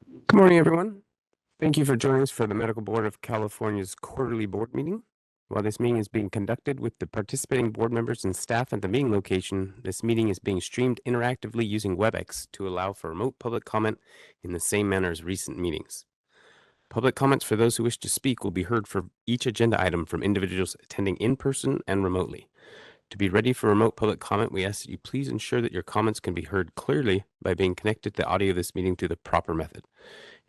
Good morning, everyone. Thank you for joining us for the Medical Board of California's quarterly board meeting. While this meeting is being conducted with the participating board members and staff at the meeting location, this meeting is being streamed interactively using WebEx to allow for remote public comment in the same manner as recent meetings. Public comments for those who wish to speak will be heard for each agenda item from individuals attending in person and remotely. To be ready for remote public comment, we ask that you please ensure that your comments can be heard clearly by being connected to the audio of this meeting through the proper method.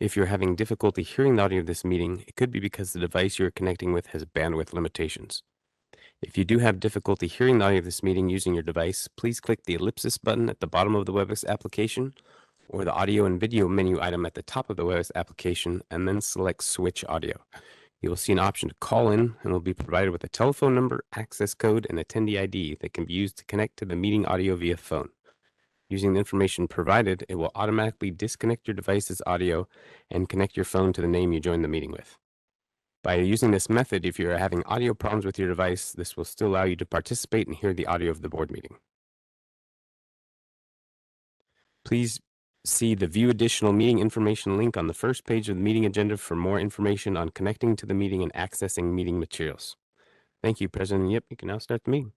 If you're having difficulty hearing the audio of this meeting, it could be because the device you're connecting with has bandwidth limitations. If you do have difficulty hearing the audio of this meeting using your device, please click the ellipsis button at the bottom of the WebEx application or the audio and video menu item at the top of the WebEx application and then select Switch Audio. You will see an option to call in and will be provided with a telephone number, access code, and attendee ID that can be used to connect to the meeting audio via phone. Using the information provided, it will automatically disconnect your device's audio and connect your phone to the name you joined the meeting with. By using this method, if you are having audio problems with your device, this will still allow you to participate and hear the audio of the board meeting. Please see the View Additional Meeting Information link on the first page of the meeting agenda for more information on connecting to the meeting and accessing meeting materials. Thank you, President Yip. You can now start the meeting.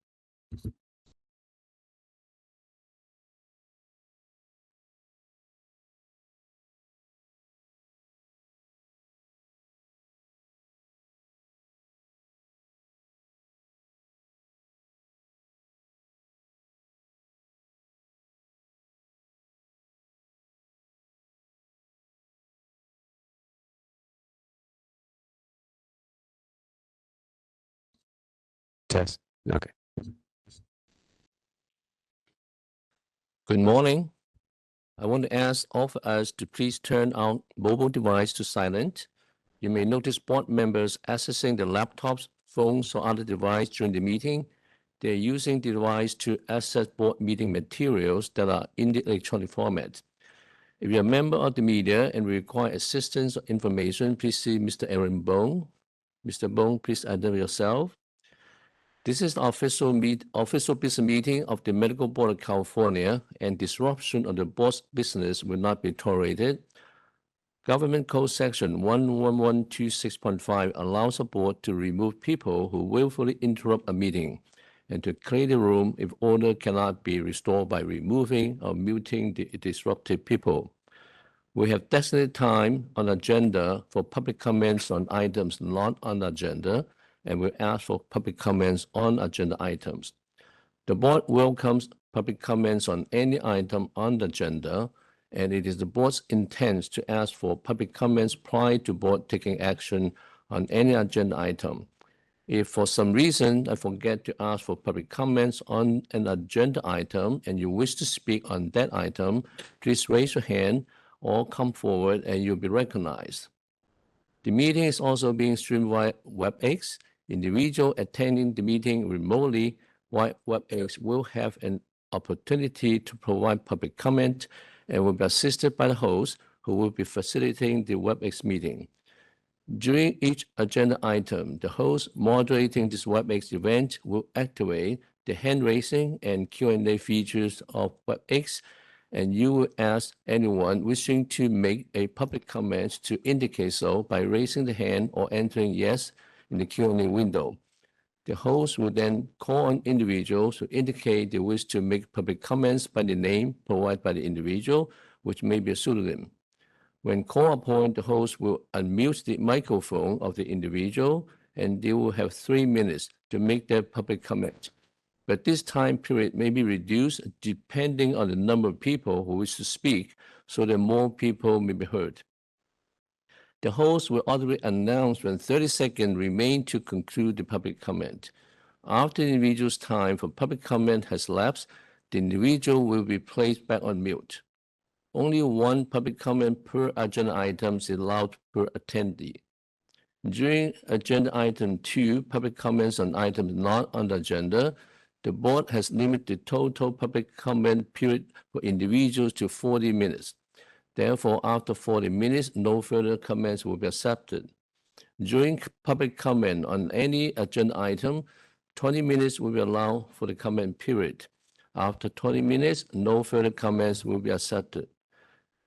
Test. Okay. Good morning. I want to ask all of us to please turn our mobile device to silent. You may notice board members accessing the laptops, phones, or other device during the meeting. They're using the device to access board meeting materials that are in the electronic format. If you're a member of the media and require assistance or information, please see Mr. Aaron Bone. Mr. Bone, please identify yourself. This is the official business meeting of the Medical Board of California, and disruption of the board's business will not be tolerated. Government Code Section 11126.5 allows a board to remove people who willfully interrupt a meeting and to clear the room if order cannot be restored by removing or muting the disruptive people. We have designated time on the agenda for public comments on items not on the agenda, and will ask for public comments on agenda items. The board welcomes public comments on any item on the agenda, and it is the board's intent to ask for public comments prior to board taking action on any agenda item. If for some reason I forget to ask for public comments on an agenda item and you wish to speak on that item, please raise your hand or come forward and you'll be recognized. The meeting is also being streamed via WebEx. Individuals attending the meeting remotely via WebEx will have an opportunity to provide public comment and will be assisted by the host who will be facilitating the WebEx meeting. During each agenda item, the host moderating this WebEx event will activate the hand raising and Q&A features of WebEx, and you will ask anyone wishing to make a public comment to indicate so by raising the hand or entering yes in the Q&A window. The host will then call on individuals who indicate they wish to make public comments by the name provided by the individual, which may be a pseudonym. When called upon, the host will unmute the microphone of the individual, and they will have 3 minutes to make their public comment. But this time period may be reduced depending on the number of people who wish to speak, so that more people may be heard. The host will automatically announce when 30 seconds remain to conclude the public comment. After the individual's time for public comment has lapsed, the individual will be placed back on mute. Only one public comment per agenda item is allowed per attendee. During agenda item 2, public comments on items not on the agenda, the board has limited the total public comment period for individuals to 40 minutes. Therefore, after 40 minutes, no further comments will be accepted. During public comment on any agenda item, 20 minutes will be allowed for the comment period. After 20 minutes, no further comments will be accepted.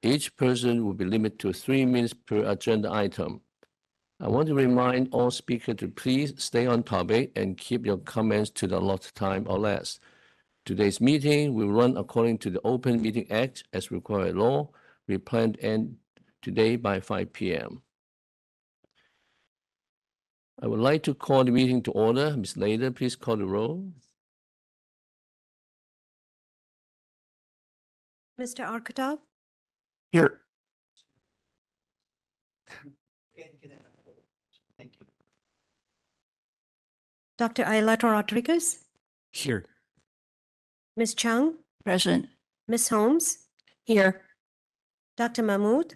Each person will be limited to 3 minutes per agenda item. I want to remind all speakers to please stay on topic and keep your comments to the allotted time or less. Today's meeting will run according to the Open Meeting Act as required by law. We plan to end today by 5 p.m. I would like to call the meeting to order. Ms. Lader, please call the roll. Mr. Arkatov, Here. Dr. Ailata Rodriguez, Here. Ms. Chung, Present. Ms. Holmes, Here. Dr. Mahmood,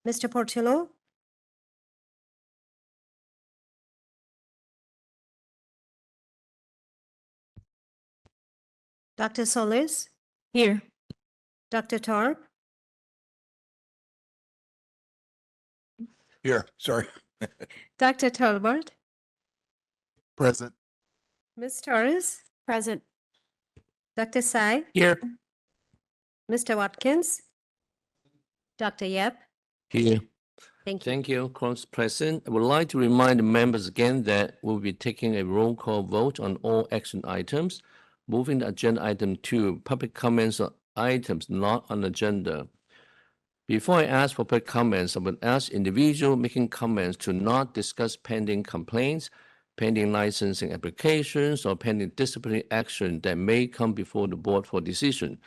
Mr. Portillo, Dr. Solis, Here. Dr. Tarp, Here, sorry. Dr. Talbot, Present. Ms. Torres, Present. Dr. Sai, Here. Mr. Watkins, Dr. Yep. Here. Thank you. Thank you, Quorum's present. I would like to remind the members again that we'll be taking a roll call vote on all action items. Moving to agenda item 2, public comments on items not on agenda. Before I ask for public comments, I would ask individuals making comments to not discuss pending complaints, pending licensing applications, or pending disciplinary action that may come before the board for decision.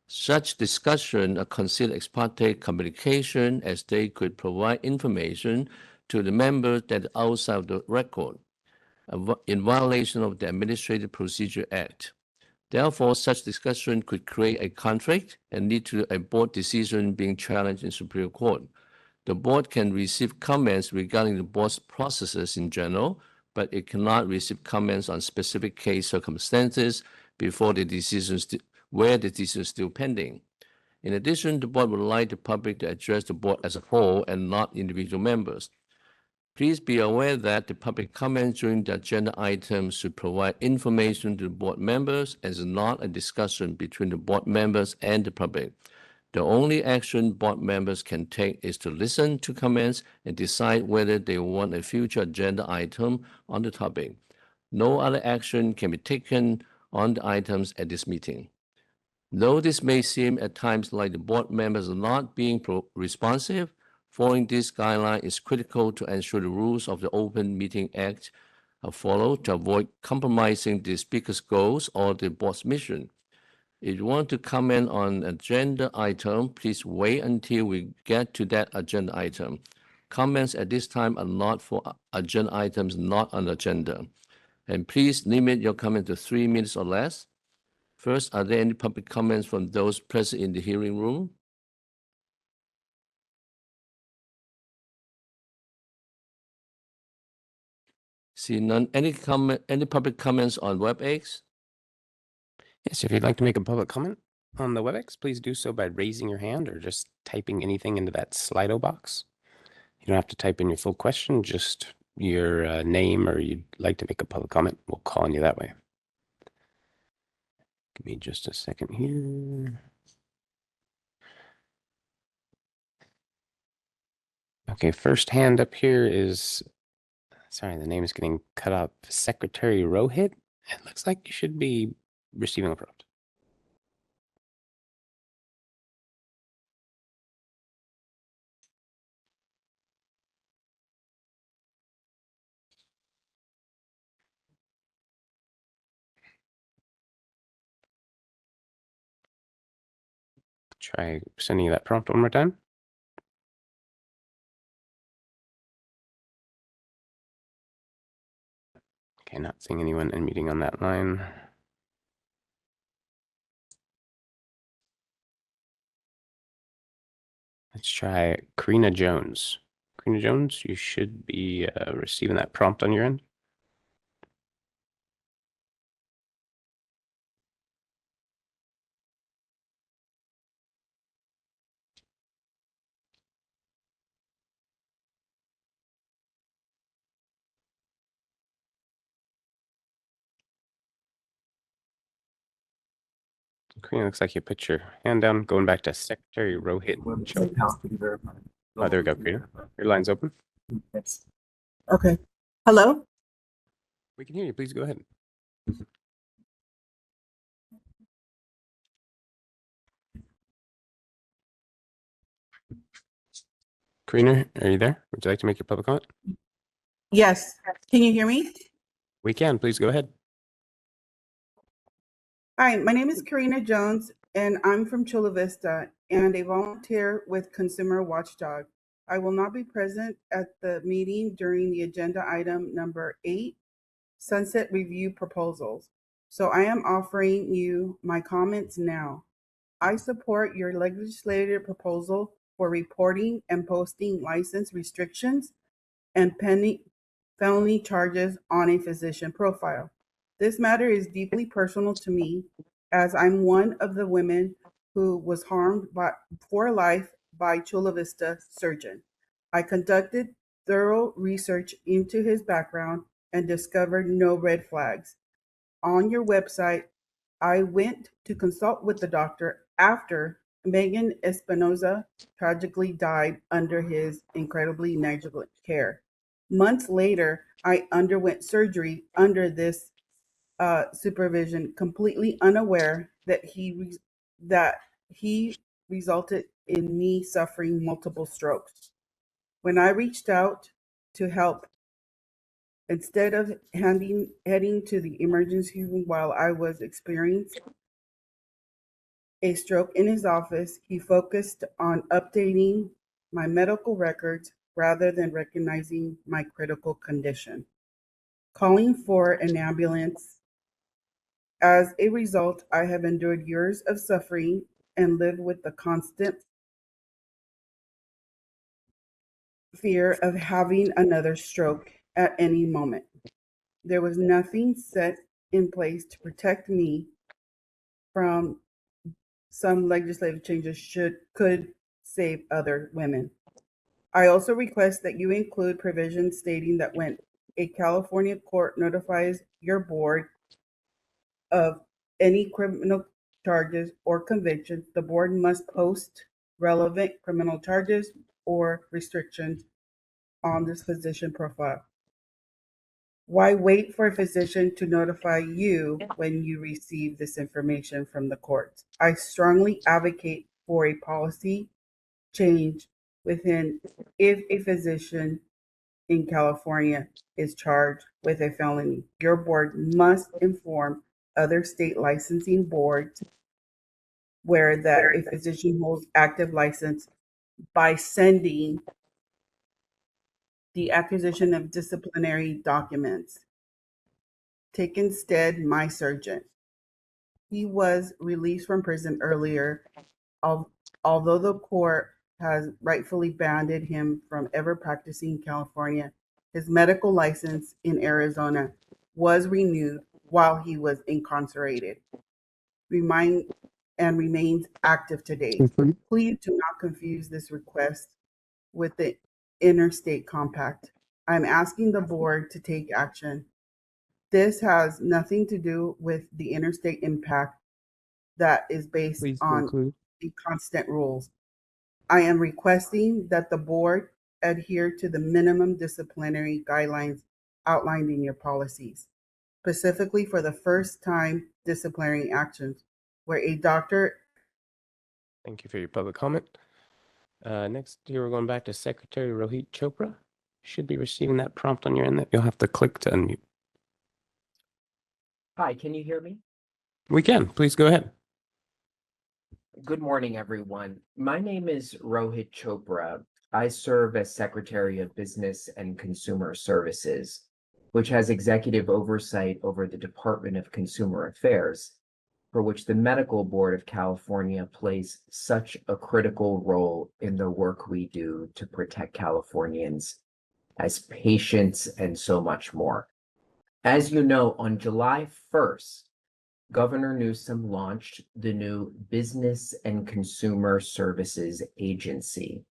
Such discussion are considered ex parte communication as they could provide information to the members that are outside of the record in violation of the Administrative Procedure Act. Therefore, such discussion could create a conflict and lead to a board decision being challenged in Superior Court. The board can receive comments regarding the board's processes in general, but it cannot receive comments on specific case circumstances before the decision where the decision is still pending. In addition, the board would like the public to address the board as a whole and not individual members. Please be aware that the public comments during the agenda items should provide information to the board members and is not a discussion between the board members and the public. The only action board members can take is to listen to comments and decide whether they want a future agenda item on the topic. No other action can be taken on the items at this meeting. Though this may seem at times like the board members are not being responsive, following this guideline is critical to ensure the rules of the Open Meeting Act are followed to avoid compromising the speaker's goals or the board's mission. If you want to comment on an agenda item, please wait until we get to that agenda item. Comments at this time are not for agenda items not on the agenda. And please limit your comment to 3 minutes or less. First, are there any public comments from those present in the hearing room? See none. Any public comments on WebEx? Yes, if you'd like to make a public comment on the WebEx, please do so by raising your hand or just typing anything into that Slido box. You don't have to type in your full question, just your name or you'd like to make a public comment. We'll call on you that way. Give me just a second here. Okay, first hand up here is, sorry, the name is getting cut off. Secretary Rohit. It looks like you should be receiving a prompt. Try sending you that prompt one more time. Okay, not seeing anyone unmuting on that line. Let's try Karina Jones. Karina Jones, you should be receiving that prompt on your end. Karina, looks like you put your hand down. Going back to Secretary Rohit. Chopra. Oh, there we go, Karina. Your line's open. Okay. Hello? We can hear you. Please go ahead. Karina, are you there? Would you like to make your public comment? Yes. Can you hear me? We can. Please go ahead. Hi, my name is Karina Jones, and I'm from Chula Vista and a volunteer with Consumer Watchdog. I will not be present at the meeting during the agenda item number 8, Sunset Review Proposals. So I am offering you my comments now. I support your legislative proposal for reporting and posting license restrictions and pending felony charges on a physician profile. This matter is deeply personal to me, as I'm one of the women who was harmed for life by Chula Vista surgeon. I conducted thorough research into his background and discovered no red flags. On your website, I went to consult with the doctor after Megan Espinoza tragically died under his incredibly negligent care. Months later, I underwent surgery under this supervision, completely unaware that he resulted in me suffering multiple strokes. When I reached out to help, instead of heading to the emergency room while I was experiencing a stroke in his office, he focused on updating my medical records rather than recognizing my critical condition, calling for an ambulance. As a result, I have endured years of suffering and lived with the constant fear of having another stroke at any moment. There was nothing set in place to protect me from some legislative changes could save other women. I also request that you include provisions stating that when a California court notifies your board of any criminal charges or convictions, the board must post relevant criminal charges or restrictions on this physician profile. Why wait for a physician to notify you when you receive this information from the courts? I strongly advocate for a policy change within if a physician in California is charged with a felony. Your board must inform other state licensing boards where that a physician holds active license by sending the acquisition of disciplinary documents. Take instead my surgeon. He was released from prison earlier, although the court has rightfully banned him from ever practicing in California. His medical license in Arizona was renewed while he was incarcerated, remains active today. Please do not confuse this request with the interstate compact. I'm asking the board to take action. This has nothing to do with the interstate impact that is based Please on conclude. the constant rules. I am requesting that the board adhere to the minimum disciplinary guidelines outlined in your policies, specifically for the first time disciplinary actions where a doctor. Thank you for your public comment. Next, here we're going back to Secretary Rohit Chopra. You should be receiving that prompt on your end that you'll have to click to unmute. Hi, can you hear me? We can. Please go ahead. Good morning, everyone. My name is Rohit Chopra. I serve as Secretary of Business and Consumer Services, which has executive oversight over the Department of Consumer Affairs, for which the Medical Board of California plays such a critical role in the work we do to protect Californians as patients and so much more. As you know, on July 1st, Governor Newsom launched the new Business and Consumer Services Agency.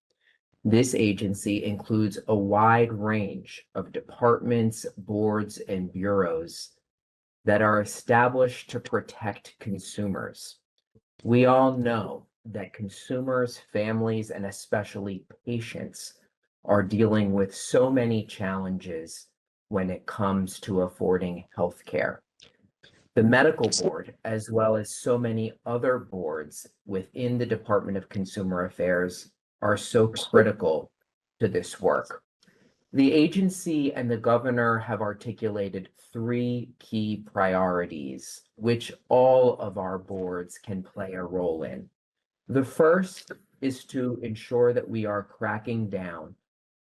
This agency includes a wide range of departments, boards, and bureaus that are established to protect consumers. We all know that consumers, families, and especially patients are dealing with so many challenges when it comes to affording healthcare. The medical board, as well as so many other boards within the Department of Consumer Affairs, are so critical to this work. The agency and the governor have articulated 3 key priorities, which all of our boards can play a role in. The first is to ensure that we are cracking down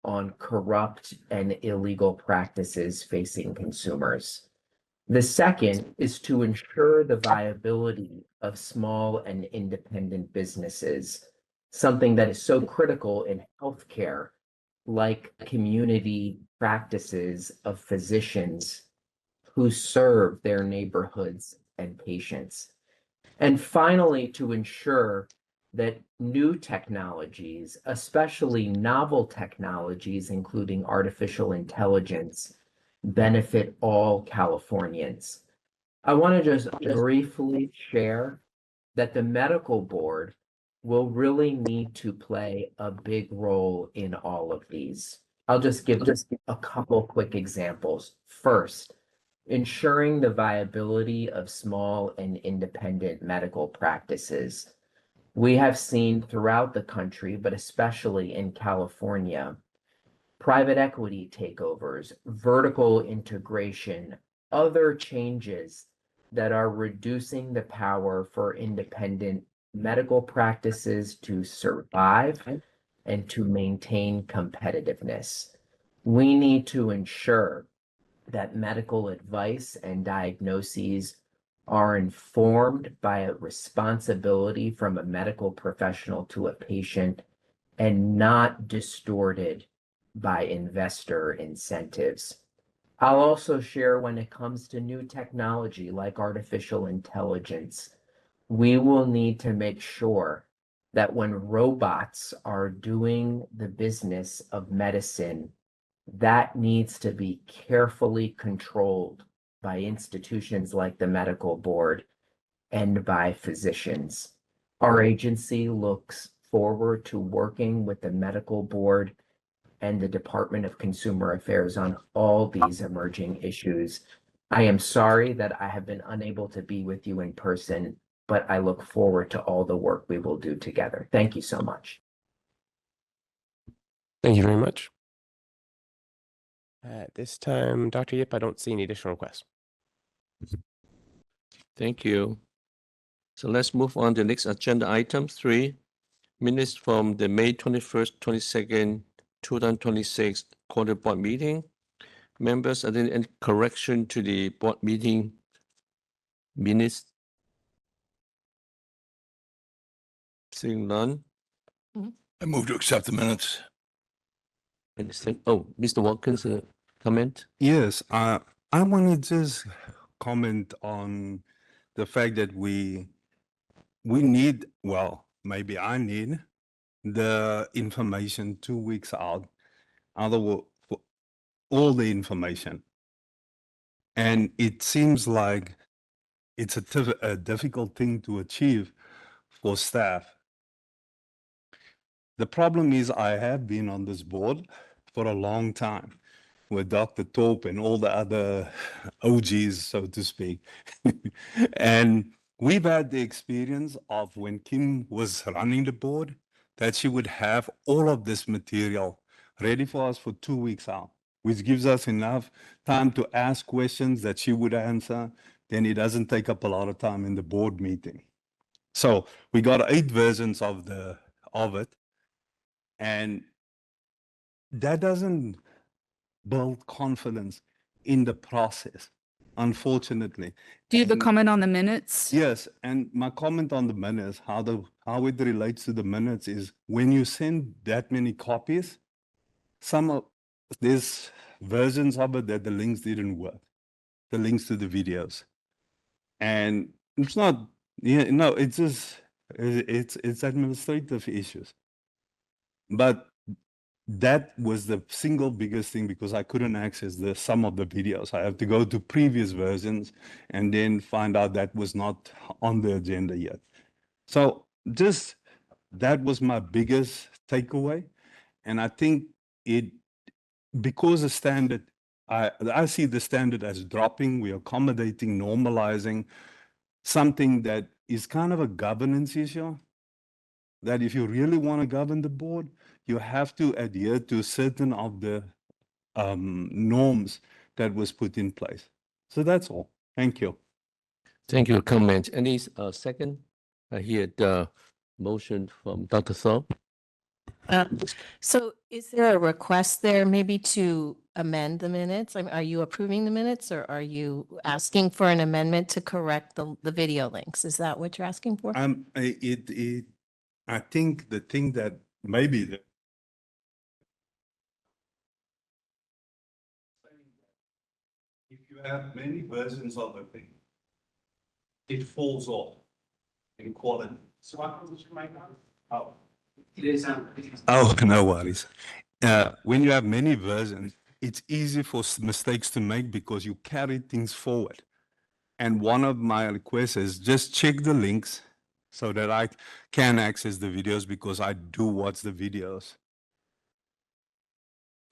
on corrupt and illegal practices facing consumers. The second is to ensure the viability of small and independent businesses, something that is so critical in healthcare, like community practices of physicians who serve their neighborhoods and patients. And finally, to ensure that new technologies, especially novel technologies, including artificial intelligence, benefit all Californians. I want to just briefly share that the medical board will really need to play a big role in all of these. I'll just give a couple quick examples. First, ensuring the viability of small and independent medical practices. We have seen throughout the country, but especially in California, private equity takeovers, vertical integration, other changes that are reducing the power for independent medical practices to survive and to maintain competitiveness. We need to ensure that medical advice and diagnoses are informed by a responsibility from a medical professional to a patient and not distorted by investor incentives. I'll also share when it comes to new technology like artificial intelligence, we will need to make sure that when robots are doing the business of medicine, that needs to be carefully controlled by institutions like the medical board and by physicians. Our agency looks forward to working with the medical board and the Department of Consumer Affairs on all these emerging issues. I am sorry that I have been unable to be with you in person, but I look forward to all the work we will do together. Thank you so much. Thank you very much. At this time, Dr. Yip, I don't see any additional requests. Thank you. So let's move on to the next agenda item 3, minutes from the May 21st, 22nd, 2026 quarter board meeting. Members, are there any correction to the board meeting minutes? Seeing none. I move to accept the minutes. Oh, Mr. Watkins, comment? Yes, I want to just comment on the fact that we need, well, maybe I need the information 2 weeks out, for all the information. And it seems like it's a difficult thing to achieve for staff. The problem is I have been on this board for a long time with Dr. Torp and all the other OGs, so to speak. And we've had the experience of when Kim was running the board, that she would have all of this material ready for us for 2 weeks out, which gives us enough time to ask questions that she would answer. Then it doesn't take up a lot of time in the board meeting. So we got 8 versions of it. And that doesn't build confidence in the process, unfortunately. Do you have a And- comment on the minutes? Yes, and my comment on the minutes, how it relates to the minutes is when you send that many copies, there's versions of it that the links didn't work, the links to the videos. And it's not, it's just, it's administrative issues. But that was the single biggest thing because I couldn't access some of the videos. I have to go to previous versions and then find out that was not on the agenda yet. So just that was my biggest takeaway. And I think because the standard, I see the standard as dropping, we're accommodating, normalizing something that is kind of a governance issue. That if you really want to govern the board, you have to adhere to certain of the norms that was put in place. So that's all. Thank you. Thank you for comment. Any second? I hear the motion from Dr. Thorpe. So is there a request there maybe to amend the minutes? I mean, are you approving the minutes or are you asking for an amendment to correct the video links? Is that what you're asking for? I think the thing that maybe if you have many versions of a thing, it falls off in quality. So I put your mic on? Oh. It is on. Oh, no worries. When you have many versions, it's easy for mistakes to make because you carry things forward. And one of my requests is just check the links so that I can access the videos because I do watch the videos.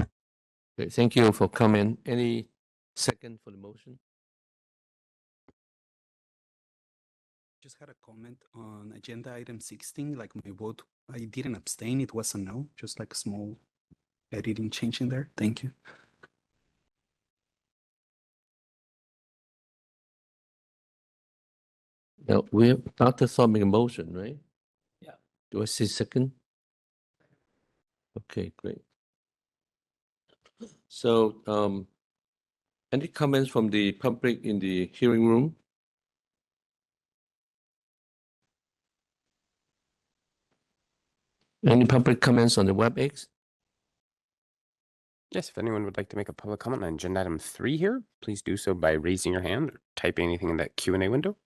Okay, thank you for comment. Any second for the motion? Just had a comment on agenda item 16, like my vote, I didn't abstain, it was a no, just like a small editing change in there. Thank you. Now, we have Dr. Thorpe make a motion, right? Yeah. Do I see second? Okay, great. So, any comments from the public in the hearing room? Any public comments on the WebEx? Yes, if anyone would like to make a public comment on agenda item 3 here, please do so by raising your hand or typing anything in that Q&A window.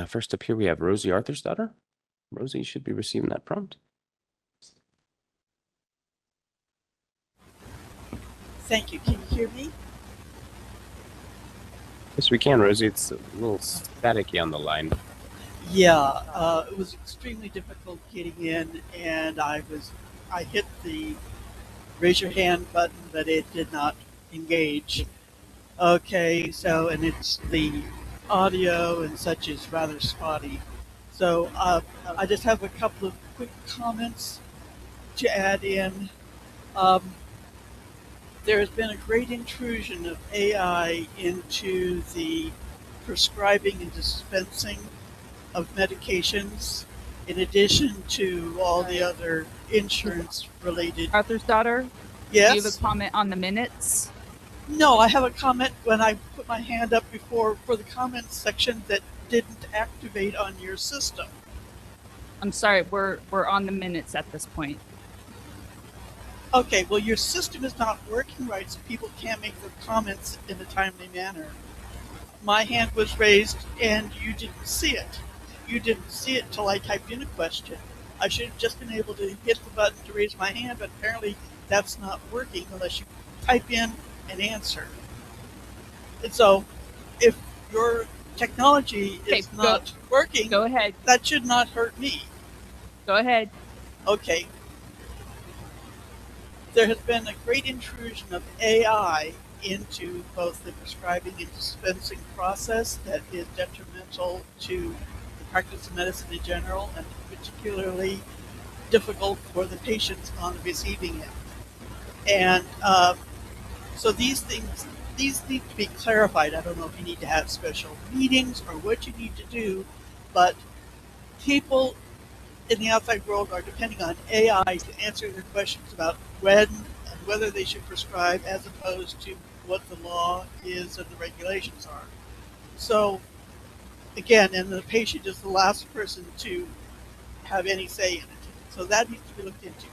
First up here, we have Rosie Arthur's daughter. Rosie, you should be receiving that prompt. Thank you. Can you hear me? Yes, we can, Rosie. It's a little staticky on the line. Yeah, it was extremely difficult getting in, and I hit the raise your hand button, but it did not engage. Okay, so, and it's the audio and such is rather spotty. So I just have a couple of quick comments to add in. There has been a great intrusion of AI into the prescribing and dispensing of medications, in addition to all the other insurance-related. Arthur's daughter? Yes? Do you have a comment on the minutes? No, I have a comment when I put my hand up before for the comments section that didn't activate on your system. I'm sorry, we're on the minutes at this point. Okay, well, your system is not working right, so people can't make their comments in a timely manner. My hand was raised, and you didn't see it. You didn't see it till I typed in a question. I should have just been able to hit the button to raise my hand, but apparently that's not working unless you type in an answer. And so, if your technology is not working, go ahead. That should not hurt me. Go ahead. Okay. There has been a great intrusion of AI into both the prescribing and dispensing process that is detrimental to the practice of medicine in general, and particularly difficult for the patients on the receiving end. And so these need to be clarified. I don't know if you need to have special meetings or what you need to do, but people in the outside world are depending on AI to answer their questions about when and whether they should prescribe, as opposed to what the law is and the regulations are. So again, and the patient is the last person to have any say in it. So that needs to be looked into.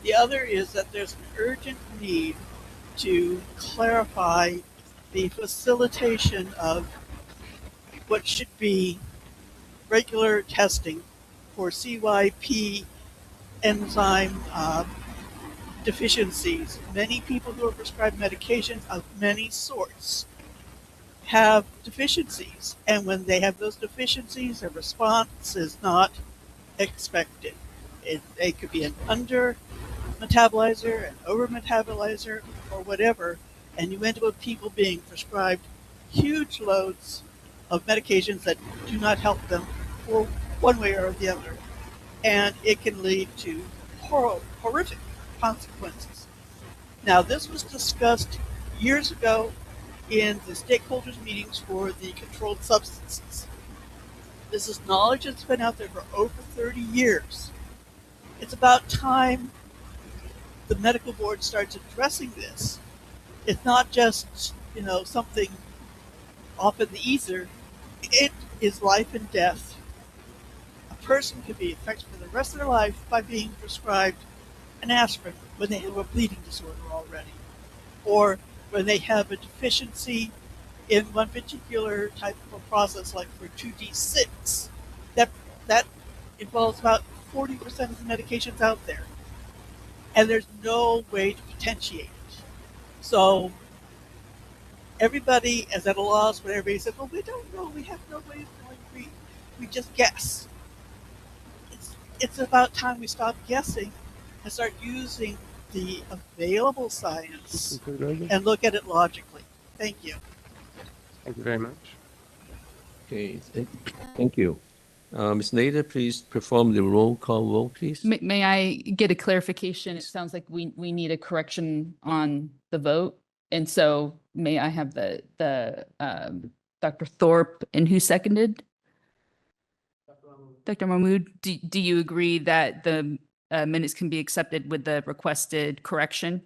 The other is that there's an urgent need to clarify the facilitation of what should be regular testing for CYP enzyme deficiencies. Many people who are prescribed medications of many sorts have deficiencies. And when they have those deficiencies, a response is not expected. It could be an under metabolizer, an over metabolizer, or whatever. And you end up with people being prescribed huge loads of medications that do not help them for one way or the other. And it can lead to horrific consequences. Now, this was discussed years ago in the stakeholders meetings for the controlled substances. This is knowledge that's been out there for over 30 years. It's about time the medical board starts addressing this. It's not just, something off in the ether. It is life and death. A person could be affected for the rest of their life by being prescribed an aspirin when they have a bleeding disorder already, or when they have a deficiency in one particular type of a process, like for 2D6. That involves about 40% of the medications out there, and there's no way to potentiate it. So everybody is at a loss when everybody says, well, we don't know, we have no way of knowing, we just guess. It's about time we stop guessing and start using the available science and look at it logically. Thank you. Thank you very much. Okay, thank you. Ms. Nader, please perform the roll call vote, please. May I get a clarification? It sounds like we need a correction on the vote. And so may I have the Dr. Thorpe and who seconded? Dr. Mahmood, do you agree that the minutes can be accepted with the requested correction?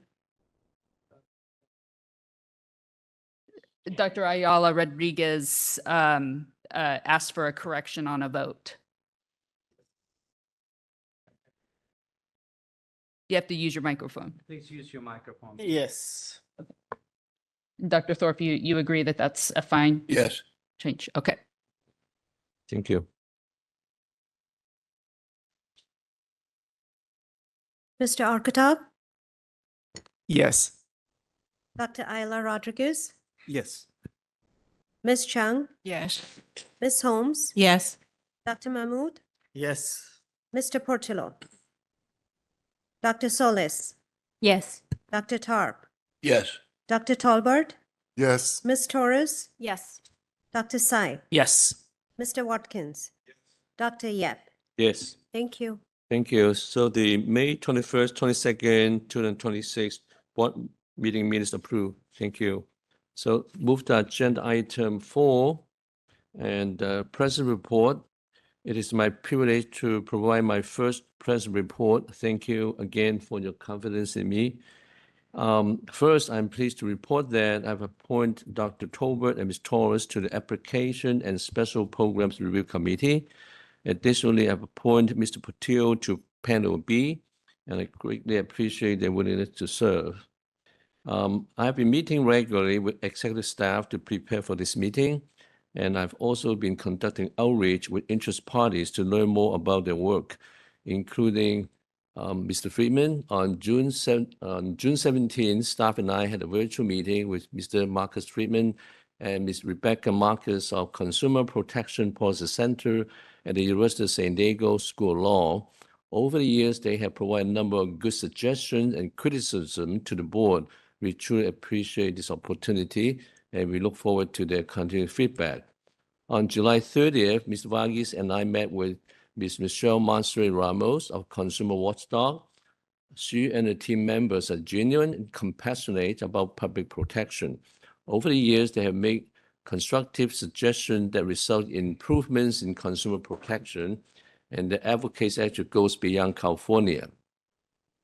Dr. Ayala Rodriguez asked for a correction on a vote. You have to use your microphone. Please use your microphone. Yes. Dr. Thorpe, you agree that that's a fine Yes. change? Okay. Thank you. Mr. Arkatab, Yes. Dr. Ayla Rodriguez, Yes. Ms. Chung, Yes. Ms. Holmes, Yes. Dr. Mahmood, Yes. Mr. Portillo, Dr. Solis, Yes. Dr. Tarp, Yes. Dr. Tolbert, Yes. Ms. Torres, Yes. Dr. Sai, Yes. Mr. Watkins, Dr. Yep. Yes. Thank you. Thank you. So the May 21st, 22nd, 2026 board meeting minutes approved. Thank you. So move to agenda item 4 and present report. It is my privilege to provide my first present report. Thank you again for your confidence in me. First, I'm pleased to report that I've appointed Dr. Tolbert and Ms. Torres to the Application and Special Programs Review Committee. Additionally, I've appointed Mr. Portillo to Panel B, and I greatly appreciate their willingness to serve. I've been meeting regularly with executive staff to prepare for this meeting, and I've also been conducting outreach with interest parties to learn more about their work, including Mr. Friedman. On June 17, staff and I had a virtual meeting with Mr. Marcus Friedman and Ms. Rebecca Marcus of Consumer Protection Policy Center at the University of San Diego School of Law. Over the years, they have provided a number of good suggestions and criticism to the board. We truly appreciate this opportunity, and we look forward to their continued feedback. On July 30th, Mr. Varghese and I met with Ms. Michelle Monserrat-Ramos of Consumer Watchdog. She and her team members are genuine and compassionate about public protection. Over the years, they have made constructive suggestions that result in improvements in consumer protection, and the advocacy actually goes beyond California.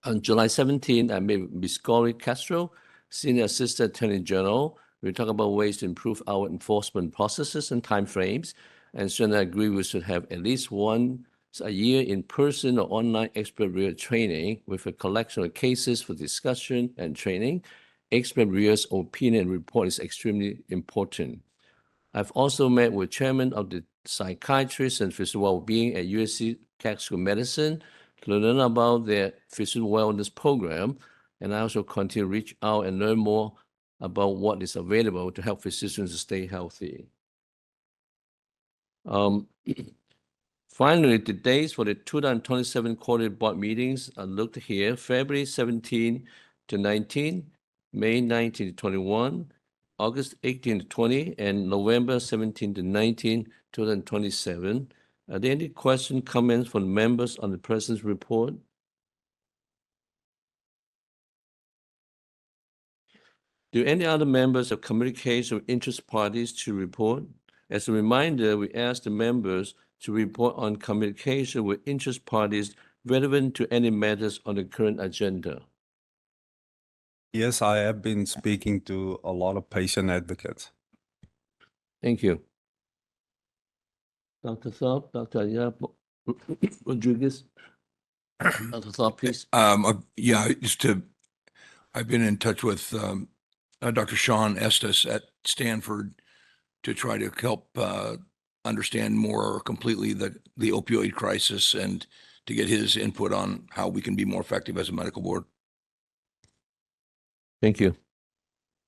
On July 17, I met with Ms. Corey Castro, Senior Assistant Attorney General. We talk about ways to improve our enforcement processes and timeframes, and so I agree we should have at least once a year in-person or online expert review training with a collection of cases for discussion and training. Expert reviewers' opinion and report is extremely important. I've also met with chairman of the Psychiatrist and Physical Wellbeing at USC Keck School of Medicine to learn about their physical wellness program, and I also continue to reach out and learn more about what is available to help physicians stay healthy. Finally, the dates for the 2027 quarterly board meetings are looked here: February 17 to 19, May 19 to 21, August 18 to 20, and November 17 to 19, 2027. Are there any questions, comments from members on the president's report? Do any other members have communication with interest parties to report? As a reminder, we ask the members to report on communication with interest parties relevant to any matters on the current agenda. Yes, I have been speaking to a lot of patient advocates. Thank you. Dr. Thorpe, Dr. Ayala Rodriguez. Dr. Thorpe, please. Yeah, I've been in touch with Dr. Sean Estes at Stanford to try to help understand more completely the opioid crisis and to get his input on how we can be more effective as a medical board. Thank you.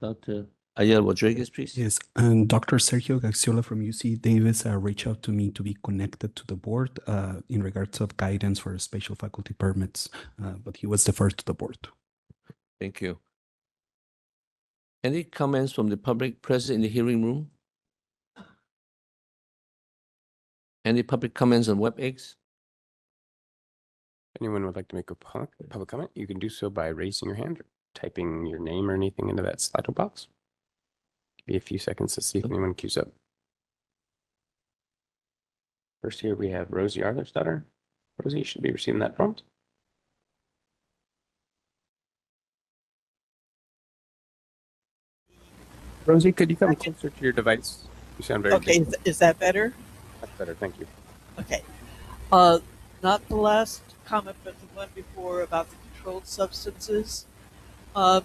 Dr. Ayala Rodriguez, please. Yes, and Dr. Sergio Gaxiola from UC Davis reached out to me to be connected to the board in regards of guidance for special faculty permits, but he was deferred to the board. Thank you. Any comments from the public present in the hearing room? Any public comments on WebEx? If anyone would like to make a public comment, you can do so by raising your hand or typing your name or anything into that Slido box. Give me a few seconds to see if anyone queues up. First here we have Rosie Arlersdottir. Rosie, you should be receiving that prompt. Rosie, could you come closer to your device? You sound very Okay, is that better? That's better, thank you. Okay. Not the last comment, but the one before about the controlled substances and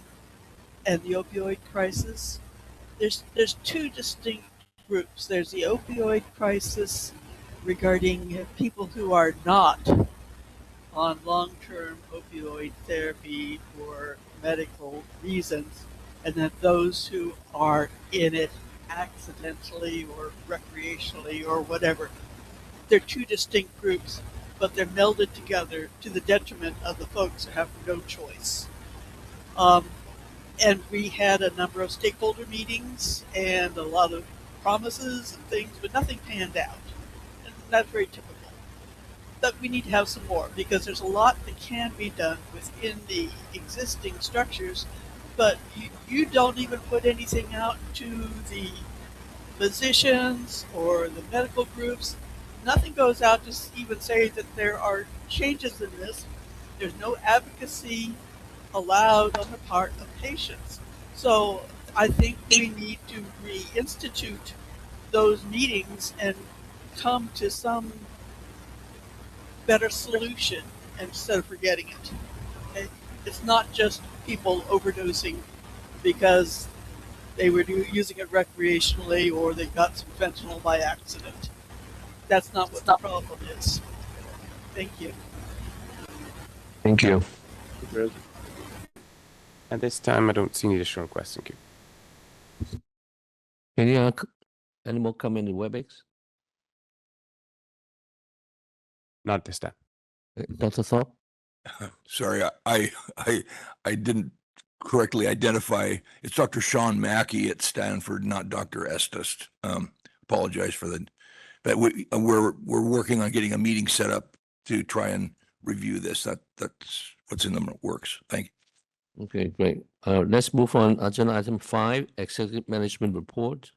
the opioid crisis. There's two distinct groups. There's the opioid crisis regarding people who are not on long-term opioid therapy for medical reasons, and then those who are in it accidentally or recreationally or whatever. They're two distinct groups, but they're melded together to the detriment of the folks who have no choice. And we had a number of stakeholder meetings and a lot of promises and things, but nothing panned out. And that's very typical. But we need to have some more because there's a lot that can be done within the existing structures, but you don't even put anything out to the physicians or the medical groups. Nothing goes out to even say that there are changes in this. There's no advocacy allowed on the part of patients. So I think we need to reinstitute those meetings and come to some better solution instead of forgetting it. Okay? It's not just people overdosing because they were using it recreationally or they got some fentanyl by accident. That's not what the problem is. Thank you. Thank you. At this time, I don't see any additional requests. Thank you. Any more comment in WebEx? Not at this time. Dr. Thorpe? Sorry, I didn't correctly identify. It's Dr. Sean Mackey at Stanford, not Dr. Estes. Apologize for that. But we're working on getting a meeting set up to try and review this. That's what's in the works. Thank you. Okay, great. Let's move on. Agenda item 5, Executive Management Report.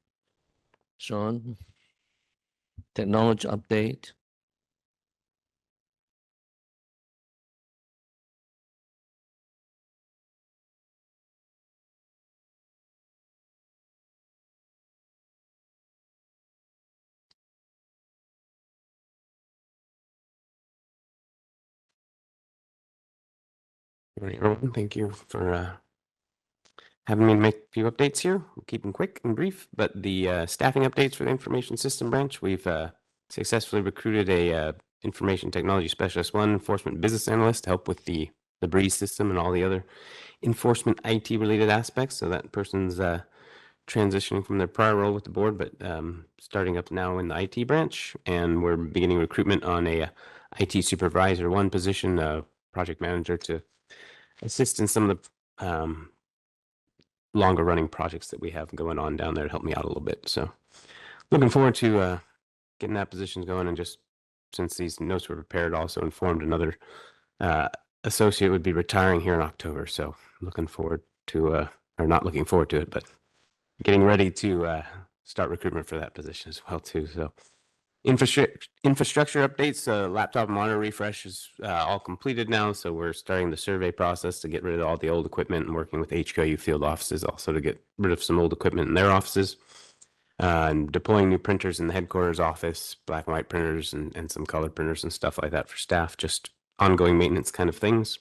Sean, technology update. Good morning, everyone. Thank you for having me make a few updates here. We'll keep them quick and brief, but the staffing updates for the information system branch, we've successfully recruited a information technology specialist, one enforcement business analyst to help with the Breeze system and all the other enforcement IT related aspects. So that person's transitioning from their prior role with the board, but starting up now in the IT branch. And we're beginning recruitment on a IT supervisor one position, project manager to assist in some of the longer running projects that we have going on down there to help me out a little bit. So looking forward to getting that position going. And just since these notes were prepared, also informed another associate would be retiring here in October. So looking forward to, or not looking forward to it, but getting ready to start recruitment for that position as well too. So infrastructure updates, laptop monitor refresh is all completed now. So we're starting the survey process to get rid of all the old equipment and working with HQIU field offices also to get rid of some old equipment in their offices. And deploying new printers in the headquarters office, black and white printers and some color printers and stuff like that for staff, just ongoing maintenance kind of things.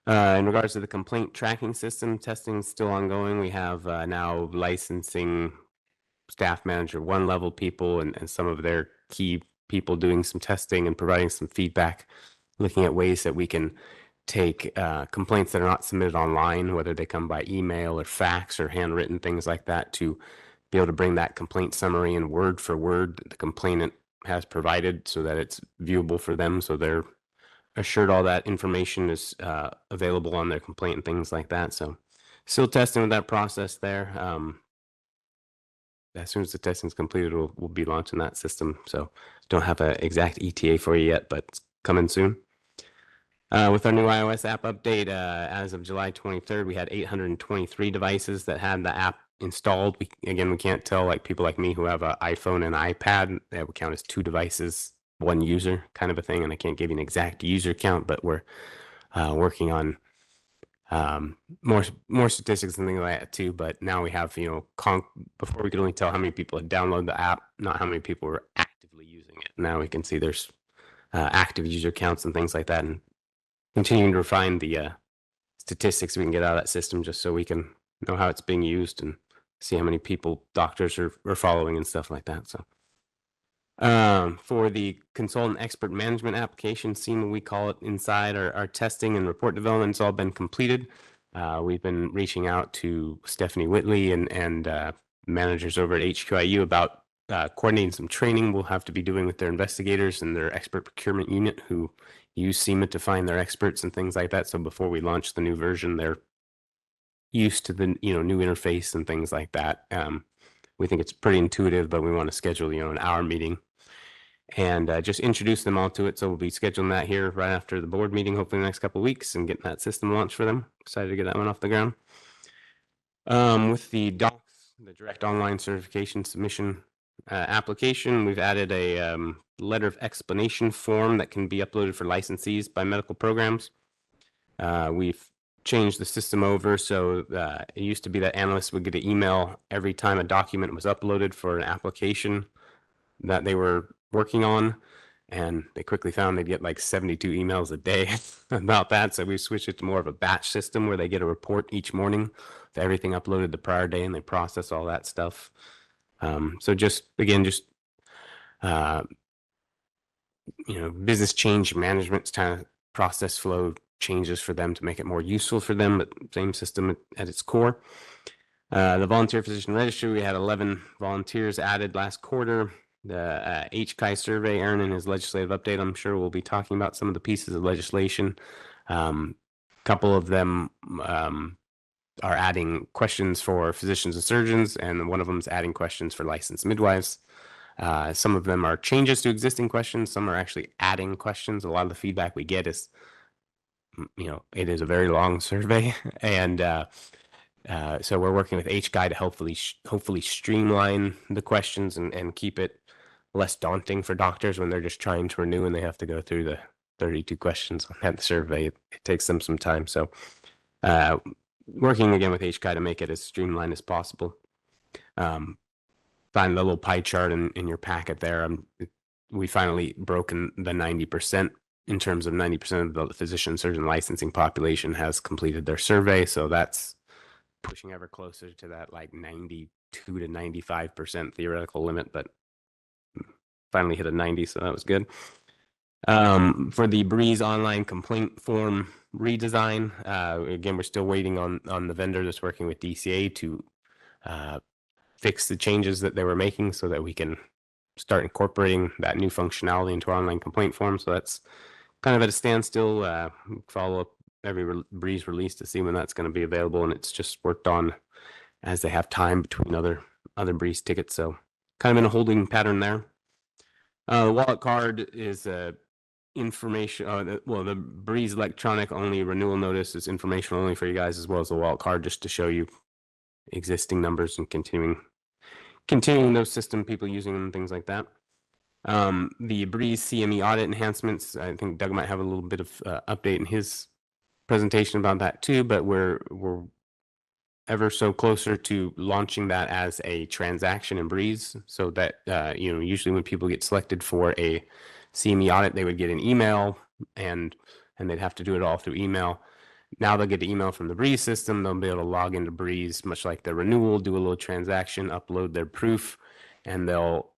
In regards to the complaint tracking system, testing is still ongoing. We have now licensing staff manager one level people and some of their key people doing some testing and providing some feedback, looking at ways that we can take complaints that are not submitted online, whether they come by email or fax or handwritten, things like that, to be able to bring that complaint summary in word for word that the complainant has provided so that it's viewable for them, so they're assured all that information is available on their complaint and things like that. So still testing with that process there. As soon as the testing is completed, we'll be launching that system. So don't have an exact ETA for you yet, but it's coming soon. With our new iOS app update, as of July 23rd, we had 823 devices that had the app installed. We can't tell, like people like me who have an iPhone and iPad, that would count as 2 devices, 1 user kind of a thing. And I can't give you an exact user count, but we're working on more statistics and things like that too. But now we have, before we could only tell how many people had downloaded the app, not how many people were actively using it. Now we can see there's active user counts and things like that, and continuing to refine the statistics we can get out of that system just so we can know how it's being used and see how many people doctors are following and stuff like that. So for the consultant expert management application, SEMA, we call it, inside our testing and report development, it's all been completed. We've been reaching out to Stephanie Whitley and managers over at HQIU about coordinating some training we'll have to be doing with their investigators and their expert procurement unit who use SEMA to find their experts and things like that. So before we launch the new version, they're used to the new interface and things like that. We think it's pretty intuitive, but we want to schedule an hour meeting and just introduce them all to it. So we'll be scheduling that here right after the board meeting, hopefully in the next couple of weeks, and getting that system launched for them. Excited to get that one off the ground. With the docs, the direct online certification submission application, we've added a letter of explanation form that can be uploaded for licensees by medical programs. We've changed the system over. So it used to be that analysts would get an email every time a document was uploaded for an application that they were working on. And they quickly found they'd get like 72 emails a day about that. So we switched it to more of a batch system where they get a report each morning for everything uploaded the prior day and they process all that stuff. So business change management kind of process flow changes for them to make it more useful for them, but same system at its core. The volunteer physician registry, we had 11 volunteers added last quarter. The HCI survey, Aaron in his legislative update, I'm sure we'll be talking about some of the pieces of legislation. Couple of them are adding questions for physicians and surgeons, and one of them is adding questions for licensed midwives. Some of them are changes to existing questions. Some are actually adding questions. A lot of the feedback we get is, it is a very long survey, and so we're working with HCI to hopefully streamline the questions and keep it less daunting for doctors when they're just trying to renew and they have to go through the 32 questions on that survey. It takes them some time. So working again with HCI to make it as streamlined as possible. Find the little pie chart in your packet there. We finally broken the 90% in terms of 90% of the physician surgeon licensing population has completed their survey. So that's pushing ever closer to that like 92 to 95% theoretical limit, but finally hit a 90, so that was good. For the Breeze online complaint form, redesign. Again, we're still waiting on the vendor that's working with DCA to fix the changes that they were making so that we can start incorporating that new functionality into our online complaint form. So that's kind of at a standstill. Follow up every Breeze release to see when that's going to be available, and it's just worked on as they have time between other Breeze tickets. So kind of in a holding pattern there. The wallet card is information. The Breeze electronic only renewal notice is information only for you guys, as well as the wallet card, just to show you existing numbers and continuing those system people using them, things like that. The Breeze CME audit enhancements, I think Doug might have a little bit of update in his presentation about that too, but we're ever so closer to launching that as a transaction in Breeze, so that usually when people get selected for a CME audit, they would get an email and they'd have to do it all through email. Now they'll get the email from the Breeze system. They'll be able to log into Breeze, much like their renewal, do a little transaction, upload their proof, and they'll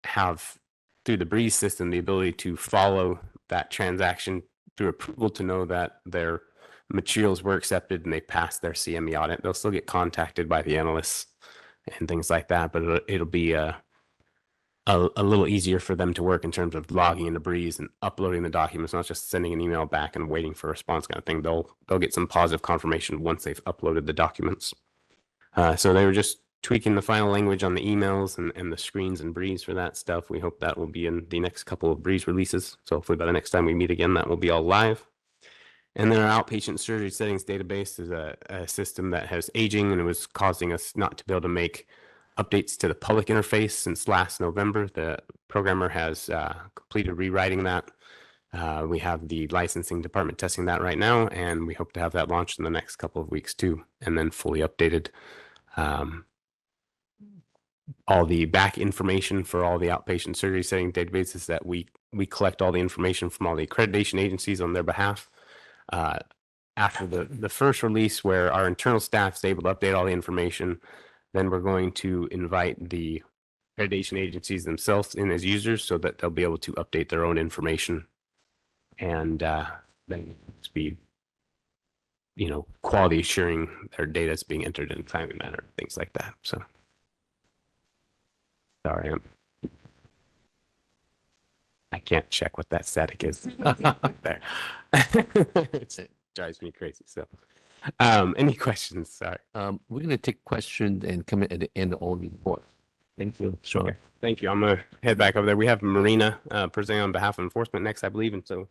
have, through the Breeze system, the ability to follow that transaction through approval to know that their materials were accepted and they passed their CME audit. They'll still get contacted by the analysts and things like that, but it'll be a little easier for them to work in terms of logging into Breeze and uploading the documents, not just sending an email back and waiting for a response kind of thing. They'll get some positive confirmation once they've uploaded the documents. So they were just tweaking the final language on the emails and the screens in Breeze for that stuff. We hope that will be in the next couple of Breeze releases. So hopefully by the next time we meet again, that will be all live. And then our outpatient surgery settings database is a system that has aging, and it was causing us not to be able to make updates to the public interface since last November. The programmer has completed rewriting that. We have the licensing department testing that right now, and we hope to have that launched in the next couple of weeks too, and then fully updated. All the back information for all the outpatient surgery setting databases that we collect all the information from all the accreditation agencies on their behalf. After the first release, where our internal staff is able to update all the information, then we're going to invite the accreditation agencies themselves in as users so that they'll be able to update their own information and then be, quality assuring their data is being entered in a timely manner, things like that. So, sorry, I can't check what that static is there. It drives me crazy. So, any questions? Sorry. We're going to take questions and comment at the end of all report. Thank you. Sure. Okay. Thank you. I'm going to head back over there. We have Marina presenting on behalf of enforcement next, I believe. And so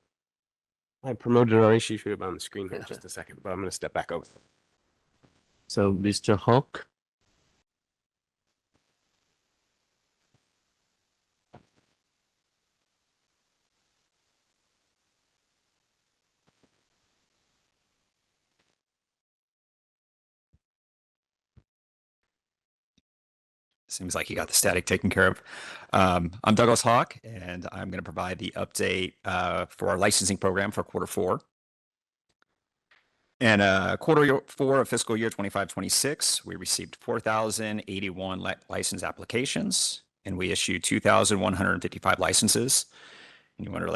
I promoted our issue sheet on the screen here in just a second, but I'm going to step back over. So, Mr. Hawk. Seems like you got the static taken care of. I'm Douglas Hawk, and I'm going to provide the update for our licensing program for Q4. And Q4 of fiscal year 25-26, we received 4,081 license applications, and we issued 2,155 licenses. And you wonder,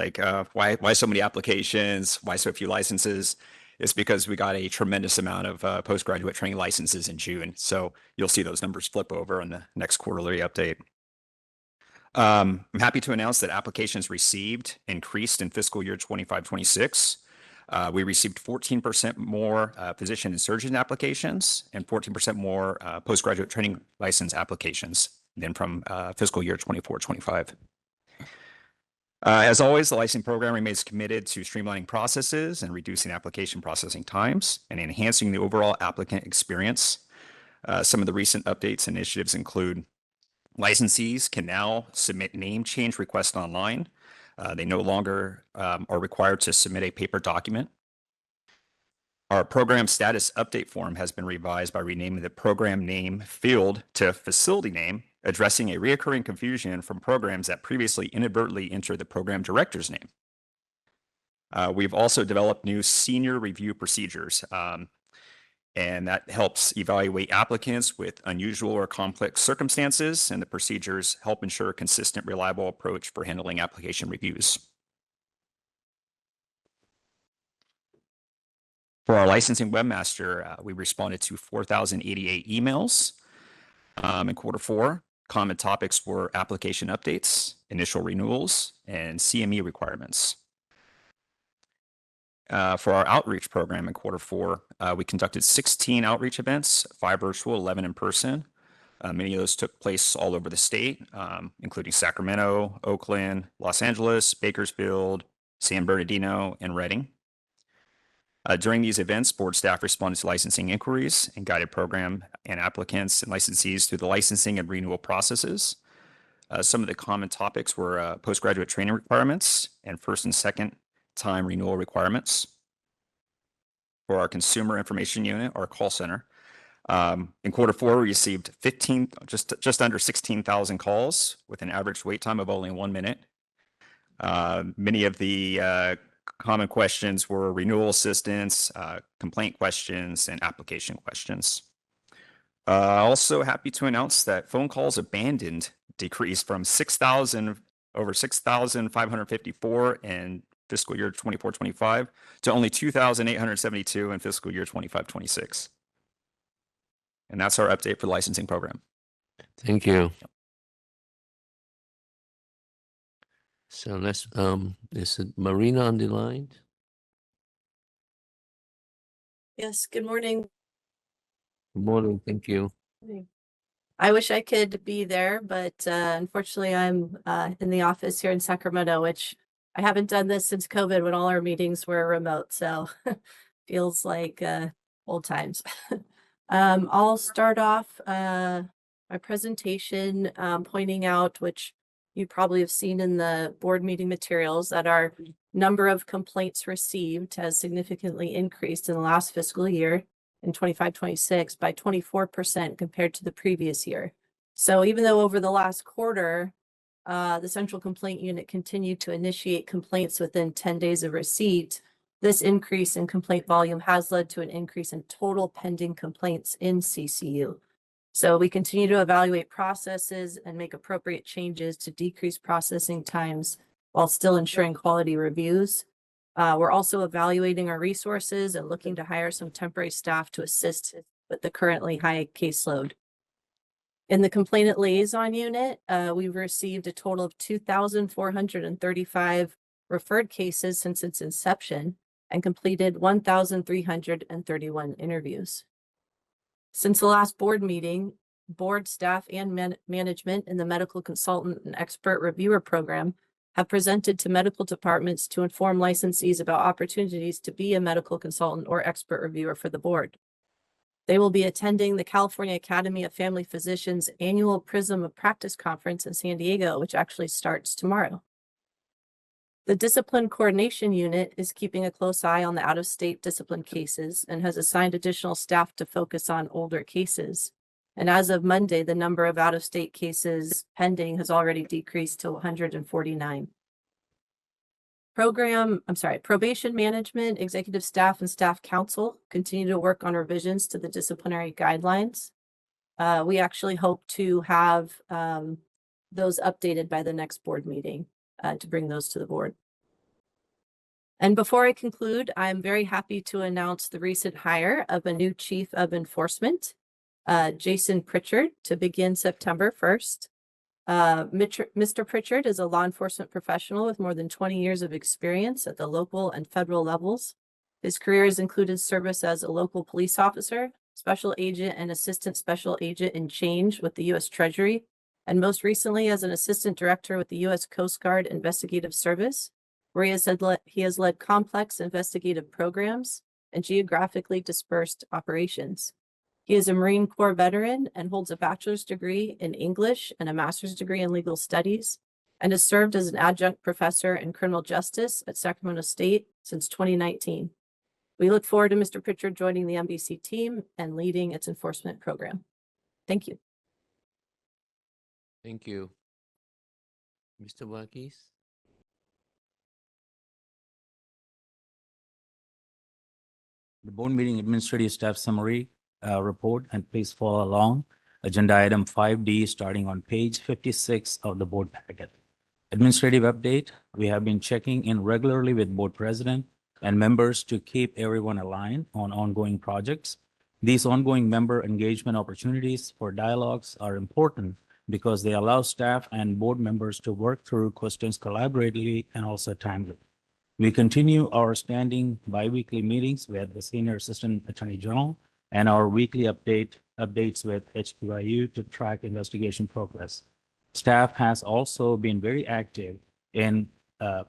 why so many applications? Why so few licenses? It's because we got a tremendous amount of postgraduate training licenses in June. So you'll see those numbers flip over on the next quarterly update. I'm happy to announce that applications received increased in fiscal year 25-26. We received 14% more physician and surgeon applications and 14% more postgraduate training license applications than from fiscal year 24-25. As always, the licensing program remains committed to streamlining processes and reducing application processing times and enhancing the overall applicant experience. Some of the recent updates and initiatives include licensees can now submit name change requests online. They no longer are required to submit a paper document. Our program status update form has been revised by renaming the program name field to facility name, addressing a reoccurring confusion from programs that previously inadvertently entered the program director's name. We've also developed new senior review procedures, and that helps evaluate applicants with unusual or complex circumstances, and the procedures help ensure a consistent, reliable approach for handling application reviews. For our licensing webmaster, we responded to 4,088 emails in Q4. Common topics were application updates, initial renewals, and CME requirements. For our outreach program in Q4, we conducted 16 outreach events, 5 virtual, 11 in person. Many of those took place all over the state, including Sacramento, Oakland, Los Angeles, Bakersfield, San Bernardino, and Redding. During these events, board staff responded to licensing inquiries and guided program and applicants and licensees through the licensing and renewal processes. Some of the common topics were postgraduate training requirements and first and second time renewal requirements. For our consumer information unit, our call center, in Q4, we received just under 16,000 calls with an average wait time of only 1 minute. Many of the common questions were renewal assistance, complaint questions, and application questions. Also happy to announce that phone calls abandoned decreased from over 6,554 in fiscal year 24-25 to only 2,872 in fiscal year 25-26. And that's our update for the licensing program. Thank you. So let's, is it Marina on the line? Yes, good morning. Good morning, thank you. I wish I could be there, but unfortunately I'm in the office here in Sacramento, which I haven't done this since COVID when all our meetings were remote. So feels like old times. I'll start off my presentation pointing out, which you probably have seen in the board meeting materials, that our number of complaints received has significantly increased in the last fiscal year in 25-26 by 24% compared to the previous year. So even though over the last quarter, the central complaint unit continued to initiate complaints within 10 days of receipt, this increase in complaint volume has led to an increase in total pending complaints in CCU. So we continue to evaluate processes and make appropriate changes to decrease processing times while still ensuring quality reviews. We're also evaluating our resources and looking to hire some temporary staff to assist with the currently high caseload. In the complainant liaison unit, we've received a total of 2,435 referred cases since its inception and completed 1,331 interviews. Since the last board meeting, board staff and management in the medical consultant and expert reviewer program have presented to medical departments to inform licensees about opportunities to be a medical consultant or expert reviewer for the board. They will be attending the California Academy of Family Physicians annual Prism of Practice conference in San Diego, which actually starts tomorrow. The discipline coordination unit is keeping a close eye on the out-of-state discipline cases and has assigned additional staff to focus on older cases. And as of Monday, the number of out-of-state cases pending has already decreased to 149. Probation management, executive staff, and staff council continue to work on revisions to the disciplinary guidelines. We actually hope to have those updated by the next board meeting to bring those to the board. And before I conclude, I'm very happy to announce the recent hire of a new chief of enforcement, Jason Pritchard, to begin September 1st. Mr. Pritchard is a law enforcement professional with more than 20 years of experience at the local and federal levels. His career has included service as a local police officer, special agent, and assistant special agent in change with the U.S. Treasury, and most recently as an assistant director with the U.S. Coast Guard Investigative Service, where he has led complex investigative programs and geographically dispersed operations. He is a Marine Corps veteran and holds a bachelor's degree in English and a master's degree in legal studies, and has served as an adjunct professor in criminal justice at Sacramento State since 2019. We look forward to Mr. Pritchard joining the MBC team and leading its enforcement program. Thank you. Thank you. Mr. Wakis? The board meeting administrative staff summary report, and please follow along. Agenda item 5D starting on page 56 of the board packet. Administrative update. We have been checking in regularly with board president, and members to keep everyone aligned on ongoing projects. These ongoing member engagement opportunities for dialogues are important because they allow staff and board members to work through questions collaboratively and also timely. We continue our standing biweekly meetings with the Senior Assistant Attorney General and our weekly updates with HQIU to track investigation progress. Staff has also been very active in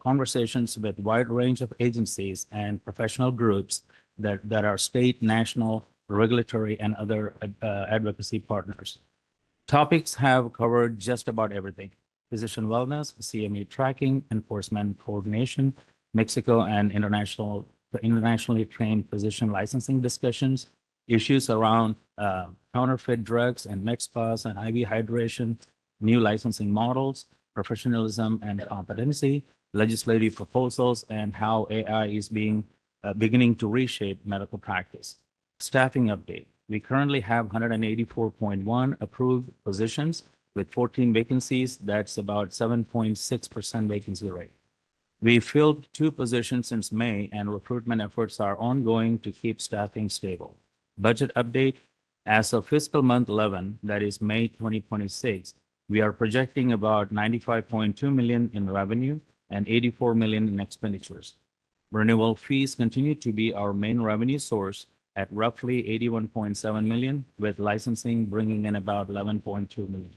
conversations with wide range of agencies and professional groups that are state, national, regulatory, and other advocacy partners. Topics have covered just about everything: physician wellness, CME tracking, enforcement coordination, Mexico and internationally trained physician licensing discussions, issues around counterfeit drugs and MedSpas and IV hydration, new licensing models, professionalism and competency, legislative proposals, and how AI is beginning to reshape medical practice. Staffing update. We currently have 184.1 approved positions with 14 vacancies. That's about 7.6% vacancy rate. We filled 2 positions since May, and recruitment efforts are ongoing to keep staffing stable. Budget update. As of fiscal month 11, that is May 2026, we are projecting about 95.2 million in revenue and 84 million in expenditures. Renewal fees continue to be our main revenue source at roughly 81.7 million, with licensing bringing in about 11.2 million.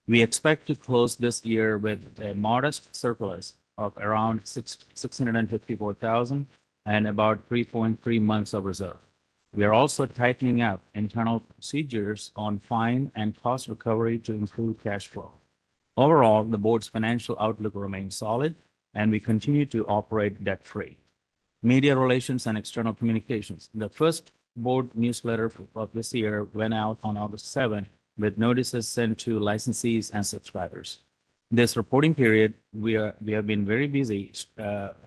We expect to close this year with a modest surplus of around 654,000 and about 3.3 months of reserve. We are also tightening up internal procedures on fine and cost recovery to improve cash flow. Overall, the board's financial outlook remains solid, and we continue to operate debt-free. Media relations and external communications. The first board newsletter of this year went out on August 7 with notices sent to licensees and subscribers. This reporting period, we have been very busy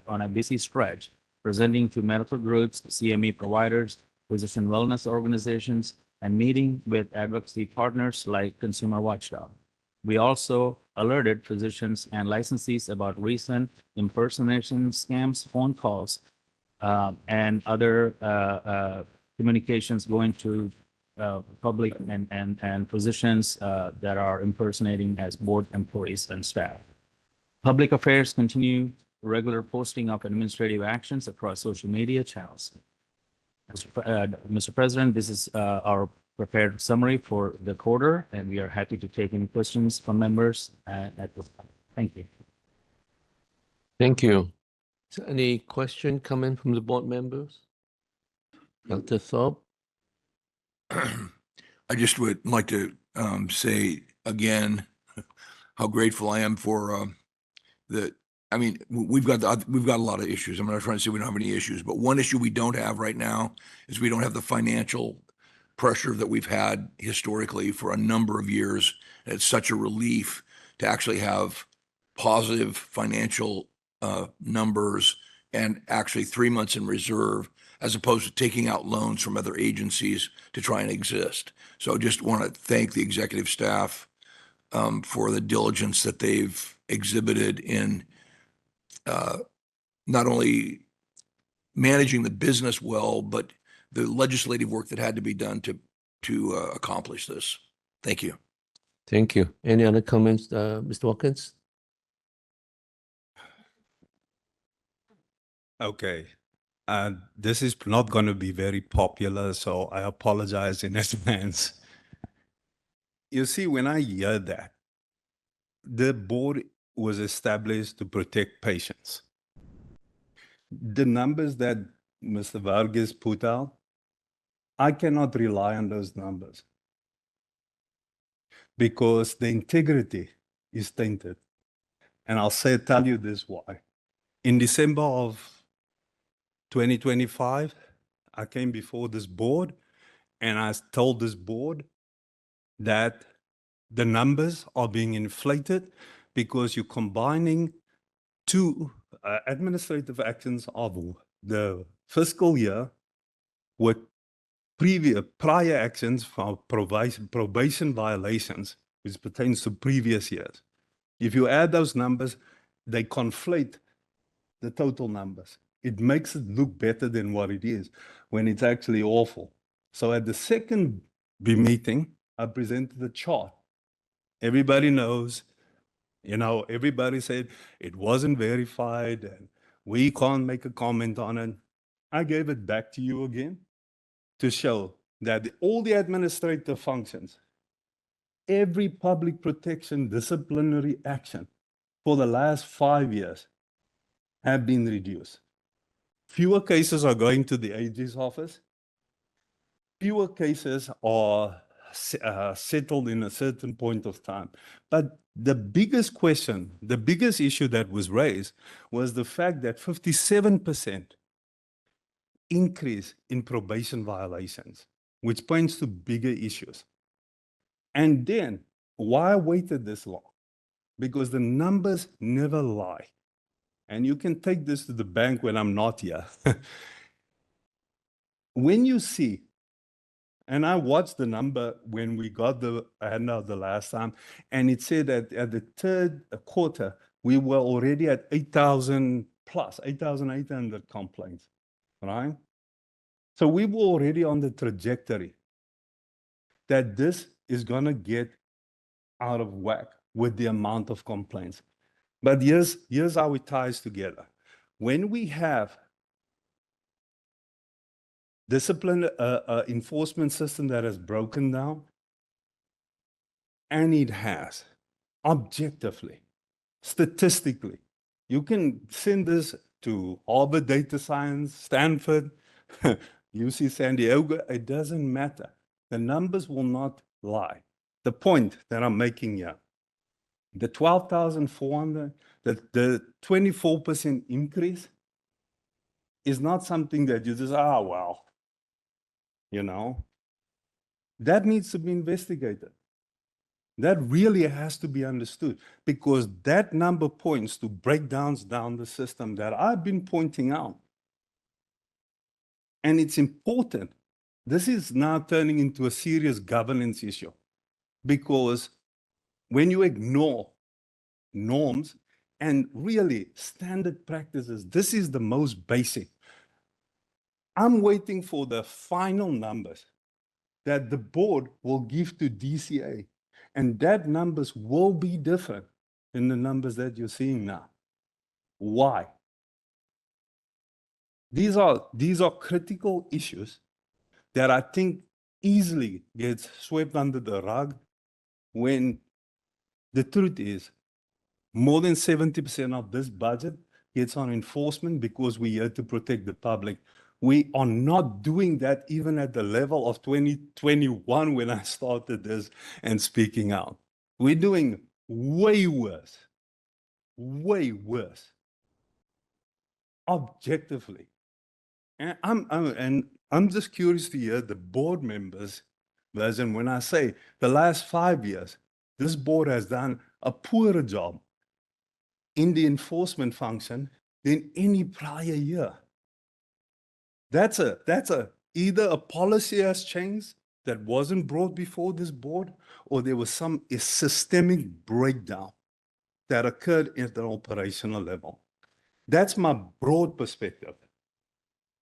on a busy stretch, presenting to medical groups, CME providers, physician wellness organizations, and meeting with advocacy partners like Consumer Watchdog. We also alerted physicians and licensees about recent impersonation scams, phone calls, and other communications going to public and physicians that are impersonating as board employees and staff. Public affairs continue regular posting of administrative actions across social media channels. Mr. President, this is our prepared summary for the quarter, and we are happy to take any questions from members at this time. Thank you. Thank you. Is there any question coming from the board members? Dr. Thorpe? I just would like to say again how grateful I am for I mean, we've got a lot of issues. I'm not trying to say we don't have any issues, but one issue we don't have right now is we don't have the financial pressure that we've had historically for a number of years. And it's such a relief to actually have positive financial numbers and actually 3 months in reserve, as opposed to taking out loans from other agencies to try and exist. So I just want to thank the executive staff for the diligence that they've exhibited in not only managing the business well, but the legislative work that had to be done to accomplish this. Thank you. Thank you. Any other comments, Mr. Watkins? Okay. This is not going to be very popular, so I apologize in advance. You see, when I hear that, the board was established to protect patients. The numbers that Mr. Vargas put out, I cannot rely on those numbers because the integrity is tainted. And I'll tell you this why. In December of 2025, I came before this board and I told this board that the numbers are being inflated because you're combining 2 administrative actions of the fiscal year with prior actions for probation violations, which pertains to previous years. If you add those numbers, they conflate the total numbers. It makes it look better than what it is when it's actually awful. So at the second meeting, I presented the chart. Everybody knows, everybody said it wasn't verified and we can't make a comment on it. I gave it back to you again to show that all the administrative functions, every public protection disciplinary action for the last 5 years have been reduced. Fewer cases are going to the AG's office. Fewer cases are settled in a certain point of time. But the biggest question, the biggest issue that was raised was the fact that 57% increase in probation violations, which points to bigger issues. And then, why I waited this long? Because the numbers never lie. And you can take this to the bank when I'm not here. When you see, and I watched the number when we got the handout the last time, and it said that at the third quarter, we were already at 8,000 plus, 8,800 complaints, right? So we were already on the trajectory that this is going to get out of whack with the amount of complaints. But here's how it ties together. When we have discipline enforcement system that has broken down, and it has, objectively, statistically, you can send this to Harvard Data Science, Stanford, UC San Diego, it doesn't matter. The numbers will not lie. The point that I'm making here, the 12,400, the 24% increase is not something that you just, well, that needs to be investigated. That really has to be understood because that number points to breakdowns down the system that I've been pointing out. And it's important. This is now turning into a serious governance issue because when you ignore norms and really standard practices, this is the most basic. I'm waiting for the final numbers that the board will give to DCA. And that numbers will be different than the numbers that you're seeing now. Why? These are critical issues that I think easily gets swept under the rug when the truth is more than 70% of this budget gets on enforcement because we're here to protect the public. We are not doing that even at the level of 2021 when I started this and speaking out. We're doing way worse, objectively. And I'm just curious to hear the board members' version when I say the last 5 years, this board has done a poorer job in the enforcement function than any prior year. That's either a policy has changed that wasn't brought before this board, or there was a systemic breakdown that occurred at the operational level. That's my broad perspective.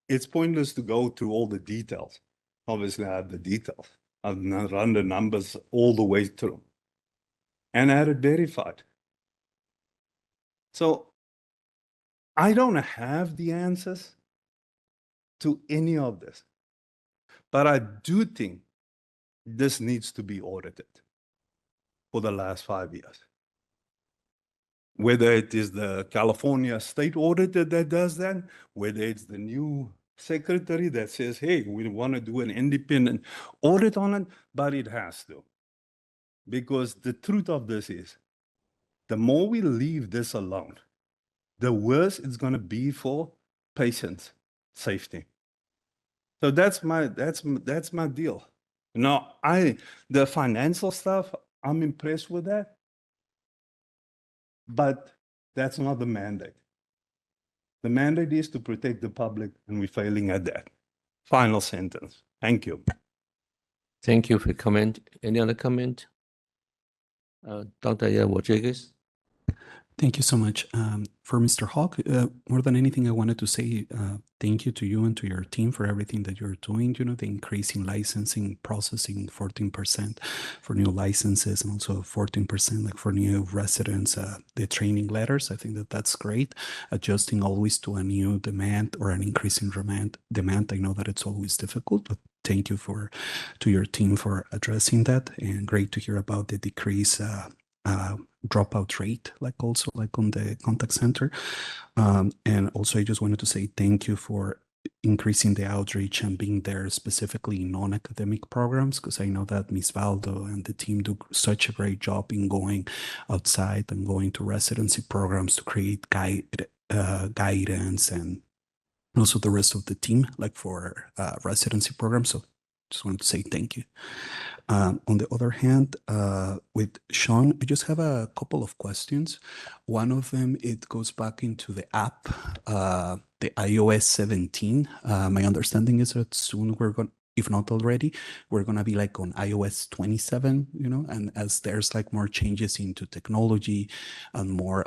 It's pointless to go through all the details. Obviously, I have the details. I've run the numbers all the way through and I had it verified. So I don't have the answers to any of this, but I do think this needs to be audited for the last 5 years. Whether it is the California state auditor that does that, whether it's the new secretary that says, hey, we want to do an independent audit on it, but it has to. Because the truth of this is, the more we leave this alone, the worse it's going to be for patients' safety. So that's my deal. Now, the financial stuff, I'm impressed with that, but that's not the mandate. The mandate is to protect the public, and we're failing at that. Final sentence. Thank you. Thank you for your comment. Any other comment? Dr. Rodriguez? Thank you so much. For Mr. Hawk, more than anything, I wanted to say thank you to you and to your team for everything that you're doing. You know, the increase in licensing processing, 14% for new licenses, and also 14% like for new residents. The training letters, I think that that's great. Adjusting always to a new demand or an increasing demand. I know that it's always difficult, but thank you to your team for addressing that. And great to hear about the decrease. Dropout rate, like also like on the contact center. And also I just wanted to say thank you for increasing the outreach and being there specifically in non-academic programs, because I know that Ms. Valdo and the team do such a great job in going outside and going to residency programs to create guidance, and also the rest of the team, like for residency programs. So just wanted to say thank you. On the other hand, with Sean, I just have a couple of questions. One of them, it goes back into the app, the iOS 17. My understanding is that soon we're going, if not already, we're going to be like on iOS 27, you know, and as there's like more changes into technology and more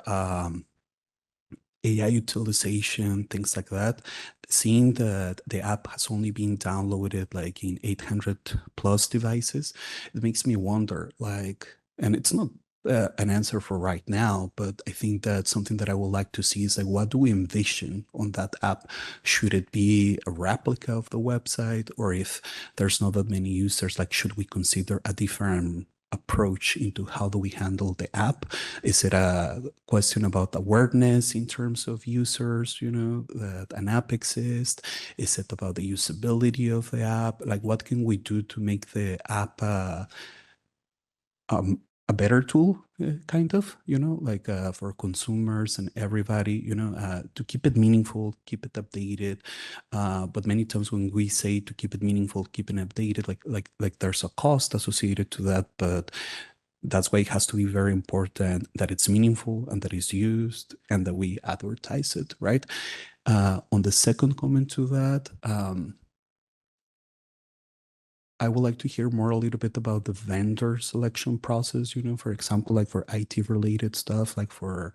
AI utilization, things like that, seeing that the app has only been downloaded like in 800 plus devices, it makes me wonder, like, and it's not an answer for right now, but I think that something that I would like to see is like, what do we envision on that app? Should it be a replica of the website? Or if there's not that many users, like, should we consider a different approach into how do we handle the app? Is it a question about awareness in terms of users, you know, that an app exists? Is it about the usability of the app? Like, what can we do to make the app a better tool, kind of, you know, like for consumers and everybody, you know, to keep it meaningful, keep it updated. But many times when we say to keep it meaningful, keep it updated, like there's a cost associated to that, but that's why it has to be very important that it's meaningful and that it's used and that we advertise it, right? On the second comment to that, I would like to hear more a little bit about the vendor selection process, you know, for example, like for IT related stuff, like for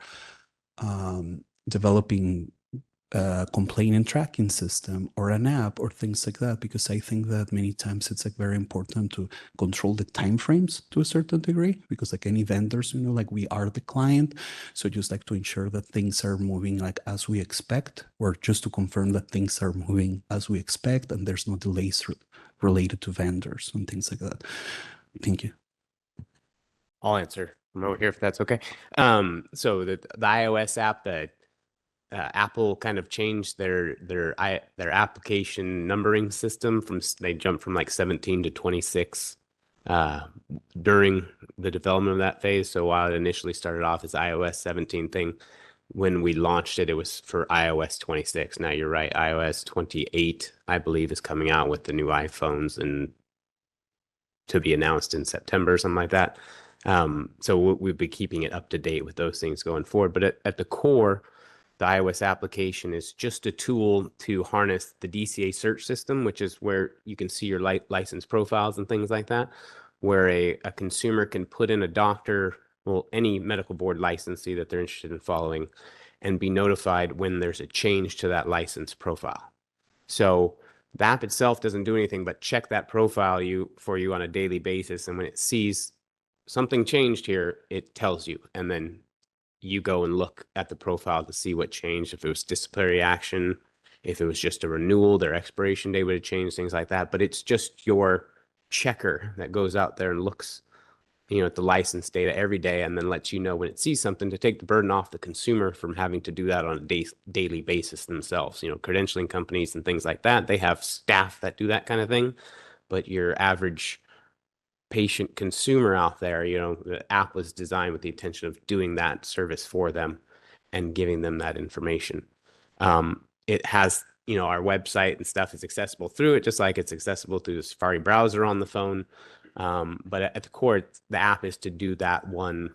developing a complaint and tracking system or an app or things like that, because I think that many times it's like very important to control the timeframes to a certain degree, because like any vendors, you know, like we are the client. So just like to ensure that things are moving like as we expect, or just to confirm that things are moving as we expect and there's no delays related to vendors and things like that. Thank you. I'll answer from over here if that's okay. So the iOS app, that Apple kind of changed their application numbering system they jumped from like 17 to 26 during the development of that phase. So while it initially started off as iOS 17 thing, when we launched it, it was for iOS 26. Now you're right, iOS 28, I believe, is coming out with the new iPhones and to be announced in September or something like that. So we'll be keeping it up to date with those things going forward. But at the core, the iOS application is just a tool to harness the DCA search system, which is where you can see your license profiles and things like that, where a consumer can put in a doctor, well, any medical board licensee that they're interested in following, and be notified when there's a change to that license profile. So the app itself doesn't do anything but check that profile for you on a daily basis. And when it sees something changed here, it tells you. And then you go and look at the profile to see what changed, if it was disciplinary action, if it was just a renewal, their expiration date would have changed, things like that. But it's just your checker that goes out there and looks, you know, at the license data every day and then lets you know when it sees something, to take the burden off the consumer from having to do that on a daily basis themselves. You know, credentialing companies and things like that, they have staff that do that kind of thing. But your average patient consumer out there, you know, the app was designed with the intention of doing that service for them and giving them that information. It has, you know, our website and stuff is accessible through it, just like it's accessible through the Safari browser on the phone. But at the core, the app is to do that one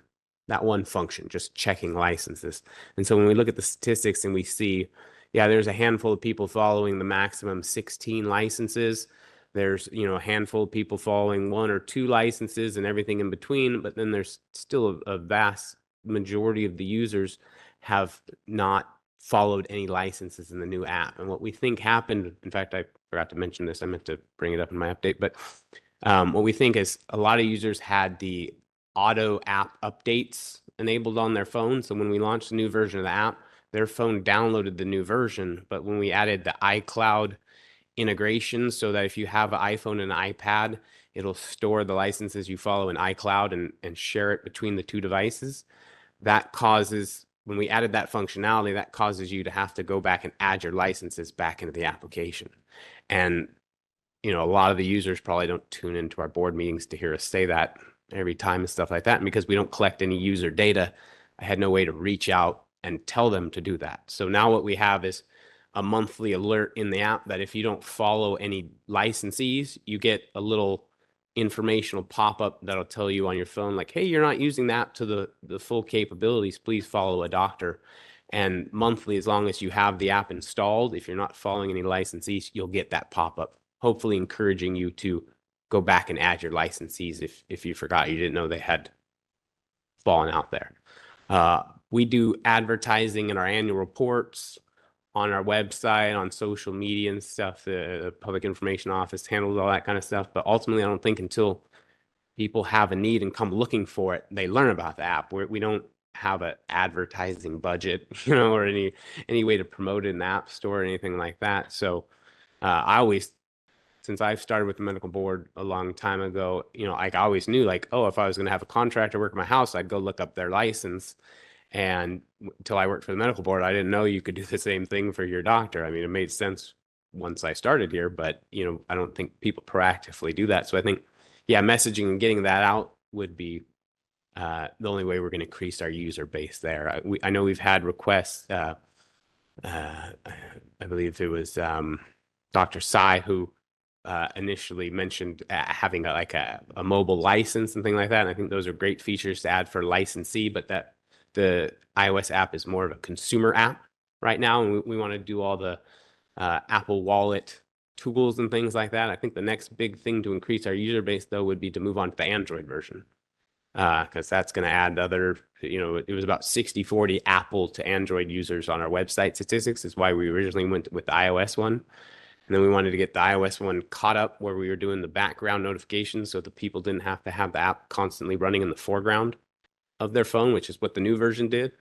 function, just checking licenses. And so when we look at the statistics and we see, yeah, there's a handful of people following the maximum 16 licenses. There's, you know, a handful of people following 1 or 2 licenses and everything in between, but then there's still a vast majority of the users have not followed any licenses in the new app. And what we think happened, in fact, I forgot to mention this, I meant to bring it up in my update, but what we think is a lot of users had the auto app updates enabled on their phone. So when we launched the new version of the app, their phone downloaded the new version. But when we added the iCloud integration, so that if you have an iPhone and an iPad, it'll store the licenses you follow in iCloud and share it between the two devices. That causes, when we added that functionality, that causes you to have to go back and add your licenses back into the application. And you know, a lot of the users probably don't tune into our board meetings to hear us say that every time and stuff like that. And because we don't collect any user data, I had no way to reach out and tell them to do that. So now what we have is a monthly alert in the app that if you don't follow any licensees, you get a little informational pop-up that'll tell you on your phone, like, hey, you're not using the app to the full capabilities, please follow a doctor. And monthly, as long as you have the app installed, if you're not following any licensees, you'll get that pop-up, hopefully encouraging you to go back and add your licensees if you forgot, you didn't know they had fallen out there. We do advertising in our annual reports, on our website, on social media and stuff. The Public Information Office handles all that kind of stuff. But ultimately, I don't think until people have a need and come looking for it, they learn about the app. We don't have an advertising budget, you know, or any way to promote it in the App Store or anything like that. So I always, since I've started with the medical board a long time ago, you know, I always knew, like, oh, if I was going to have a contractor work in my house, I'd go look up their license. And until I worked for the medical board, I didn't know you could do the same thing for your doctor. I mean, it made sense once I started here, but, you know, I don't think people proactively do that. So I think, yeah, messaging and getting that out would be the only way we're going to increase our user base there. I know we've had requests. I believe it was Dr. Sai who initially mentioned having a mobile license and thing like that. And I think those are great features to add for licensee, but that the iOS app is more of a consumer app right now. And we want to do all the Apple Wallet tools and things like that. I think the next big thing to increase our user base, though, would be to move on to the Android version. Because that's going to add other, you know, it was about 60-40 Apple to Android users on our website statistics, is why we originally went with the iOS one. And then we wanted to get the iOS one caught up where we were doing the background notifications so the people didn't have to have the app constantly running in the foreground of their phone, which is what the new version did.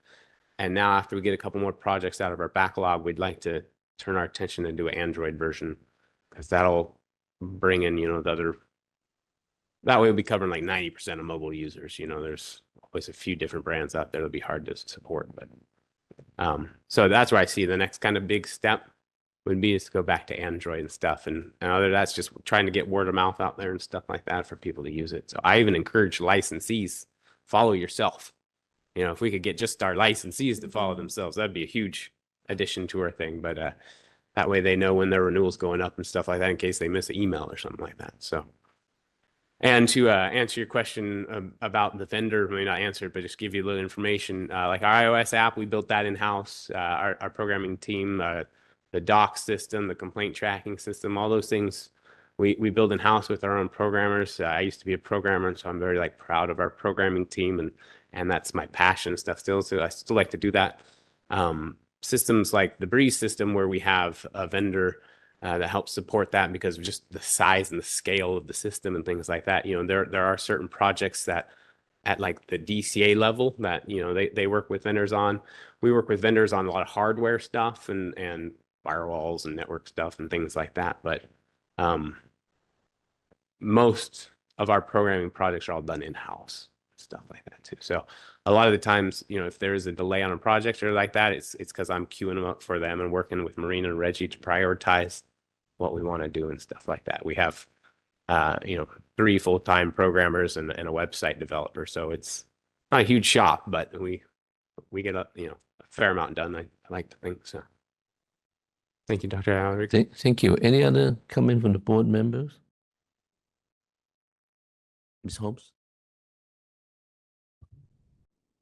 And now after we get a couple more projects out of our backlog, we'd like to turn our attention and do an Android version, because that'll bring in, you know, the other, that way we'll be covering like 90% of mobile users. You know, there's always a few different brands out there that'll be hard to support, but so that's where I see the next kind of big step would be is to go back to Android and stuff. And other that's just trying to get word of mouth out there and stuff like that for people to use it. So I even encourage licensees, follow yourself. You know, if we could get just our licensees to follow themselves, that'd be a huge addition to our thing. But that way they know when their renewal's going up and stuff like that in case they miss an email or something like that. So, and to answer your question about the vendor, I mean, not answer it, but just give you a little information. Like our iOS app, we built that in-house. Our programming team, the doc system, the complaint tracking system, all those things we build in-house with our own programmers. I used to be a programmer, and so I'm very proud of our programming team, and that's my passion and stuff still. So I still like to do that. Systems like the Breeze system, where we have a vendor that helps support that because of just the size and the scale of the system and things like that. You know, there are certain projects that at like the DCA level that, you know, they work with vendors on. We work with vendors on a lot of hardware stuff and firewalls and network stuff and things like that. But most of our programming projects are all done in-house, stuff like that too. So a lot of the times, you know, if there is a delay on a project or like that, it's because I'm queuing them up for them and working with Marina and Reggie to prioritize what we want to do and stuff like that. We have, you know, 3 full-time programmers and a website developer. So it's not a huge shop, but we get a, you know, a fair amount done. I like to think so. Thank you, Dr. Alvarez. Thank you. Any other comment from the board members? Ms. Holmes?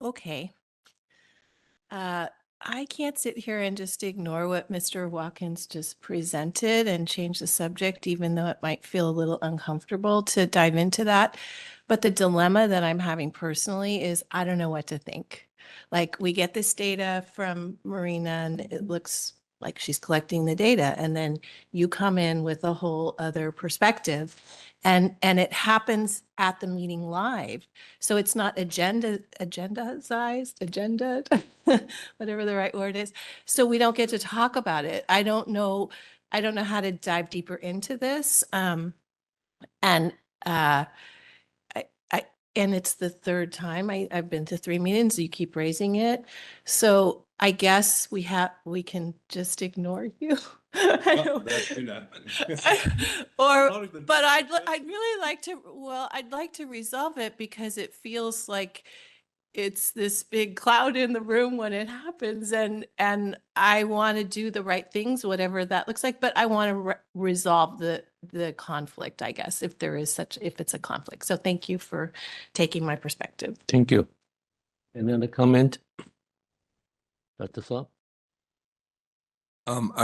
Okay. I can't sit here and just ignore what Mr. Watkins just presented and change the subject, even though it might feel a little uncomfortable to dive into that. But the dilemma that I'm having personally is I don't know what to think. Like we get this data from Marina and it looks like she's collecting the data, and then you come in with a whole other perspective, and it happens at the meeting live. So it's not agendaed, whatever the right word is. So we don't get to talk about it. I don't know how to dive deeper into this. And and it's the third time I've been to 3 meetings. You keep raising it. So I guess we can just ignore you. But I'd really like to, I'd like to resolve it because it feels like it's this big cloud in the room when it happens, and I want to do the right things, whatever that looks like, but I want to resolve the conflict, I guess, if it's a conflict. So thank you for taking my perspective. Thank you. Another comment? Dr. Thorpe?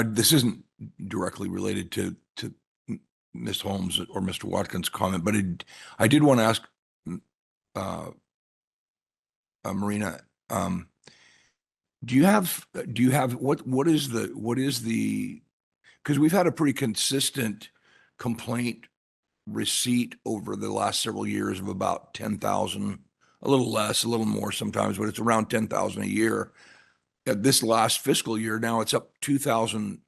This isn't directly related to Ms. Holmes or Mr. Watkins' comment, but I did want to ask Marina, do you have what is the, because we've had a pretty consistent complaint receipt over the last several years of about 10,000, a little less, a little more sometimes, but it's around 10,000 a year. This last fiscal year, now it's up 2,000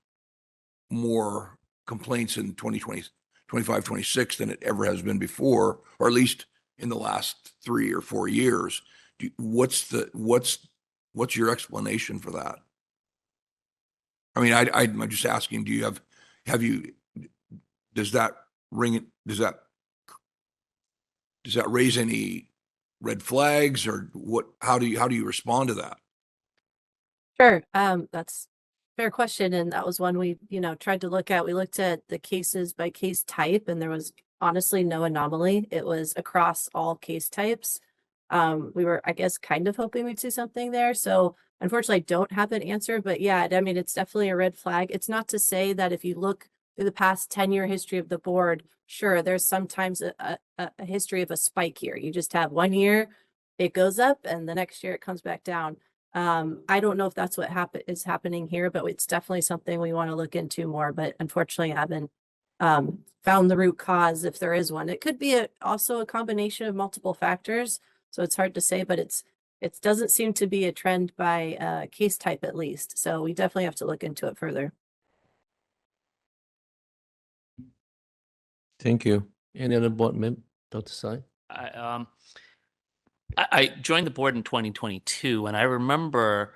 more complaints in 2020, 25, 26 than it ever has been before, or at least in the last 3 or 4 years. What's your explanation for that? I mean, I'm just asking, does that raise any red flags, or how do you respond to that? Sure. That's a fair question. And that was one we, tried to look at. We looked at the cases by case type, and there was honestly no anomaly. It was across all case types. We were, I guess, kind of hoping we'd see something there. So unfortunately, I don't have an answer, but yeah, I mean, it's definitely a red flag. It's not to say that if you look through the past 10-year history of the board, sure, there's sometimes a history of a spike here. You just have 1 year, it goes up, and the next year it comes back down. I don't know if that's what is happening here, but it's definitely something we want to look into more. But unfortunately, I haven't found the root cause, if there is one. It could be also a combination of multiple factors. So it's hard to say, but it doesn't seem to be a trend by case type, at least. So we definitely have to look into it further. Thank you. Any other board member? Dr. Sai? I joined the board in 2022, and I remember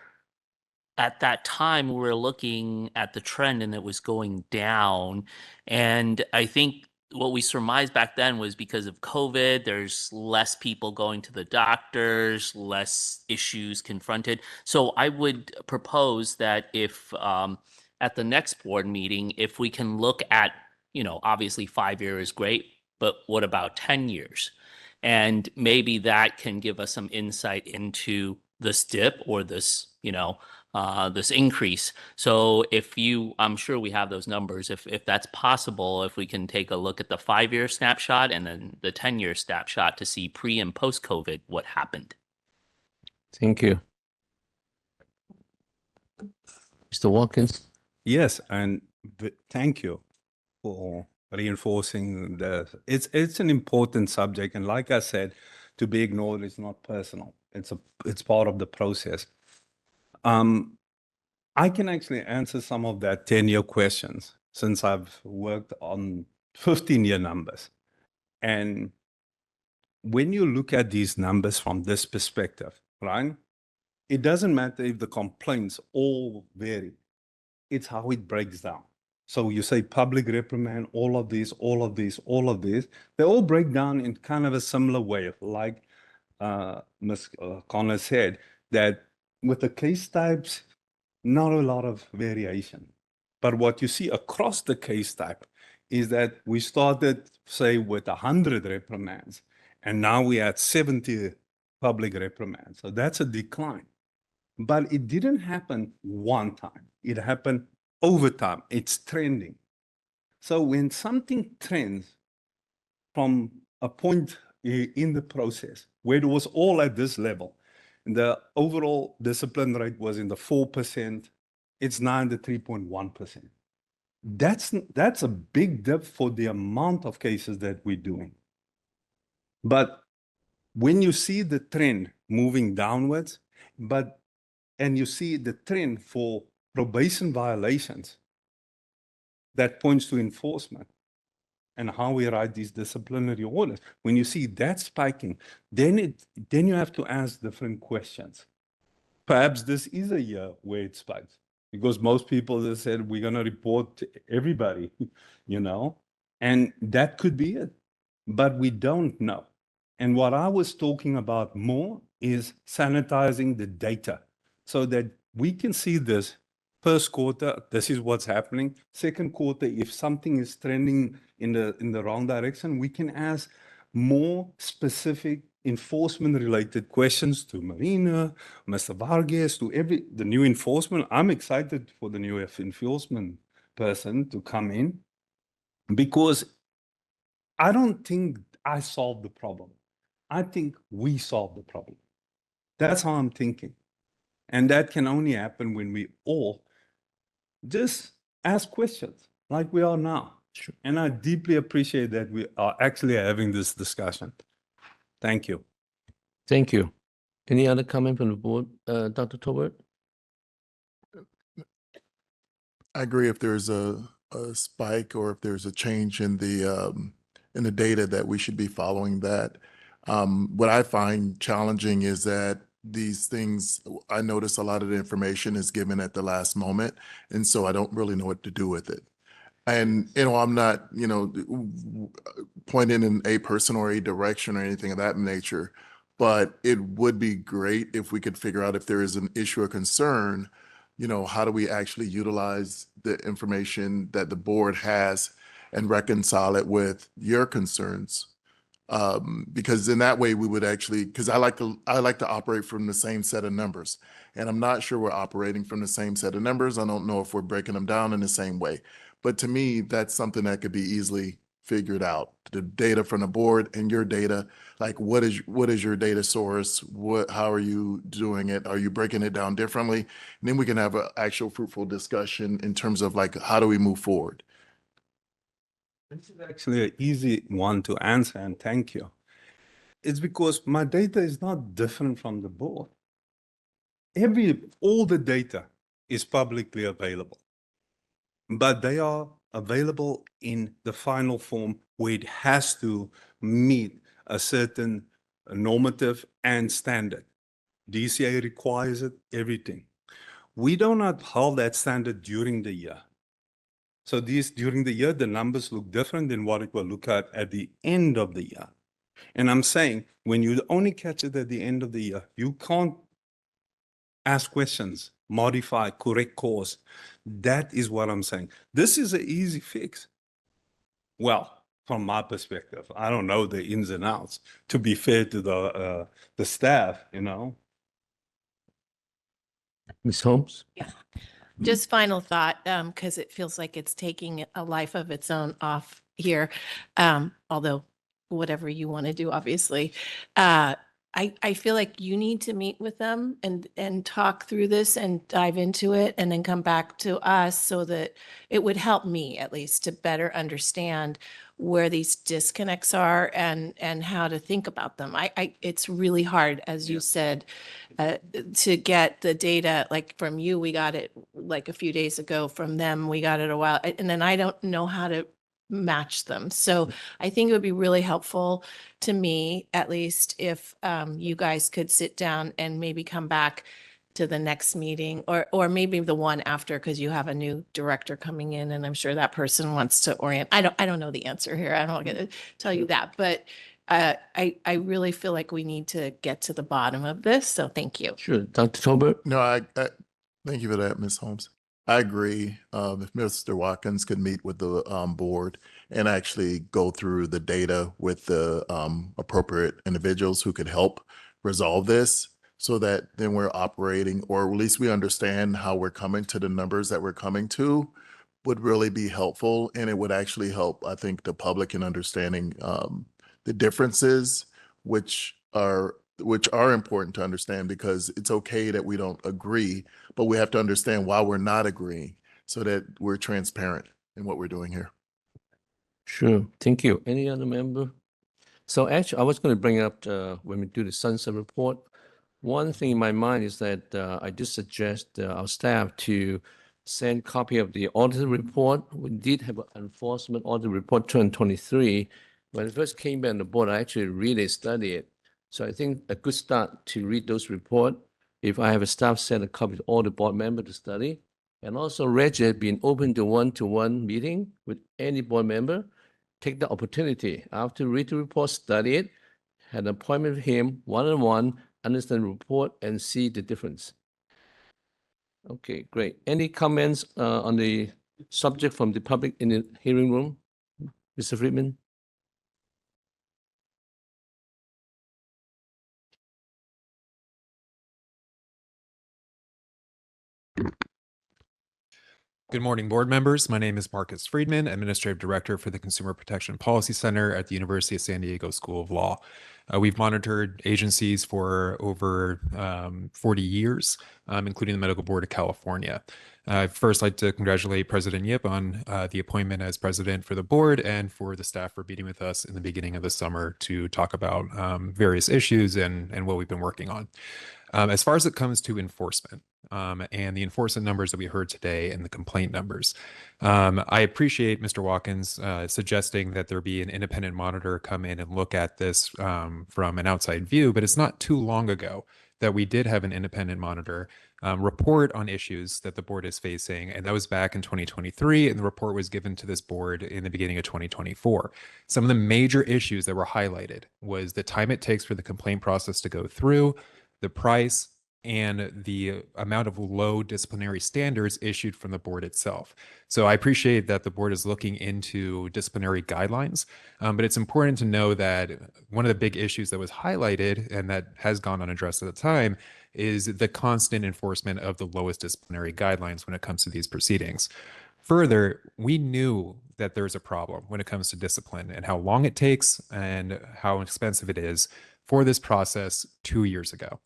at that time we were looking at the trend and it was going down. And I think what we surmised back then was because of COVID, there's less people going to the doctors, less issues confronted. So I would propose that if at the next board meeting, if we can look at, obviously 5 years is great, but what about 10 years? And maybe that can give us some insight into this dip or this, this increase. So I'm sure we have those numbers. If that's possible, if we can take a look at the 5-year snapshot and then the 10-year snapshot to see pre and post COVID, what happened. Thank you. Mr. Watkins? Yes, and thank you for reinforcing it's an important subject, and like I said, to be ignored is not personal. It's part of the process. I can actually answer some of that 10-year questions since I've worked on 15-year numbers. And when you look at these numbers from this perspective, right, it doesn't matter if the complaints all vary. It's how it breaks down. So you say public reprimand, all of these, they all break down in kind of a similar way, like Ms. Connor said, that with the case types, not a lot of variation. But what you see across the case type is that we started, say, with 100 reprimands, and now we had 70 public reprimands. So that's a decline. But it didn't happen one time. It happened over time. It's trending. So when something trends from a point in the process where it was all at this level, The overall discipline rate was in the 4%. It's now in the 3.1%. That's a big dip for the amount of cases that we're doing. But when you see the trend moving downwards, and you see the trend for probation violations, that points to enforcement and how we write these disciplinary orders. When you see that spiking, then you have to ask different questions. Perhaps this is a year where it spikes, because most people have said we're going to report to everybody, you know, and that could be it, but we don't know. And what I was talking about more is sanitizing the data so that we can see this first quarter, this is what's happening. Second quarter, if something is trending in the wrong direction, we can ask more specific enforcement related questions to Marina, Mr. Vargas, to the new enforcement. I'm excited for the new enforcement person to come in, because I don't think I solved the problem. I think we solved the problem. That's how I'm thinking. And that can only happen when we all just ask questions like we are now. Sure. And I deeply appreciate that we are actually having this discussion. Thank you. Thank you. Any other comment from the board, Dr. Tolbert? I agree. If there's a spike or if there's a change in the data, that we should be following that. What I find challenging is that these things, I notice a lot of the information is given at the last moment, and so I don't really know what to do with it. And, you know, I'm not, you know, pointing in a person or a direction or anything of that nature, but it would be great if we could figure out if there is an issue or concern, you know, how do we actually utilize the information that the board has and reconcile it with your concerns? Because in that way we would actually, because I like to operate from the same set of numbers, and I'm not sure we're operating from the same set of numbers. I don't know if we're breaking them down in the same way, but to me, that's something that could be easily figured out. The data from the board and your data, like what is your data source? How are you doing it? Are you breaking it down differently? And then we can have an actual fruitful discussion in terms of like, how do we move forward? This is actually an easy one to answer, and thank you. It's because my data is not different from the board. All the data is publicly available, but they are available in the final form where it has to meet a certain normative and standard. DCA requires it, everything. We don't uphold that standard during the year. So during the year, the numbers look different than what it will look at the end of the year. And I'm saying, when you only catch it at the end of the year, you can't ask questions, modify, correct course. That is what I'm saying. This is an easy fix. Well, from my perspective, I don't know the ins and outs, to be fair to the staff, you know. Ms. Holmes? Yeah. Just final thought, because it feels like it's taking a life of its own off here. Although whatever you want to do, obviously. I feel like you need to meet with them and talk through this and dive into it and then come back to us, so that it would help me at least to better understand where these disconnects are and how to think about them. It's really hard, as you said, to get the data. Like from you, we got it like a few days ago. From them, we got it a while, and then I don't know how to match them. So I think it would be really helpful to me, at least, if you guys could sit down and maybe come back to the next meeting, or maybe the one after, because you have a new director coming in, and I'm sure that person wants to orient. I don't know the answer here. I'm not going to tell you that, but I really feel like we need to get to the bottom of this. So thank you. Sure, Dr. Tolbert? No, I thank you for that, Ms. Holmes. I agree. If Mr. Watkins could meet with the board and actually go through the data with the appropriate individuals who could help resolve this, so that then we're operating, or at least we understand how we're coming to the numbers that we're coming to, would really be helpful. And it would actually help, I think, the public in understanding the differences, which are which are important to understand, because it's okay that we don't agree, but we have to understand why we're not agreeing so that we're transparent in what we're doing here. Sure, thank you. Any other member? So actually, I was going to bring up when we do the sunset report, one thing in my mind is that I just suggest our staff to send copy of the audit report. We did have an enforcement audit report 2023. When it first came back on the board, I actually really studied it. So I think a good start to read those reports. If I have a staff send a copy to all the board members to study, and also Reggie being open to one-to-one meeting with any board member, take the opportunity after read the report, study it, had an appointment with him one-on-one, understand the report and see the difference. Okay, great. Any comments on the subject from the public in the hearing room? Mr. Friedman? Good morning, board members. My name is Marcus Friedman, Administrative Director for the Consumer Protection Policy Center at the University of San Diego School of Law. We've monitored agencies for over 40 years, including the Medical Board of California. I'd first like to congratulate President Yip on the appointment as president for the board and for the staff for meeting with us in the beginning of the summer to talk about various issues and what we've been working on. As far as it comes to enforcement and the enforcement numbers that we heard today and the complaint numbers, I appreciate Mr. Watkins suggesting that there be an independent monitor come in and look at this from an outside view, but it's not too long ago that we did have an independent monitor report on issues that the board is facing, and that was back in 2023, and the report was given to this board in the beginning of 2024. Some of the major issues that were highlighted was the time it takes for the complaint process to go through, the price, and the amount of low disciplinary standards issued from the board itself. So I appreciate that the board is looking into disciplinary guidelines, but it's important to know that one of the big issues that was highlighted and that has gone unaddressed at the time is the constant enforcement of the lowest disciplinary guidelines when it comes to these proceedings. Further, we knew that there's a problem when it comes to discipline and how long it takes and how expensive it is for this process 2 years ago.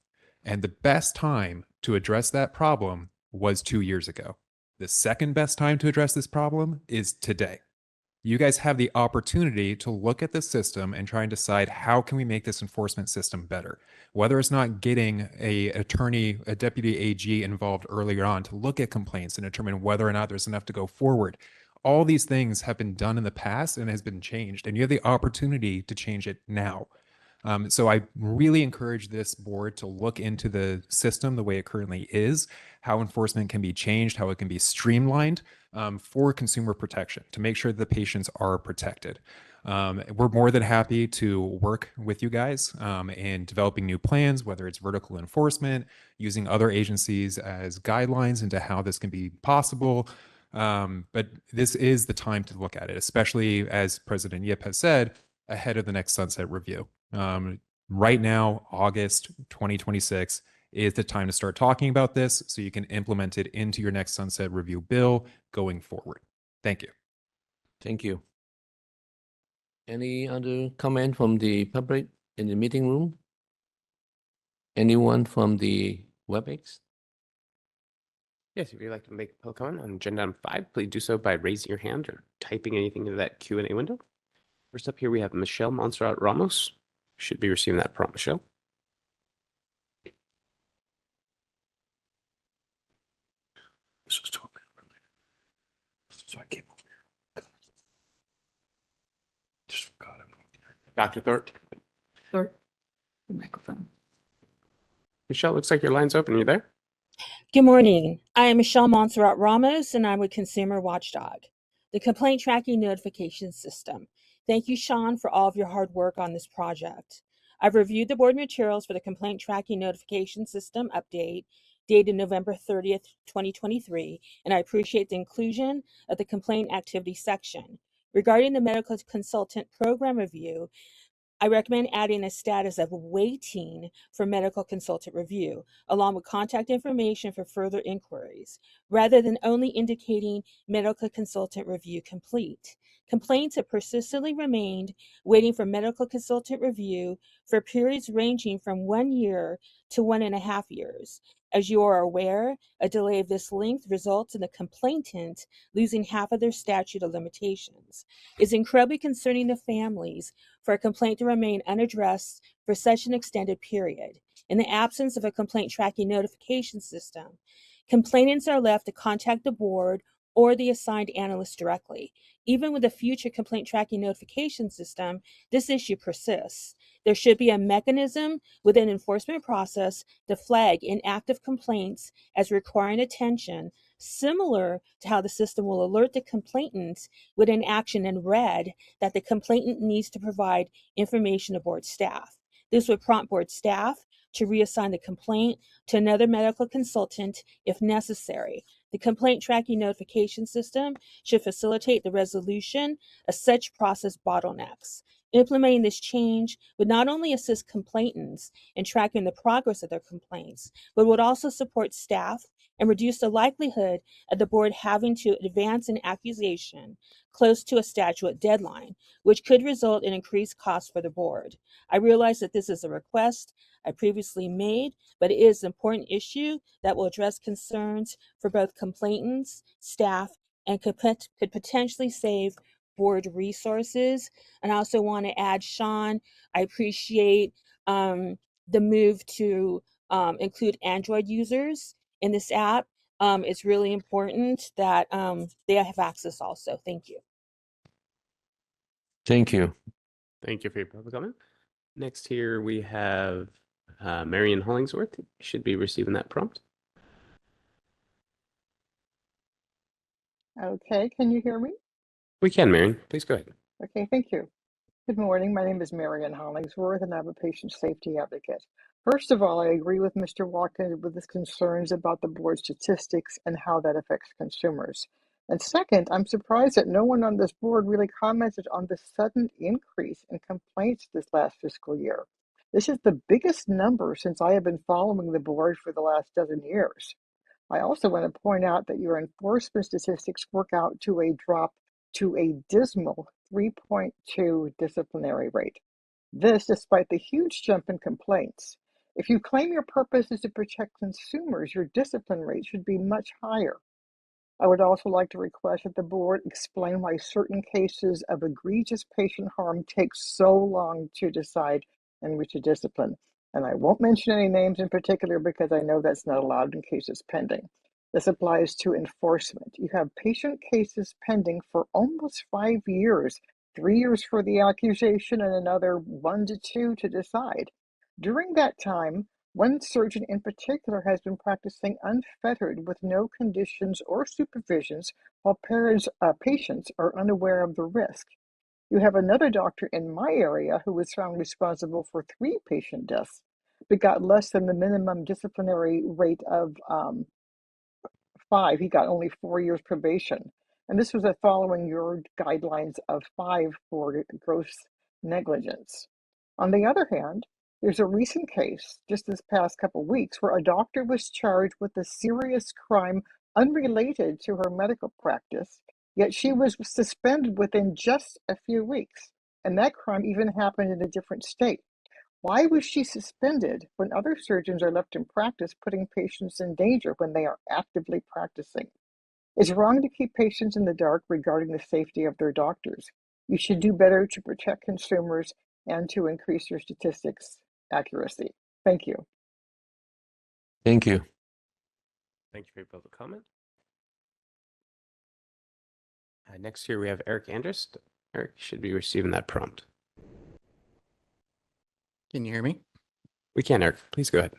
And the best time to address that problem was 2 years ago. The second best time to address this problem is today. You guys have the opportunity to look at the system and try and decide how can we make this enforcement system better. Whether it's not getting a deputy AG involved earlier on to look at complaints and determine whether or not there's enough to go forward. All these things have been done in the past and has been changed, and you have the opportunity to change it now. So I really encourage this board to look into the system the way it currently is, how enforcement can be changed, how it can be streamlined for consumer protection to make sure that the patients are protected. We're more than happy to work with you guys in developing new plans, whether it's vertical enforcement, using other agencies as guidelines into how this can be possible. But this is the time to look at it, especially as President Yip has said, ahead of the next sunset review. Right now, August 2026 is the time to start talking about this so you can implement it into your next sunset review bill going forward. Thank you. Thank you. Any other comment from the public in the meeting room? Anyone from the WebEx? Yes, if you'd like to make a public comment on agenda item 5, please do so by raising your hand or typing anything into that Q&A window. First up here, we have Michelle Montserrat Ramos. Should be receiving that prompt, Michelle. This was totally unrelated. So I came over here. Just forgot it. Dr. Thorpe. Thorpe, microphone. Michelle, looks like your line's open. Are you there? Good morning. I am Michelle Montserrat Ramos, and I'm with Consumer Watchdog, the complaint tracking notification system. Thank you, Sean, for all of your hard work on this project. I've reviewed the board materials for the complaint tracking notification system update dated November 30th, 2023, and I appreciate the inclusion of the complaint activity section. Regarding the medical consultant program review, I recommend adding a status of waiting for medical consultant review, along with contact information for further inquiries. rather than only indicating medical consultant review complete. Complaints have persistently remained waiting for medical consultant review for periods ranging from 1 year to 1.5 years. As you are aware, a delay of this length results in the complainant losing half of their statute of limitations. It's incredibly concerning to families for a complaint to remain unaddressed for such an extended period. In the absence of a complaint tracking notification system, complainants are left to contact the board or the assigned analyst directly. Even with a future complaint tracking notification system, this issue persists. There should be a mechanism within enforcement process to flag inactive complaints as requiring attention, similar to how the system will alert the complainant with an action in red that the complainant needs to provide information to board staff. This would prompt board staff to reassign the complaint to another medical consultant if necessary. The complaint tracking notification system should facilitate the resolution of such process bottlenecks. Implementing this change would not only assist complainants in tracking the progress of their complaints, but would also support staff and reduce the likelihood of the board having to advance an accusation close to a statute deadline, which could result in increased costs for the board. I realize that this is a request I previously made, but it is an important issue that will address concerns for both complainants, staff, and could potentially save board resources. And I also want to add, Sean, I appreciate the move to include Android users in this app. It's really important that they have access also. Thank you. Thank you. Thank you for your public comment. Next here we have Marion Hollingsworth. You should be receiving that prompt. Okay, can you hear me? We can, Marion. Please go ahead. Okay, thank you. Good morning. My name is Marion Hollingsworth, and I'm a patient safety advocate. First of all, I agree with Mr. Watkins with his concerns about the board statistics and how that affects consumers. And second, I'm surprised that no one on this board really commented on the sudden increase in complaints this last fiscal year. This is the biggest number since I have been following the board for the last dozen years. I also want to point out that your enforcement statistics work out to a drop to a dismal 3.2 disciplinary rate. This despite the huge jump in complaints. If you claim your purpose is to protect consumers, your discipline rate should be much higher. I would also like to request that the board explain why certain cases of egregious patient harm take so long to decide and which to discipline. And I won't mention any names in particular because I know that's not allowed in cases pending. This applies to enforcement. You have patient cases pending for almost 5 years, 3 years for the accusation and another 1 to 2 to decide. During that time, one surgeon in particular has been practicing unfettered with no conditions or supervisions while patients are unaware of the risk. You have another doctor in my area who was found responsible for 3 patient deaths, but got less than the minimum disciplinary rate of 5. He got only 4 years probation. And this was following your guidelines of 5 for gross negligence. On the other hand, there's a recent case just this past couple weeks where a doctor was charged with a serious crime unrelated to her medical practice, yet she was suspended within just a few weeks. And that crime even happened in a different state. Why was she suspended when other surgeons are left in practice, putting patients in danger when they are actively practicing? It's wrong to keep patients in the dark regarding the safety of their doctors. You should do better to protect consumers and to increase your statistics accuracy. Thank you. Thank you. Thank you for your public comment. Next here we have Eric Andrus. Eric should be receiving that prompt. Can you hear me? We can, Eric. Please go ahead.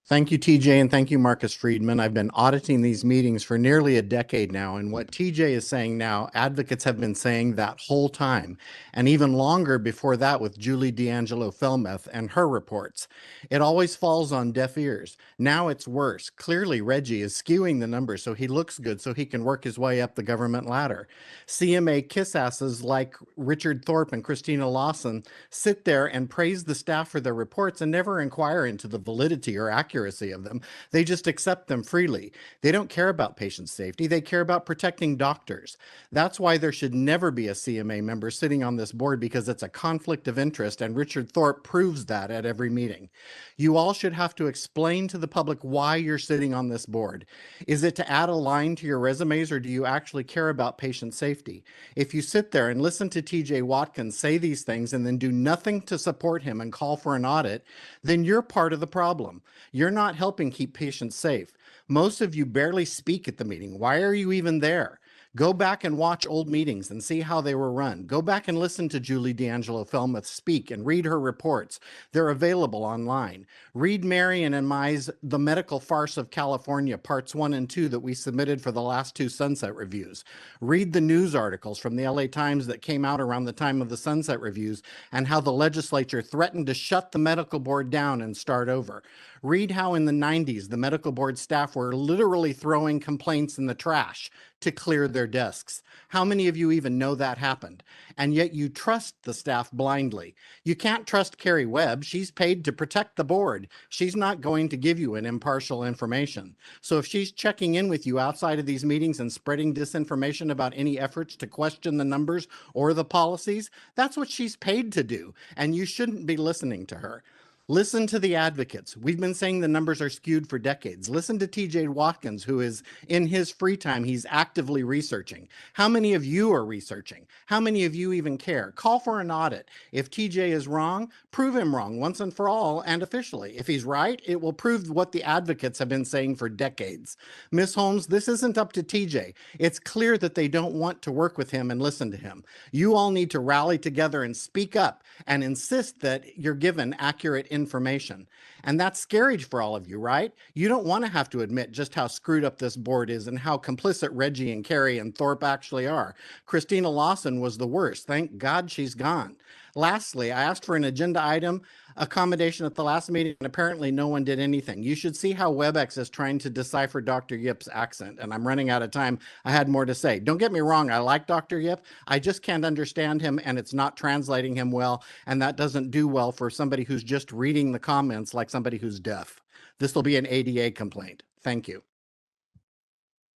Thank you, TJ, and thank you, Marcus Friedman. I've been auditing these meetings for nearly a decade now, and what TJ is saying now, advocates have been saying that whole time, and even longer before that with Julie D'Angelo-Felmeth and her reports. It always falls on deaf ears. Now it's worse. Clearly, Reggie is skewing the numbers so he looks good so he can work his way up the government ladder. CMA kiss-asses like Richard Thorpe and Christina Lawson sit there and praise the staff for their reports and never inquire into the validity or accuracy accuracy of them. They just accept them freely. They don't care about patient safety. They care about protecting doctors. That's why there should never be a CMA member sitting on this board, because it's a conflict of interest, and Richard Thorpe proves that at every meeting. You all should have to explain to the public why you're sitting on this board. Is it to add a line to your resumes, or do you actually care about patient safety? If you sit there and listen to TJ Watkins say these things and then do nothing to support him and call for an audit, then you're part of the problem. You're not helping keep patients safe. Most of you barely speak at the meeting. Why are you even there? Go back and watch old meetings and see how they were run. Go back and listen to Julie D'Angelo Felmuth speak and read her reports. They're available online. Read Marion and Mai's The Medical Farce of California, Parts 1 and 2 that we submitted for the last 2 Sunset Reviews. Read the news articles from the LA Times that came out around the time of the Sunset Reviews and how the legislature threatened to shut the medical board down and start over. Read how in the 90s, the medical board staff were literally throwing complaints in the trash to clear their desks. How many of you even know that happened? And yet you trust the staff blindly. You can't trust Carrie Webb. She's paid to protect the board. She's not going to give you an impartial information. So if she's checking in with you outside of these meetings and spreading disinformation about any efforts to question the numbers or the policies, that's what she's paid to do. And you shouldn't be listening to her. Listen to the advocates. We've been saying the numbers are skewed for decades. Listen to TJ Watkins, who is in his free time, he's actively researching. How many of you are researching? How many of you even care? Call for an audit. If TJ is wrong, prove him wrong once and for all and officially. If he's right, it will prove what the advocates have been saying for decades. Ms. Holmes, this isn't up to TJ. It's clear that they don't want to work with him and listen to him. You all need to rally together and speak up and insist that you're given accurate information. And that's scary for all of you, right? You don't want to have to admit just how screwed up this board is and how complicit Reggie and Carrie and Thorpe actually are. Christina Lawson was the worst. Thank God she's gone. Lastly, I asked for an agenda item accommodation at the last meeting, and apparently no one did anything. You should see how WebEx is trying to decipher Dr. Yip's accent, and I'm running out of time. I had more to say. Don't get me wrong, I like Dr. Yip. I just can't understand him, and it's not translating him well, and that doesn't do well for somebody who's just reading the comments like somebody who's deaf. This will be an ADA complaint. Thank you.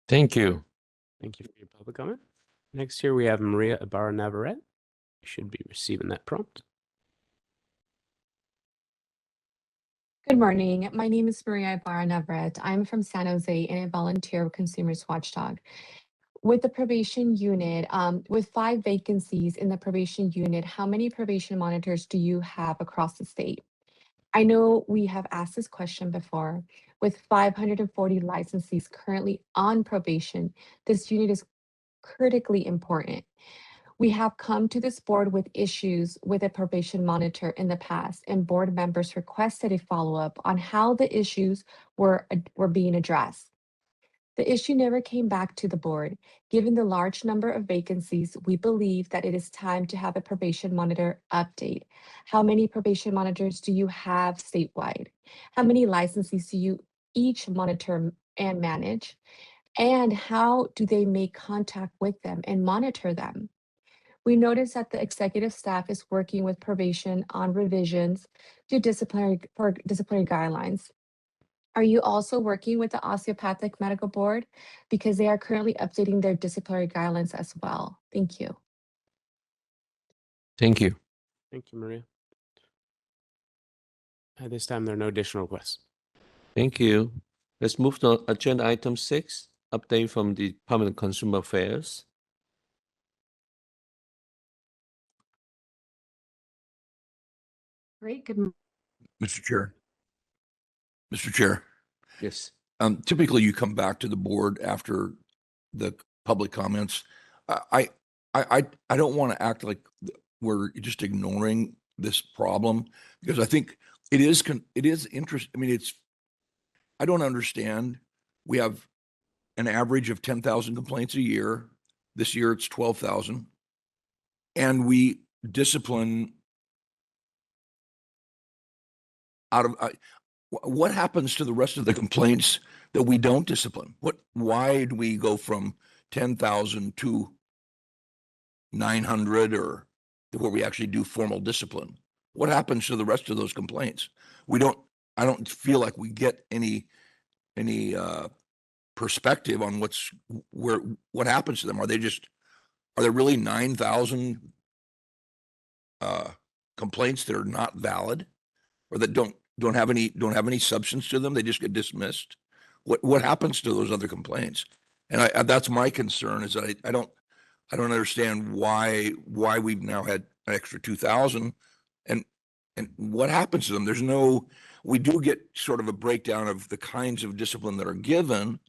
Thank you. Thank you for your public comment. Next here we have Maria Ibarra Navarrete. You should be receiving that prompt. Good morning. My name is Maria Ibarra Navarrete. I'm from San Jose and I volunteer with Consumers Watchdog. With the probation unit, with 5 vacancies in the probation unit, how many probation monitors do you have across the state? I know we have asked this question before. With 540 licensees currently on probation, this unit is critically important. We have come to this board with issues with a probation monitor in the past, and board members requested a follow-up on how the issues were being addressed. The issue never came back to the board. Given the large number of vacancies, we believe that it is time to have a probation monitor update. How many probation monitors do you have statewide? How many licensees do you each monitor and manage? And how do they make contact with them and monitor them? We noticed that the executive staff is working with probation on revisions to disciplinary guidelines. Are you also working with the Osteopathic Medical Board? Because they are currently updating their disciplinary guidelines as well. Thank you. Thank you. Thank you, Maria. At this time, there are no additional requests. Thank you. Let's move to agenda item 6, update from the Department of Consumer Affairs. Great. Good. Mr. Chair. Mr. Chair. Yes. Typically you come back to the board after the public comments. I don't want to act like we're just ignoring this problem, because I think it is interesting. I mean, I don't understand. We have an average of 10,000 complaints a year. This year it's 12,000. And we discipline out of what happens to the rest of the complaints that we don't discipline? Why do we go from 10,000 to 900, or where we actually do formal discipline? What happens to the rest of those complaints? I don't feel like we get any perspective on what happens to them. Are there really 9,000 complaints that are not valid, or that don't have any substance to them? They just get dismissed. What happens to those other complaints? And that's my concern, is that I don't understand why we've now had an extra 2,000, and what happens to them. We do get sort of a breakdown of the kinds of discipline that are given,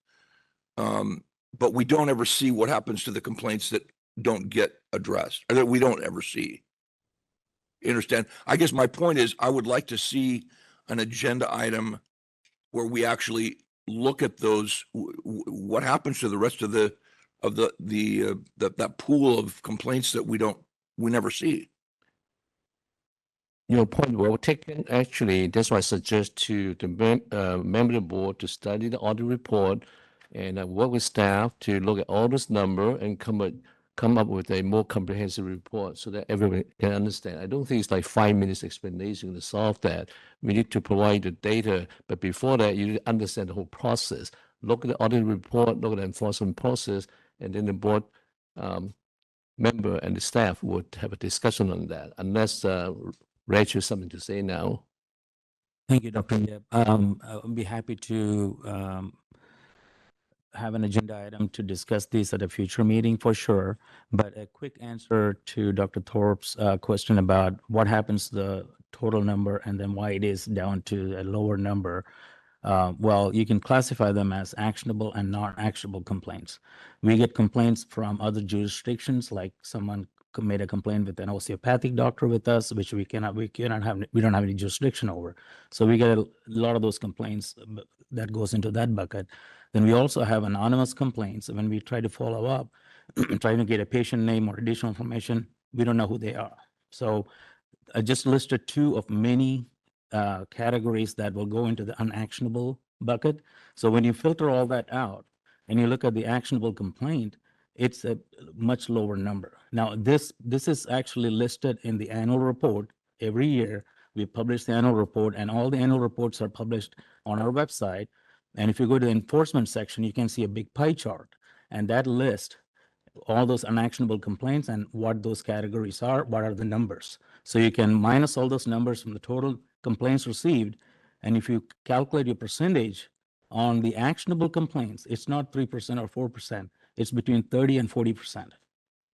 but we don't ever see what happens to the complaints that don't get addressed, or that we don't ever see. You understand? I guess my point is, I would like to see an agenda item where we actually look at those, what happens to the rest of that pool of complaints that we never see. Your point well taken. Actually, that's why I suggest to the member of the board to study the audit report and work with staff to look at all those numbers and come up with a more comprehensive report so that everyone can understand. I don't think it's like 5 minutes explanation to solve that. We need to provide the data, but before that, you need to understand the whole process. Look at the audit report, look at the enforcement process, and then the board member and the staff would have a discussion on that, unless Rachel has something to say now. Thank you, Dr. Yep. I'll be happy to have an agenda item to discuss this at a future meeting for sure. But a quick answer to Dr. Thorpe's question about what happens to the total number and then why it is down to a lower number. Well, you can classify them as actionable and non-actionable complaints. We get complaints from other jurisdictions, like someone made a complaint with an osteopathic doctor with us, which we don't have any jurisdiction over. So we get a lot of those complaints that goes into that bucket. Then we also have anonymous complaints. When we try to follow up, trying to get a patient name or additional information, we don't know who they are. So I just listed 2 of many categories that will go into the unactionable bucket. So when you filter all that out and you look at the actionable complaint, it's a much lower number. Now, this is actually listed in the annual report. Every year, we publish the annual report, and all the annual reports are published on our website. And if you go to the enforcement section, you can see a big pie chart, and that lists all those unactionable complaints and what those categories are, what are the numbers. So you can minus all those numbers from the total complaints received, and if you calculate your percentage on the actionable complaints, it's not 3% or 4%. It's between 30 and 40%.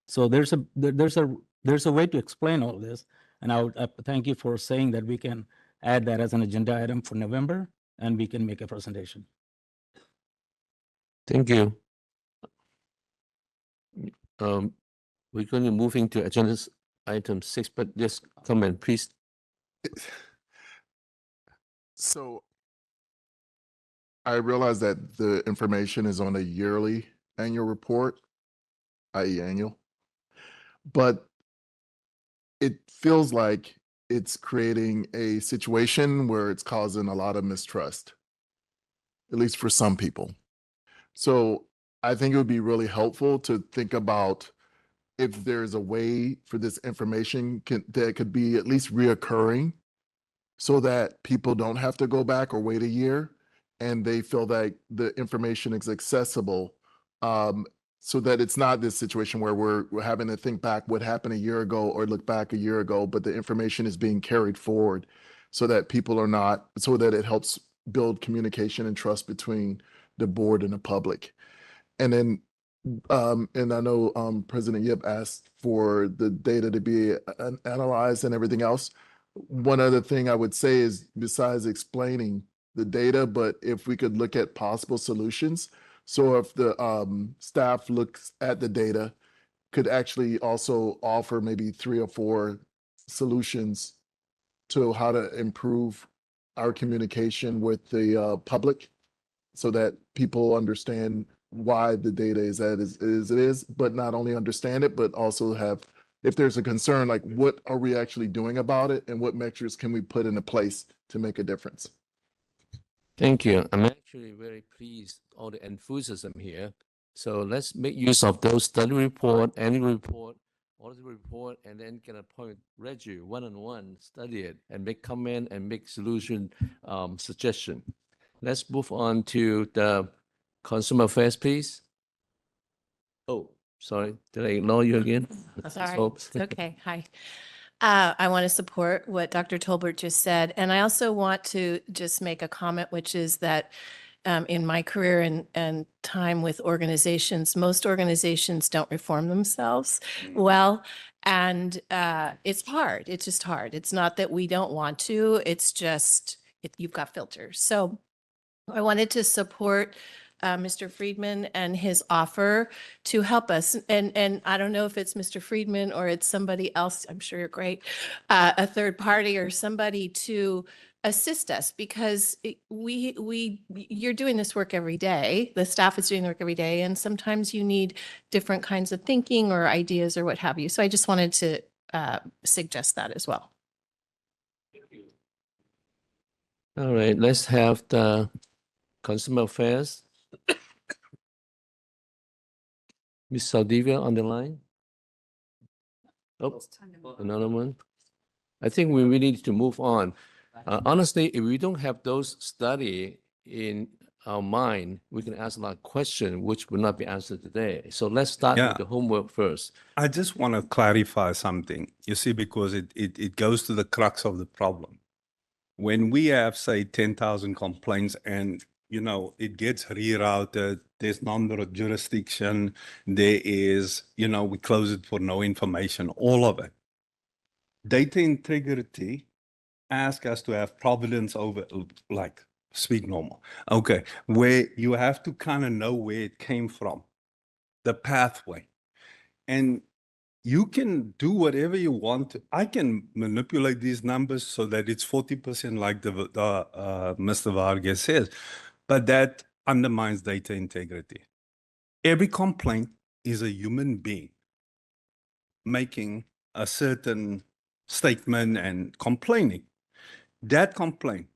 So there's a way to explain all this, and I would thank you for saying that we can add that as an agenda item for November, and we can make a presentation. Thank you. We're going to move into agenda item 6, but just comment, please. So I realize that the information is on a yearly annual report, i.e. annual, but it feels like it's creating a situation where it's causing a lot of mistrust, at least for some people. So I think it would be really helpful to think about if there's a way for this information that could be at least reoccurring, so that people don't have to go back or wait a year, and they feel that the information is accessible, so that it's not this situation where we're having to think back what happened a year ago or look back a year ago, but the information is being carried forward so that so that it helps build communication and trust between the board and the public. And then, and I know President Yip asked for the data to be analyzed and everything else. One other thing I would say is, besides explaining the data, but if we could look at possible solutions. So if the staff looks at the data, could actually also offer maybe 3 or 4 solutions to how to improve our communication with the public, so that people understand why the data is as it is, but not only understand it, but also have, if there's a concern, like what are we actually doing about it and what measures can we put into place to make a difference? Thank you. I'm actually very pleased all the enthusiasm here. So let's make use of those study report, annual report, audit report, and then can appoint Reggie one-on-one, study it, and make comment and make solution suggestion. Let's move on to the consumer affairs, please. Oh, sorry, did I ignore you again? Sorry, So- it's okay. Hi. I want to support what Dr. Tolbert just said. And I also want to just make a comment, which is that in my career and time with organizations, most organizations don't reform themselves well. And it's hard. It's just hard. It's not that we don't want to, it's just you've got filters. So I wanted to support Mr. Friedman and his offer to help us. And I don't know if it's Mr. Friedman or it's somebody else, I'm sure you're great, a third party or somebody to assist us because you're doing this work every day. The staff is doing the work every day. And sometimes you need different kinds of thinking or ideas or what have you. So I just wanted to suggest that as well. All right, let's have the consumer affairs. Ms. Saldivia on the line. Oh, another one. I think we really need to move on. Honestly, if we don't have those study in our mind, we can ask a lot of questions which will not be answered today. So let's start Yeah. with the homework first. I just want to clarify something, you see, because it goes to the crux of the problem. When we have, say, 10,000 complaints and, you know, it gets rerouted, there's number of jurisdiction, there is, you know, we close it for no information, all of it. Data integrity ask us to have providence over, like, speak normal. Okay, where you have to kind of know where it came from, the pathway. And you can do whatever you want. I can manipulate these numbers so that it's 40% like Mr. Vargas says, but that undermines data integrity. Every complaint is a human being making a certain statement and complaining. That complaint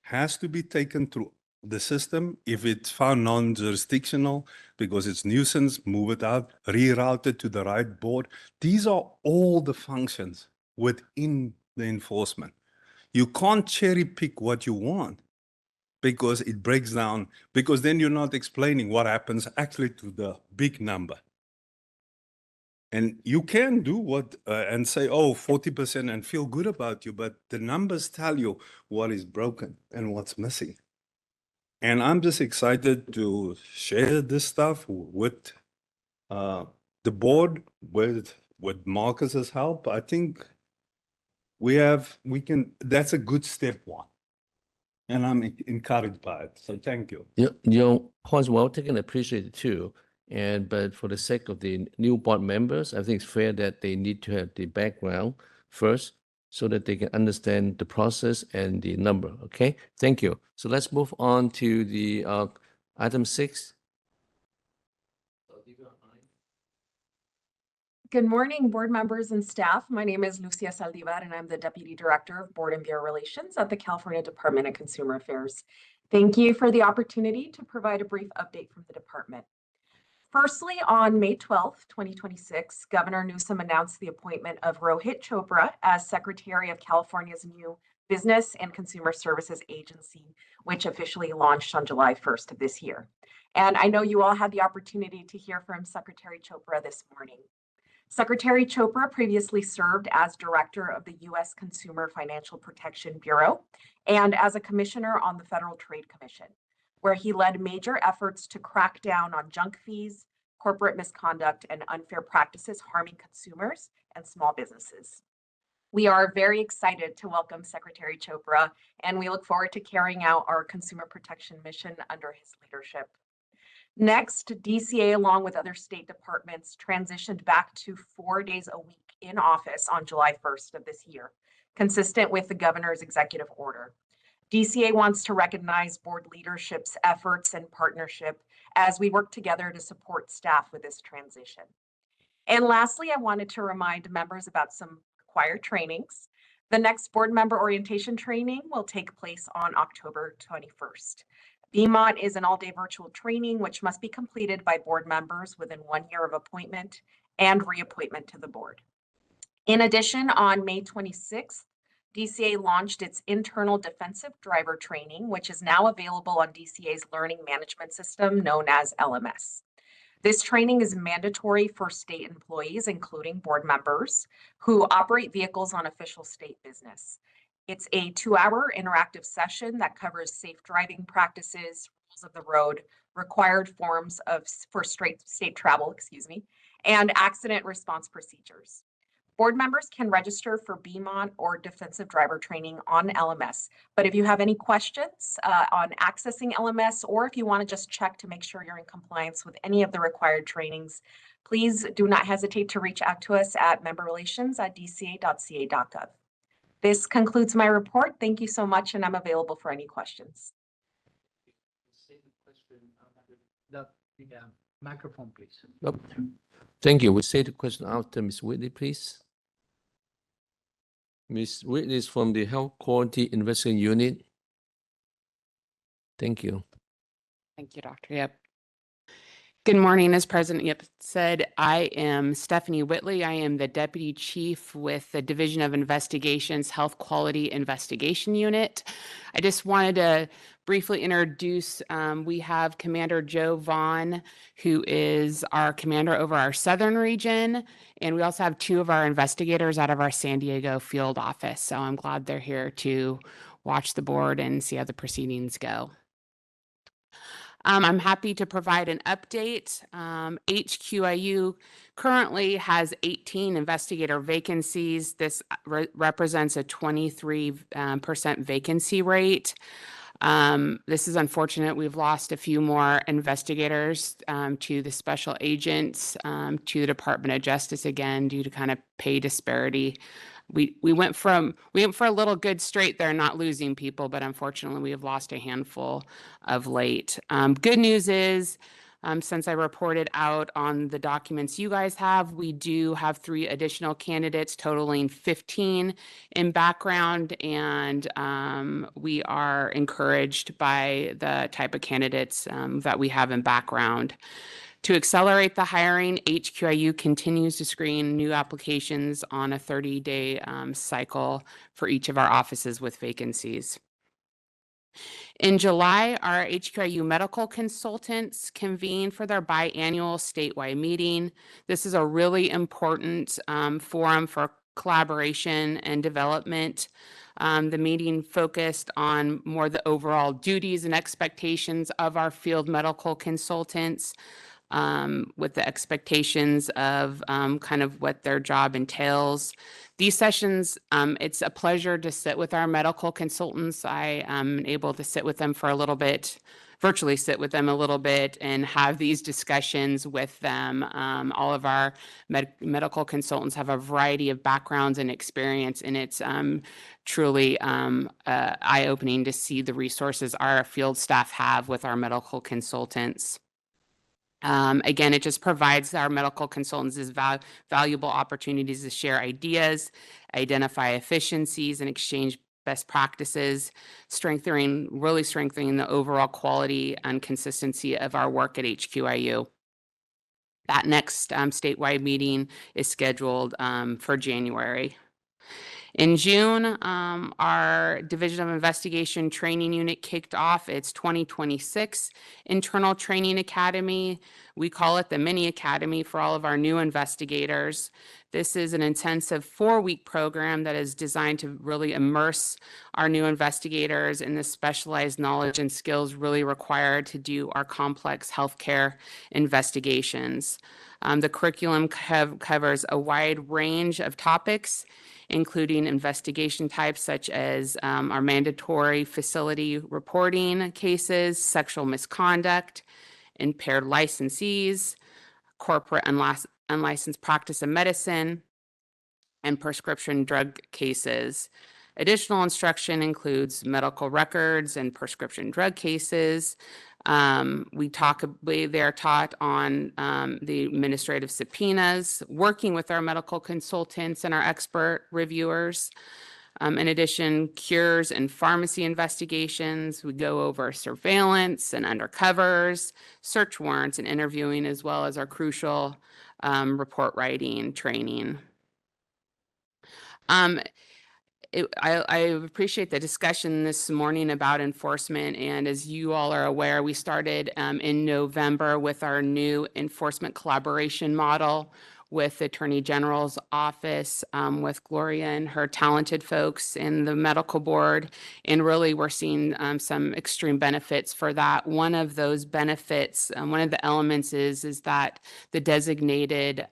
has to be taken through the system. If it's found non-jurisdictional because it's nuisance, move it out, reroute it to the right board. These are all the functions within the enforcement. You can't cherry pick what you want because it breaks down, because then you're not explaining what happens actually to the big number. And you can do what and say, oh, 40% and feel good about you, but the numbers tell you what is broken and what's missing. And I'm just excited to share this stuff with the board, with Marcus's help. I think that's a good step one. And I'm encouraged by it. So thank you. Your points well taken, appreciated too. But for the sake of the new board members, I think it's fair that they need to have the background first so that they can understand the process and the number. Okay, thank you. So let's move on to the item 6. Good morning, board members and staff. My name is Lucia Saldivar, and I'm the Deputy Director of Board and Bureau Relations at the California Department of Consumer Affairs. Thank you for the opportunity to provide a brief update from the department. Firstly, on May 12th, 2026, Governor Newsom announced the appointment of Rohit Chopra as Secretary of California's new Business and Consumer Services Agency, which officially launched on July 1st of this year. And I know you all had the opportunity to hear from Secretary Chopra this morning. Secretary Chopra previously served as Director of the U.S. Consumer Financial Protection Bureau and as a Commissioner on the Federal Trade Commission, where he led major efforts to crack down on junk fees, corporate misconduct, and unfair practices harming consumers and small businesses. We are very excited to welcome Secretary Chopra, and we look forward to carrying out our consumer protection mission under his leadership. Next, DCA, along with other state departments, transitioned back to 4 days a week in office on July 1st of this year, consistent with the governor's executive order. DCA wants to recognize board leadership's efforts and partnership as we work together to support staff with this transition. And lastly, I wanted to remind members about some required trainings. The next board member orientation training will take place on October 21st. BMOT is an all-day virtual training which must be completed by board members within 1 year of appointment and reappointment to the board. In addition, on May 26th, DCA launched its internal defensive driver training, which is now available on DCA's learning management system known as LMS. This training is mandatory for state employees, including board members, who operate vehicles on official state business. It's a 2-hour interactive session that covers safe driving practices, rules of the road, required forms for state travel, and accident response procedures. Board members can register for BMONT or defensive driver training on LMS. But if you have any questions on accessing LMS, or if you want to just check to make sure you're in compliance with any of the required trainings, please do not hesitate to reach out to us at memberrelations@dca.ca.gov. This concludes my report. Thank you so much, and I'm available for any questions. Microphone, please. Thank you. We say the question after Ms. Whitley, please. Ms. Whitley is from the Health Quality Investigation Unit. Thank you. Thank you, Dr. Yep. Good morning. As President Yep said, I am Stephanie Whitley. I am the Deputy Chief with the Division of Investigations Health Quality Investigation Unit. I just wanted to briefly introduce, we have Commander Joe Vaughn, who is our commander over our southern region, and we also have 2 of our investigators out of our San Diego field office. So I'm glad they're here to watch the board and see how the proceedings go. I'm happy to provide an update. HQIU currently has 18 investigator vacancies. This represents a 23% vacancy rate. This is unfortunate. We've lost a few more investigators to the special agents, to the Department of Justice again, due to kind of pay disparity. We went for a little good straight there, not losing people, but unfortunately we have lost a handful of late. Good news is, since I reported out on the documents you guys have, we do have 3 additional candidates totaling 15 in background, and we are encouraged by the type of candidates that we have in background. To accelerate the hiring, HQIU continues to screen new applications on a 30-day cycle for each of our offices with vacancies. In July, our HQIU medical consultants convened for their biannual statewide meeting. This is a really important forum for collaboration and development. The meeting focused on more the overall duties and expectations of our field medical consultants, with the expectations of kind of what their job entails. These sessions, it's a pleasure to sit with our medical consultants. I am able to sit with them for a little bit, virtually sit with them a little bit and have these discussions with them. All of our medical consultants have a variety of backgrounds and experience, and it's truly eye-opening to see the resources our field staff have with our medical consultants. Again, it just provides our medical consultants valuable opportunities to share ideas, identify efficiencies, and exchange best practices, really strengthening the overall quality and consistency of our work at HQIU. That next statewide meeting is scheduled for January. In June, our Division of Investigation Training Unit kicked off its 2026 Internal Training Academy. We call it the Mini Academy for all of our new investigators. This is an intensive 4-week program that is designed to really immerse our new investigators in the specialized knowledge and skills really required to do our complex healthcare investigations. The curriculum covers a wide range of topics, including investigation types such as our mandatory facility reporting cases, sexual misconduct, impaired licensees, corporate unlicensed practice of medicine, and prescription drug cases. Additional instruction includes medical records and prescription drug cases. They're taught on the administrative subpoenas, working with our medical consultants and our expert reviewers. In addition, cures and pharmacy investigations. We go over surveillance and undercovers, search warrants and interviewing, as well as our crucial report writing training. I appreciate the discussion this morning about enforcement. And as you all are aware, we started in November with our new enforcement collaboration model with the Attorney General's office, with Gloria and her talented folks in the medical board. And really, we're seeing some extreme benefits for that. One of those benefits, one of the elements is that the designated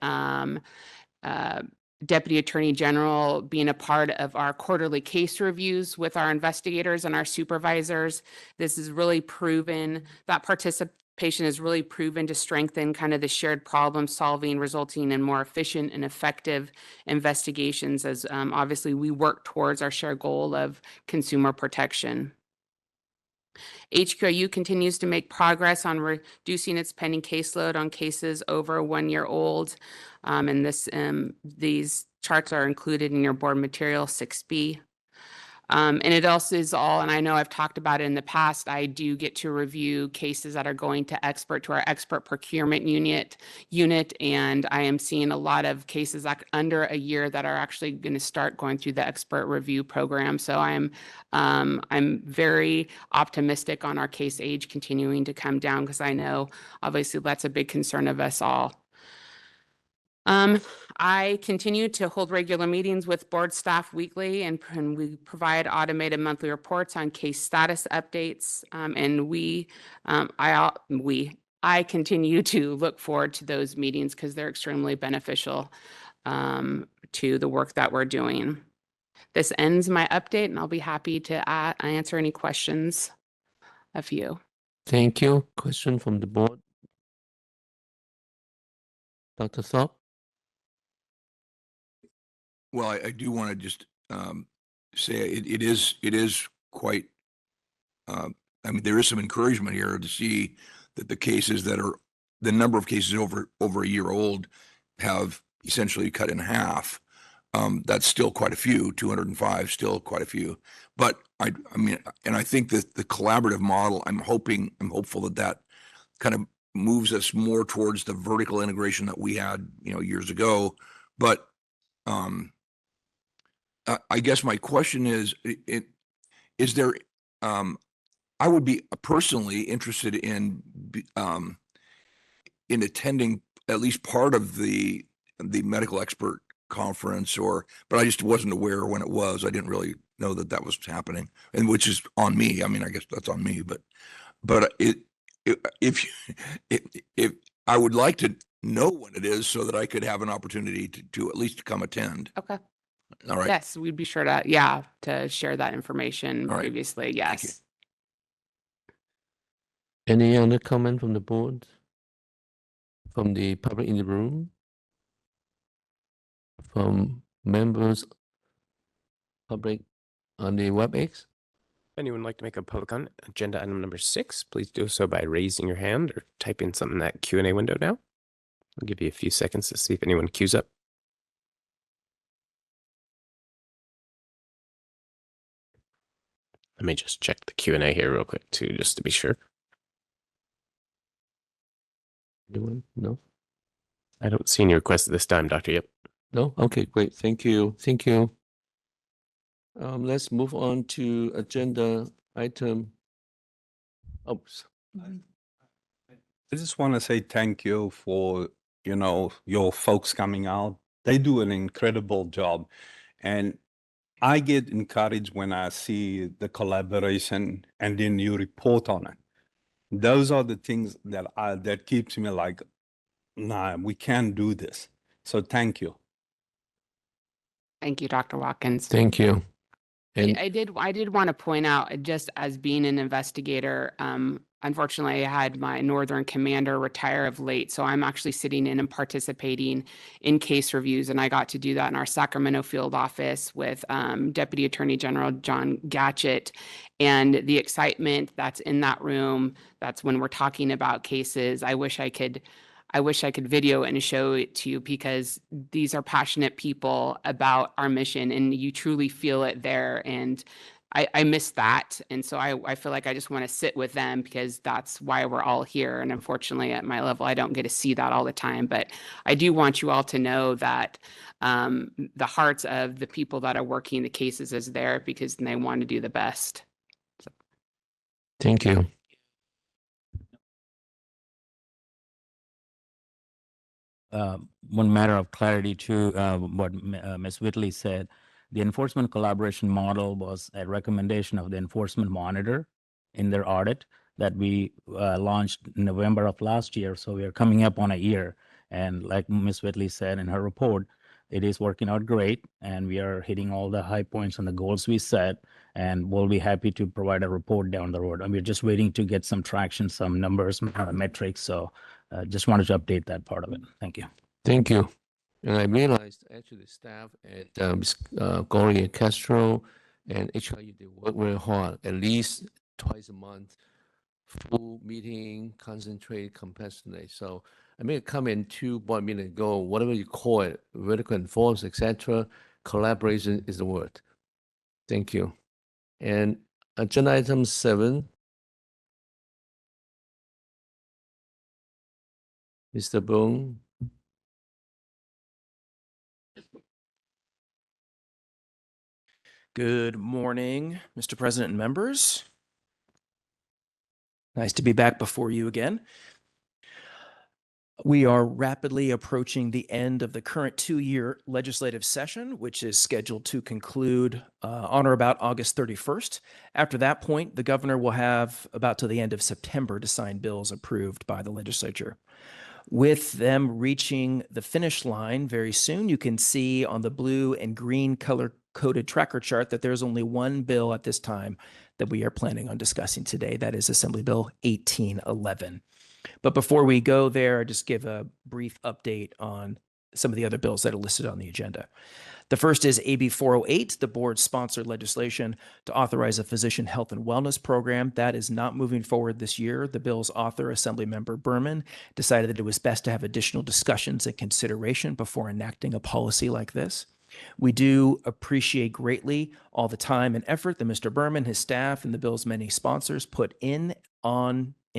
Deputy Attorney General being a part of our quarterly case reviews with our investigators and our supervisors. This is really proven, that participation is really proven to strengthen kind of the shared problem solving, resulting in more efficient and effective investigations as obviously we work towards our shared goal of consumer protection. HQIU continues to make progress on reducing its pending caseload on cases over 1 year old. And these charts are included in your board material 6B. And it also is all, and I know I've talked about it in the past, I do get to review cases that are going to our expert procurement unit, and I am seeing a lot of cases under a year that are actually going to start going through the expert review program. So I'm very optimistic on our case age continuing to come down, because I know obviously that's a big concern of us all. I continue to hold regular meetings with board staff weekly, and we provide automated monthly reports on case status updates. I continue to look forward to those meetings because they're extremely beneficial to the work that we're doing. This ends my update, and I'll be happy to answer any questions of you. Thank you. Question from the board. Dr. Thorpe? Well, I do want to just say it is quite, I mean, there is some encouragement here to see that the number of cases over a year old have essentially cut in half. That's still quite a few, 205, still quite a few. But I mean, and I think that the collaborative model, I'm hopeful that kind of moves us more towards the vertical integration that we had, years ago. But I guess my question is there, I would be personally interested in attending at least part of the medical expert conference, but I just wasn't aware when it was. I didn't really know that was happening, and which is on me. I mean, I guess that's on me, but if I would like to know when it is so that I could have an opportunity to at least come attend. Okay. All right. Yes, we'd be sure to share that information previously. Yes. Any other comment from the board? From the public in the room? From members, public on the WebEx? Anyone like to make a public on agenda item number 6, please do so by raising your hand or type in something in that Q&A window now. I'll give you a few seconds to see if anyone queues up. Let me just check the Q&A here real quick too, just to be sure. Anyone? No? I don't see any requests at this time, Dr. Yip. No? Okay, great. Thank you. Thank you. Let's move on to agenda item. Oops. I just want to say thank you for, your folks coming out. They do an incredible job. And I get encouraged when I see the collaboration and then you report on it. Those are the things that keeps me like, nah, we can't do this. So thank you. Thank you, Dr. Watkins. Thank you. I did want to point out, just as being an investigator, unfortunately, I had my Northern commander retire of late, so I'm actually sitting in and participating in case reviews, and I got to do that in our Sacramento field office with Deputy Attorney General John Gatchett, and the excitement that's in that room, that's when we're talking about cases. I wish I could I wish I could video and show it to you because these are passionate people about our mission and you truly feel it there. And I miss that. And so I feel like I just want to sit with them because that's why we're all here. And unfortunately, at my level, I don't get to see that all the time. But I do want you all to know that the hearts of the people that are working the cases is there because they want to do the best. Thank you. One matter of clarity to what Ms. Whitley said, the enforcement collaboration model was a recommendation of the enforcement monitor in their audit that we launched in November of last year. So we are coming up on a year. And like Ms. Whitley said in her report, it is working out great and we are hitting all the high points and the goals we set, and we'll be happy to provide a report down the road. And we're just waiting to get some traction, some numbers, metrics. So just wanted to update that part of it. Thank you. Thank you. And I realized actually the staff at Gloria Castro and HIU, they work very hard, at least twice a month, full meeting, concentrate, compassionate. So I made a comment 2 minutes ago, whatever you call it, vertical enforce, etc. Collaboration is the word. Thank you. And agenda item 7. Mr. Boone. Good morning, Mr. President and members. Nice to be back before you again. We are rapidly approaching the end of the current 2-year legislative session, which is scheduled to conclude on or about August 31st. After that point, the governor will have about to the end of September to sign bills approved by the legislature. With them reaching the finish line very soon, you can see on the blue and green color-coded tracker chart that there's only one bill at this time that we are planning on discussing today. That is Assembly Bill 1811. But before we go there, I'll just give a brief update on some of the other bills that are listed on the agenda. The first is AB 408, the board-sponsored legislation to authorize a physician health and wellness program. That is not moving forward this year. The bill's author, Assemblymember Berman, decided that it was best to have additional discussions and consideration before enacting a policy like this. We do appreciate greatly all the time and effort that Mr. Berman, his staff, and the bill's many sponsors put in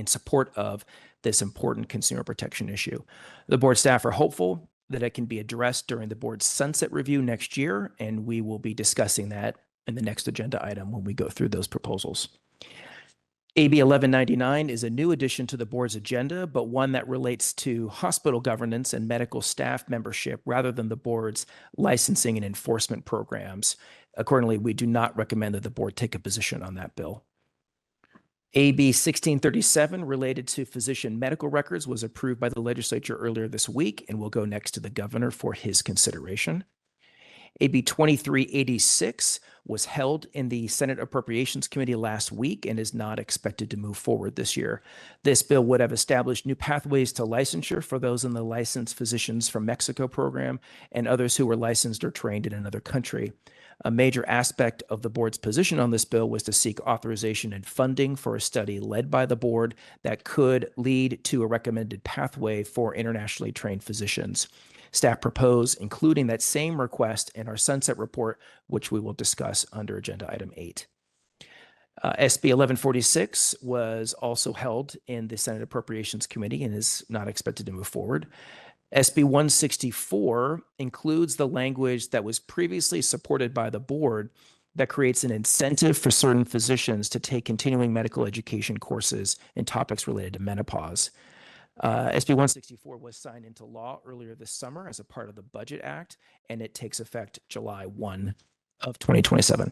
support of this important consumer protection issue. The board staff are hopeful that it can be addressed during the board's sunset review next year, and we will be discussing that in the next agenda item when we go through those proposals. AB 1199 is a new addition to the board's agenda, but one that relates to hospital governance and medical staff membership rather than the board's licensing and enforcement programs. Accordingly, we do not recommend that the board take a position on that bill. AB 1637 related to physician medical records was approved by the legislature earlier this week and will go next to the governor for his consideration. AB 2386 was held in the Senate Appropriations Committee last week and is not expected to move forward this year. This bill would have established new pathways to licensure for those in the Licensed Physicians from Mexico program and others who were licensed or trained in another country. A major aspect of the board's position on this bill was to seek authorization and funding for a study led by the board that could lead to a recommended pathway for internationally trained physicians. Staff propose including that same request in our sunset report, which we will discuss under agenda item 8. SB 1146 was also held in the Senate Appropriations Committee and is not expected to move forward. SB 164 includes the language that was previously supported by the board that creates an incentive for certain physicians to take continuing medical education courses in topics related to menopause. SB 164 was signed into law earlier this summer as a part of the Budget Act, and it takes effect July 1 of 2027.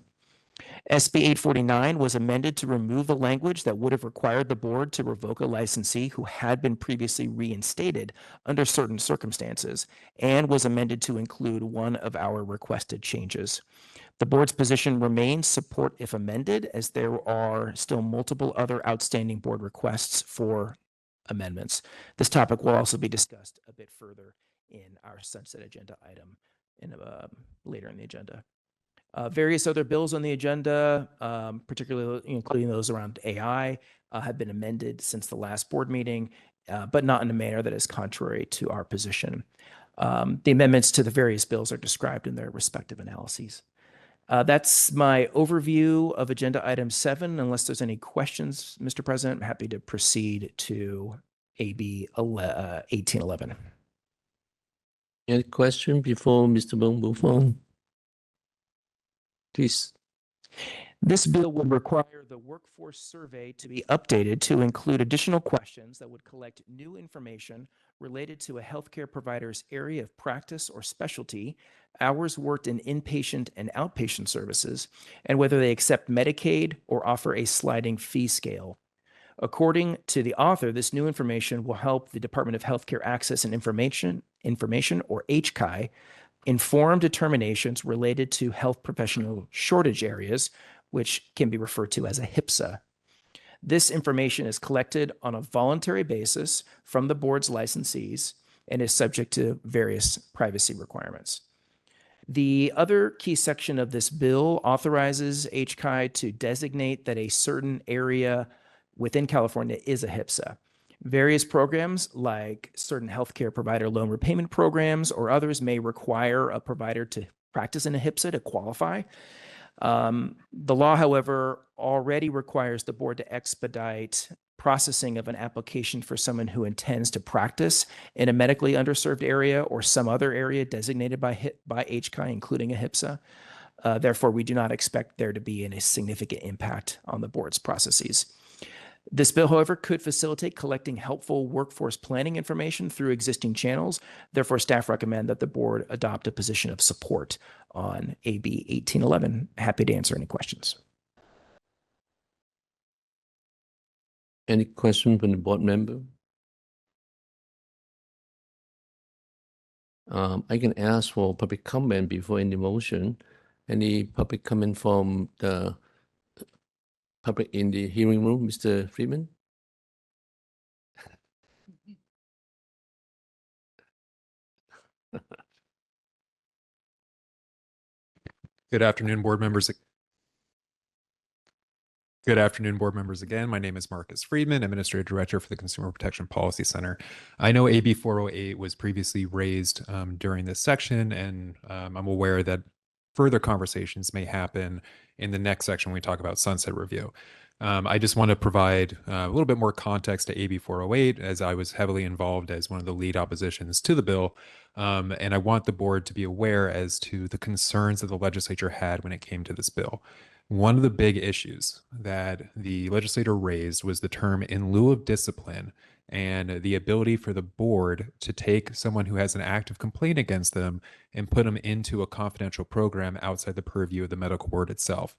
SB 849 was amended to remove the language that would have required the board to revoke a licensee who had been previously reinstated under certain circumstances, and was amended to include one of our requested changes. The board's position remains support if amended, as there are still multiple other outstanding board requests for amendments. This topic will also be discussed a bit further in our sunset agenda item later in the agenda. Various other bills on the agenda, particularly including those around AI, have been amended since the last board meeting, but not in a manner that is contrary to our position. The amendments to the various bills are described in their respective analyses. That's my overview of Agenda Item 7. Unless there's any questions, Mr. President, I'm happy to proceed to AB 1811. Any question before Mr. Bong move on? Please. This bill would require the workforce survey to be updated to include additional questions that would collect new information related to a healthcare provider's area of practice or specialty, hours worked in inpatient and outpatient services, and whether they accept Medicaid or offer a sliding fee scale. According to the author, this new information will help the Department of Healthcare Access and Information, or HCI, inform determinations related to health professional shortage areas, which can be referred to as a HPSA. This information is collected on a voluntary basis from the board's licensees and is subject to various privacy requirements. The other key section of this bill authorizes HCI to designate that a certain area within California is a HPSA. Various programs, like certain healthcare provider loan repayment programs or others, may require a provider to practice in a HPSA to qualify. The law, however, already requires the board to expedite processing of an application for someone who intends to practice in a medically underserved area or some other area designated by HCI, including a HPSA. Therefore, we do not expect there to be any significant impact on the board's processes. This bill, however, could facilitate collecting helpful workforce planning information through existing channels. Therefore, staff recommend that the board adopt a position of support on AB 1811. Happy to answer any questions. Any question from the board member? I can ask for public comment before any motion. Any public comment from the public in the hearing room, Mr. Freeman? Good afternoon, board members. Good afternoon, board members again. My name is Marcus Friedman, Administrative Director for the Consumer Protection Policy Center. I know AB 408 was previously raised during this section, and I'm aware that further conversations may happen in the next section when we talk about sunset review. I just want to provide a little bit more context to AB 408, as I was heavily involved as one of the lead oppositions to the bill. And I want the board to be aware as to the concerns that the legislature had when it came to this bill. One of the big issues that the legislator raised was the term in lieu of discipline and the ability for the board to take someone who has an active complaint against them and put them into a confidential program outside the purview of the medical board itself.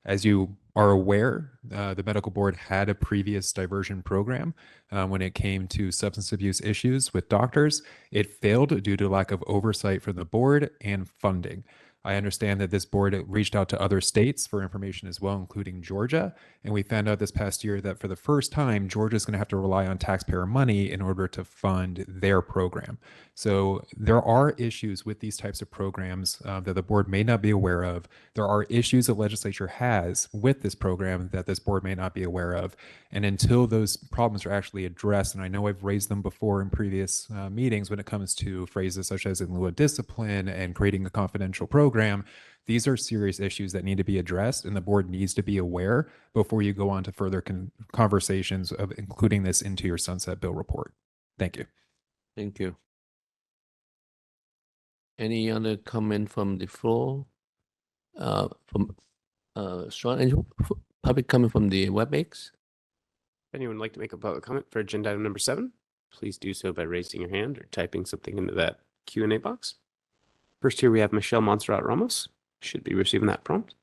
As you are aware, the medical board had a previous diversion program when it came to substance abuse issues with doctors. It failed due to lack of oversight from the board and funding. I understand that this board reached out to other states for information as well, including Georgia. And we found out this past year that for the first time, Georgia is going to have to rely on taxpayer money in order to fund their program. So there are issues with these types of programs that the board may not be aware of. There are issues the legislature has with this program that this board may not be aware of. And until those problems are actually addressed, and I know I've raised them before in previous meetings when it comes to phrases such as in lieu of discipline and creating a confidential program, these are serious issues that need to be addressed, and the board needs to be aware before you go on to further conversations of including this into your sunset bill report. Thank you. Thank you. Any other comment from the floor? From Sean, any public comment from the WebEx? If anyone would like to make a public comment for agenda item number 7, please do so by raising your hand or typing something into that Q&A box. First here we have Michelle Montserrat Ramos. Should be receiving that prompt.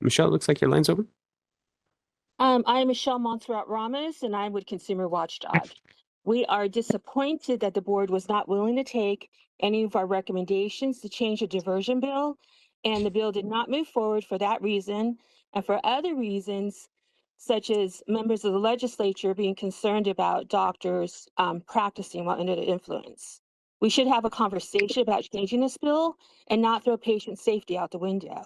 Michelle, it looks like your line's open. I am Michelle Montserrat Ramos, and I'm with Consumer Watchdog. We are disappointed that the board was not willing to take any of our recommendations to change the diversion bill, and the bill did not move forward for that reason and for other reasons, such as members of the legislature being concerned about doctors practicing while under the influence. We should have a conversation about changing this bill and not throw patient safety out the window.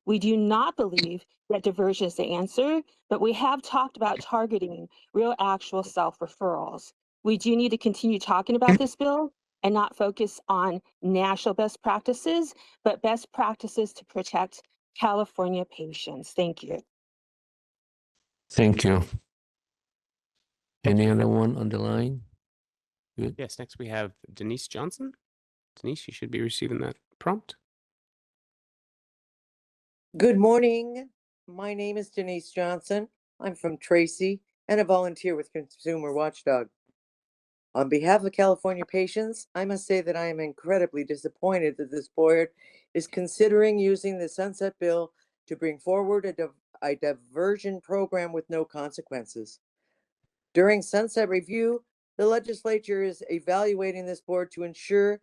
We do not believe that diversion is the answer, but we have talked about targeting real actual self-referrals. We do need to continue talking about this bill and not focus on national best practices, but best practices to protect California patients. Thank you. Thank you. Any other one on the line? Good. Yes, next we have Denise Johnson. Denise, you should be receiving that prompt. Good morning. My name is Denise Johnson. I'm from Tracy and a volunteer with Consumer Watchdog. On behalf of California patients, I must say that I am incredibly disappointed that this board is considering using the Sunset Bill to bring forward a diversion program with no consequences. During Sunset Review, the legislature is evaluating this board to ensure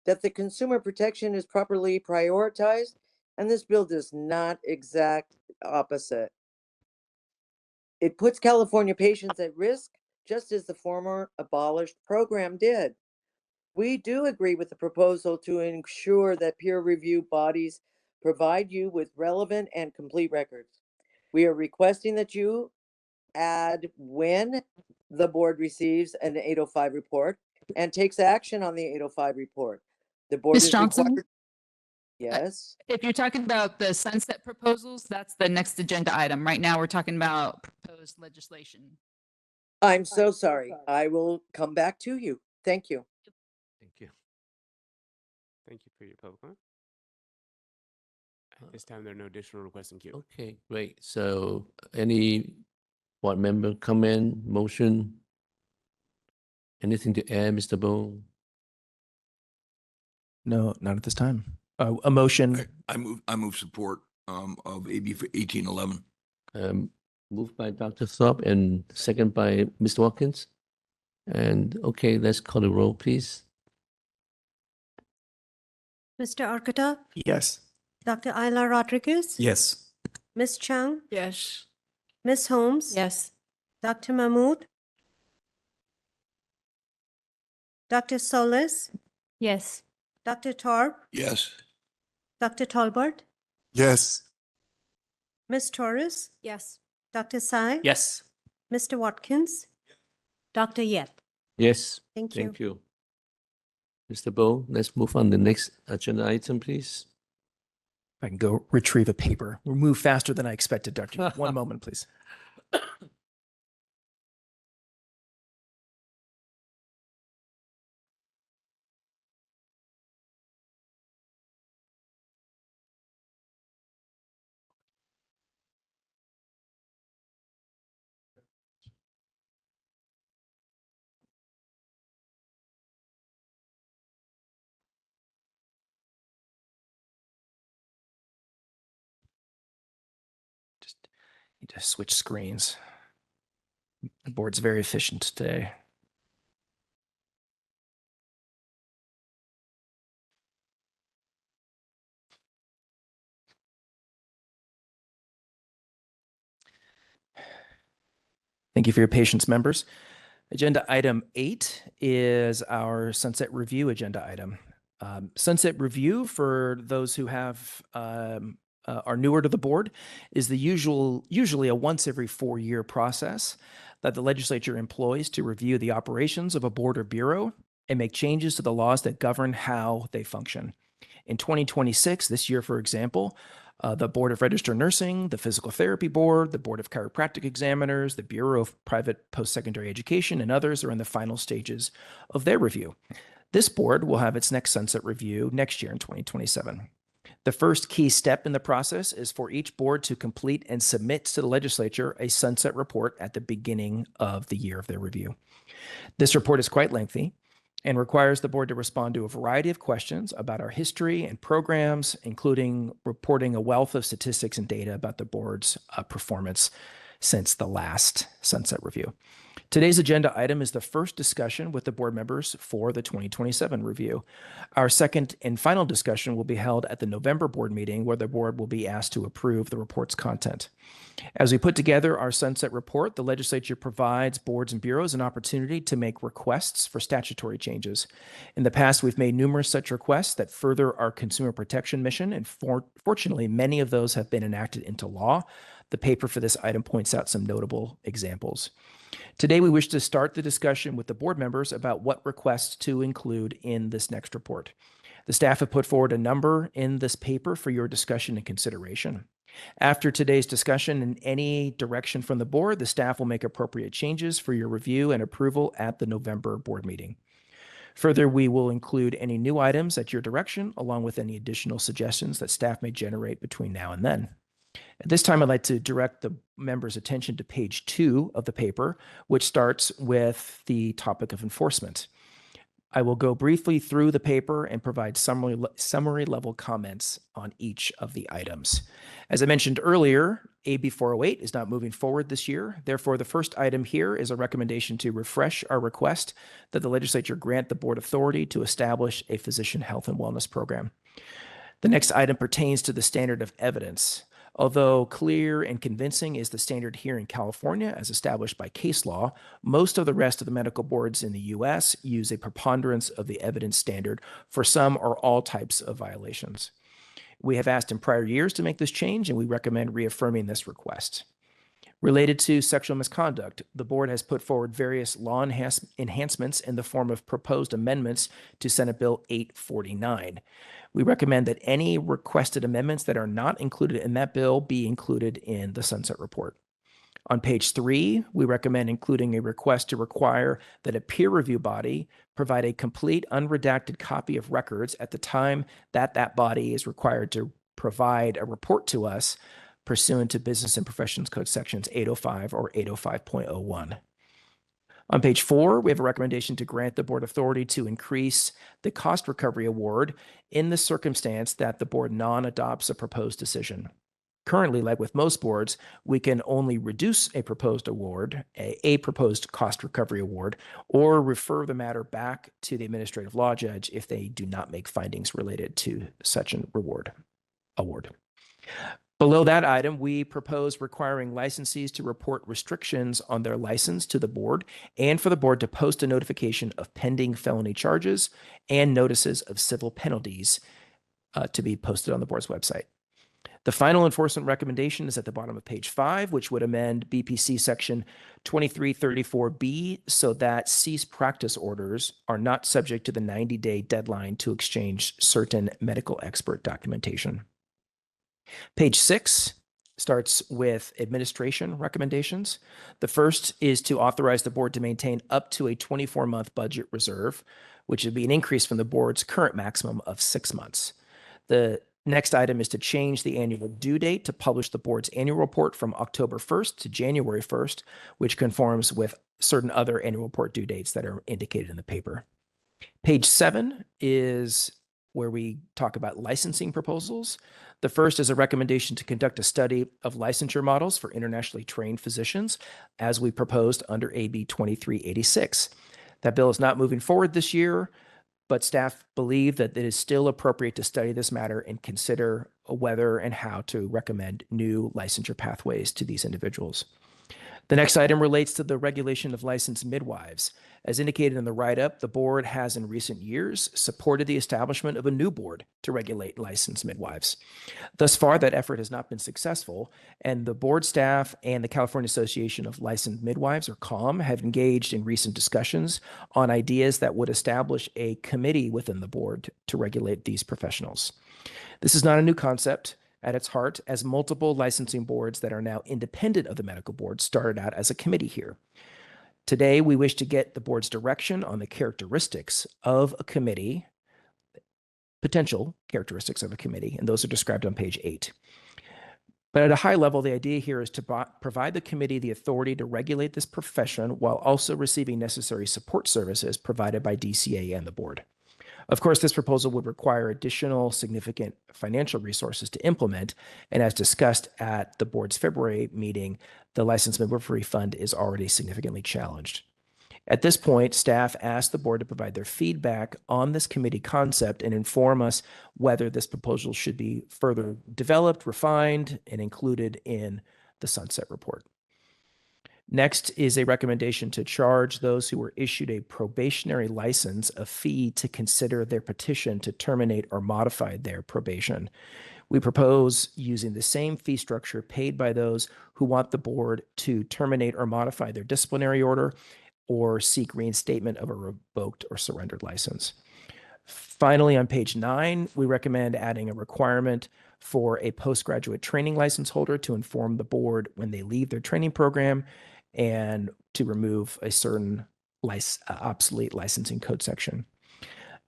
that the consumer protection is properly prioritized, and this bill does not exact opposite. It puts California patients at risk, just as the former abolished program did. We do agree with the proposal to ensure that peer review bodies provide you with relevant and complete records. We are requesting that you add when the board receives an 805 report and takes action on the 805 report. The board Ms. is Johnson? required. Yes. If you're talking about the sunset proposals, that's the next agenda item. Right now, we're talking about proposed legislation. I'm so sorry. I will come back to you. Thank you. Thank you. Thank you for your public comment. At this time, there are no additional requests in queue. Okay, great. So any board member comment, motion? Anything to add, Mr. Bo? No, not at this time. A motion. I move support of AB 1811. Moved by Dr. Thorpe and second by Mr. Watkins. And okay, let's call the roll, please. Mr. Arcata? Yes. Dr. Ayla Rodriguez? Yes. Ms. Chung? Yes. Ms. Holmes? Yes. Dr. Mahmood? Dr. Solis? Yes. Dr. Thorpe? Yes. Dr. Tolbert? Yes. Ms. Torres? Yes. Dr. Sai? Yes. Mr. Watkins? Dr. Yep? Yes. Thank you. Thank you. Mr. Bo, let's move on the next agenda item, please. If I can go retrieve a paper. We'll move faster than I expected, Dr. One moment, please. Just need to switch screens. The board's very efficient today. Thank you for your patience, members. Agenda item 8 is our sunset review agenda item. Sunset review, for those who have are newer to the board, is the usually a once every 4-year process that the legislature employs to review the operations of a board or bureau and make changes to the laws that govern how they function. In 2026, this year, for example, the Board of Registered Nursing, the Physical Therapy Board, the Board of Chiropractic Examiners, the Bureau of Private Post-Secondary Education, and others are in the final stages of their review. This board will have its next sunset review next year in 2027. The first key step in the process is for each board to complete and submit to the legislature a sunset report at the beginning of the year of their review. This report is quite lengthy and requires the board to respond to a variety of questions about our history and programs, including reporting a wealth of statistics and data about the board's performance since the last sunset review. Today's agenda item is the first discussion with the board members for the 2027 review. Our second and final discussion will be held at the November board meeting, where the board will be asked to approve the report's content. As we put together our sunset report, the legislature provides boards and bureaus an opportunity to make requests for statutory changes. In the past, we've made numerous such requests that further our consumer protection mission, and fortunately, many of those have been enacted into law. The paper for this item points out some notable examples. Today, we wish to start the discussion with the board members about what requests to include in this next report. The staff have put forward a number in this paper for your discussion and consideration. After today's discussion and any direction from the board, the staff will make appropriate changes for your review and approval at the November board meeting. Further, we will include any new items at your direction, along with any additional suggestions that staff may generate between now and then. At this time, I'd like to direct the members' attention to page 2 of the paper, which starts with the topic of enforcement. I will go briefly through the paper and provide summary level comments on each of the items. As I mentioned earlier, AB 408 is not moving forward this year. Therefore, the first item here is a recommendation to refresh our request that the legislature grant the board authority to establish a physician health and wellness program. The next item pertains to the standard of evidence. Although clear and convincing is the standard here in California as established by case law, most of the rest of the medical boards in the U.S. use a preponderance of the evidence standard for some or all types of violations. We have asked in prior years to make this change, and we recommend reaffirming this request. Related to sexual misconduct, the board has put forward various law enhancements in the form of proposed amendments to Senate Bill 849. We recommend that any requested amendments that are not included in that bill be included in the sunset report. On page 3, we recommend including a request to require that a peer review body provide a complete unredacted copy of records at the time that that body is required to provide a report to us pursuant to Business and Professions Code sections 805 or 805.01. On page 4, we have a recommendation to grant the board authority to increase the cost recovery award in the circumstance that the board non-adopts a proposed decision. Currently, like with most boards, we can only reduce a proposed award, a proposed cost recovery award, or refer the matter back to the administrative law judge if they do not make findings related to such an award. Below that item, we propose requiring licensees to report restrictions on their license to the board and for the board to post a notification of pending felony charges and notices of civil penalties to be posted on the board's website. The final enforcement recommendation is at the bottom of page 5, which would amend BPC section 2334B so that cease practice orders are not subject to the 90-day deadline to exchange certain medical expert documentation. Page 6 starts with administration recommendations. The first is to authorize the board to maintain up to a 24-month budget reserve, which would be an increase from the board's current maximum of 6 months. The next item is to change the annual due date to publish the board's annual report from October 1st to January 1st, which conforms with certain other annual report due dates that are indicated in the paper. Page 7 is where we talk about licensing proposals. The first is a recommendation to conduct a study of licensure models for internationally trained physicians, as we proposed under AB 2386. That bill is not moving forward this year, but staff believe that it is still appropriate to study this matter and consider whether and how to recommend new licensure pathways to these individuals. The next item relates to the regulation of licensed midwives. As indicated in the write-up, the board has in recent years supported the establishment of a new board to regulate licensed midwives. Thus far, that effort has not been successful, and the board staff and the California Association of Licensed Midwives, or CALM, have engaged in recent discussions on ideas that would establish a committee within the board to regulate these professionals. This is not a new concept. At its heart, as multiple licensing boards that are now independent of the medical board started out as a committee here. Today, we wish to get the board's direction on the characteristics of a committee, potential characteristics of a committee, and those are described on page 8. But at a high level, the idea here is to provide the committee the authority to regulate this profession while also receiving necessary support services provided by DCA and the board. Of course, this proposal would require additional significant financial resources to implement, and as discussed at the board's February meeting, the license midwifery fund is already significantly challenged. At this point, staff asked the board to provide their feedback on this committee concept and inform us whether this proposal should be further developed, refined, and included in the sunset report. Next is a recommendation to charge those who were issued a probationary license a fee to consider their petition to terminate or modify their probation. We propose using the same fee structure paid by those who want the board to terminate or modify their disciplinary order or seek reinstatement of a revoked or surrendered license. Finally, on page 9, we recommend adding a requirement for a postgraduate training license holder to inform the board when they leave their training program and to remove a certain obsolete licensing code section.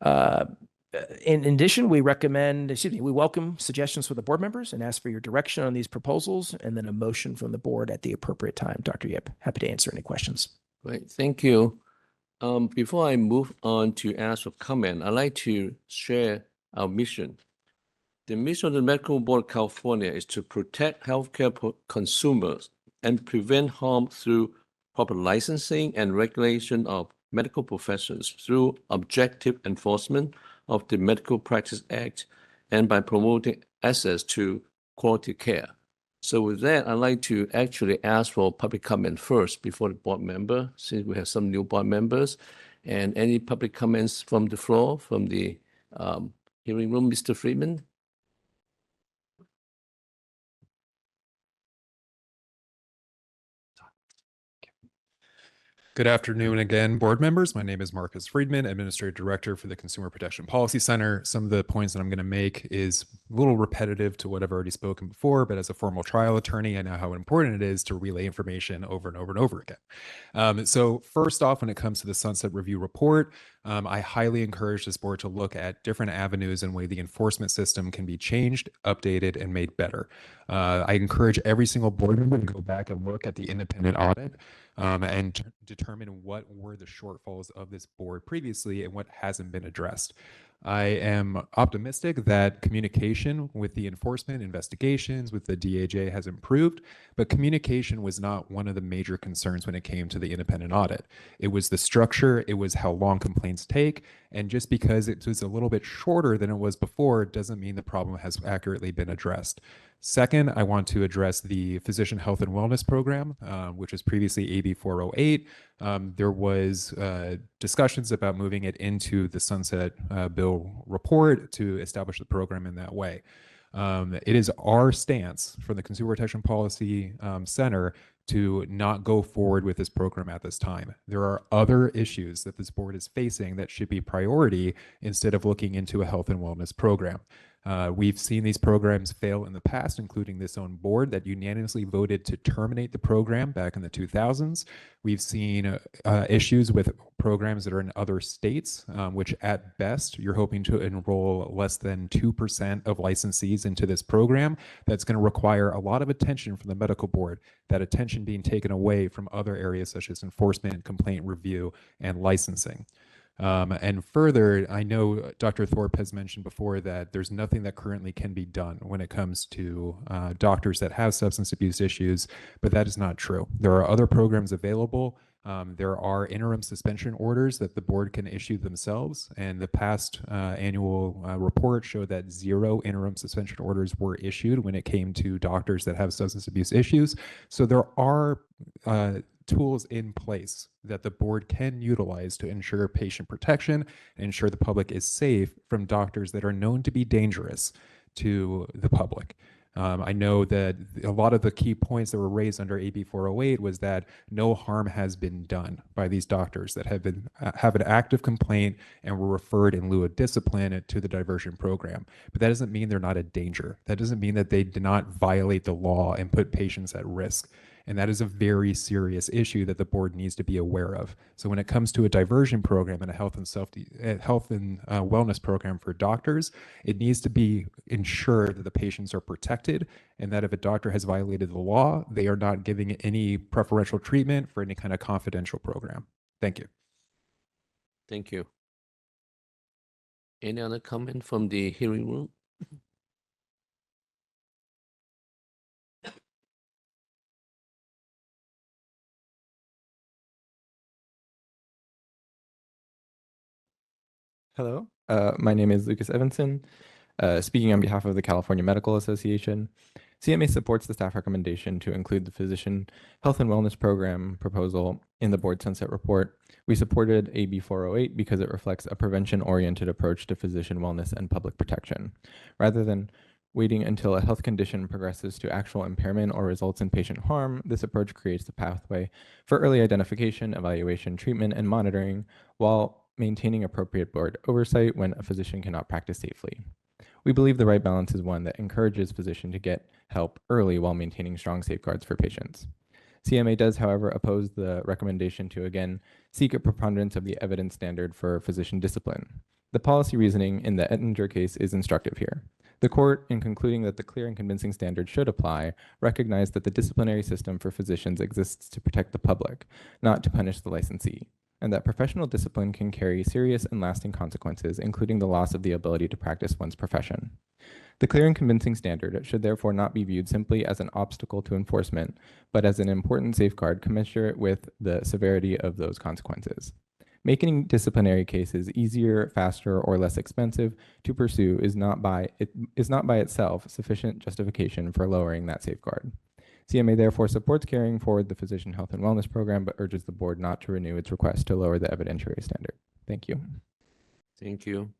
In addition, we welcome suggestions from the board members and ask for your direction on these proposals and then a motion from the board at the appropriate time. Dr. Yip, happy to answer any questions. Right, thank you. Before I move on to ask for comment, I'd like to share our mission. The mission of the Medical Board of California is to protect healthcare consumers and prevent harm through proper licensing and regulation of medical professions through objective enforcement of the Medical Practice Act and by promoting access to quality care. So with that, I'd like to actually ask for public comment first before the board member, since we have some new board members. And any public comments from the floor, from the hearing room, Mr. Friedman? Good afternoon again, board members. My name is Marcus Friedman, Administrative Director for the Consumer Protection Policy Center. Some of the points that I'm going to make is a little repetitive to what I've already spoken before, but as a formal trial attorney, I know how important it is to relay information over and over and over again. So first off, when it comes to the Sunset Review Report, I highly encourage this board to look at different avenues and way the enforcement system can be changed, updated, and made better. I encourage every single board member to go back and look at the independent audit and determine what were the shortfalls of this board previously and what hasn't been addressed. I am optimistic that communication with the enforcement investigations with the DAJ has improved, but communication was not one of the major concerns when it came to the independent audit. It was the structure, it was how long complaints take, and just because it was a little bit shorter than it was before doesn't mean the problem has accurately been addressed. Second, I want to address the Physician Health and Wellness Program, which was previously AB 408. There was discussions about moving it into the Sunset Bill report to establish the program in that way. It is our stance from the Consumer Protection Policy Center to not go forward with this program at this time. There are other issues that this board is facing that should be priority instead of looking into a health and wellness program. We've seen these programs fail in the past, including this own board that unanimously voted to terminate the program back in the 2000s. We've seen issues with programs that are in other states, which at best, you're hoping to enroll less than 2% of licensees into this program. That's going to require a lot of attention from the medical board, that attention being taken away from other areas such as enforcement, complaint review, and licensing. And further, I know Dr. Thorpe has mentioned before that there's nothing that currently can be done when it comes to doctors that have substance abuse issues, but that is not true. There are other programs available. There are interim suspension orders that the board can issue themselves, and the past annual report showed that 0 interim suspension orders were issued when it came to doctors that have substance abuse issues. So there are tools in place that the board can utilize to ensure patient protection and ensure the public is safe from doctors that are known to be dangerous to the public. I know that a lot of the key points that were raised under AB 408 was that no harm has been done by these doctors that have an active complaint and were referred in lieu of discipline to the diversion program. But that doesn't mean they're not a danger. That doesn't mean that they did not violate the law and put patients at risk. And that is a very serious issue that the board needs to be aware of. So when it comes to a diversion program and a health and wellness program for doctors, it needs to be ensured that the patients are protected and that if a doctor has violated the law, they are not giving any preferential treatment for any kind of confidential program. Thank you. Thank you. Any other comment from the hearing room? Hello, my name is Lucas Evanson, speaking on behalf of the California Medical Association. CMA supports the staff recommendation to include the Physician Health and Wellness Program proposal in the board sunset report. We supported AB 408 because it reflects a prevention-oriented approach to physician wellness and public protection. Rather than waiting until a health condition progresses to actual impairment or results in patient harm, this approach creates the pathway for early identification, evaluation, treatment, and monitoring, while maintaining appropriate board oversight when a physician cannot practice safely. We believe the right balance is one that encourages physicians to get help early while maintaining strong safeguards for patients. CMA does, however, oppose the recommendation to again seek a preponderance of the evidence standard for physician discipline. The policy reasoning in the Ettinger case is instructive here. The court, in concluding that the clear and convincing standard should apply, recognized that the disciplinary system for physicians exists to protect the public, not to punish the licensee, and that professional discipline can carry serious and lasting consequences, including the loss of the ability to practice one's profession. The clear and convincing standard should therefore not be viewed simply as an obstacle to enforcement, but as an important safeguard commensurate with the severity of those consequences. Making disciplinary cases easier, faster, or less expensive to pursue is not by itself sufficient justification for lowering that safeguard. CMA therefore supports carrying forward the Physician Health and Wellness Program, but urges the board not to renew its request to lower the evidentiary standard. Thank you. Thank you.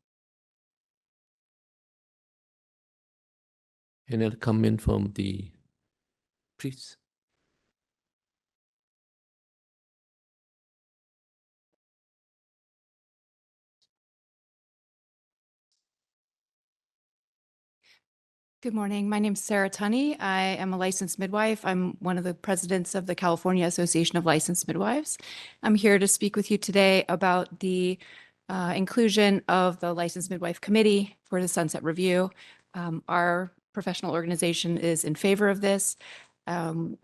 Any other comment from the please? Good morning. My name is Sarah Tunney. I am a licensed midwife. I'm one of the presidents of the California Association of Licensed Midwives. I'm here to speak with you today about the inclusion of the Licensed Midwife Committee for the Sunset Review. Our professional organization is in favor of this.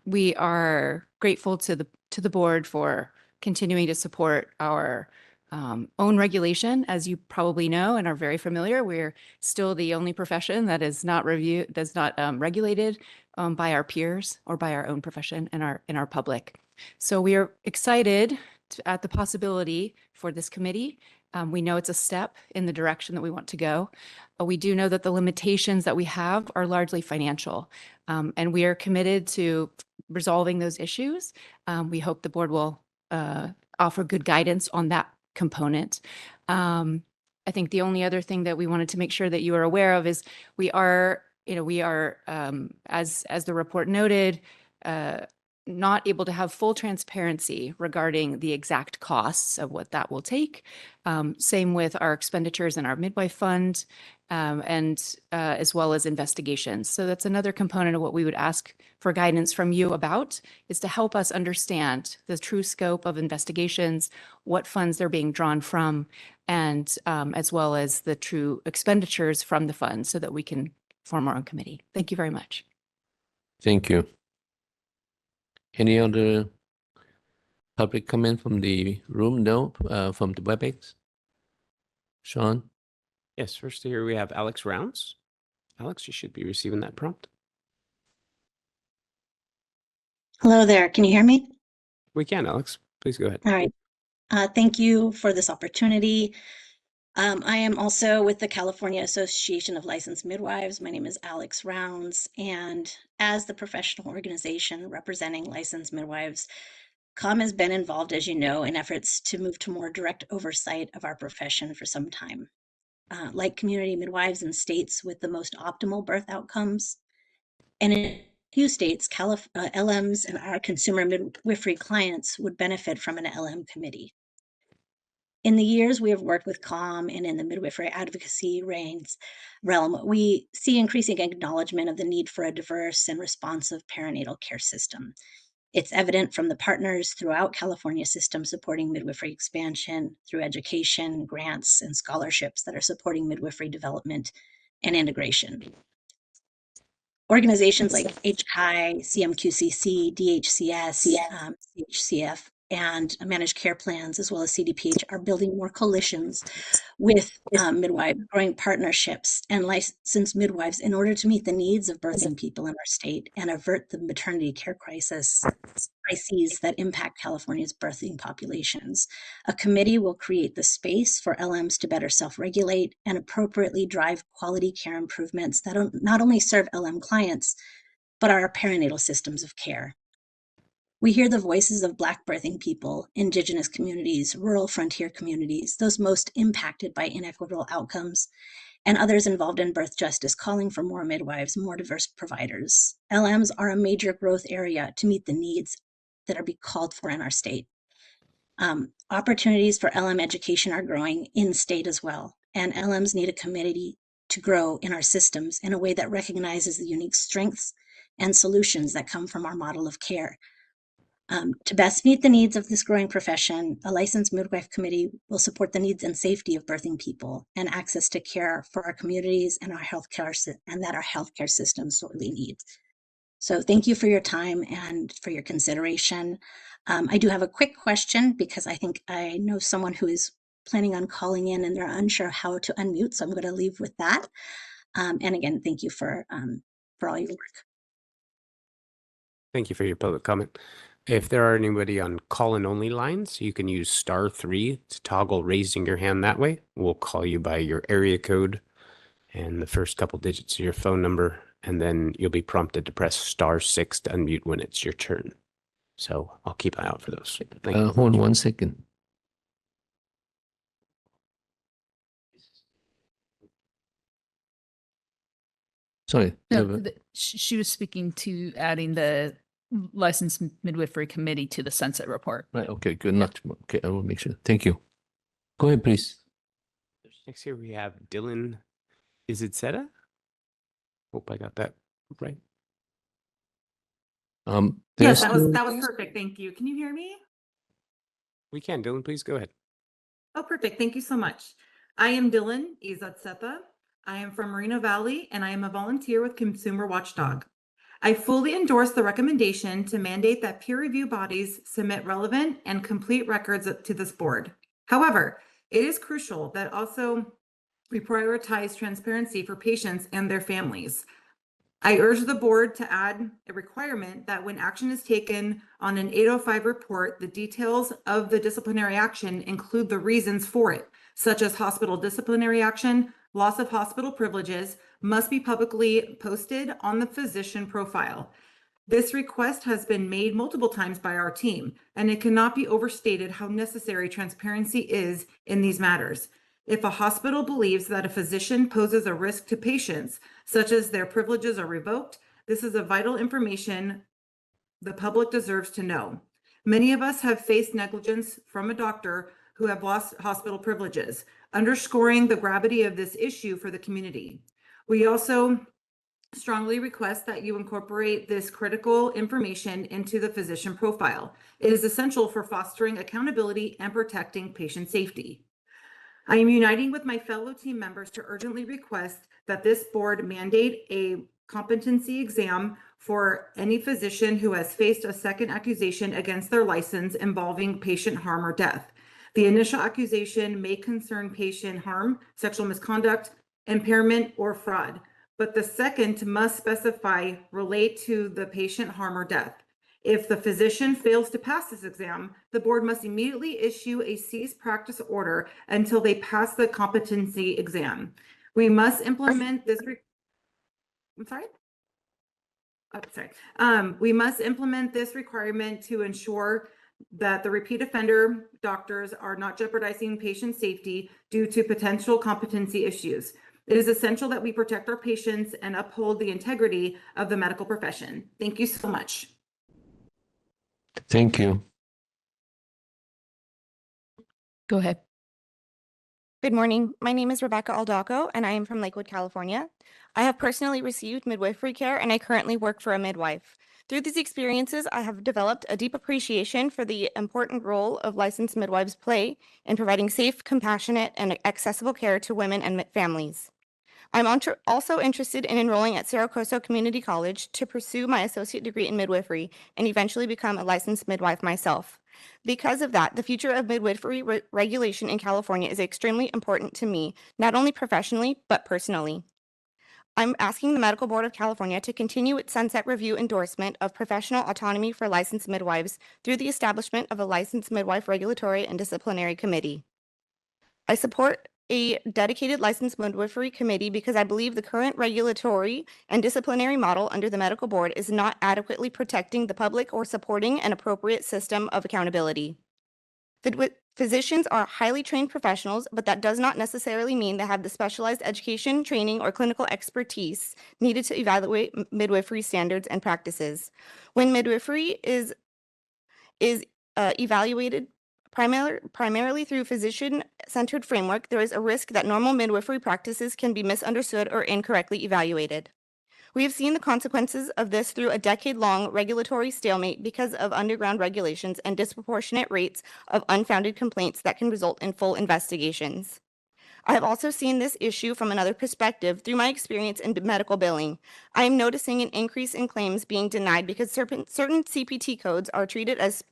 We are grateful to the board for continuing to support our own regulation. As you probably know and are very familiar, we're still the only profession that is not regulated by our peers or by our own profession and in our public. So we are excited at the possibility for this committee. We know it's a step in the direction that we want to go. We do know that the limitations that we have are largely financial, and we are committed to resolving those issues. We hope the board will offer good guidance on that component. I think the only other thing that we wanted to make sure that you are aware of is we are, as the report noted, not able to have full transparency regarding the exact costs of what that will take. Same with our expenditures in our midwife fund, and as well as investigations. So that's another component of what we would ask for guidance from you about, is to help us understand the true scope of investigations, what funds they're being drawn from, and as well as the true expenditures from the funds so that we can form our own committee. Thank you very much. Thank you. Any other public comment from the room? No, from the WebEx? Sean? Yes, first here we have Alex Rounds. Alex, you should be receiving that prompt. Hello there. Can you hear me? We can, Alex. Please go ahead. All right. Thank you for this opportunity. I am also with the California Association of Licensed Midwives. My name is Alex Rounds, and as the professional organization representing licensed midwives, COM has been involved, as you know, in efforts to move to more direct oversight of our profession for some time. Like community midwives in states with the most optimal birth outcomes, and in a few states, LMs and our consumer midwifery clients would benefit from an LM committee. In the years we have worked with COM and in the midwifery advocacy realm, we see increasing acknowledgement of the need for a diverse and responsive perinatal care system. It's evident from the partners throughout California system supporting midwifery expansion through education, grants, and scholarships that are supporting midwifery development and integration. Organizations like HCI, CMQCC, DHCS, CHCF and managed care plans, as well as CDPH, are building more coalitions with midwives, growing partnerships and licensed midwives in order to meet the needs of birthing people in our state and avert the maternity care crises that impact California's birthing populations. A committee will create the space for LMs to better self-regulate and appropriately drive quality care improvements that not only serve LM clients, but our perinatal systems of care. We hear the voices of Black birthing people, Indigenous communities, rural frontier communities, those most impacted by inequitable outcomes, and others involved in birth justice calling for more midwives, more diverse providers. LMs are a major growth area to meet the needs that are being called for in our state. Opportunities for LM education are growing in state as well, and LMs need a committee to grow in our systems in a way that recognizes the unique strengths and solutions that come from our model of care. To best meet the needs of this growing profession, a licensed midwife committee will support the needs and safety of birthing people and access to care for our communities and our healthcare systems sorely need. So thank you for your time and for your consideration. I do have a quick question because I think I know someone who is planning on calling in and they're unsure how to unmute, so I'm going to leave with that. And again, thank you for all your work. Thank you for your public comment. If there are anybody on call-in only lines, you can use *3 to toggle raising your hand that way. We'll call you by your area code and the first couple digits of your phone number, and then you'll be prompted to press *6 to unmute when it's your turn. So I'll keep an eye out for those. Thank you. Hold on 1 second. Sorry. No, she was speaking to adding the licensed midwifery committee to the sunset report. Right. Okay. Good. Not okay. I will make sure. Thank you. Go ahead, please. Next here we have Dylan. Is it Seta? Hope I got that right. Yes, that was perfect. Thank you. Can you hear me? We can. Dylan, please go ahead. Oh, perfect. Thank you so much. I am Dylan Izatseta. I am from Moreno Valley, and I am a volunteer with Consumer Watchdog. I fully endorse the recommendation to mandate that peer review bodies submit relevant and complete records to this board. However, it is crucial that also we prioritize transparency for patients and their families. I urge the board to add a requirement that when action is taken on an 805 report, the details of the disciplinary action include the reasons for it, such as hospital disciplinary action, loss of hospital privileges, must be publicly posted on the physician profile. This request has been made multiple times by our team, and it cannot be overstated how necessary transparency is in these matters. If a hospital believes that a physician poses a risk to patients, such as their privileges are revoked, this is a vital information the public deserves to know. Many of us have faced negligence from a doctor who have lost hospital privileges, underscoring the gravity of this issue for the community. We also strongly request that you incorporate this critical information into the physician profile. It is essential for fostering accountability and protecting patient safety. I am uniting with my fellow team members to urgently request that this board mandate a competency exam for any physician who has faced a second accusation against their license involving patient harm or death. The initial accusation may concern patient harm, sexual misconduct, impairment, or fraud, but the second must specify relate to the patient harm or death. If the physician fails to pass this exam, the board must immediately issue a cease practice order until they pass the competency exam. We must implement this. We must implement this requirement to ensure that the repeat offender doctors are not jeopardizing patient safety due to potential competency issues. It is essential that we protect our patients and uphold the integrity of the medical profession. Thank you so much. Thank you. Go ahead. Good morning. My name is Rebecca Aldaco, and I am from Lakewood, California. I have personally received midwifery care, and I currently work for a midwife. Through these experiences, I have developed a deep appreciation for the important role of licensed midwives play in providing safe, compassionate, and accessible care to women and families. Also interested in enrolling at Cerro Coso Community College to pursue my associate degree in midwifery and eventually become a licensed midwife myself. Because of that, the future of midwifery regulation in California is extremely important to me, not only professionally, but personally. I'm asking the Medical Board of California to continue its sunset review endorsement of professional autonomy for licensed midwives through the establishment of a licensed midwife regulatory and disciplinary committee. I support a dedicated licensed midwifery committee because I believe the current regulatory and disciplinary model under the medical board is not adequately protecting the public or supporting an appropriate system of accountability. Physicians are highly trained professionals, but that does not necessarily mean they have the specialized education, training, or clinical expertise needed to evaluate midwifery standards and practices. When midwifery is evaluated primarily through physician-centered framework, there is a risk that normal midwifery practices can be misunderstood or incorrectly evaluated. We have seen the consequences of this through a decade-long regulatory stalemate because of underground regulations and disproportionate rates of unfounded complaints that can result in full investigations. I have also seen this issue from another perspective through my experience in medical billing. I am noticing an increase in claims being denied because certain CPT codes are treated as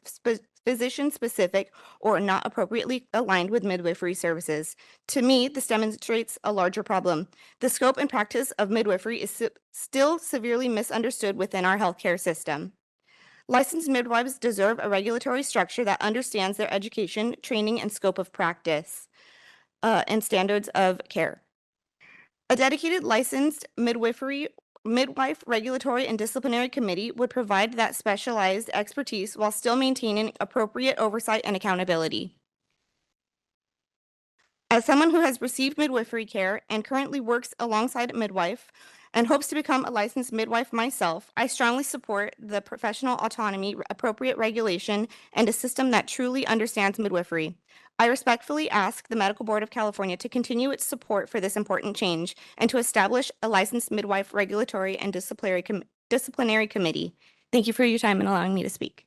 physician-specific or not appropriately aligned with midwifery services. To me, this demonstrates a larger problem. The scope and practice of midwifery is still severely misunderstood within our healthcare system. Licensed midwives deserve a regulatory structure that understands their education, training, and scope of practice and standards of care. A dedicated licensed midwife regulatory and disciplinary committee would provide that specialized expertise while still maintaining appropriate oversight and accountability. As someone who has received midwifery care and currently works alongside a midwife and hopes to become a licensed midwife myself, I strongly support the professional autonomy, appropriate regulation, and a system that truly understands midwifery. I respectfully ask the Medical Board of California to continue its support for this important change and to establish a licensed midwife regulatory and disciplinary committee. Thank you for your time and allowing me to speak.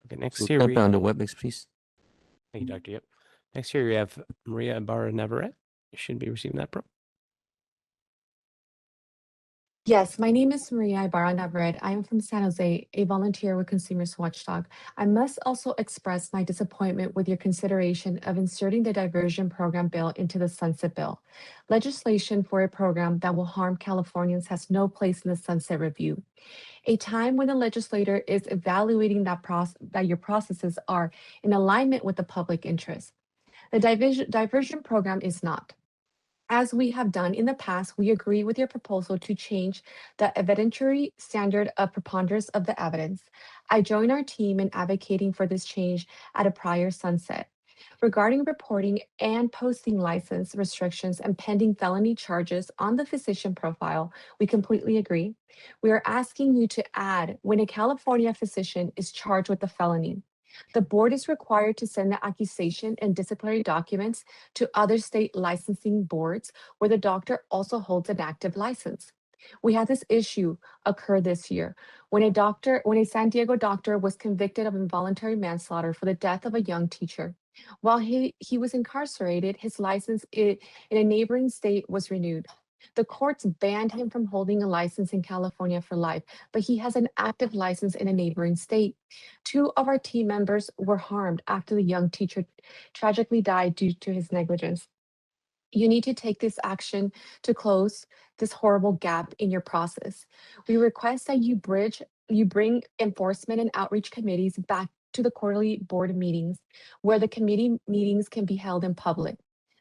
Okay, next So here step we down the WebEx, please. Thank you, Dr. Yep. Next here we have Maria Ibarra Navarrete. You should be receiving that, bro. Yes, my name is Maria Ibarra Navarrete. I am from San Jose, a volunteer with Consumers Watchdog. I must also express my disappointment with your consideration of inserting the diversion program bill into the Sunset Bill. Legislation for a program that will harm Californians has no place in the Sunset Review. A time when the legislator is evaluating that your processes are in alignment with the public interest. The diversion program is not. As we have done in the past, we agree with your proposal to change the evidentiary standard of preponderance of the evidence. I join our team in advocating for this change at a prior sunset. Regarding reporting and posting license restrictions and pending felony charges on the physician profile, we completely agree. We are asking you to add when a California physician is charged with a felony. The board is required to send the accusation and disciplinary documents to other state licensing boards where the doctor also holds an active license. We had this issue occur this year when a San Diego doctor was convicted of involuntary manslaughter for the death of a young teacher. While he was incarcerated, his license in a neighboring state was renewed. The courts banned him from holding a license in California for life, but he has an active license in a neighboring state. 2 of our team members were harmed after the young teacher tragically died due to his negligence. You need to take this action to close this horrible gap in your process. We request that you bring enforcement and outreach committees back to the quarterly board meetings where the committee meetings can be held in public.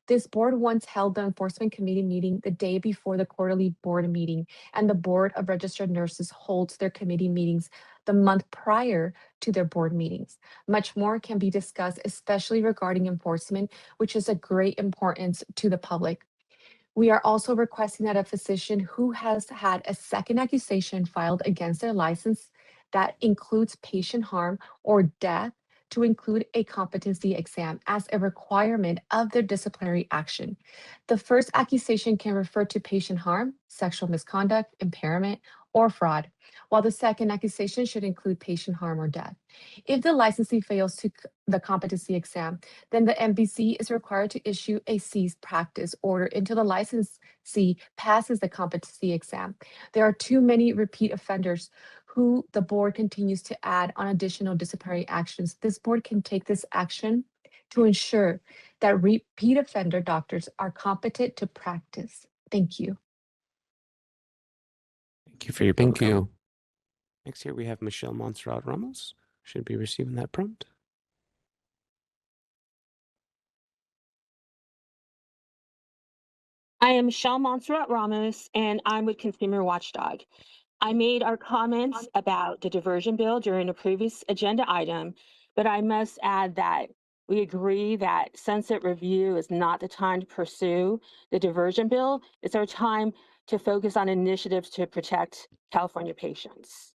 This board once held the enforcement committee meeting the day before the quarterly board meeting, and the Board of Registered Nurses holds their committee meetings the month prior to their board meetings. Much more can be discussed, especially regarding enforcement, which is of great importance to the public. We are also requesting that a physician who has had a second accusation filed against their license that includes patient harm or death to include a competency exam as a requirement of their disciplinary action. The first accusation can refer to patient harm, sexual misconduct, impairment, or fraud, while the second accusation should include patient harm or death. If the licensee fails the competency exam, then the MBC is required to issue a cease practice order until the licensee passes the competency exam. There are too many repeat offenders who the board continues to add on additional disciplinary actions. This board can take this action to ensure that repeat offender doctors are competent to practice. Thank you. Thank you for your public comment. Next here we have Michelle Montserrat Ramos. Should be receiving that prompt. I am Michelle Montserrat Ramos, and I'm with Consumer Watchdog. I made our comments about the diversion bill during a previous agenda item, but I must add that we agree that sunset review is not the time to pursue the diversion bill. It's our time to focus on initiatives to protect California patients.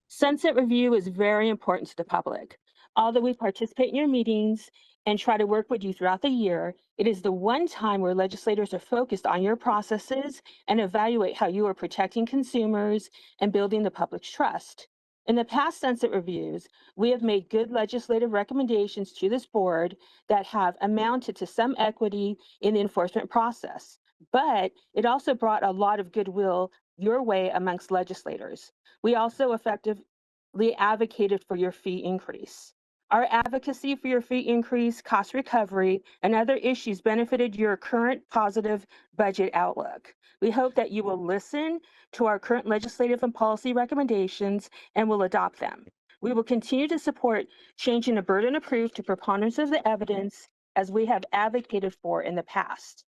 Sunset review is very important to the public. Although we participate in your meetings and try to work with you throughout the year, it is the one time where legislators are focused on your processes and evaluate how you are protecting consumers and building the public's trust. In the past sunset reviews, we have made good legislative recommendations to this board that have amounted to some equity in the enforcement process, but it also brought a lot of goodwill your way amongst legislators. We also effectively advocated for your fee increase. Our advocacy for your fee increase, cost recovery, and other issues benefited your current positive budget outlook. We hope that you will listen to our current legislative and policy recommendations and will adopt them. We will continue to support changing the burden of proof to preponderance of the evidence as we have advocated for in the past.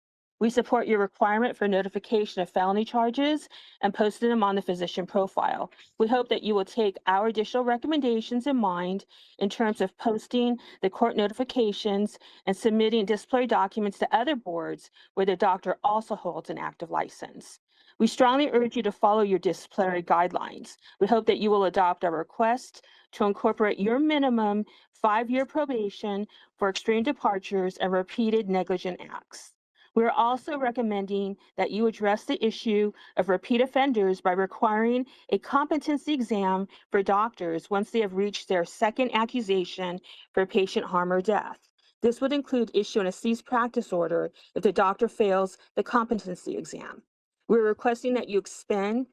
We support your requirement for notification of felony charges and posting them on the physician profile. We hope that you will take our additional recommendations in mind in terms of posting the court notifications and submitting disciplinary documents to other boards where the doctor also holds an active license. We strongly urge you to follow your disciplinary guidelines. We hope that you will adopt our request to incorporate your minimum 5-year probation for extreme departures and repeated negligent acts. We are also recommending that you address the issue of repeat offenders by requiring a competency exam for doctors once they have reached their second accusation for patient harm or death. This would include issuing a cease practice order if the doctor fails the competency exam. We're requesting that you expand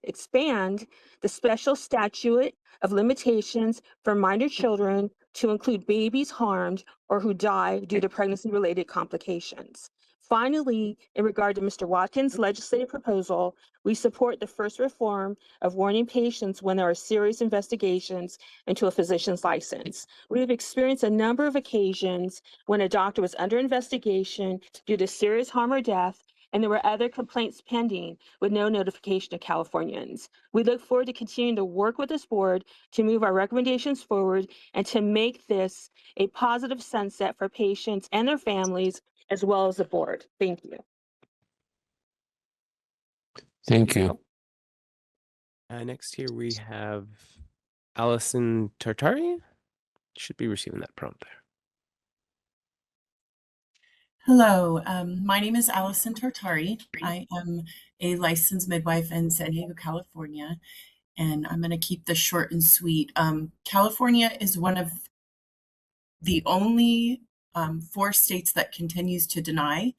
the special statute of limitations for minor children to include babies harmed or who die due to pregnancy-related complications. Finally, in regard to Mr. Watkins' legislative proposal, we support the first reform of warning patients when there are serious investigations into a physician's license. We have experienced a number of occasions when a doctor was under investigation due to serious harm or death, and there were other complaints pending with no notification of Californians. We look forward to continuing to work with this board to move our recommendations forward and to make this a positive sunset for patients and their families, as well as the board. Thank you. Thank you. Next here we have Allison Tartari. Should be receiving that prompt there. Hello, my name is Allison Tartari. I am a licensed midwife in San Diego, California, and I'm going to keep this short and sweet. California is one of the only 4 states that continues to deny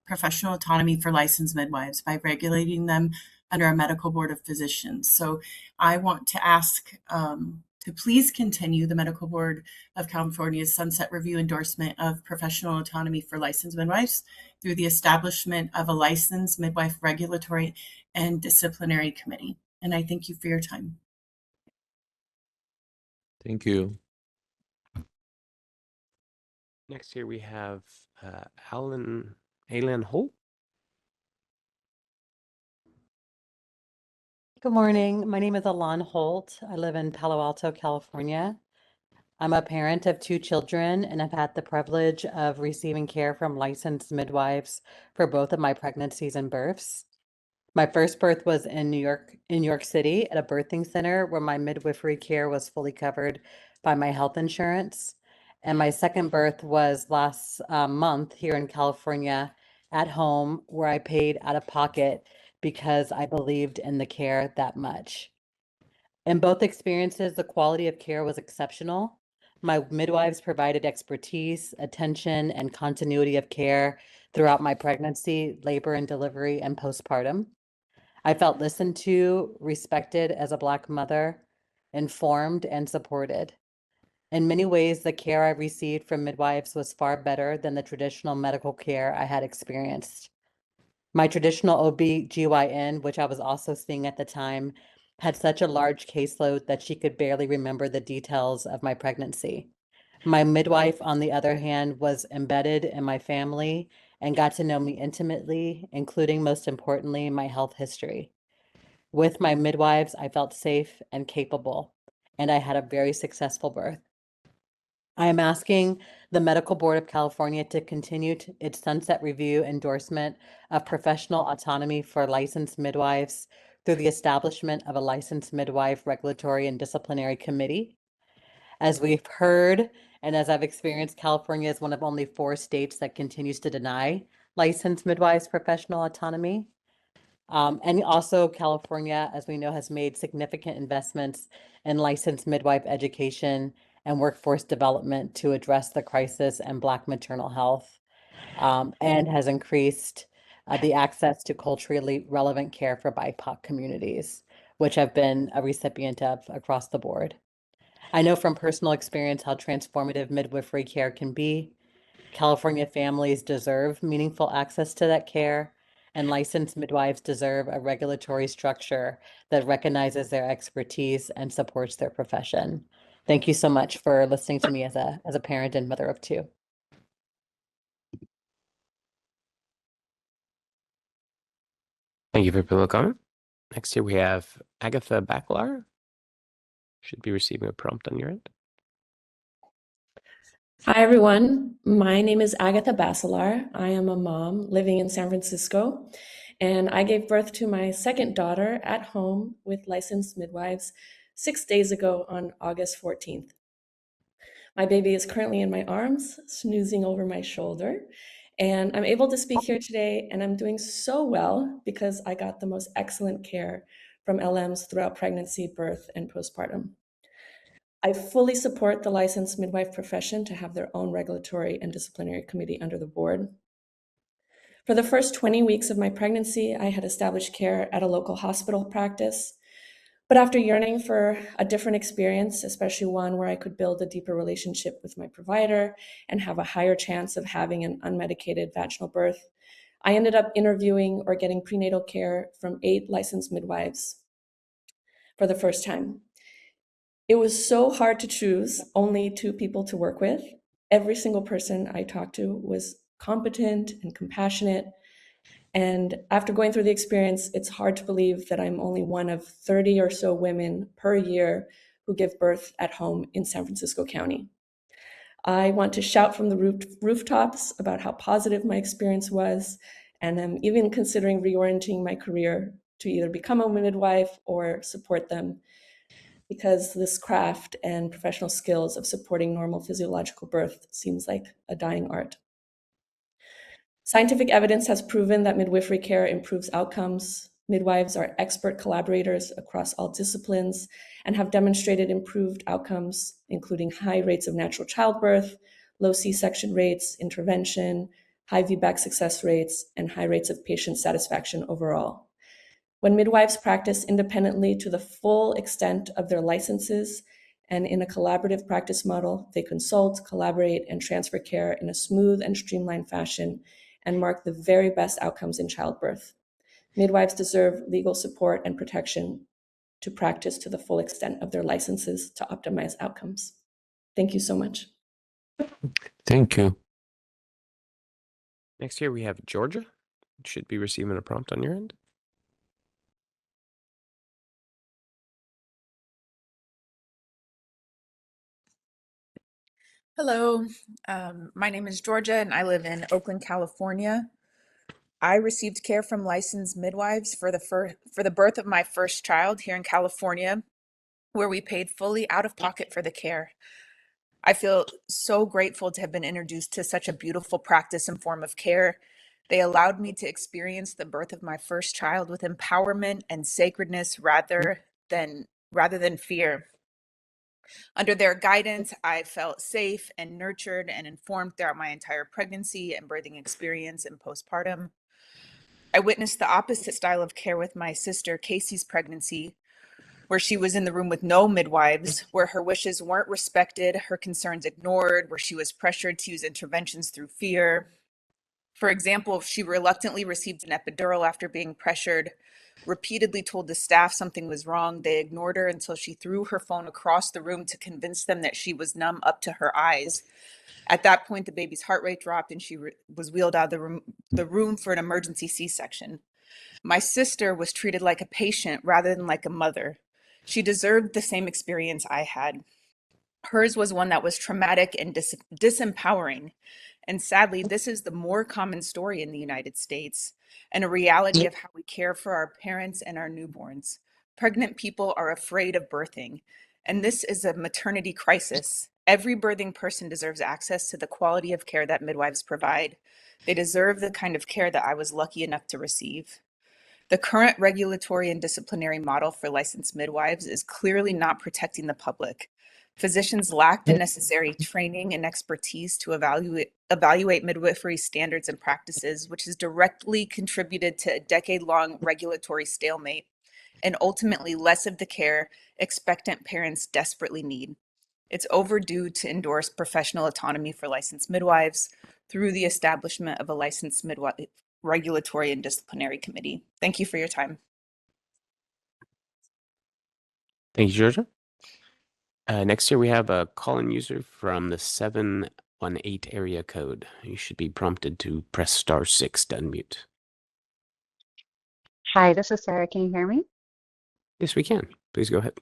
professional autonomy for licensed midwives by regulating them under a medical board of physicians. So I want to ask to please continue the Medical Board of California's sunset review endorsement of professional autonomy for licensed midwives through the establishment of a licensed midwife regulatory and disciplinary committee. And I thank you for your time. Thank you. Next here we have Alan Holt. Good morning. My name is Alon Holt. I live in Palo Alto, California. I'm a parent of 2 children, and I've had the privilege of receiving care from licensed midwives for both of my pregnancies and births. My first birth was in New York City at a birthing center where my midwifery care was fully covered by my health insurance. And my second birth was last month here in California at home, where I paid out of pocket because I believed in the care that much. In both experiences, the quality of care was exceptional. My midwives provided expertise, attention, and continuity of care throughout my pregnancy, labor and delivery, and postpartum. I felt listened to, respected as a Black mother, informed, and supported. In many ways, the care I received from midwives was far better than the traditional medical care I had experienced. My traditional OB/GYN, which I was also seeing at the time, had such a large caseload that she could barely remember the details of my pregnancy. My midwife, on the other hand, was embedded in my family and got to know me intimately, including, most importantly, my health history. With my midwives, I felt safe and capable, and I had a very successful birth. I am asking the Medical Board of California to continue its sunset review endorsement of professional autonomy for licensed midwives through the establishment of a licensed midwife regulatory and disciplinary committee. As we've heard, and as I've experienced, California is one of only 4 states that continues to deny licensed midwives professional autonomy. And also California, as we know, has made significant investments in licensed midwife education and workforce development to address the crisis in Black maternal health, and has increased the access to culturally relevant care for BIPOC communities, which I've been a recipient of across the board. I know from personal experience how transformative midwifery care can be. California families deserve meaningful access to that care, and licensed midwives deserve a regulatory structure that recognizes their expertise and supports their profession. Thank you so much for listening to me as a parent and mother of 2. Thank you for public comment. Next here we have Agatha Bacalar. Should be receiving a prompt on your end. Hi, everyone. My name is Agatha Bacalar. I am a mom living in San Francisco, and I gave birth to my second daughter at home with licensed midwives 6 days ago on August 14th. My baby is currently in my arms, snoozing over my shoulder, and I'm able to speak here today, and I'm doing so well because I got the most excellent care from LMs throughout pregnancy, birth, and postpartum. I fully support the licensed midwife profession to have their own regulatory and disciplinary committee under the board. For the first 20 weeks of my pregnancy, I had established care at a local hospital practice. But after yearning for a different experience, especially one where I could build a deeper relationship with my provider and have a higher chance of having an unmedicated vaginal birth, I ended up interviewing or getting prenatal care from 8 licensed midwives for the first time. It was so hard to choose only 2 people to work with. Every single person I talked to was competent and compassionate. And after going through the experience, it's hard to believe that I'm only one of 30 or so women per year who give birth at home in San Francisco County. I want to shout from the rooftops about how positive my experience was, and I'm even considering reorienting my career to either become a midwife or support them, because this craft and professional skills of supporting normal physiological birth seems like a dying art. Scientific evidence has proven that midwifery care improves outcomes. Midwives are expert collaborators across all disciplines and have demonstrated improved outcomes, including high rates of natural childbirth, low C-section rates, intervention, high VBAC success rates, and high rates of patient satisfaction overall. When midwives practice independently to the full extent of their licenses and in a collaborative practice model, they consult, collaborate, and transfer care in a smooth and streamlined fashion and mark the very best outcomes in childbirth. Midwives deserve legal support and protection to practice to the full extent of their licenses to optimize outcomes. Thank you so much. Thank you. Next here we have Georgia. Should be receiving a prompt on your end. Hello, my name is Georgia and I live in Oakland, California. I received care from licensed midwives for the birth of my first child here in California, where we paid fully out of pocket for the care. I feel so grateful to have been introduced to such a beautiful practice and form of care They allowed me to experience the birth of my first child with empowerment and sacredness rather than fear. Under their guidance, I felt safe and nurtured and informed throughout my entire pregnancy and birthing experience and postpartum. I witnessed the opposite style of care with my sister Casey's pregnancy, where she was in the room with no midwives, where her wishes weren't respected, her concerns ignored, where she was pressured to use interventions through fear. For example, she reluctantly received an epidural after being pressured, repeatedly told the staff something was wrong. They ignored her until she threw her phone across the room to convince them that she was numb up to her eyes. At that point, the baby's heart rate dropped and she was wheeled out of the room for an emergency C-section. My sister was treated like a patient rather than like a mother. She deserved the same experience I had. Hers was one that was traumatic and disempowering. And sadly, this is the more common story in the United States and a reality of how we care for our parents and our newborns. Pregnant people are afraid of birthing, and this is a maternity crisis. Every birthing person deserves access to the quality of care that midwives provide. They deserve the kind of care that I was lucky enough to receive. The current regulatory and disciplinary model for licensed midwives is clearly not protecting the public. Physicians lack the necessary training and expertise to evaluate midwifery standards and practices, which has directly contributed to a decade-long regulatory stalemate and ultimately less of the care expectant parents desperately need. It's overdue to endorse professional autonomy for licensed midwives through the establishment of a licensed midwife regulatory and disciplinary committee. Thank you for your time. Thank you, Georgia. Next here we have a call-in user from the 718 area code. You should be prompted to press *6 to unmute. Hi, this is Sarah. Can you hear me? Yes, we can. Please go ahead.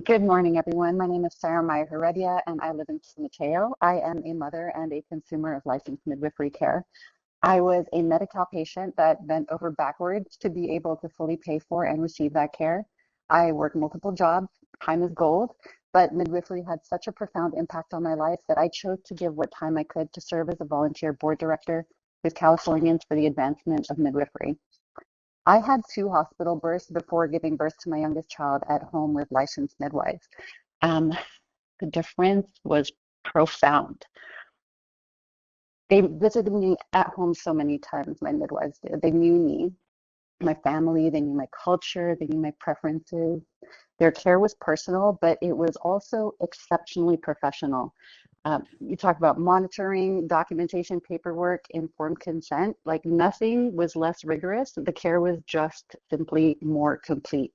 Good morning, everyone. My name is Sarah Meyer Heredia, and I live in San Mateo. I am a mother and a consumer of licensed midwifery care. I was a Medi-Cal patient that bent over backwards to be able to fully pay for and receive that care. I worked multiple jobs. Time is gold, but midwifery had such a profound impact on my life that I chose to give what time I could to serve as a volunteer board director with Californians for the Advancement of Midwifery. I had 2 hospital births before giving birth to my youngest child at home with licensed midwives. The difference was profound. They visited me at home so many times, my midwives did. They knew me, my family, they knew my culture, they knew my preferences. Their care was personal, but it was also exceptionally professional. You talk about monitoring, documentation, paperwork, informed consent, like nothing was less rigorous. The care was just simply more complete.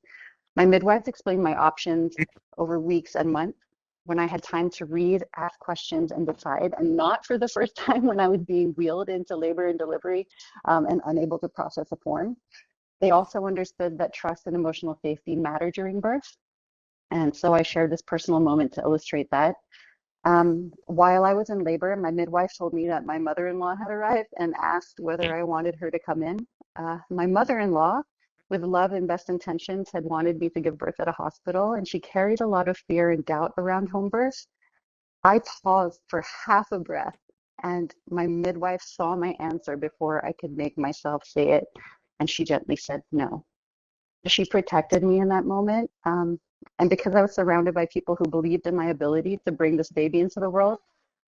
My midwives explained my options over weeks and months when I had time to read, ask questions, and decide, and not for the first time when I was being wheeled into labor and delivery and unable to process a form. They also understood that trust and emotional safety matter during birth. And so I shared this personal moment to illustrate that. While I was in labor, my midwife told me that my mother-in-law had arrived and asked whether I wanted her to come in. My mother-in-law, with love and best intentions, had wanted me to give birth at a hospital, and she carried a lot of fear and doubt around home birth. I paused for half a breath, and my midwife saw my answer before I could make myself say it, and she gently said no. She protected me in that moment. And because I was surrounded by people who believed in my ability to bring this baby into the world,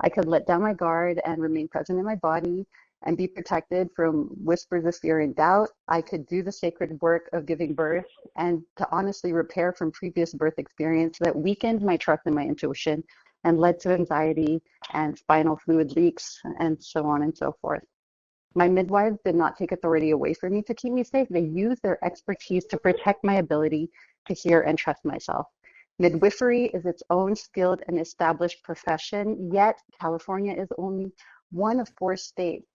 I could let down my guard and remain present in my body and be protected from whispers of fear and doubt. I could do the sacred work of giving birth and to honestly repair from previous birth experience that weakened my trust in my intuition and led to anxiety and spinal fluid leaks and so on and so forth. My midwives did not take authority away from me to keep me safe. They used their expertise to protect my ability to hear and trust myself. Midwifery is its own skilled and established profession, yet California is only one of 4 states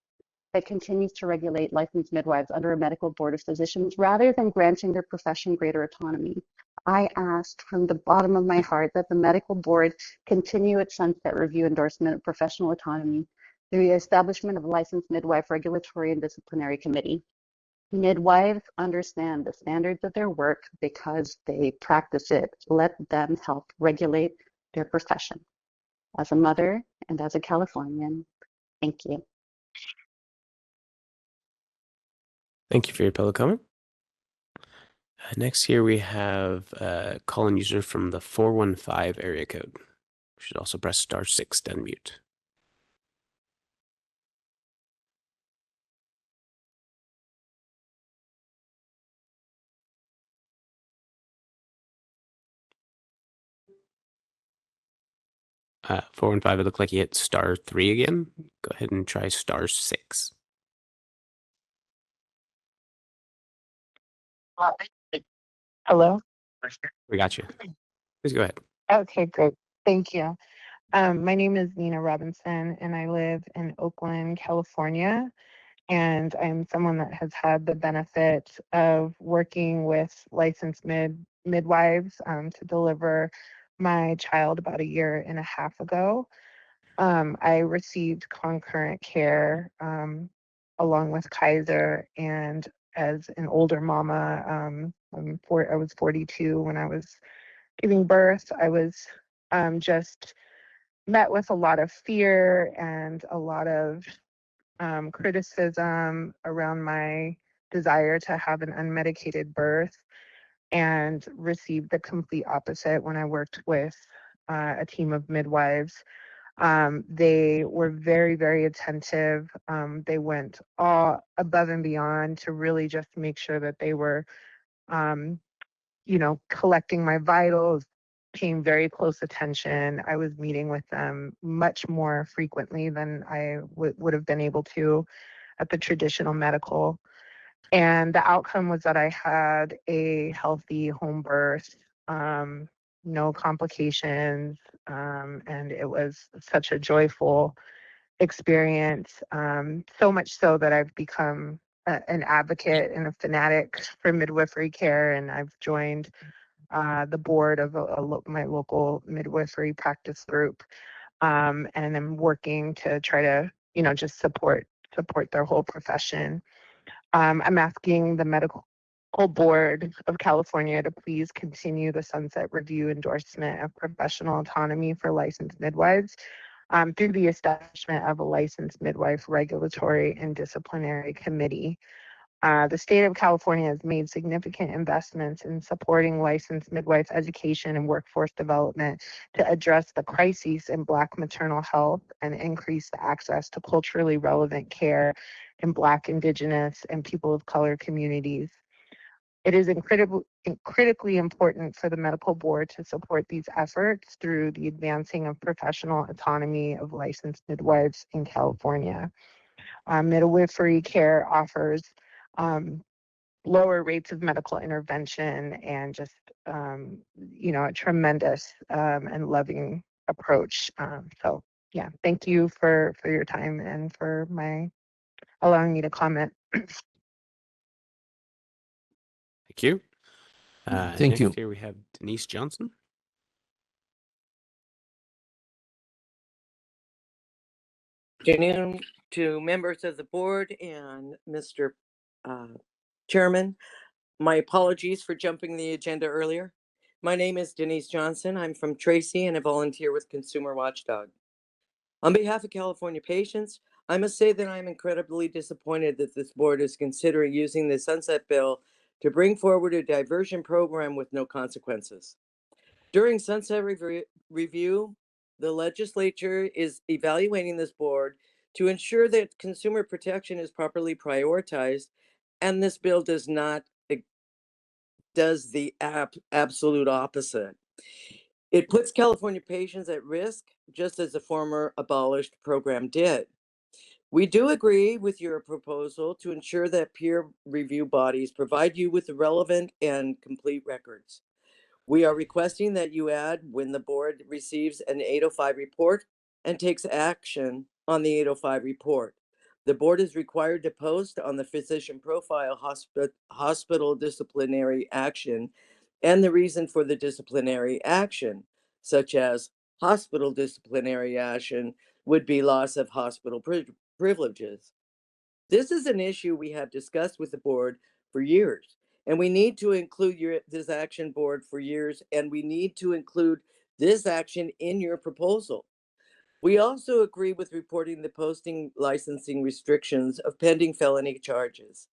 that continues to regulate licensed midwives under a medical board of physicians rather than granting their profession greater autonomy. I asked from the bottom of my heart that the medical board continue its sunset review endorsement of professional autonomy through the establishment of a licensed midwife regulatory and disciplinary committee. Midwives understand the standards of their work because they practice it. Let them help regulate their profession. As a mother and as a Californian, thank you. Thank you for your public comment. Next here we have a call-in user from the 415 area code. You should also press *6 to unmute. Uh, 415, it looked like you hit *3 again. Go ahead and try *6. Hello? We got you. Please go ahead. Okay, great. Thank you. My name is Nina Robinson, and I live in Oakland, California. And I'm someone that has had the benefit of working with licensed midwives to deliver my child about a year and a half ago. I received concurrent care along with Kaiser, and as an older mama, I was 42 when I was giving birth. I was just met with a lot of fear and a lot of criticism around my desire to have an unmedicated birth, and received the complete opposite when I worked with a team of midwives. They were very, very attentive. They went all above and beyond to really just make sure that they were, collecting my vitals, paying very close attention. I was meeting with them much more frequently than I would have been able to at the traditional medical. And the outcome was that I had a healthy home birth, no complications, and it was such a joyful experience. So much so that I've become an advocate and a fanatic for midwifery care, and I've joined the board of my local midwifery practice group, and I'm working to try to, just support their whole profession. I'm asking the Medical Board of California to please continue the sunset review endorsement of professional autonomy for licensed midwives through the establishment of a licensed midwife regulatory and disciplinary committee. The state of California has made significant investments in supporting licensed midwife education and workforce development to address the crises in Black maternal health and increase the access to culturally relevant care in Black, Indigenous, and people of color communities. It is critically important for the medical board to support these efforts through the advancing of professional autonomy of licensed midwives in California. Midwifery care offers lower rates of medical intervention and just, a tremendous and loving approach. So yeah, thank you for your time and for allowing me to comment. Thank you. Thank you. Next here we have Denise Johnson. Afternoon to members of the board and Mr. Chairman. My apologies for jumping the agenda earlier. My name is Denise Johnson. I'm from Tracy and I volunteer with Consumer Watchdog. On behalf of California patients, I must say that I'm incredibly disappointed that this board is considering using the Sunset Bill to bring forward a diversion program with no consequences. During Sunset Review, the legislature is evaluating this board to ensure that consumer protection is properly prioritized, and this bill does the absolute opposite. It puts California patients at risk, just as the former abolished program did. We do agree with your proposal to ensure that peer review bodies provide you with the relevant and complete records. We are requesting that you add when the board receives an 805 report and takes action on the 805 report. The board is required to post on the physician profile hospital disciplinary action and the reason for the disciplinary action, such as hospital disciplinary action would be loss of hospital privileges. This is an issue we have discussed with the board for years, and we need to include this action board for years, and we need to include this action in your proposal. We also agree with reporting the posting licensing restrictions of pending felony charges.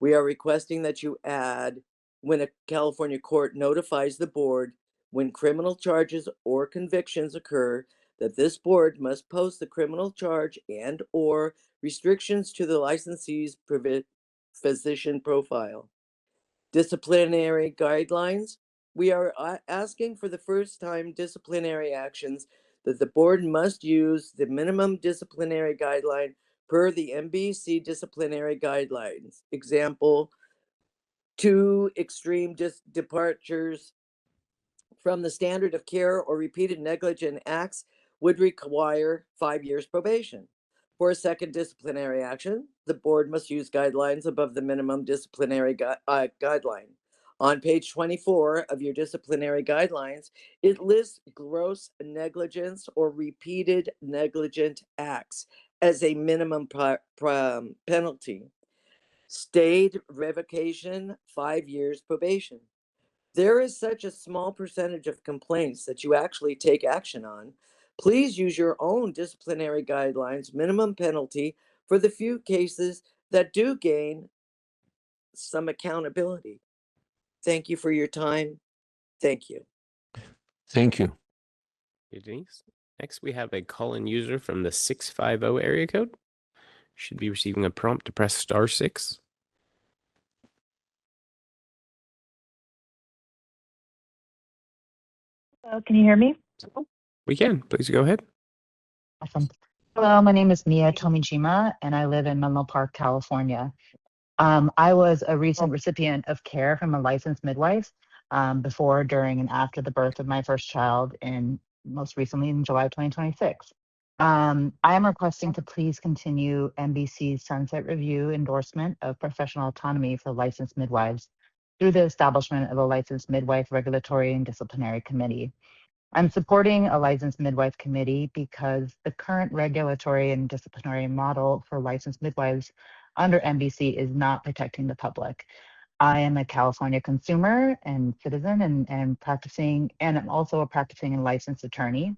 We are requesting that you add when a California court notifies the board when criminal charges or convictions occur, that this board must post the criminal charge and or restrictions to the licensee's physician profile. Disciplinary guidelines. We are asking for the first time disciplinary actions that the board must use the minimum disciplinary guideline per the MBC disciplinary guidelines. Example, 2 extreme departures from the standard of care or repeated negligent acts would require 5 years probation. For a second disciplinary action, the board must use guidelines above the minimum disciplinary guideline. On page 24 of your disciplinary guidelines, it lists gross negligence or repeated negligent acts as a minimum penalty. Stayed revocation, 5 years probation. There is such a small percentage of complaints that you actually take action on. Please use your own disciplinary guidelines minimum penalty for the few cases that do gain some accountability. Thank you for your time. Thank you. Thank you. Hey, Denise. Next, we have a call-in user from the 650 area code. Should be receiving a prompt to press *6. Hello, can you hear me? We can. Please go ahead. Awesome. Hello, my name is Mia Tomijima, and I live in Menlo Park, California. I was a recent recipient of care from a licensed midwife before, during, and after the birth of my first child, most recently in July 2026. I am requesting to please continue NBC's sunset review endorsement of professional autonomy for licensed midwives through the establishment of a licensed midwife regulatory and disciplinary committee. I'm supporting a licensed midwife committee because the current regulatory and disciplinary model for licensed midwives under NBC is not protecting the public. I am a California consumer and citizen and practicing, and I'm also a practicing and licensed attorney.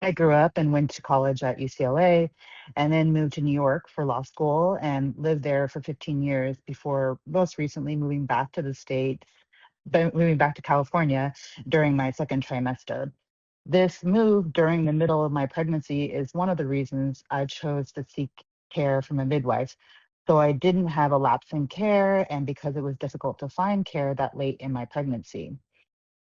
I grew up and went to college at UCLA and then moved to New York for law school and lived there for 15 years before most recently moving back to California during my second trimester. This move during the middle of my pregnancy is one of the reasons I chose to seek care from a midwife. So I didn't have a lapse in care, and because it was difficult to find care that late in my pregnancy.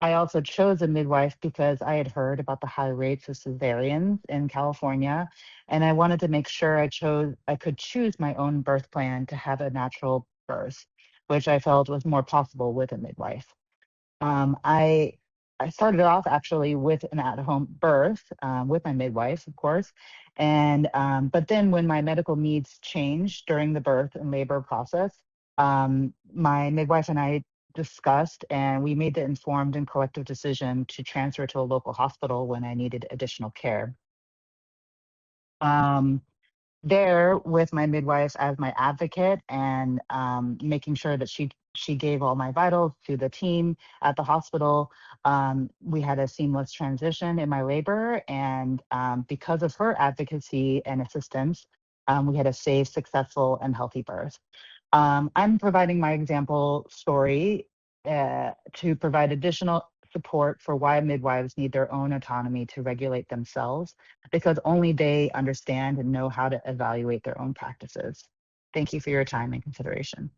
I also chose a midwife because I had heard about the high rates of cesareans in California, and I wanted to make sure I could choose my own birth plan to have a natural birth, which I felt was more possible with a midwife. I started off actually with an at-home birth with my midwife, of course, but then when my medical needs changed during the birth and labor process, my midwife and I discussed, and we made the informed and collective decision to transfer to a local hospital when I needed additional care. There with my midwife as my advocate and making sure that she gave all my vitals to the team at the hospital. We had a seamless transition in my labor, and because of her advocacy and assistance, we had a safe, successful, and healthy birth. I'm providing my example story to provide additional support for why midwives need their own autonomy to regulate themselves, because only they understand and know how to evaluate their own practices. Thank you for your time and consideration.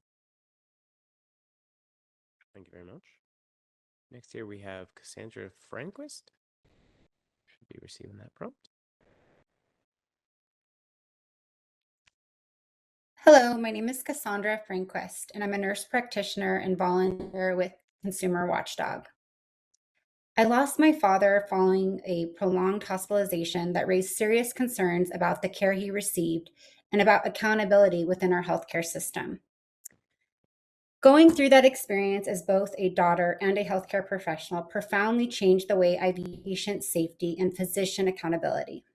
Thank you very much. Next here we have Cassandra Franquist. Should be receiving that prompt. Hello, my name is Cassandra Franquist, and I'm a nurse practitioner and volunteer with Consumer Watchdog. I lost my father following a prolonged hospitalization that raised serious concerns about the care he received and about accountability within our healthcare system. Going through that experience as both a daughter and a healthcare professional profoundly changed the way I view patient safety and physician accountability.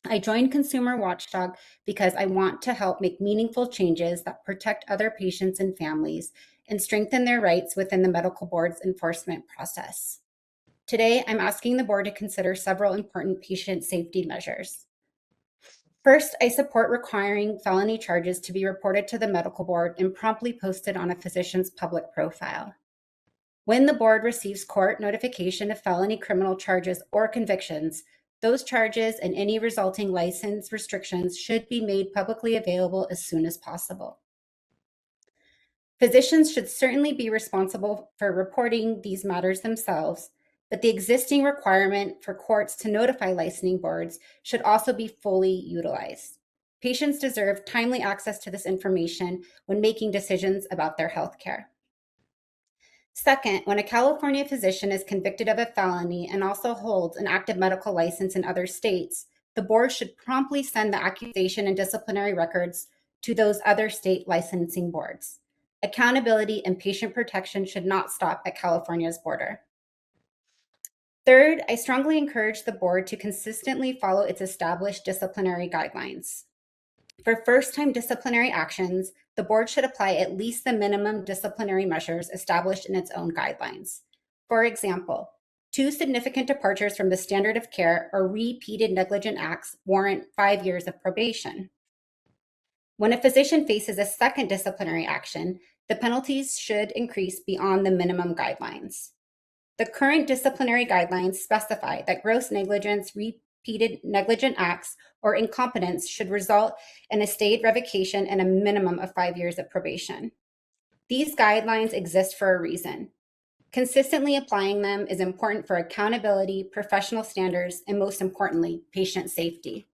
I joined Consumer Watchdog because I want to help make meaningful changes that protect other patients and families and strengthen their rights within the medical board's enforcement process. Today, I'm asking the board to consider several important patient safety measures. First, I support requiring felony charges to be reported to the medical board and promptly posted on a physician's public profile. When the board receives court notification of felony criminal charges or convictions, those charges and any resulting license restrictions should be made publicly available as soon as possible. Physicians should certainly be responsible for reporting these matters themselves, but the existing requirement for courts to notify licensing boards should also be fully utilized. Patients deserve timely access to this information when making decisions about their health care. Second, when a California physician is convicted of a felony and also holds an active medical license in other states, the board should promptly send the accusation and disciplinary records to those other state licensing boards. Accountability and patient protection should not stop at California's border. Third, I strongly encourage the board to consistently follow its established disciplinary guidelines. For first-time disciplinary actions, the board should apply at least the minimum disciplinary measures established in its own guidelines. For example, 2 significant departures from the standard of care or repeated negligent acts warrant 5 years of probation. When a physician faces a second disciplinary action, the penalties should increase beyond the minimum guidelines. The current disciplinary guidelines specify that gross negligence, repeated negligent acts, or incompetence should result in a stayed revocation and a minimum of 5 years of probation. These guidelines exist for a reason. Consistently applying them is important for accountability, professional standards, and most importantly, patient safety.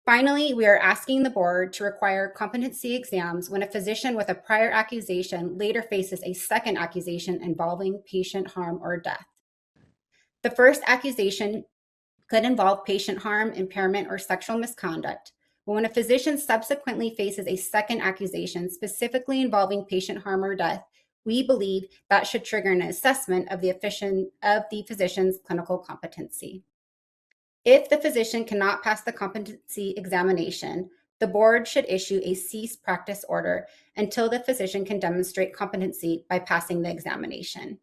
Finally, we are asking the board to require competency exams when a physician with a prior accusation later faces a second accusation involving patient harm or death. The first accusation could involve patient harm, impairment, or sexual misconduct. But when a physician subsequently faces a second accusation specifically involving patient harm or death, we believe that should trigger an assessment of the physician's clinical competency. If the physician cannot pass the competency examination, the board should issue a cease practice order until the physician can demonstrate competency by passing the examination.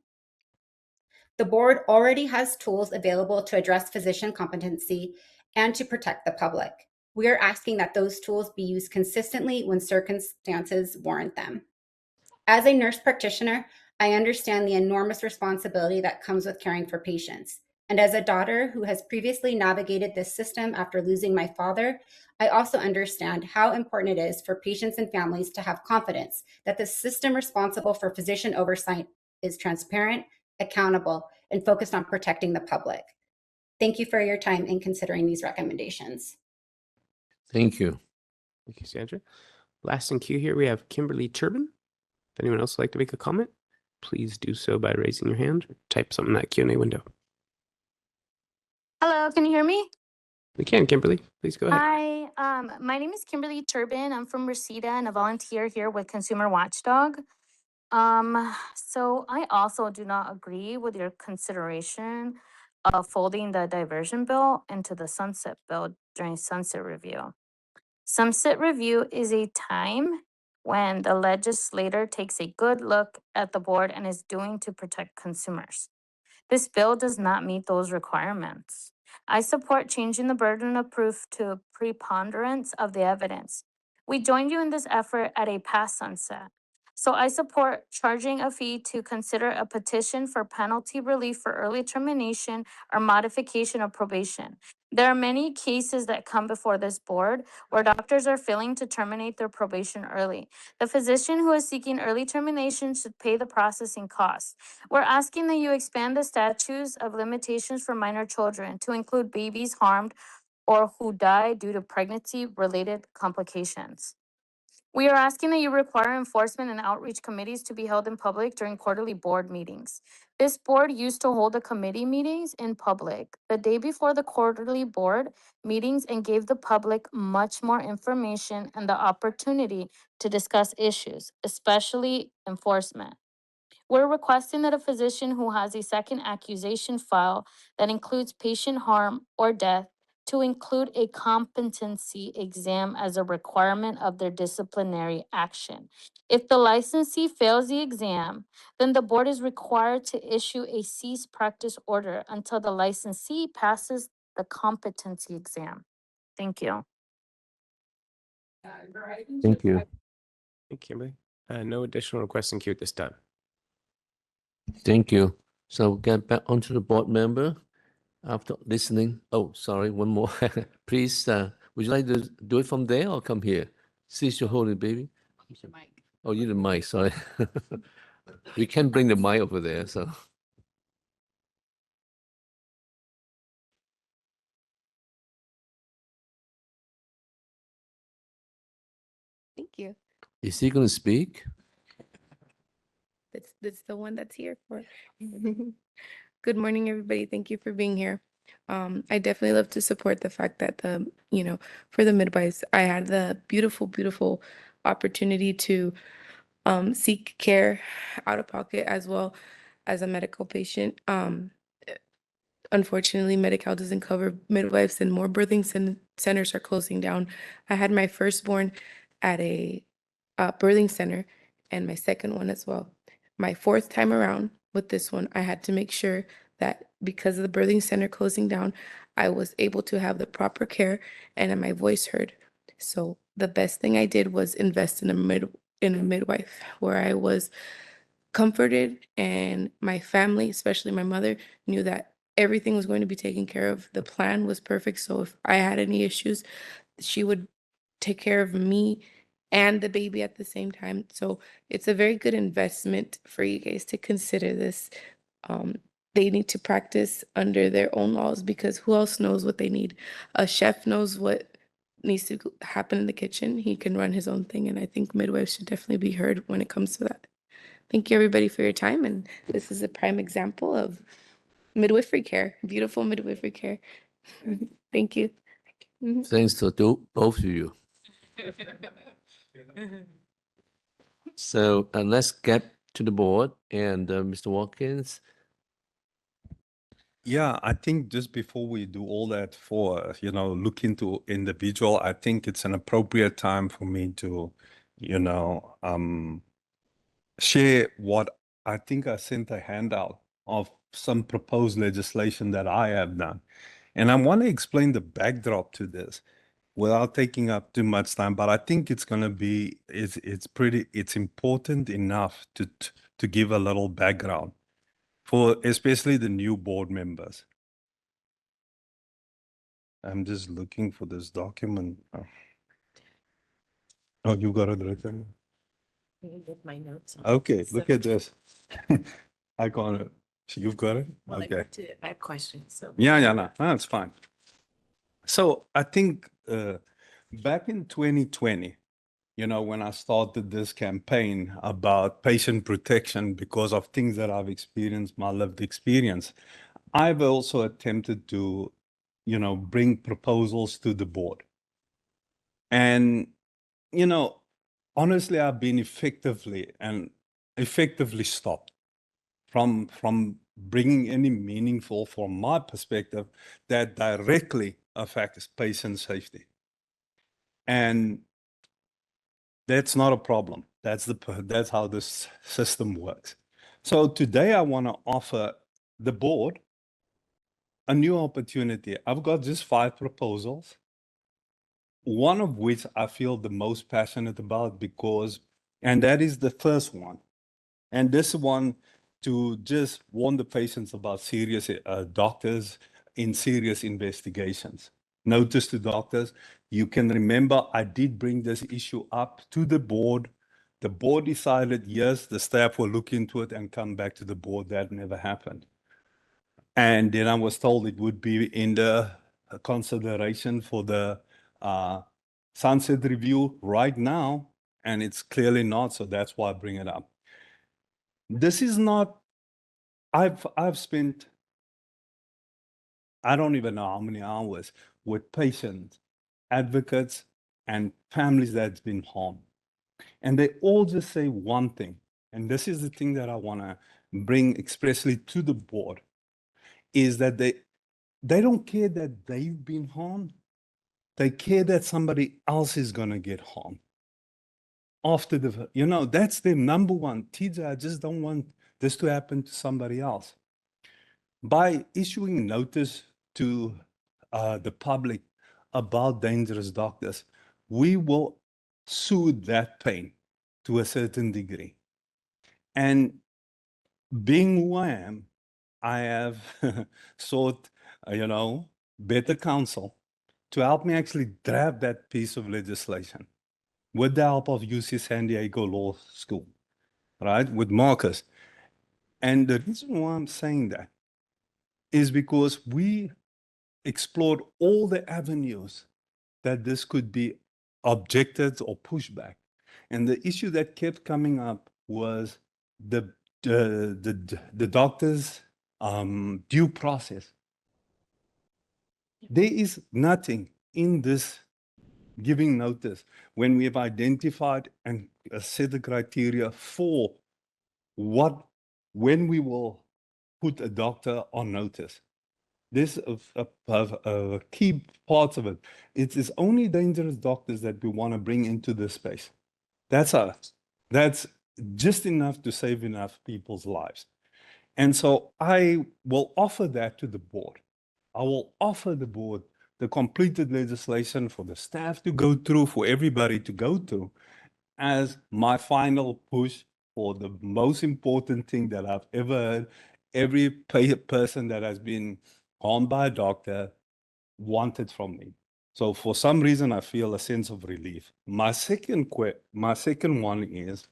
The board already has tools available to address physician competency and to protect the public. We are asking that those tools be used consistently when circumstances warrant them. As a nurse practitioner, I understand the enormous responsibility that comes with caring for patients. And as a daughter who has previously navigated this system after losing my father, I also understand how important it is for patients and families to have confidence that the system responsible for physician oversight is transparent, accountable, and focused on protecting the public. Thank you for your time in considering these recommendations. Thank you. Thank you, Sandra. Last in queue here, we have Kimberly Turbin. If anyone else would like to make a comment, please do so by raising your hand or type something in that Q&A window. Hello, can you hear me? We can, Kimberly. Please go ahead. Hi, my name is Kimberly Turbin. I'm from Reseda and a volunteer here with Consumer Watchdog. So I also do not agree with your consideration of folding the diversion bill into the sunset bill during sunset review. Sunset review is a time when the legislator takes a good look at the board and is doing to protect consumers. This bill does not meet those requirements. I support changing the burden of proof to preponderance of the evidence. We joined you in this effort at a past sunset. So I support charging a fee to consider a petition for penalty relief for early termination or modification of probation. There are many cases that come before this board where doctors are failing to terminate their probation early. The physician who is seeking early termination should pay the processing costs. We're asking that you expand the statutes of limitations for minor children to include babies harmed or who die due to pregnancy-related complications. We are asking that you require enforcement and outreach committees to be held in public during quarterly board meetings. This board used to hold the committee meetings in public the day before the quarterly board meetings and gave the public much more information and the opportunity to discuss issues, especially enforcement. We're requesting that a physician who has a second accusation file that includes patient harm or death to include a competency exam as a requirement of their disciplinary action. If the licensee fails the exam, then the board is required to issue a cease practice order until the licensee passes the competency exam. Thank you. Thank you. Thank you, Kimberly. No additional requests in queue at this time. Thank you. So get back onto the board member after listening. Oh, sorry, one more. Please, would you like to do it from there or come here? Since you're holding baby. Oh, you the mic, sorry. We can bring the mic over there, so. Thank you. Is he going to speak? That's the one that's here for. Good morning, everybody. Thank you for being here. I definitely love to support the fact that for the midwives, I had the beautiful opportunity to seek care out of pocket as well as a medical patient. Unfortunately, Medi-Cal doesn't cover midwives and more birthing centers are closing down. I had my firstborn at a birthing center and my second one as well. My fourth time around with this one, I had to make sure that because of the birthing center closing down, I was able to have the proper care and my voice heard. So the best thing I did was invest in a midwife where I was comforted and my family, especially my mother, knew that everything was going to be taken care of. The plan was perfect. So if I had any issues, she would take care of me and the baby at the same time. So it's a very good investment for you guys to consider this. They need to practice under their own laws because who else knows what they need? A chef knows what needs to happen in the kitchen. He can run his own thing. And I think midwives should definitely be heard when it comes to that. Thank you, everybody, for your time. And this is a prime example of midwifery care, beautiful midwifery care. Thank you. Thanks to both of you. So let's get to the board and Mr. Watkins. Yeah, I think just before we do all that for, look into individual, I think it's an appropriate time for me to, share what I think I sent a handout of some proposed legislation that I have done. And I want to explain the backdrop to this without taking up too much time, but I think it's going to be, it's important enough to give a little background for especially the new board members. I'm just looking for this document. Oh, you got it written? With my notes. Okay, look at this. I got it. You've got it? Well, okay. I have questions. So Yeah, no, that's fine. So I think back in 2020, when I started this campaign about patient protection because of things that I've experienced, my lived experience, I've also attempted to, bring proposals to the board. And, honestly, I've been effectively stopped from bringing any meaningful, from my perspective, that directly affects patient safety. And that's not a problem. That's how this system works. So today I want to offer the board a new opportunity. I've got just 5 proposals, one of which I feel the most passionate about and that is the first one. And this one to just warn the patients about serious doctors in serious investigations. Notice to doctors, you can remember I did bring this issue up to the board. The board decided, yes, the staff will look into it and come back to the board. That never happened. And then I was told it would be in the consideration for the sunset review right now, and it's clearly not, so that's why I bring it up. This is not, I've spent, I don't even know how many hours with patients, advocates, and families that's been harmed. And they all just say one thing, and this is the thing that I want to bring expressly to the board, is that they don't care that they've been harmed. They care that somebody else is going to get harmed. After that's their number one. TJ, I just don't want this to happen to somebody else. By issuing notice to the public about dangerous doctors, we will soothe that pain to a certain degree. And being who I am, I have sought, better counsel to help me actually draft that piece of legislation with the help of UC San Diego Law School, right, with Marcus. And the reason why I'm saying that is because we explored all the avenues that this could be objected or pushed back. And the issue that kept coming up was the doctor's due process. There is nothing in this giving notice when we have identified and set the criteria for when we will put a doctor on notice. This a key part of it. It is only dangerous doctors that we want to bring into this space. That's just enough to save enough people's lives. And so I will offer that to the board. I will offer the board the completed legislation for the staff to go through, for everybody to go through, as my final push for the most important thing that I've ever heard. Every person that has been harmed by a doctor wanted from me. So for some reason, I feel a sense of relief. My second one is,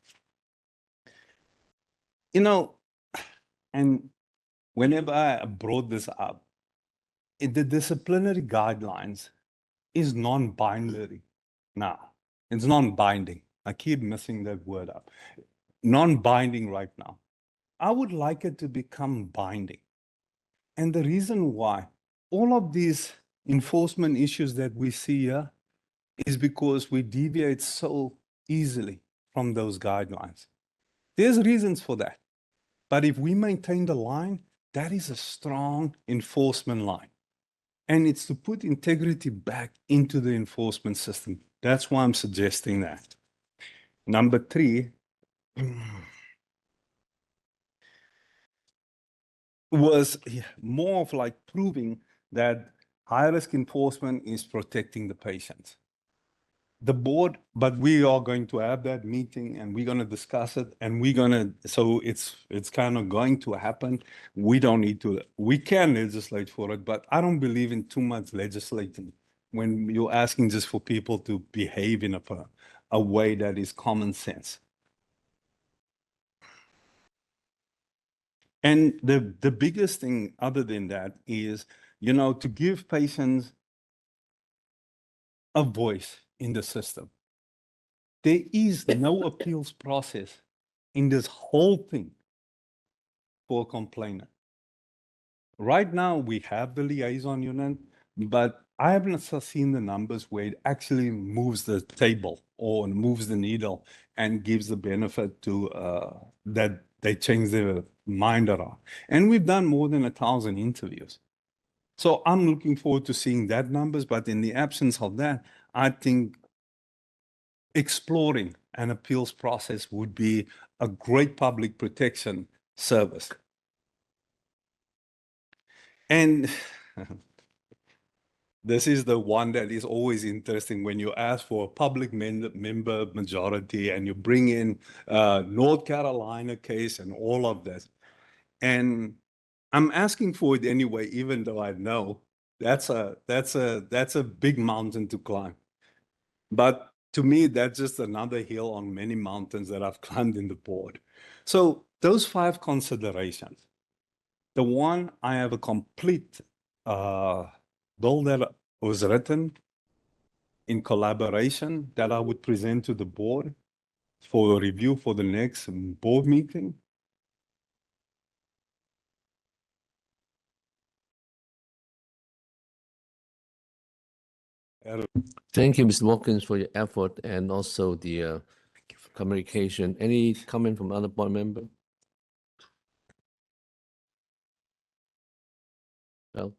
and whenever I brought this up, the disciplinary guidelines is non-binary now. It's non-binding. I keep messing that word up. Non-binding right now. I would like it to become binding. And the reason why all of these enforcement issues that we see here is because we deviate so easily from those guidelines. There's reasons for that. But if we maintain the line, that is a strong enforcement line. And it's to put integrity back into the enforcement system. That's why I'm suggesting that. Number 3, was more of like proving that high-risk enforcement is protecting the patient. The board, but we are going to have that meeting and we're going to discuss it and so it's kind of going to happen. We don't need to, we can legislate for it, but I don't believe in too much legislating when you're asking just for people to behave in a way that is common sense. And the biggest thing other than that is, to give patients a voice in the system. There is no appeals process in this whole thing for a complainant. Right now, we have the liaison unit, but I haven't seen the numbers where it actually moves the table or moves the needle and gives the benefit to that they change their mind around. And we've done more than 1,000 interviews. So I'm looking forward to seeing that numbers, but in the absence of that, I think exploring an appeals process would be a great public protection service. And this is the one that is always interesting when you ask for a public member majority and you bring in North Carolina case and all of this. And I'm asking for it anyway, even though I know that's a big mountain to climb. But to me, that's just another hill on many mountains that I've climbed in the board. So those 5 considerations. The one, I have a complete bill that was written in collaboration that I would present to the board for review for the next board meeting. Thank you, Mr. Watkins, for your effort and also the communication. Any comment from other board member? Well,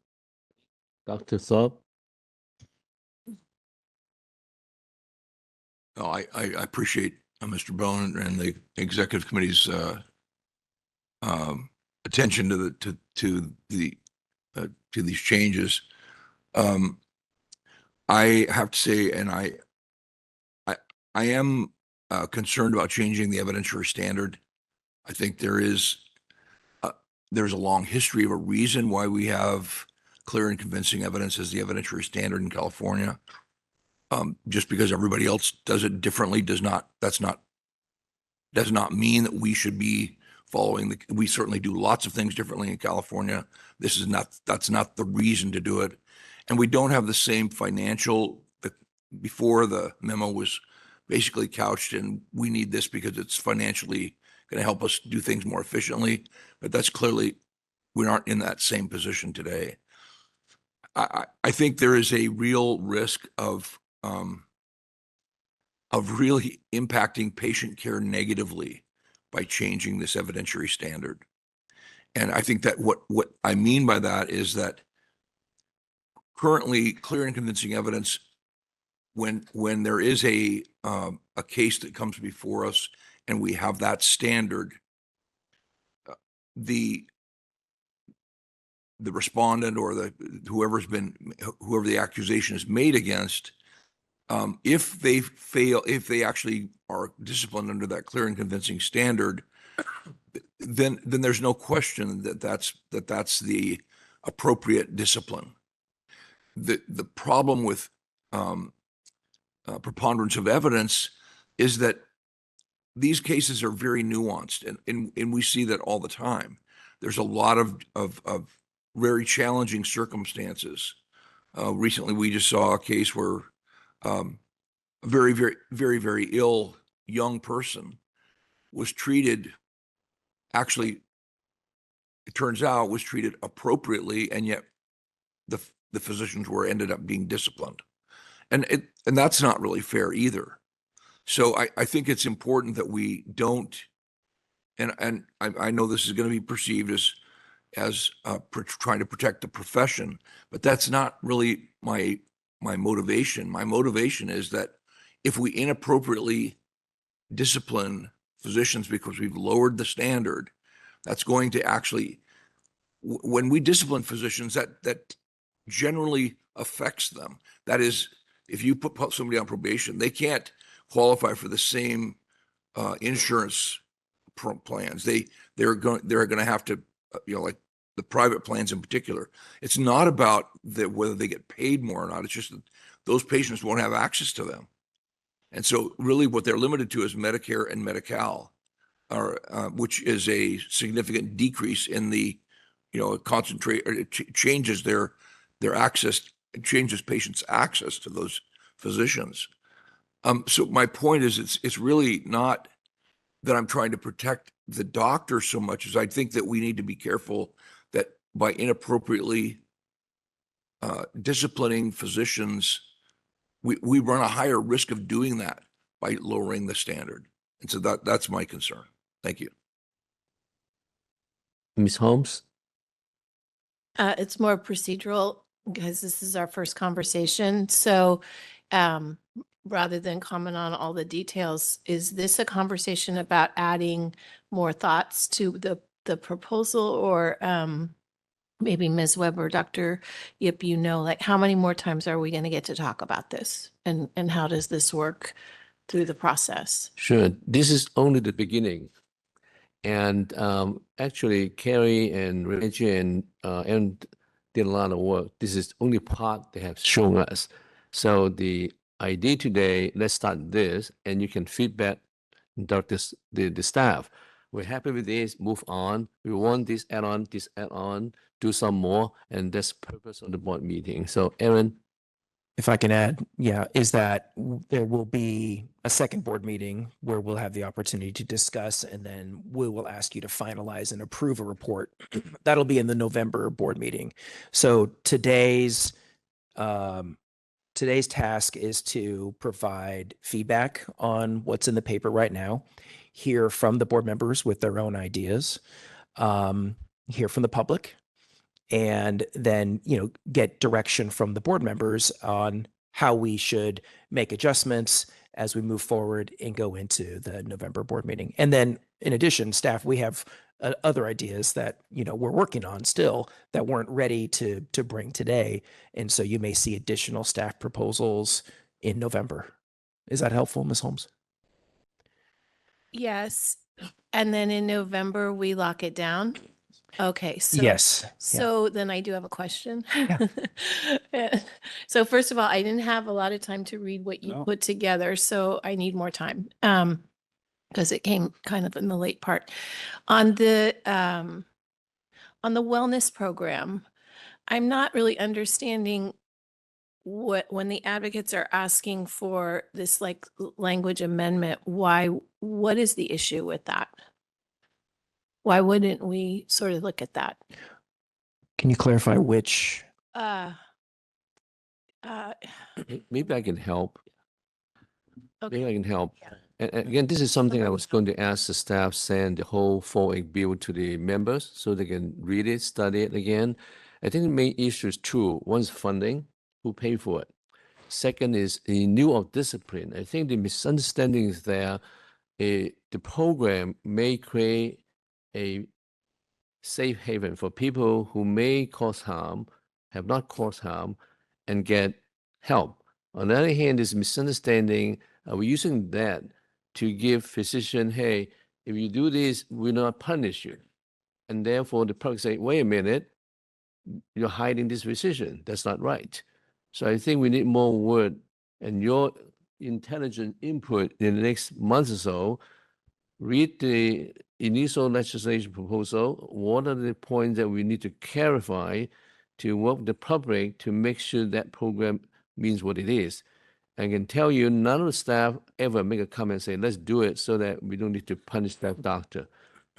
Dr. Thorpe? No, I appreciate Mr. Bowen and the executive committee's attention to these changes. I have to say, and I am concerned about changing the evidentiary standard. I think there's a long history of a reason why we have clear and convincing evidence as the evidentiary standard in California. Just because everybody else does it differently does not mean that we should be following we certainly do lots of things differently in California. That's not the reason to do it. And we don't have the same before the memo was basically couched and we need this because it's financially going to help us do things more efficiently. But that's clearly, we aren't in that same position today. I think there is a real risk of really impacting patient care negatively by changing this evidentiary standard. And I think that what I mean by that is that currently clear and convincing evidence, when there is a case that comes before us and we have that standard, the respondent or whoever the accusation is made against, if they actually are disciplined under that clear and convincing standard, then there's no question that that's the appropriate discipline. The problem with preponderance of evidence is that these cases are very nuanced, and we see that all the time. There's a lot of very challenging circumstances. Recently, we just saw a case where a very, very, very, very ill young person was treated, actually, it turns out was treated appropriately, and yet the physicians ended up being disciplined. And that's not really fair either. So I think it's important that we don't, and I know this is going to be perceived as trying to protect the profession, but that's not really my motivation. My motivation is that if we inappropriately discipline physicians because we've lowered the standard, that's going to actually, when we discipline physicians, that generally affects them. That is, if you put somebody on probation, they can't qualify for the same insurance plans. They're going to have to, like the private plans in particular. It's not about whether they get paid more or not. It's just that those patients won't have access to them. And so really what they're limited to is Medicare and Medi-Cal, which is a significant decrease in the, changes their access, changes patients' access to those physicians. So my point is, it's really not that I'm trying to protect the doctor so much as I think that we need to be careful that by inappropriately disciplining physicians, we run a higher risk of doing that by lowering the standard. And so that's my concern. Thank you. Ms. Holmes? It's more procedural because this is our first conversation. So rather than comment on all the details, is this a conversation about adding more thoughts to the proposal, or maybe Ms. Webb or Dr. Yip, like how many more times are we going to get to talk about this, and how does this work through the process? Sure. This is only the beginning. And actually, Carrie and Reggie and Aaron did a lot of work. This is only part they have shown us. So the idea today, let's start this, and you can feedback the staff. We're happy with this, move on. We want this add on, do some more, and that's the purpose of the board meeting. So Aaron? If I can add, is that there will be a second board meeting where we'll have the opportunity to discuss, and then we will ask you to finalize and approve a report. That'll be in the November board meeting. So today's task is to provide feedback on what's in the paper right now, hear from the board members with their own ideas, hear from the public, and then, get direction from the board members on how we should make adjustments as we move forward and go into the November board meeting. And then in addition, staff, we have other ideas that, we're working on still that weren't ready to bring today. And so you may see additional staff proposals in November. Is that helpful, Ms. Holmes? Yes. And then in November, we lock it down. Okay. Yes. So then I do have a question. Yeah. So first of all, I didn't have a lot of time to read what you No. put together, so I need more time. Because it came kind of in the late part. On the wellness program, I'm not really understanding when the advocates are asking for this like language amendment, what is the issue with that? Why wouldn't we sort of look at that? Can you clarify which? Maybe I can help. Okay. Maybe I can help. And again, this is something I was going to ask the staff, send the whole 4A bill to the members so they can read it, study it again. I think the main issue is two. One is funding, who pay for it. Second is in lieu of discipline. I think the misunderstanding is there. The program may create a safe haven for people who may cause harm, have not caused harm, and get help. On the other hand, this misunderstanding, we're using that to give physician, hey, if you do this, we'll not punish you. And therefore the public say, wait a minute, you're hiding this physician. That's not right. So I think we need more word and your intelligent input in the next month or so. Read the initial legislation proposal. What are the points that we need to clarify to work with the public to make sure that program means what it is? I can tell you, none of the staff ever make a comment and say, let's do it so that we don't need to punish that doctor.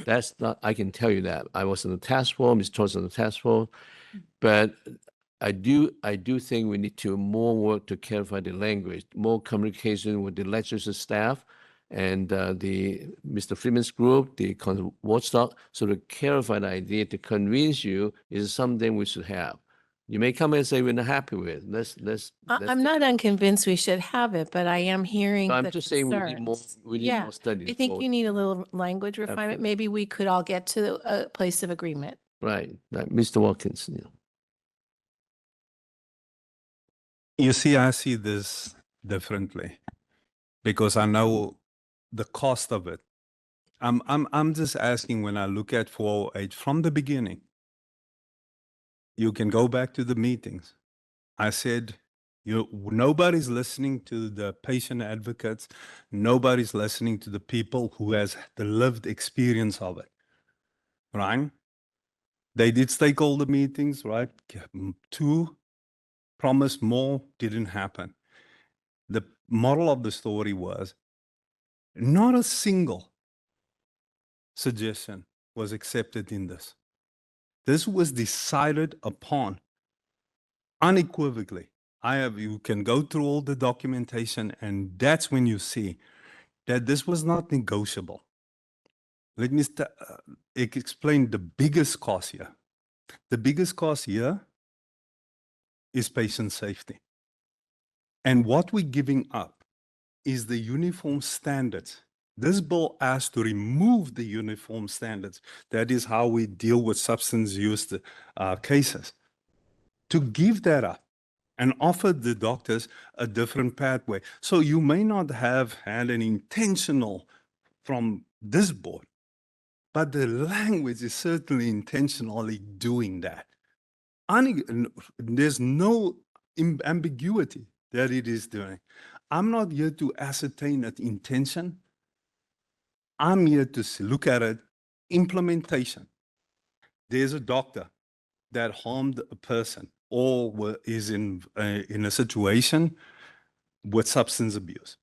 That's not, I can tell you that. I was on the task force, Ms. Torres on the task force, but I do think we need to more work to clarify the language, more communication with the legislative staff and the Mr. Freeman's group, the watchdog, so to clarify the idea, to convince you is something we should have. You may come and say we're not happy with. I'm not unconvinced we should have it, but I am hearing I'm the just saying we need more. concerns. We need Yeah, more study. I think you need a little language refinement. Maybe we could all get to a place of agreement. Right, Mr. Watkins. You see, I see this differently because I know the cost of it. I'm just asking, when I look at 408 from the beginning, you can go back to the meetings. I said, nobody's listening to the patient advocates. Nobody's listening to the people who has the lived experience of it, right? They did stakeholder meetings, right? 2 promised more, didn't happen. The moral of the story was not a single suggestion was accepted in this. This was decided upon unequivocally. You can go through all the documentation, and that's when you see that this was not negotiable. Let me explain the biggest cost here. The biggest cost here is patient safety. And what we're giving up is the uniform standards. This bill asks to remove the uniform standards. That is how we deal with substance use cases. To give that up and offer the doctors a different pathway. So you may not have had an intentional from this board, but the language is certainly intentionally doing that. There's no ambiguity that it is doing. I'm not here to ascertain that intention. I'm here to look at it, implementation. There's a doctor that harmed a person or is in a situation with substance abuse.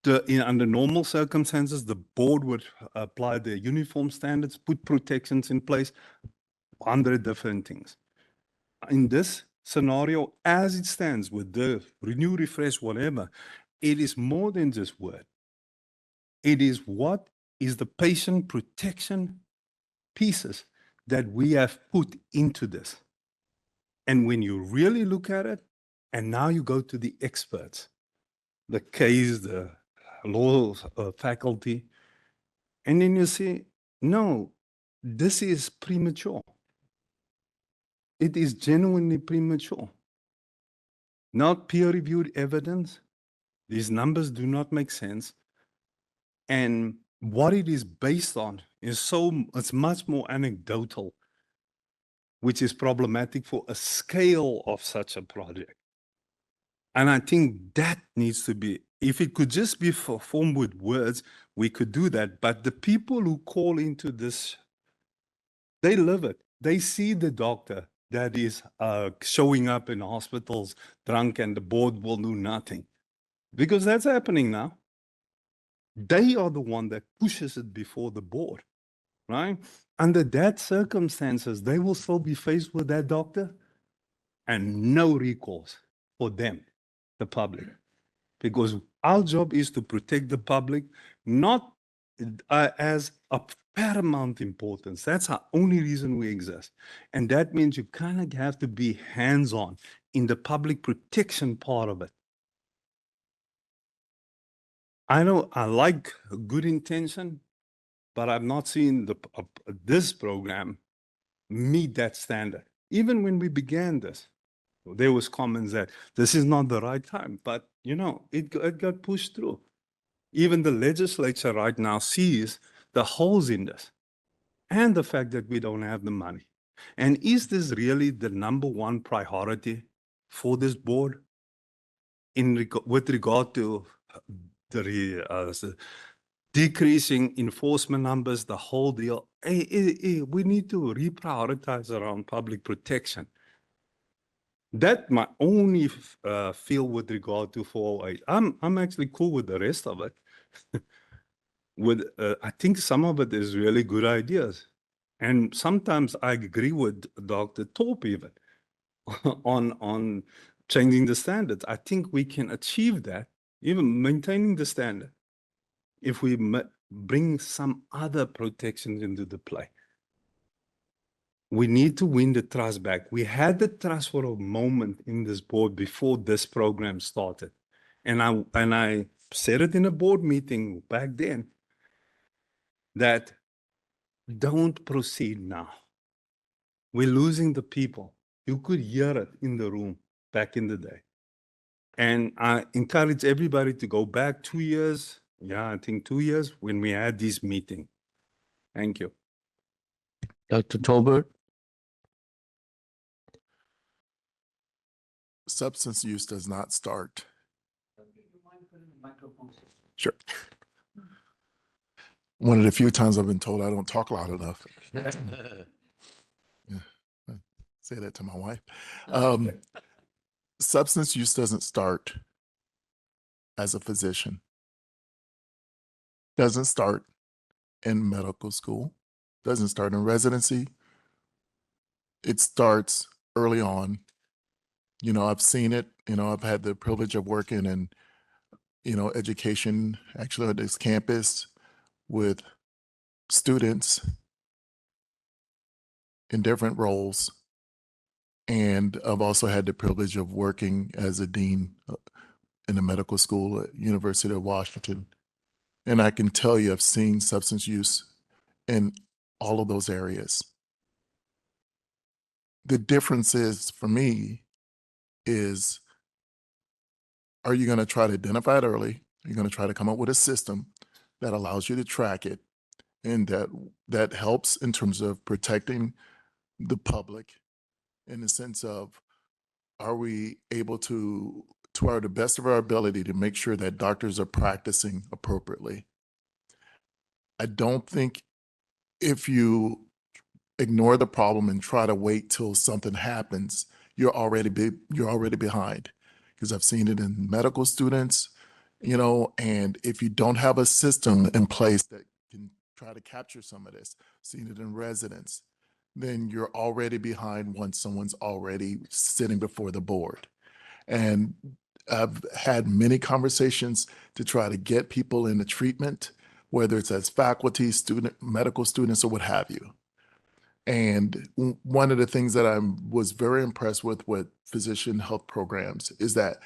Under normal circumstances, the board would apply the uniform standards, put protections in place, 100 different things. In this scenario, as it stands with the renew, refresh, whatever, it is more than just word. It is what is the patient protection pieces that we have put into this. And when you really look at it, and now you go to the experts, the case, the law faculty, and then you say, no, this is premature. It is genuinely premature. Not peer-reviewed evidence. These numbers do not make sense. And what it is based on is it's much more anecdotal, which is problematic for a scale of such a project. And I think that needs to be, if it could just be performed with words, we could do that. But the people who call into this, they live it. They see the doctor that is showing up in hospitals drunk and the board will do nothing. Because that's happening now. They are the one that pushes it before the board, right? Under that circumstances, they will still be faced with that doctor and no recourse for them, the public. Because our job is to protect the public, not as a paramount importance. That's our only reason we exist. And that means you kind of have to be hands-on in the public protection part of it. I know I like a good intention, but I've not seen this program meet that standard. Even when we began this, there was comments that this is not the right time, but you know, it got pushed through. Even the legislature right now sees the holes in this and the fact that we don't have the money. And is this really the number one priority for this board with regard to the decreasing enforcement numbers, the whole deal? We need to reprioritize around public protection. That my only feel with regard to 408. I'm actually cool with the rest of it. I think some of it is really good ideas. And sometimes I agree with Dr. Torp even on changing the standards. I think we can achieve that, even maintaining the standard, if we bring some other protections into the play. We need to win the trust back. We had the trust for a moment in this board before this program started. And I said it in a board meeting back then, that don't proceed now. We're losing the people. You could hear it in the room back in the day. And I encourage everybody to go back 2 years. Yeah, I think 2 years when we had this meeting. Thank you. Dr. Tolbert? Substance use does not start. Sure. One of the few times I've been told I don't talk loud enough. Yeah. I say that to my wife. Substance use doesn't start as a physician. Doesn't start in medical school. Doesn't start in residency. It starts early on. You know, I've seen it. You know, I've had the privilege of working in, you know, education, actually on this campus with students in different roles. And I've also had the privilege of working as a dean in a medical school at University of Washington. And I can tell you, I've seen substance use in all of those areas. The difference is, for me, is, are you going to try to identify it early? Are you going to try to come up with a system that allows you to track it and that helps in terms of protecting the public in the sense of, are we able to the best of our ability to make sure that doctors are practicing appropriately? I don't think if you ignore the problem and try to wait till something happens, you're already behind. Because I've seen it in medical students, you know, and if you don't have a system in place that can try to capture some of this, seen it in residents, then you're already behind once someone's already sitting before the board. And I've had many conversations to try to get people into treatment, whether it's as faculty, medical students, or what have you. And one of the things that I was very impressed with physician health programs is that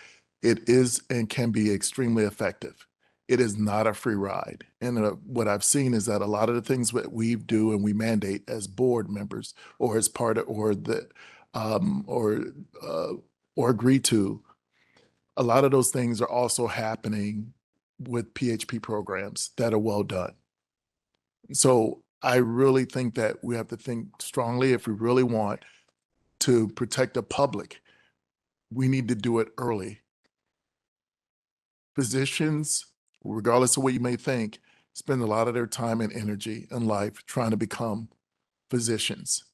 it is and can be extremely effective. It is not a free ride. And what I've seen is that a lot of the things that we do and we mandate as board members or as part of, or agree to, a lot of those things are also happening with PHP programs that are well done. So I really think that we have to think strongly if we really want to protect the public. We need to do it early. Physicians, regardless of what you may think, spend a lot of their time and energy and life trying to become physicians.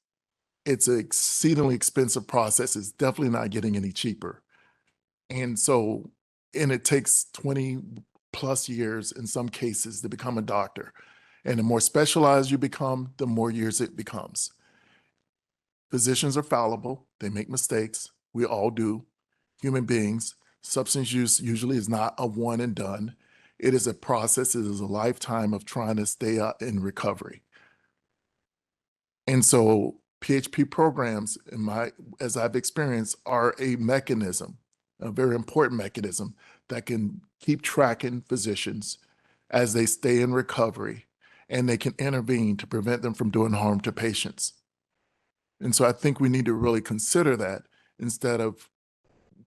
It's an exceedingly expensive process. It's definitely not getting any cheaper. And it takes 20 plus years in some cases to become a doctor. And the more specialized you become, the more years it becomes. Physicians are fallible. They make mistakes. We all do. Human beings. Substance use usually is not a one and done. It is a process. It is a lifetime of trying to stay in recovery. And so PHP programs, as I've experienced, are a mechanism, a very important mechanism that can keep tracking physicians as they stay in recovery, and they can intervene to prevent them from doing harm to patients. And so I think we need to really consider that instead of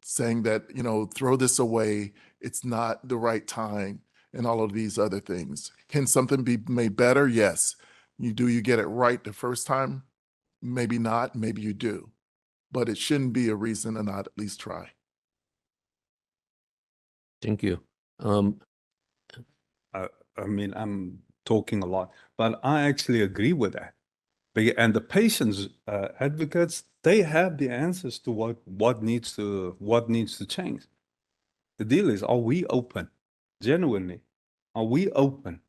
saying that, throw this away, it's not the right time, and all of these other things. Can something be made better? Yes. You get it right the first time? Maybe not, maybe you do. But it shouldn't be a reason to not at least try. Thank you. I mean, I'm talking a lot, but I actually agree with that. And the patients advocates, they have the answers to what needs to change. The deal is, are we open? Genuinely, are we open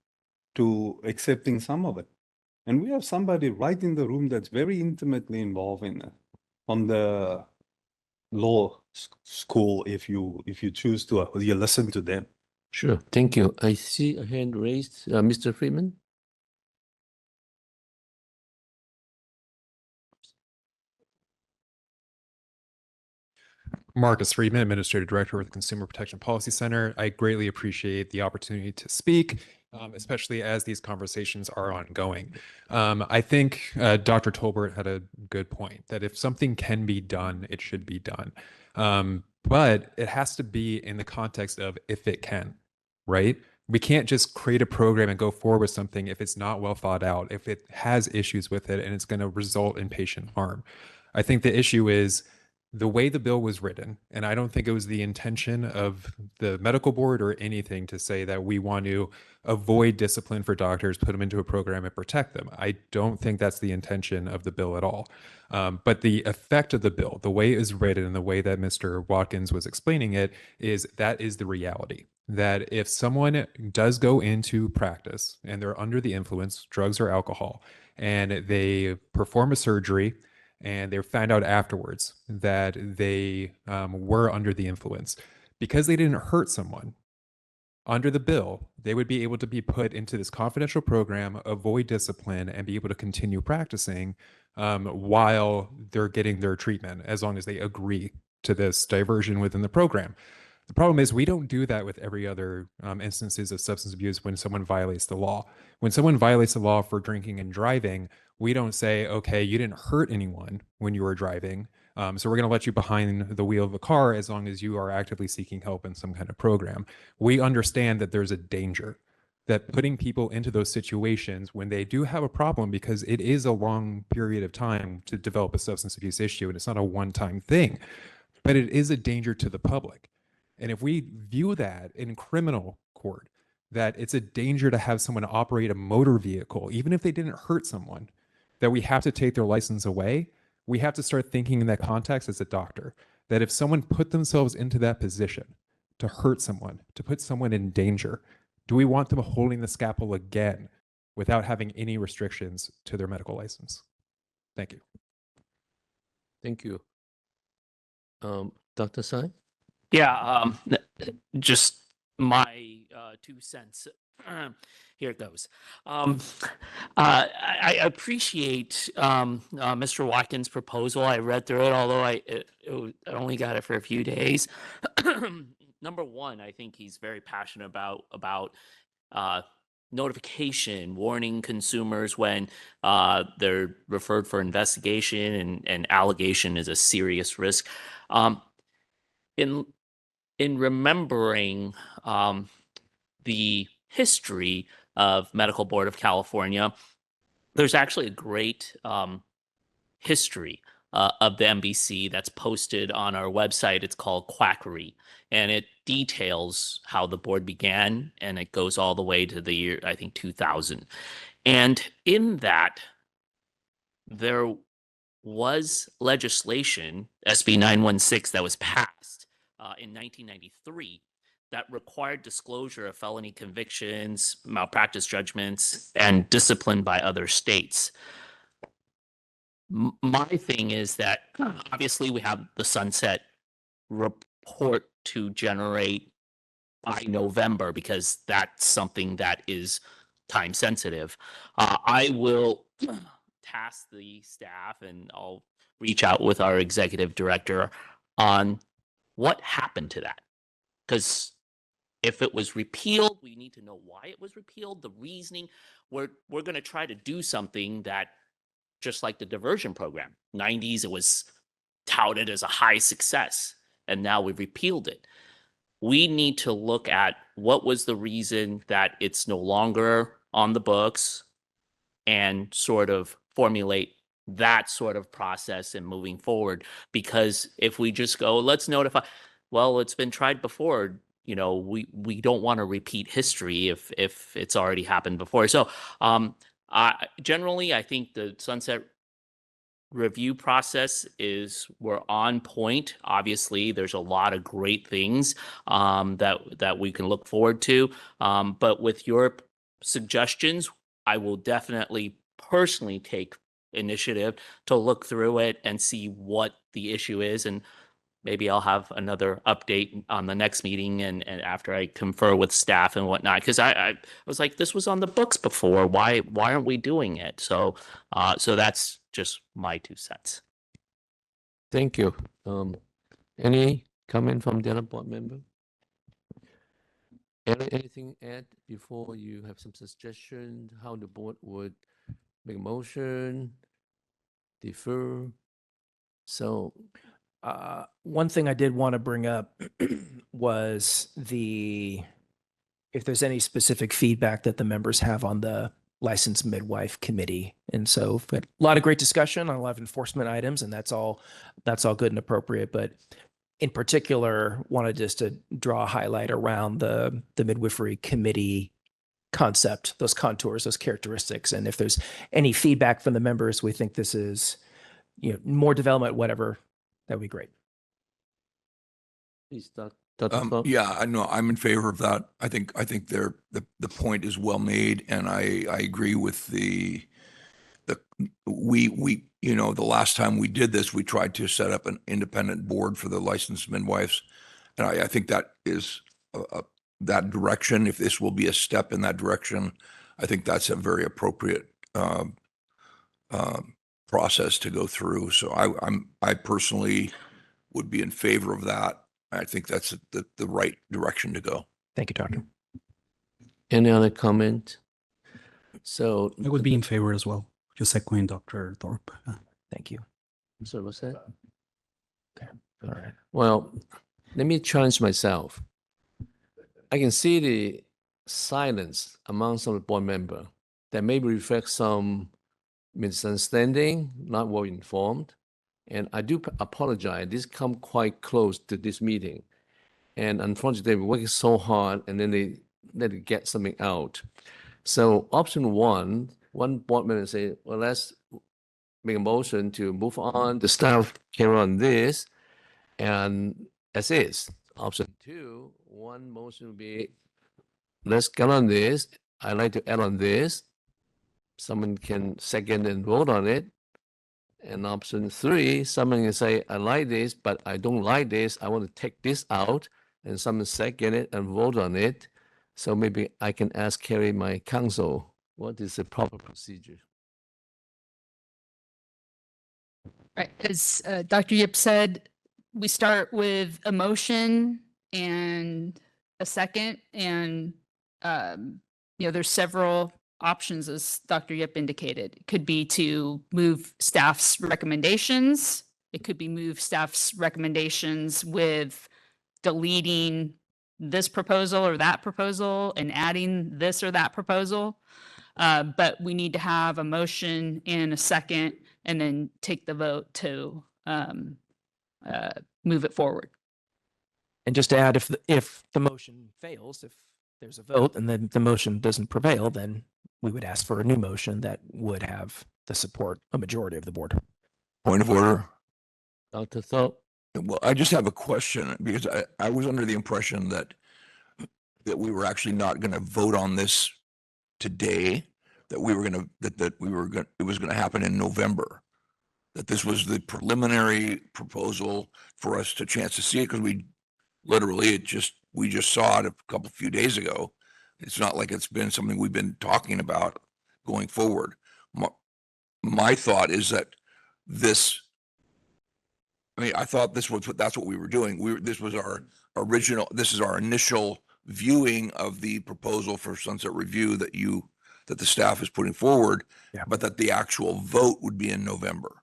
to accepting some of it? And we have somebody right in the room that's very intimately involved in it, from the law school. If you choose to, you listen to them. Sure. Thank you. I see a hand raised. Mr. Freeman? Marcus Friedman, Administrative Director with the Consumer Protection Policy Center. I greatly appreciate the opportunity to speak, especially as these conversations are ongoing. I think Dr. Tolbert had a good point that if something can be done, it should be done. But it has to be in the context of if it can, right? We can't just create a program and go forward with something if it's not well thought out, if it has issues with it and it's going to result in patient harm. I think the issue is the way the bill was written, and I don't think it was the intention of the medical board or anything to say that we want to avoid discipline for doctors, put them into a program and protect them. I don't think that's the intention of the bill at all. But the effect of the bill, the way it is written and the way that Mr. Watkins was explaining it, is that is the reality. That if someone does go into practice and they're under the influence, drugs or alcohol, and they perform a surgery, and they found out afterwards that they were under the influence, because they didn't hurt someone, under the bill, they would be able to be put into this confidential program, avoid discipline, and be able to continue practicing while they're getting their treatment, as long as they agree to this diversion within the program. The problem is we don't do that with every other instances of substance abuse when someone violates the law. When someone violates the law for drinking and driving, we don't say, okay, you didn't hurt anyone when you were driving, so we're going to let you behind the wheel of a car as long as you are actively seeking help in some kind of program. We understand that there's a danger that putting people into those situations when they do have a problem, because it is a long period of time to develop a substance abuse issue, and it's not a one-time thing, but it is a danger to the public. And if we view that in criminal court, that it's a danger to have someone operate a motor vehicle, even if they didn't hurt someone, that we have to take their license away, we have to start thinking in that context as a doctor, that if someone put themselves into that position to hurt someone, to put someone in danger, do we want them holding the scalpel again without having any restrictions to their medical license? Thank you. Thank you. Dr. Sai? Yeah, just my 2 cents. Here it goes. I appreciate Mr. Watkins' proposal. I read through it, although I only got it for a few days. number one, I think he's very passionate about notification, warning consumers when they're referred for investigation and allegation is a serious risk. In remembering the history of Medical Board of California, there's actually a great history of the MBC that's posted on our website. It's called Quackery, and it details how the board began, and it goes all the way to the year, I think, 2000. And in that, there was legislation, SB 916, that was passed in 1993 that required disclosure of felony convictions, malpractice judgments, and discipline by other states. My thing is that obviously we have the sunset report to generate by November because that's something that is time sensitive. I will task the staff and I'll reach out with our executive director on what happened to that. Because if it was repealed, we need to know why it was repealed, the reasoning. We're going to try to do something that, just like the diversion program, 90s, it was touted as a high success, and now we've repealed it. We need to look at what was the reason that it's no longer on the books and sort of formulate that sort of process and moving forward. Because if we just go, let's notify, well, it's been tried before. You know, we don't want to repeat history if it's already happened before. So generally, I think the sunset review process we're on point. Obviously, there's a lot of great things that we can look forward to. But with your suggestions, I will definitely personally take initiative to look through it and see what the issue is, and maybe I'll have another update on the next meeting and after I confer with staff and whatnot. Because I was like, this was on the books before. Why aren't we doing it? So that's just my 2 cents. Thank you. Any comment from the other board member? Anything add before you have some suggestion how the board would make a motion, defer? So one thing I did want to bring up was if there's any specific feedback that the members have on the licensed midwife committee. And so we've had a lot of great discussion on a lot of enforcement items, and that's all good and appropriate. But in particular, wanted just to draw a highlight around the midwifery committee concept, those contours, those characteristics. And if there's any feedback from the members, we think this is, more development, whatever, that would be great. Please, Yeah, I know I'm in favor of that. I think the point is well made, and I agree with the last time we did this, we tried to set up an independent board for the licensed midwives, and I think that is that direction. If this will be a step in that direction, I think that's a very appropriate process to go through. So I personally would be in favor of that. I think that's the right direction to go. Thank you, Doctor. Any other comment? So I would be in favor as well. Just echoing Dr. Thorpe. Thank you. So what's that? Okay. All right. Well, let me challenge myself. I can see the silence among some board member that may reflect some misunderstanding, not well informed. And I do apologize. This come quite close to this meeting. And unfortunately, we're working so hard and then they let it get something out. So option one board member say, well, let's make a motion to move on. The staff carry on this and as is. Option two, one motion would be, let's get on this. I'd like to add on this. Someone can second and vote on it. And option three, someone can say, I like this, but I don't like this. I want to take this out. And someone second it and vote on it. So maybe I can ask Carrie, my counsel, what is the proper procedure? Right, as Dr. Yip said, we start with a motion and a second. And, there's several options, as Dr. Yip indicated. It could be to move staff's recommendations. It could be move staff's recommendations with deleting this proposal or that proposal and adding this or that proposal. But we need to have a motion and a second and then take the vote to move it forward. And just to add, if the motion fails, if there's a vote and then the motion doesn't prevail, then we would ask for a new motion that would have the support, a majority of the board. Point of order. Dr. Thorpe? Well, I just have a question because I was under the impression that we were actually not going to vote on this today, that we were going to, it was going to happen in November, that this was the preliminary proposal for us to chance to see it, because we just saw it a few days ago. It's not like it's been something we've been talking about going forward. My thought is that I thought that's what we were doing. This was our initial viewing of the proposal for sunset review that the staff is putting forward, but that the actual vote would be in November.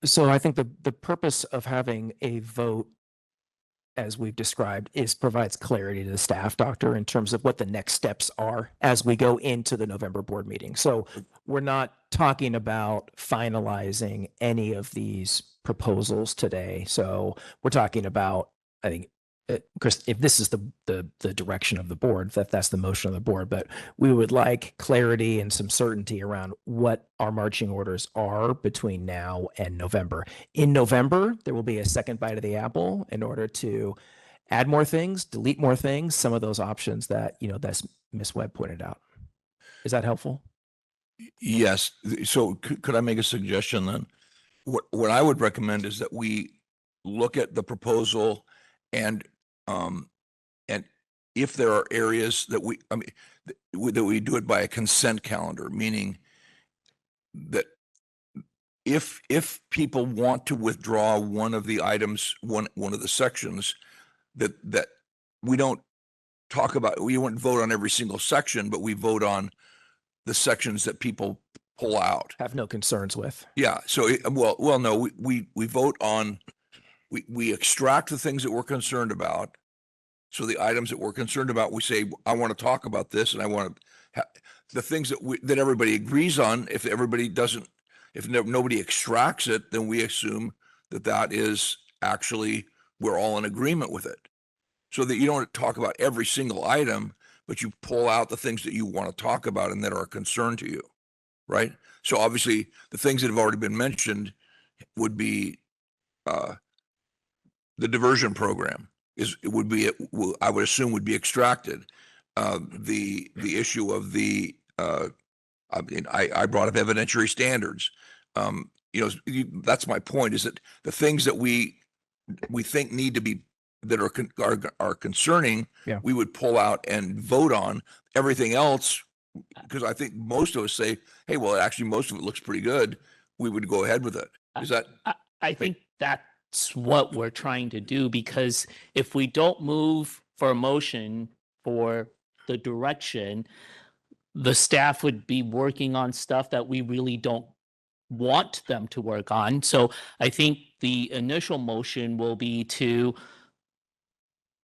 So I think the purpose of having a vote, as we've described, provides clarity to the staff, Doctor, in terms of what the next steps are as we go into the November board meeting. So we're not talking about finalizing any of these proposals today. So we're talking about, I think, Chris, if this is the direction of the board, that's the motion of the board, but we would like clarity and some certainty around what our marching orders are between now and November. In November, there will be a second bite of the apple in order to add more things, delete more things, some of those options that, that's Ms. Webb pointed out. Is that helpful? Yes. So could I make a suggestion then? What I would recommend is that we look at the proposal and if there are areas that we do it by a consent calendar, meaning that if people want to withdraw one of the items, one of the sections, that we don't talk about, we won't vote on every single section, but we vote on the sections that people pull out. Have no concerns with. Yeah. So, no, we vote on, we extract the things that we're concerned about. So the items that we're concerned about, we say, I want to talk about this, and I want to the things that everybody agrees on. If nobody extracts it, then we assume that is actually, we're all in agreement with it. So that you don't talk about every single item, but you pull out the things that you want to talk about and that are a concern to you, right? So obviously the things that have already been mentioned would be the diversion program. I would assume would be extracted. The issue of I brought up evidentiary standards. That's my point, is that the things that we think need to be, that are concerning, we would pull out and vote on. Everything else, because I think most of us say, hey, well, actually most of it looks pretty good, we would go ahead with it. Is that? I think that's what we're trying to do, because if we don't move for a motion for the direction, the staff would be working on stuff that we really don't want them to work on. So I think the initial motion will be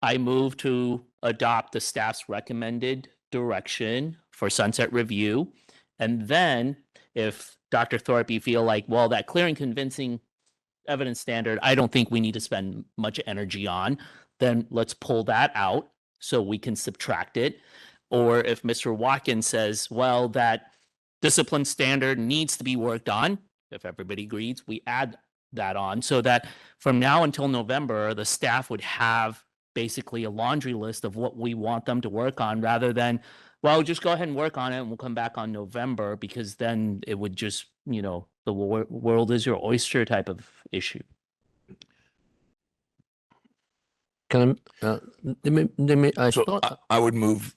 I move to adopt the staff's recommended direction for sunset review. And then if Dr. Thorpe, you feel like, well, that clear and convincing evidence standard, I don't think we need to spend much energy on, then let's pull that out so we can subtract it. Or if Mr. Watkins says, well, that discipline standard needs to be worked on, if everybody agrees, we add that on, so that from now until November, the staff would have basically a laundry list of what we want them to work on, rather than, well, just go ahead and work on it and we'll come back on November, because then it would just, the world is your oyster type of issue. Can I, I would move.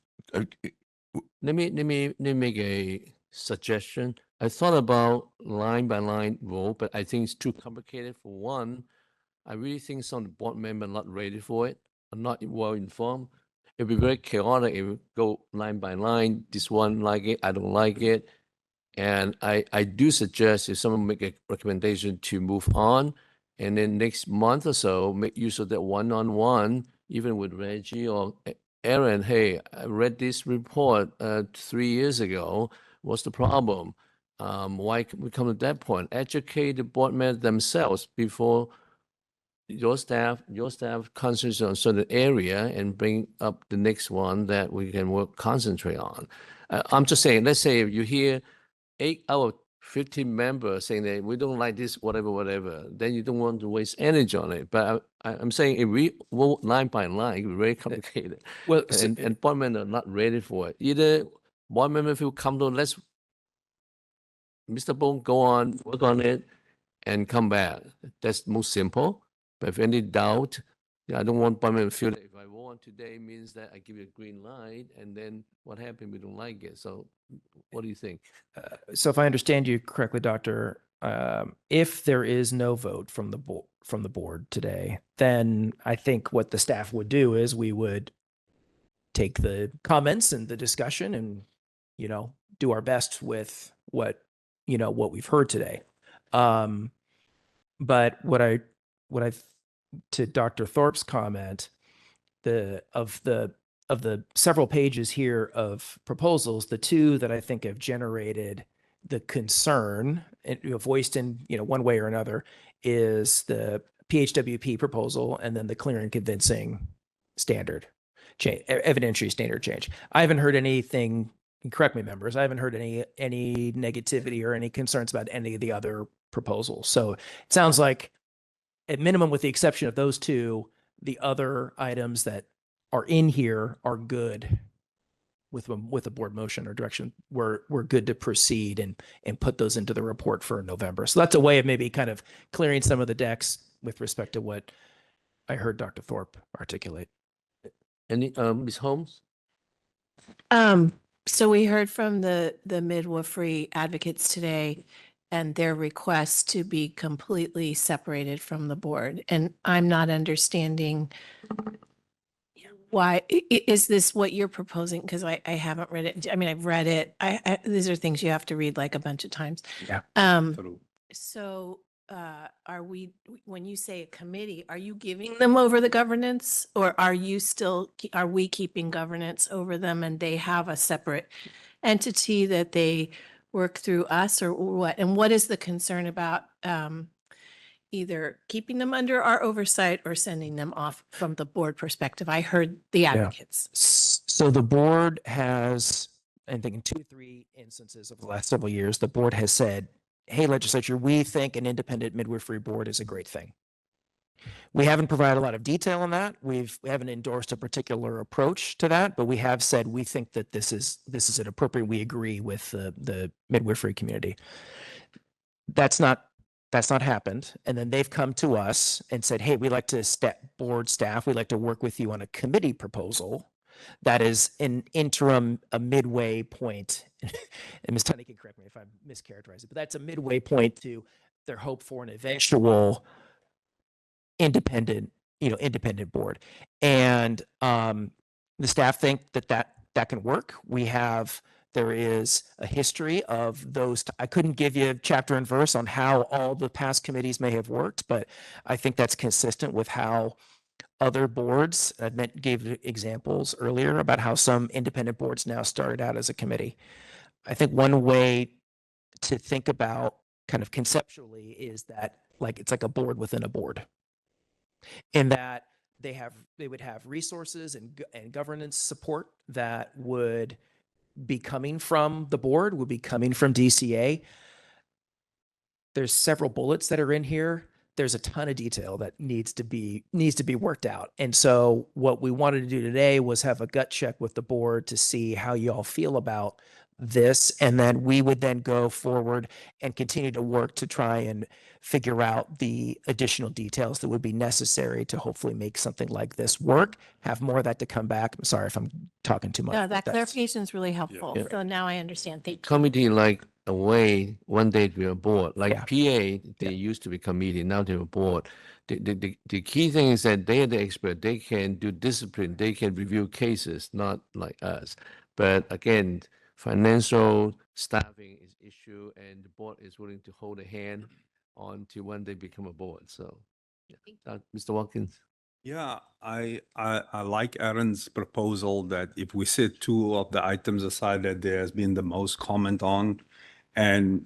Let me make a suggestion. I thought about line by line vote, but I think it's too complicated. For one, I really think some of the board members are not ready for it, are not well informed. It'd be very chaotic if we go line by line. This one like it, I don't like it. And I do suggest if someone make a recommendation to move on, and then next month or so, make use of that one-on-one, even with Reggie or Aaron. Hey, I read this report 3 years ago. What's the problem? Why we come to that point? Educate the board members themselves before your staff concentrates on a certain area and bring up the next one that we can concentrate on. I'm just saying, let's say if you hear 8 out of 15 members saying that we don't like this, whatever, then you don't want to waste energy on it. But I'm saying if we vote line by line, it's very complicated. Well, and board members are not ready for it. Either board members feel comfortable, let's, Mr. Bone, go on, work on it, and come back. That's most simple. But if any doubt, I don't want board members to feel that if I vote on today means that I give you a green light, and then what happened, we don't like it. So what do you think? So if I understand you correctly, Doctor, if there is no vote from the board today, then I think what the staff would do is we would take the comments and the discussion and, do our best with what we've heard today. But to Dr. Thorpe's comment, of the several pages here of proposals, the two that I think have generated the concern voiced in one way or another is the PHWP proposal and then the clear and convincing standard change, evidentiary standard change. I haven't heard anything. Correct me, members. I haven't heard any negativity or any concerns about any of the other proposals. So it sounds like, at minimum, with the exception of those two, the other items that are in here are good with a board motion or direction. We're good to proceed and put those into the report for November. So that's a way of maybe kind of clearing some of the decks with respect to what I heard Dr. Thorpe articulate. Any Ms. Holmes? So we heard from the midwifery advocates today and their request to be completely separated from the board. And I'm not understanding why. Is this what you're proposing? Because I haven't read it. I mean, I've read it. These are things you have to read like a bunch of times. Yeah. So are we, when you say a committee, are you giving them over the governance, or are we keeping governance over them and they have a separate entity that they work through us, or what? And what is the concern about either keeping them under our oversight or sending them off from the board perspective? I heard the advocates. So the board has, I think in 2 or 3 instances over the last several years, the board has said, hey, legislature, we think an independent midwifery board is a great thing. We haven't provided a lot of detail on that. We haven't endorsed a particular approach to that, but we have said we think that this is an appropriate. We agree with the midwifery community. That's not happened. And then they've come to us and said, hey, we'd like to board staff. We'd like to work with you on a committee proposal that is an interim, a midway point. And Ms. Tunney can correct me if I mischaracterize it, but that's a midway point to their hope for an eventual independent board. And the staff think that can work. There is a history of those. I couldn't give you chapter and verse on how all the past committees may have worked, but I think that's consistent with how other boards, gave examples earlier about how some independent boards now started out as a committee. I think one way to think about kind of conceptually is that it's like a board within a board, in that they would have resources and governance support that would be coming from the board, would be coming from DCA. There's several bullets that are in here. There's a ton of detail that needs to be worked out. And so what we wanted to do today was have a gut check with the board to see how you all feel about this. And then we would then go forward and continue to work to try and figure out the additional details that would be necessary to hopefully make something like this work. Have more of that to come back. I'm sorry if I'm talking too much. No, but that that's- clarification is really helpful. Yeah. So now I understand. Thank you. Committee like away one day to a board. Like Yeah. PA, they used to be committee, now they're a board. The key thing is that they are the expert. They can do discipline. They can review cases, not like us. But again, financial staffing is issue, and the board is willing to hold a hand on to when they become a board. So, yeah. Mr. Watkins. Yeah, I like Aaron's proposal that if we set two of the items aside that there has been the most comment on, and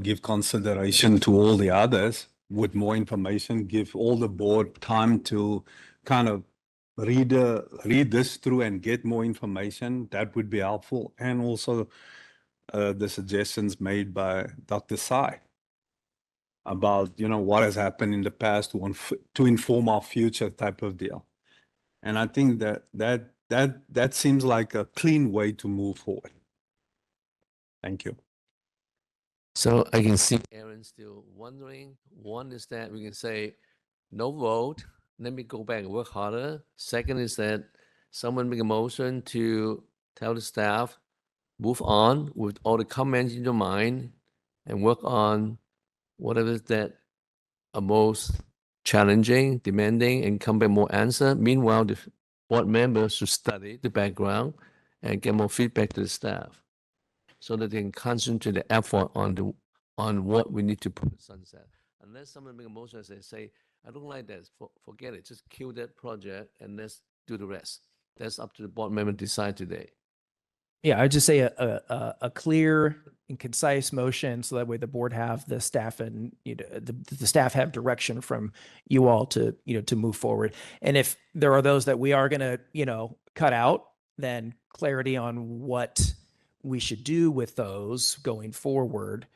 give consideration to all the others with more information, give all the board time to kind of read this through and get more information, that would be helpful. And also the suggestions made by Dr. Sai about what has happened in the past to inform our future type of deal. And I think that seems like a clean way to move forward. Thank you. So I can see Aaron still wondering. One is that we can say no vote. Let me go back and work harder. Second is that someone make a motion to tell the staff, move on with all the comments in your mind and work on whatever that are most challenging, demanding, and come back more answer. Meanwhile, the board members should study the background and get more feedback to the staff so that they can concentrate the effort on what we need to put in sunset. Unless someone make a motion and say, I don't like that, forget it, just kill that project and let's do the rest. That's up to the board member to decide today. Yeah, I'd just say a clear and concise motion, so that way the board have the staff and the staff have direction from you all to to move forward. And if there are those that we are going to cut out, then clarity on what we should do with those going forward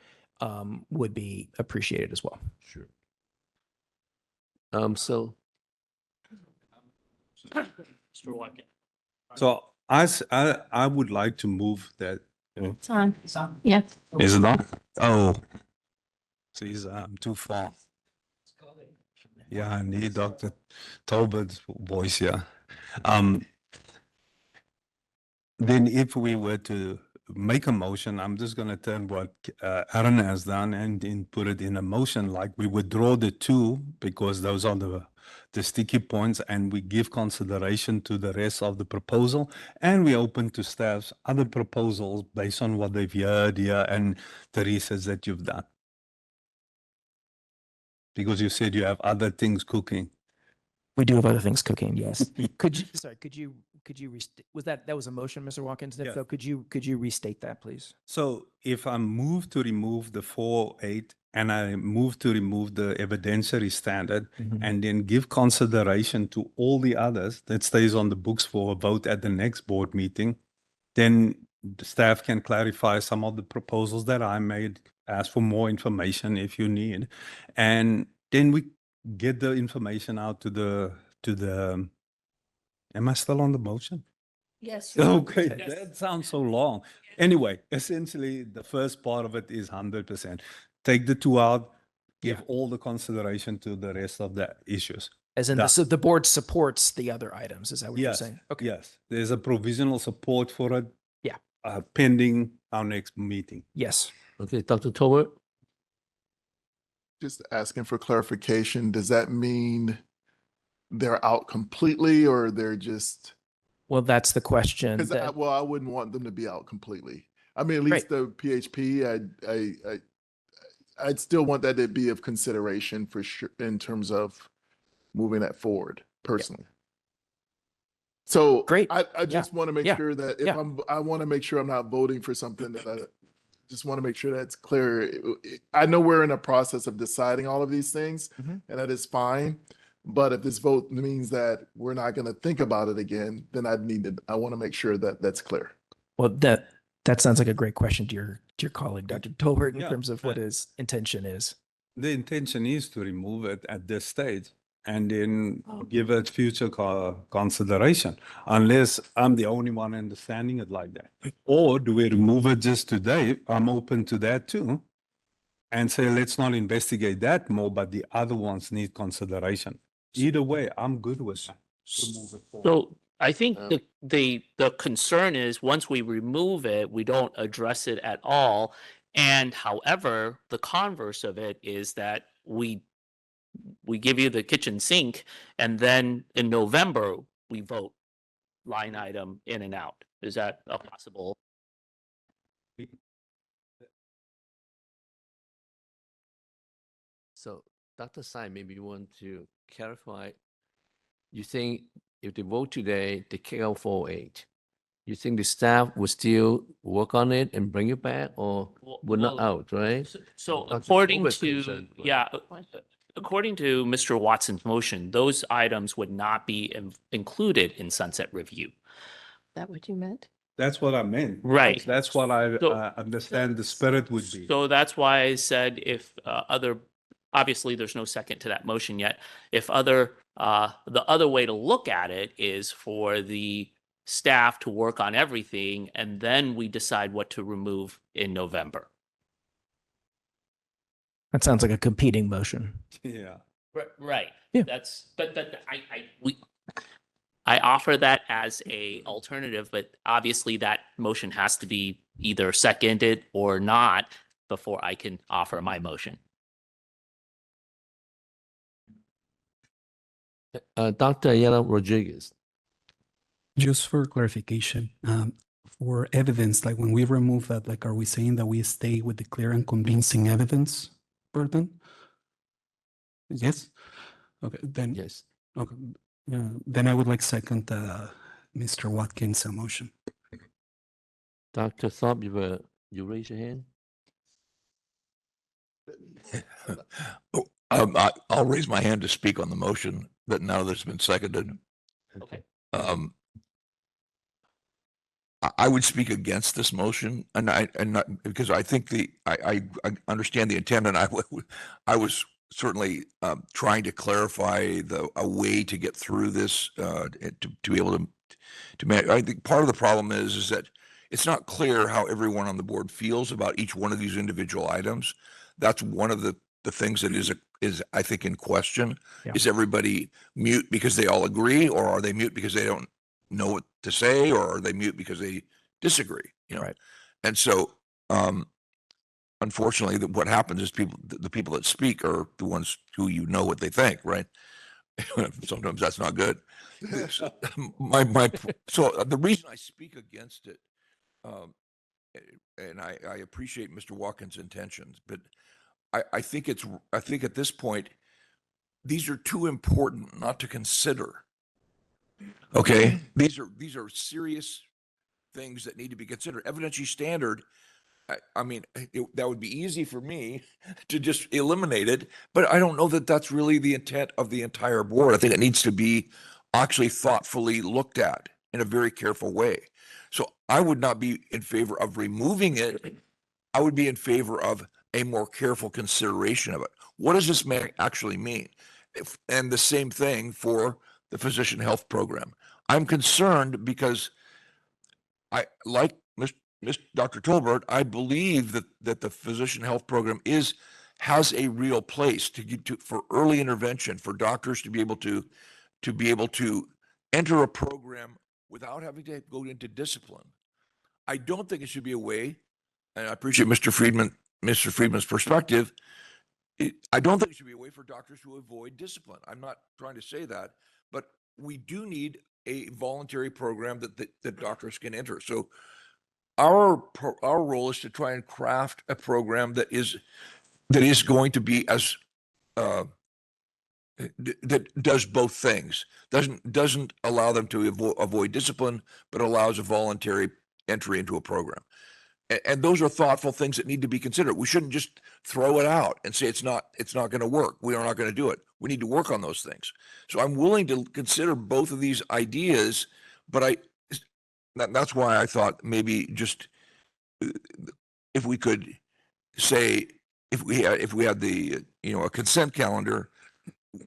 would be appreciated as well. Sure. So, So I would like to move that. It's on. It's on. Yeah. Is it on? Oh, please, I'm too far. Yeah, I need Dr. Tolbert's voice here. Then if we were to make a motion, I'm just going to turn what Aaron has done and then put it in a motion, like we withdraw the two because those are the sticky points, and we give consideration to the rest of the proposal, and we open to staff's other proposals based on what they've heard here and the research that you've done. Because you said you have other things cooking. We do have other things cooking. Yes. Could you was that was a motion, Mr. Watkins? If Yeah. so, could you restate that, please? So if I move to remove the 408 and I move to remove the evidentiary standard and then give consideration to all the others that stays on the books for a vote at the next board meeting, then the staff can clarify some of the proposals that I made, ask for more information if you need, and then we get the information out to the am I still on the motion? Yes. Okay, that sounds so long. Anyway, essentially, the first part of it is 100%. Take the two out, give all the consideration to the rest of the issues. As in, so the board supports the other items. Is that what you're saying? Okay. Yes, there's a provisional support for it. Yeah. Pending our next meeting. Yes. Okay, Dr. Tolbert. Just asking for clarification. Does that mean they're out completely, or they're just? Well, that's the question. Because I wouldn't want them to be out completely. I mean, at least the PHP, I'd still want that to be of consideration for sure in terms of moving that forward personally. So great. I just want to make sure that if I want to make sure I'm not voting for something that I just want to make sure that's clear. I know we're in a process of deciding all of these things, and that is fine. But if this vote means that we're not going to think about it again, then I want to make sure that that's clear. Well, that sounds like a great question to your colleague, Dr. Tolbert, in terms of what his intention is. The intention is to remove it at this stage and then give it future consideration, unless I'm the only one understanding it like that. Or do we remove it just today? I'm open to that too. And say, let's not investigate that more, but the other ones need consideration. Either way, I'm good with that. So I think the concern is once we remove it, we don't address it at all. And however, the converse of it is that we give you the kitchen sink, and then in November, we vote line item in and out. Is that a possible? So, Dr. Tsai, maybe you want to clarify. You think if they vote today, they kick out 408, you think the staff will still work on it and bring it back, or we're not well, out, right? So Dr. according Colbert to, concerned, right? yeah, according to Mr. Watson's motion, those items would not be included in sunset review. That what you meant? That's what I meant. Right. That's what I So- understand the spirit would be. So that's why I said if obviously there's no second to that motion yet. If the other way to look at it is for the staff to work on everything, and then we decide what to remove in November. That sounds like a competing motion. Yeah. Right. Yeah. But I offer that as a alternative, but obviously that motion has to be either seconded or not before I can offer my motion. Dr. Ayala Rodriguez. Just for clarification, for evidence, like when we remove that, like, are we saying that we stay with the clear and convincing evidence burden? Yes? Okay, then. Yes. Okay, then I would like second Mr. Watkins' motion. Dr. Thorpe, you raise your hand? I'll raise my hand to speak on the motion that now that's been seconded. Okay. I would speak against this motion, and not because I think I understand the intent, and I was certainly trying to clarify a way to get through this to be able to manage. I think part of the problem is that it's not clear how everyone on the board feels about each one of these individual items. That's one of the things that is I think in question. Yeah. Is everybody mute because they all agree, or are they mute because they don't know what to say, or are they mute because they disagree? You know, Right. And so, unfortunately, what happens is the people that speak are the ones who what they think, right? Sometimes that's not good. So the reason I speak against it, and I appreciate Mr. Watkins' intentions, but I think at this point, these are too important not to consider. Okay, these are serious things that need to be considered. Evidentiary standard. I mean, that would be easy for me to just eliminate it, but I don't know that that's really the intent of the entire board. I think it needs to be actually thoughtfully looked at in a very careful way. So I would not be in favor of removing it. I would be in favor of a more careful consideration of it. What does this actually mean? And the same thing for the physician health program. I'm concerned because I like Dr. Tolbert. I believe that the physician health program has a real place for early intervention, for doctors to be able to enter a program without having to go into discipline. I don't think it should be a way, and I appreciate Mr. Friedman's perspective. I don't think it should be a way for doctors to avoid discipline. I'm not trying to say that, but we do need a voluntary program that doctors can enter. So our role is to try and craft a program that is going to be as that does both things. Doesn't allow them to avoid discipline, but allows a voluntary entry into a program. And those are thoughtful things that need to be considered. We shouldn't just throw it out and say it's not going to work. We are not going to do it. We need to work on those things. So I'm willing to consider both of these ideas, but that's why I thought maybe just if we could say if we had the a consent calendar,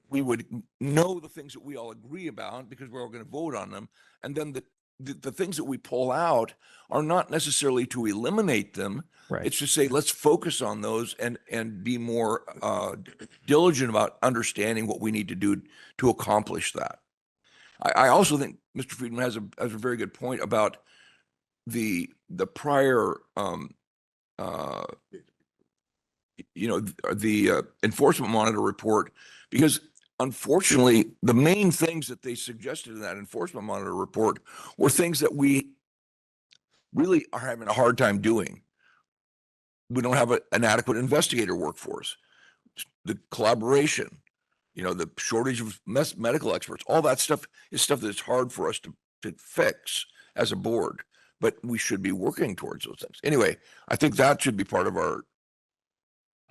we would know the things that we all agree about because we're all going to vote on them, and then the things that we pull out are not necessarily to eliminate them. Right. It's to say, let's focus on those and be more diligent about understanding what we need to do to accomplish that. I also think Mr. Friedman has a very good point about the prior the enforcement monitor report, because unfortunately, the main things that they suggested in that enforcement monitor report were things that we really are having a hard time doing. We don't have an adequate investigator workforce, the collaboration, the shortage of medical experts, all that stuff is stuff that's hard for us to fix as a board, but we should be working towards those things. Anyway, I think that should be part of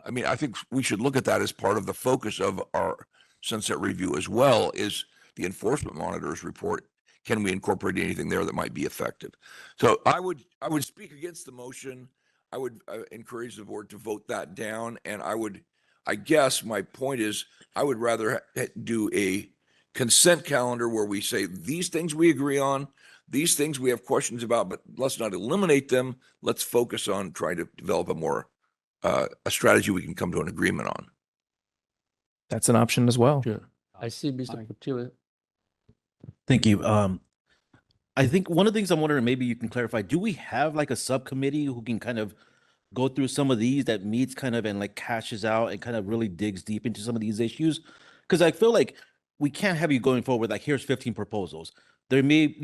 I think we should look at that as part of the focus of our sunset review as well, is the enforcement monitor's report. Can we incorporate anything there that might be effective? So I would speak against the motion. I would encourage the board to vote that down. And I guess my point is, I would rather do a consent calendar where we say these things we agree on, these things we have questions about, but let's not eliminate them. Let's focus on trying to develop a strategy we can come to an agreement on. That's an option as well. Sure. I see Mr. Portillo. Thank you. I think one of the things I'm wondering, maybe you can clarify, do we have like a subcommittee who can kind of go through some of these that meets kind of and like cashes out and kind of really digs deep into some of these issues? Because I feel like we can't have you going forward like, here's 15 proposals. There may,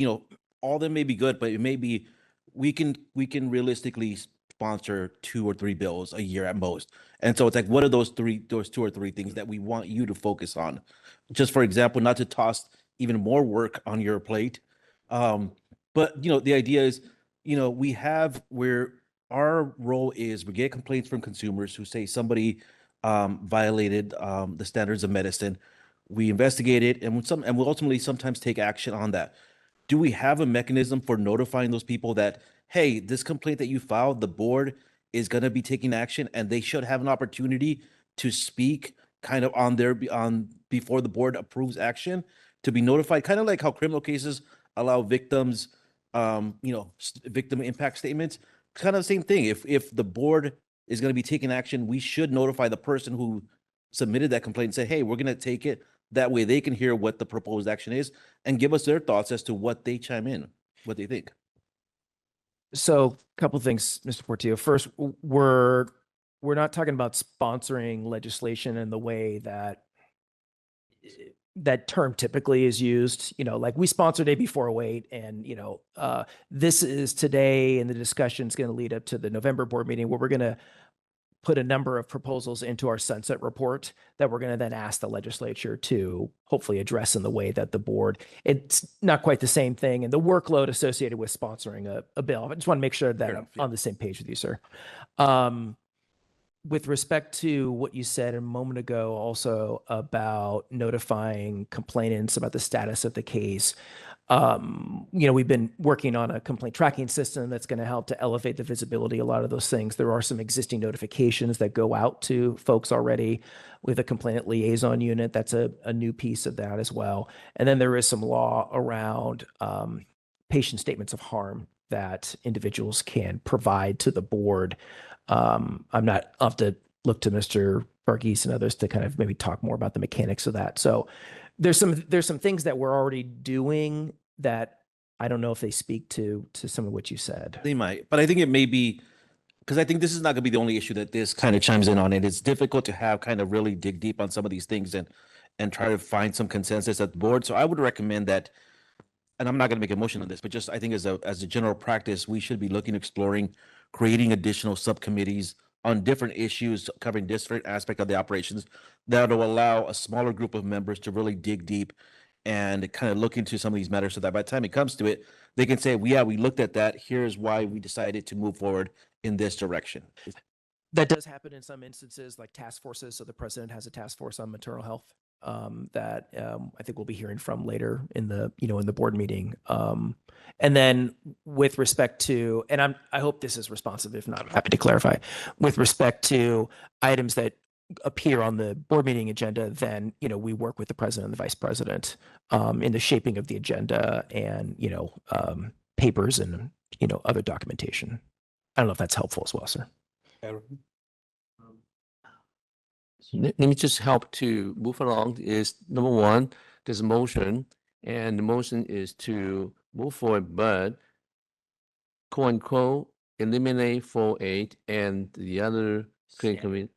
all of them may be good, but it may be, we can realistically sponsor 2 or 3 bills a year at most. And so it's like, what are those 2 or 3 things that we want you to focus on? Just for example, not to toss even more work on your plate. But the idea is, we have where our role is, we get complaints from consumers who say somebody violated the standards of medicine. We investigate it, and we'll ultimately sometimes take action on that. Do we have a mechanism for notifying those people that, hey, this complaint that you filed, the board is going to be taking action, and they should have an opportunity to speak kind of before the board approves action, to be notified, kind of like how criminal cases allow victims, victim impact statements, kind of the same thing. If the board is going to be taking action, we should notify the person who submitted that complaint and say, hey, we're going to take it. That way they can hear what the proposed action is and give us their thoughts as to what they chime in, what they think. So a couple of things, Mr. Portillo. First, we're not talking about sponsoring legislation in the way that term typically is used, like we sponsored AB 408 and, this is today, and the discussion is going to lead up to the November board meeting where we're going to put a number of proposals into our sunset report that we're going to then ask the legislature to hopefully address in the way that the board, it's not quite the same thing. And the workload associated with sponsoring a bill. I just want to make sure that I'm on the same page with you, sir. With respect to what you said a moment ago also about notifying complainants about the status of the case, we've been working on a complaint tracking system that's going to help to elevate the visibility, a lot of those things. There are some existing notifications that go out to folks already with a complainant liaison unit. That's a new piece of that as well. And then there is some law around patient statements of harm that individuals can provide to the board. I'll have to look to Mr. Varghese and others to kind of maybe talk more about the mechanics of that. So there's some things that we're already doing that I don't know if they speak to some of what you said. They might, but I think it may be, because I think this is not going to be the only issue that this kind of chimes in on. And it's difficult to have kind of really dig deep on some of these things and try to find some consensus at the board. So I would recommend that, and I'm not going to make a motion on this, but just I think as a general practice, we should be looking, exploring, creating additional subcommittees on different issues covering different aspects of the operations that will allow a smaller group of members to really dig deep and kind of look into some of these matters so that by the time it comes to it, they can say, yeah, we looked at that. Here's why we decided to move forward in this direction. That does happen in some instances, like task forces. So the president has a task force on maternal health that I think we'll be hearing from later in the board meeting. And then with respect to, and I hope this is responsive. If not, I'm happy to clarify. With respect to items that appear on the board meeting agenda, then we work with the president and the vice president in the shaping of the agenda and papers and other documentation. I don't know if that's helpful as well, sir. Let me just help to move along. Is number one, there's a motion, and the motion is to move forward, but quote unquote, eliminate 4.8 and the other clear committee.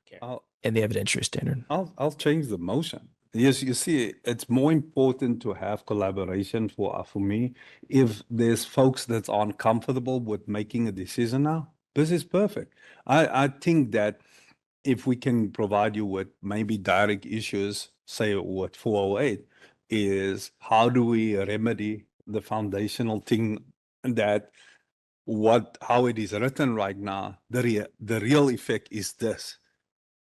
And the evidentiary standard. I'll change the motion. Yes, you see, it's more important to have collaboration for me. If there's folks that aren't comfortable with making a decision now, this is perfect. I think that if we can provide you with maybe direct issues, say what 408 is, how do we remedy the foundational thing that how it is written right now, the real effect is this,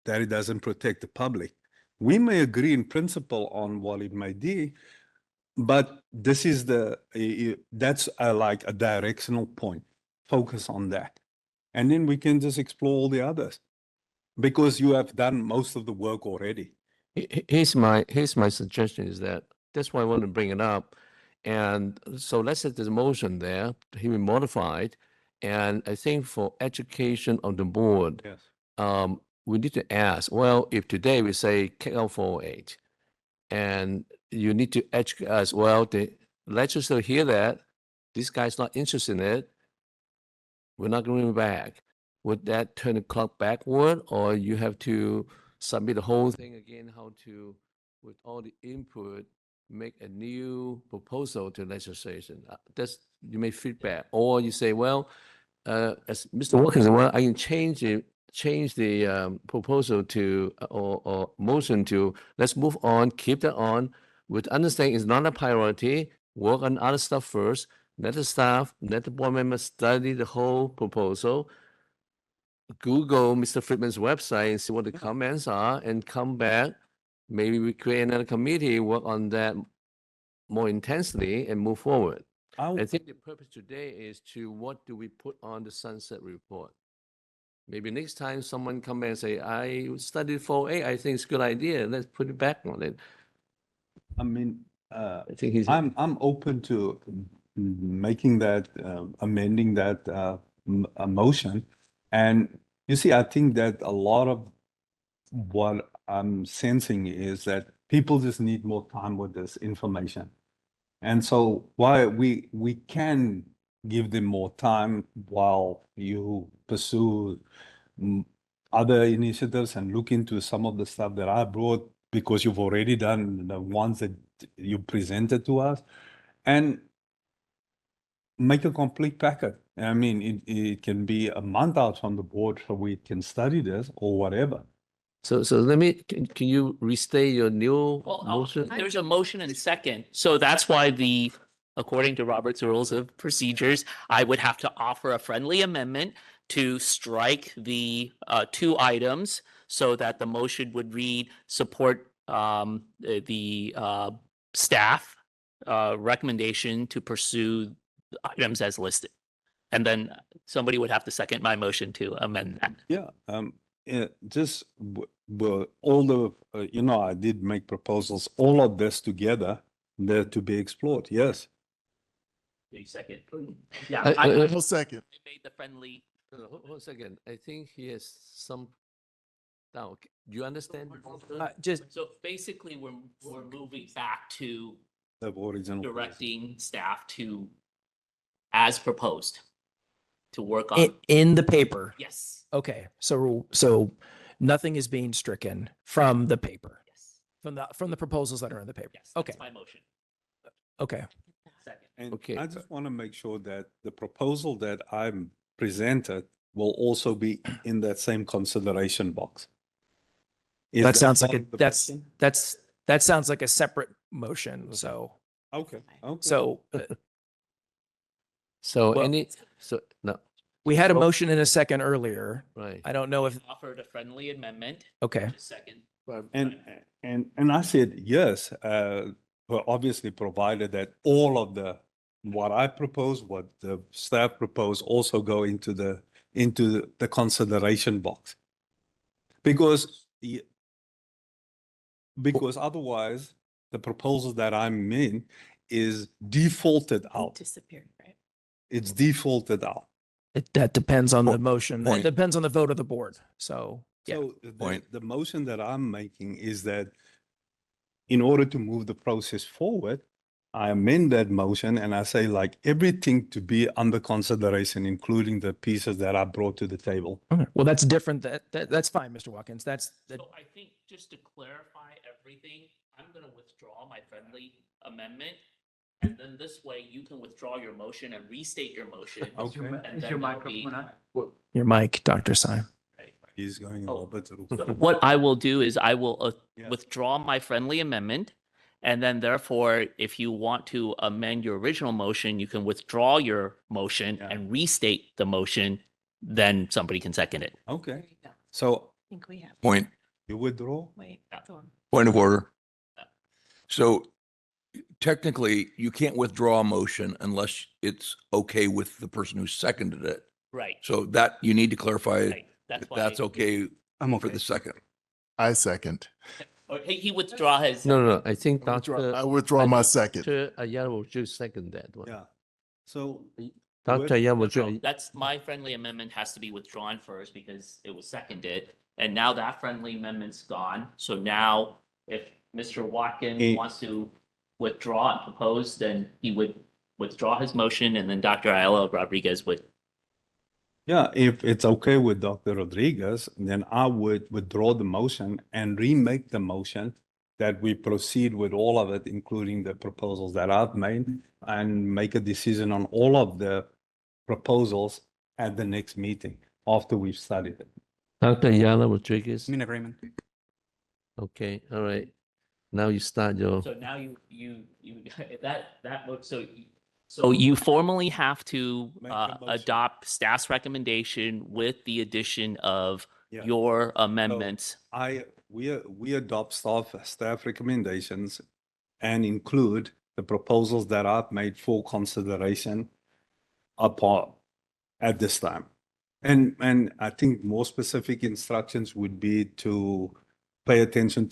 that it doesn't protect the public. We may agree in principle on what it may be, but this is that's like a directional point. Focus on that. And then we can just explore all the others because you have done most of the work already. Here's my suggestion is that that's why I want to bring it up. And so let's set this motion there, he be modified. And I think for education of the board, yes. We need to ask, well, if today we say kick out 408, and you need to educate us, well, the legislature hear that, this guy's not interested in it, we're not going to bring it back. Would that turn the clock backward, or you have to submit the whole thing again, how to, with all the input, make a new proposal to legislation? That's, you may feedback, or you say, well, as Mr. Wilkins, well, I can change the proposal to, or motion to, let's move on, keep that on, with understanding it's not a priority, work on other stuff first, let the staff, let the board members study the whole proposal, Google Mr. Friedman's website and see what the comments are, and come back. Maybe we create another committee, work on that more intensely and move forward. I think the purpose today is to, what do we put on the sunset report? Maybe next time someone come and say, I studied 4A, I think it's a good idea, let's put it back on it. I mean, I think he's. I'm open to making that, amending that a motion. And you see, I think that a lot of what I'm sensing is that people just need more time with this information. And so while we can give them more time while you pursue other initiatives and look into some of the stuff that I brought, because you've already done the ones that you presented to us, and make a complete packet. I mean, it can be a month out from the board so we can study this or whatever. So let me, can you restate your new motion? There's a motion and second. So that's why according to Robert's Rules of Procedures, I would have to offer a friendly amendment to strike the 2 items so that the motion would read support the staff recommendation to pursue the items as listed. And then somebody would have to second my motion to amend that. Yeah, just all the, I did make proposals, all of this together, there to be explored, yes. Second. Yeah, I I'll second. made the friendly. Hold on a second, I think he has some doubt. Do you understand? So basically, we're moving back to The original. directing staff to, as proposed, to work on. In the paper. Yes. Okay, so nothing is being stricken from the paper. Yes. From the proposals that are in the paper. Yes. Okay. That's my motion. Okay. Second. And Okay. I just want to make sure that the proposal that I'm presented will also be in that same consideration box. Is That sounds like part of the motion? that sounds like a separate motion. So Okay. so no. we had a motion in a second earlier. Right. I don't know if Offered a friendly amendment. Okay. Second. And I said yes, well, obviously provided that all of what I propose, what the staff propose, also go into the consideration box, because otherwise the proposal that I'm in is defaulted out. Disappeared, right? It's defaulted out. that depends on the motion. It depends on the vote of the board. So yeah. So the motion that I'm making is that in order to move the process forward, I amend that motion and I say like everything to be under consideration, including the pieces that I brought to the table. Okay. Well, that's different. That's fine, Mr. Watkins. That's So I think just to clarify everything, I'm going to withdraw my friendly amendment. And then this way you can withdraw your motion and restate your motion. Okay. And then that'll be- your mic, Dr. Sy. He's going Oh. Robert's rules. So what I will do is I will Yeah. withdraw my friendly amendment. And then therefore, if you want to amend your original motion, you can withdraw your motion and restate the motion. Then somebody can second it. Okay. So I think we have. Point you withdraw? Wait. Point of order. So technically, you can't withdraw a motion unless it's okay with the person who seconded it. Right. So that you need to clarify Right. That's that why that's okay I'm for the second. I second. Or he withdraw his. No, I think I withdraw my second. Dr. Ayala will just second that one. Yeah. So Dr. Ayala will No, just, that's my friendly amendment has to be withdrawn first because it was seconded. And now that friendly amendment's gone. So now if Mr. Watkins Eh. wants to withdraw and propose, then he would withdraw his motion and then Dr. Ayala Rodriguez would. yeah, if it's okay with Dr. Rodriguez, then I would withdraw the motion and remake the motion that we proceed with all of it, including the proposals that I've made, and make a decision on all of the proposals at the next meeting after we've studied it. Dr. Ayala Rodriguez. I'm in agreement. Okay, all right. Now you start your, So now you that works. So you formally have to Make the motion. adopt staff's recommendation with the addition of Yeah. your amendments. We adopt staff recommendations and include the proposals that I've made for consideration at this time. And I think more specific instructions would be to pay attention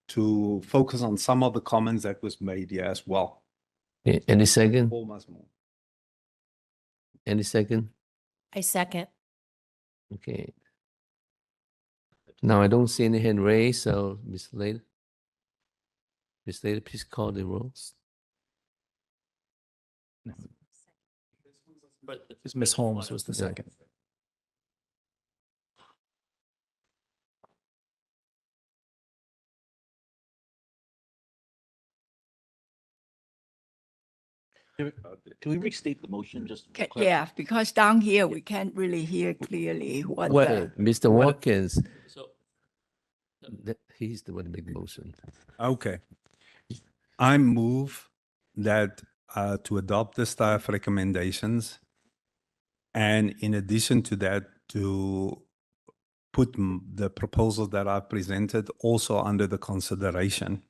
to focus on some of the comments that was made here as well. any second? Almost more. Any second? I second. Okay. Now I don't see any hand raised, so Ms. Lader. Ms. Lader, please call the rolls. Because Ms. Holmes was the Yeah. second. Can we restate the motion just? Yeah, because down here, we can't really hear clearly what What, the, Mr. Watkins, So he's the one to make the motion. Okay. I move that to adopt the staff recommendations. And in addition to that, to put the proposals that I presented also under the consideration.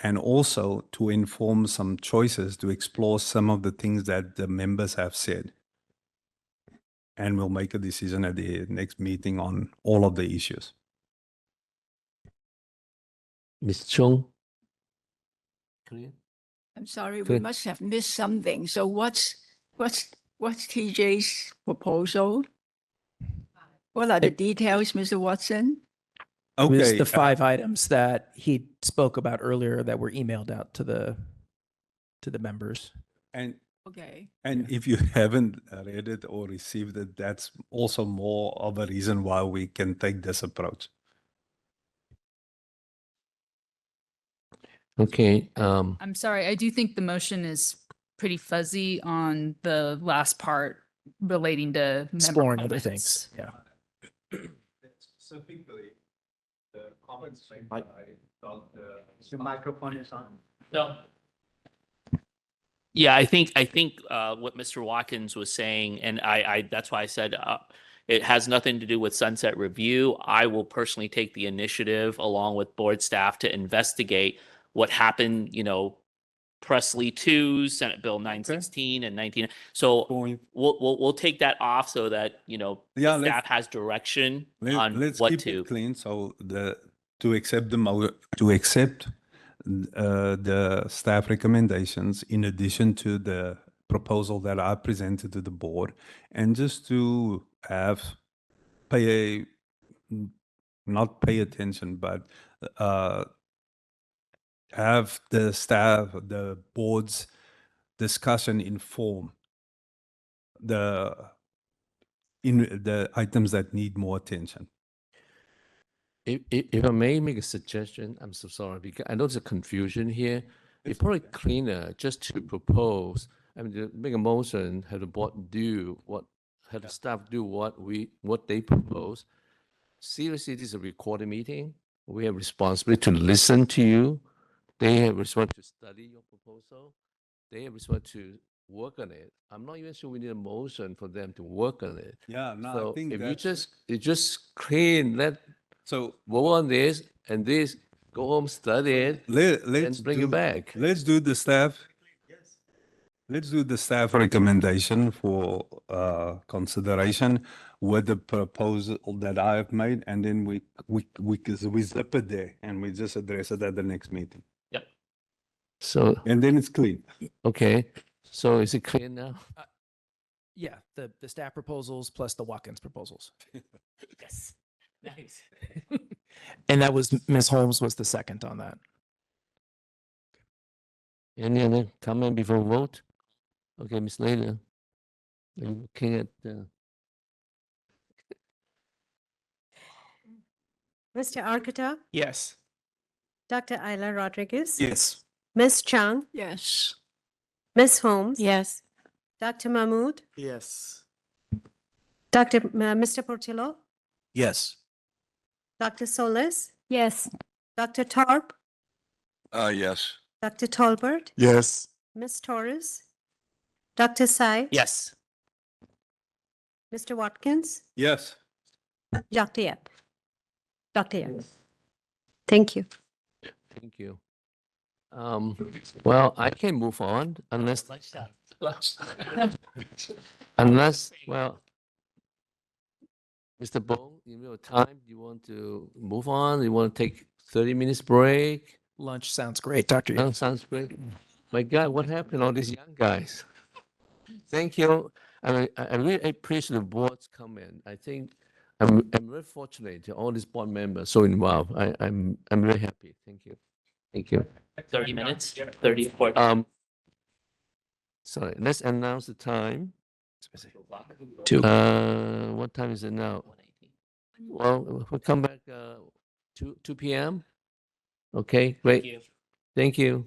And also to inform some choices to explore some of the things that the members have said. And we'll make a decision at the next meeting on all of the issues. Ms. Chung? I'm sorry, we Good. must have missed something. So what's TJ's proposal? What are the details, Mr. Watson? It was Okay. the 5 items that he spoke about earlier that were emailed out to the members. And Okay. And if you haven't read it or received it, that's also more of a reason why we can take this approach. Okay, I'm sorry, I do think the motion is pretty fuzzy on the last part relating to member Exploring other comments. things. Yeah. Specifically, the comments made by Your microphone is on. No. Yeah, I think what Mr. Watkins was saying, and I that's why I said it has nothing to do with sunset review. I will personally take the initiative along with board staff to investigate what happened, Presley 2, Senate Bill 916 and 19. So we'll take that off so that, Yeah, staff has direction on Let's what keep to. it clean. So to accept the staff recommendations in addition to the proposal that I presented to the board, and just to not pay attention, but have the staff, the boards discuss and inform the the items that need more attention. If I may make a suggestion, I'm so sorry, because I know there's a confusion here. It's probably cleaner just to propose, I mean, to make a motion, have the board do what, have the staff do what they propose. Seriously, this is a recorded meeting. We have responsibility to listen to you. They have responsibility to study your proposal. They have responsibility to work on it. I'm not even sure we need a motion for them to work on it. Yeah, no, I So think if that's- you just clean, So vote on this and this, go home, study it, let's and bring it back. Let's do the staff. Let's do the staff recommendation for consideration with the proposal that I have made, and then we zip it there and we just address it at the next meeting. Yep. So, And then it's clean. okay, so is it clear now? Yeah, the staff proposals plus the Watkins proposals. Yes. Nice. And that was, Ms. Holmes was the second on that. Any other comment before vote? Okay, Ms. Lena. I'm looking at, Mr. Arcata, Yes. Dr. Ayla Rodriguez, Yes. Ms. Chung, Yes. Ms. Holmes, Yes. Dr. Mahmood, Yes. Mr. Portillo, Yes. Dr. Solis, Yes. Dr. Tarp, Yes. Dr. Tolbert, Yes. Ms. Torres, Dr. Sy, Yes. Mr. Watkins, Yes. Dr. Yep. Dr. Yep. Thank you. thank you. Well, I can move on unless, well, Mr. Bong, you know, time, you want to move on? You want to take 30 minutes break? Lunch sounds great, Dr. Yip. Sounds great. My God, what happened to all these young guys? Thank you. I mean, I really appreciate the board's comment. I think I'm very fortunate to all these board members so involved. I'm very happy. Thank you. Thank you. 30 minutes, 30, 40. Sorry, let's announce the time. Two. What time is it now? Well, we'll come back 2 p.m. Okay, great. Thank you. Thank you.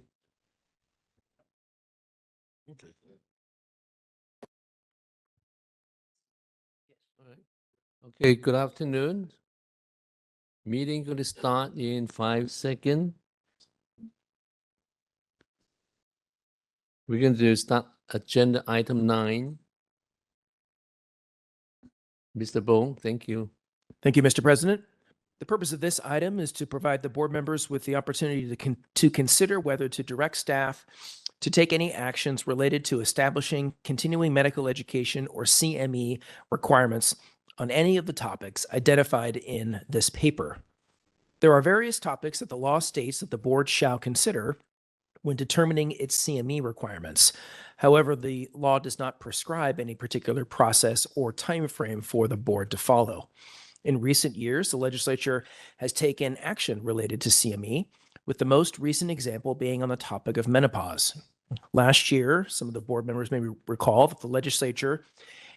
Okay, good afternoon. Meeting going to start in 5 seconds. We're going to start agenda item 9. Mr. Bong, thank you. Thank you, Mr. President. The purpose of this item is to provide the board members with the opportunity to consider whether to direct staff to take any actions related to establishing continuing medical education or CME requirements on any of the topics identified in this paper. There are various topics that the law states that the board shall consider when determining its CME requirements. However, the law does not prescribe any particular process or timeframe for the board to follow. In recent years, the legislature has taken action related to CME, with the most recent example being on the topic of menopause. Last year, some of the board members may recall that the legislature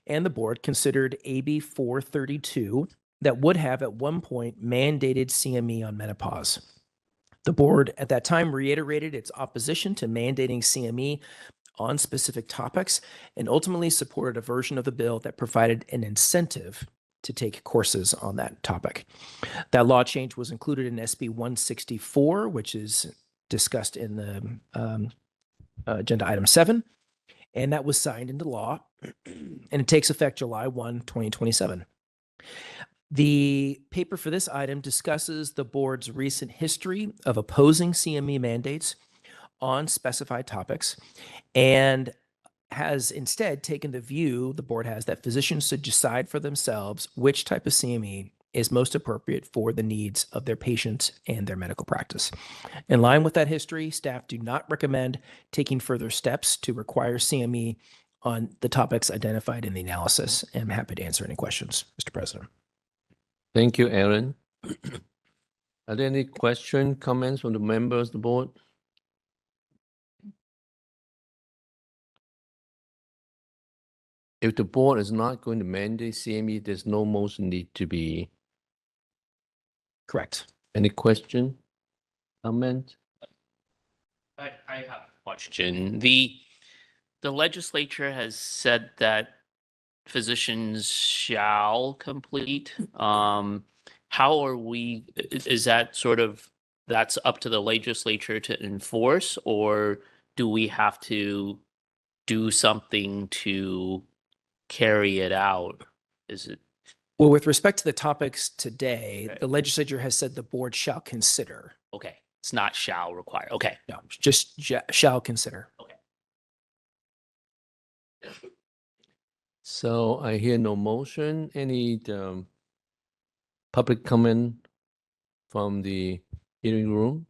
and the board considered AB 432 that would have at one point mandated CME on menopause. The board at that time reiterated its opposition to mandating CME on specific topics and ultimately supported a version of the bill that provided an incentive to take courses on that topic. That law change was included in SB 164, which is discussed in the agenda item 7, and that was signed into law, and it takes effect July 1, 2027. The paper for this item discusses the board's recent history of opposing CME mandates on specified topics and has instead taken the view the board has that physicians should decide for themselves which type of CME is most appropriate for the needs of their patients and their medical practice. In line with that history, staff do not recommend taking further steps to require CME on the topics identified in the analysis. I'm happy to answer any questions, Mr. President. Thank you, Aaron. Are there any questions, comments from the members of the board? If the board is not going to mandate CME, there's no motion need to be. Correct. Any question, comment? I have a question. The legislature has said that physicians shall complete. How are we, is that sort of, that's up to the legislature to enforce, or do we have to do something to carry it out? Is it? Well, with respect to the topics today, Okay. the legislature has said the board shall consider. Okay, it's not shall require. Okay. No, just shall consider. Okay. So I hear no motion. Any public comment from the hearing room?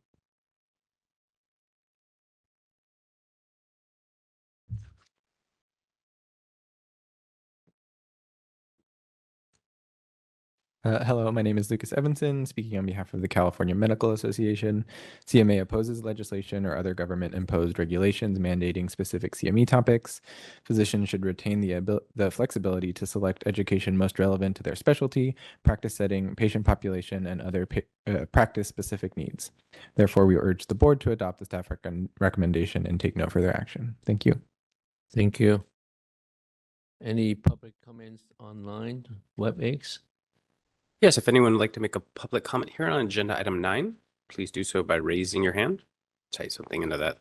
Hello, my name is Lucas Evanson, speaking on behalf of the California Medical Association. CMA opposes legislation or other government-imposed regulations mandating specific CME topics. Physicians should retain the flexibility to select education most relevant to their specialty, practice setting, patient population, and other practice-specific needs. Therefore, we urge the board to adopt the staff recommendation and take no further action. Thank you. Thank you. Any public comments online, WebEx? Yes, if anyone would like to make a public comment here on agenda item 9, please do so by raising your hand. Type something into that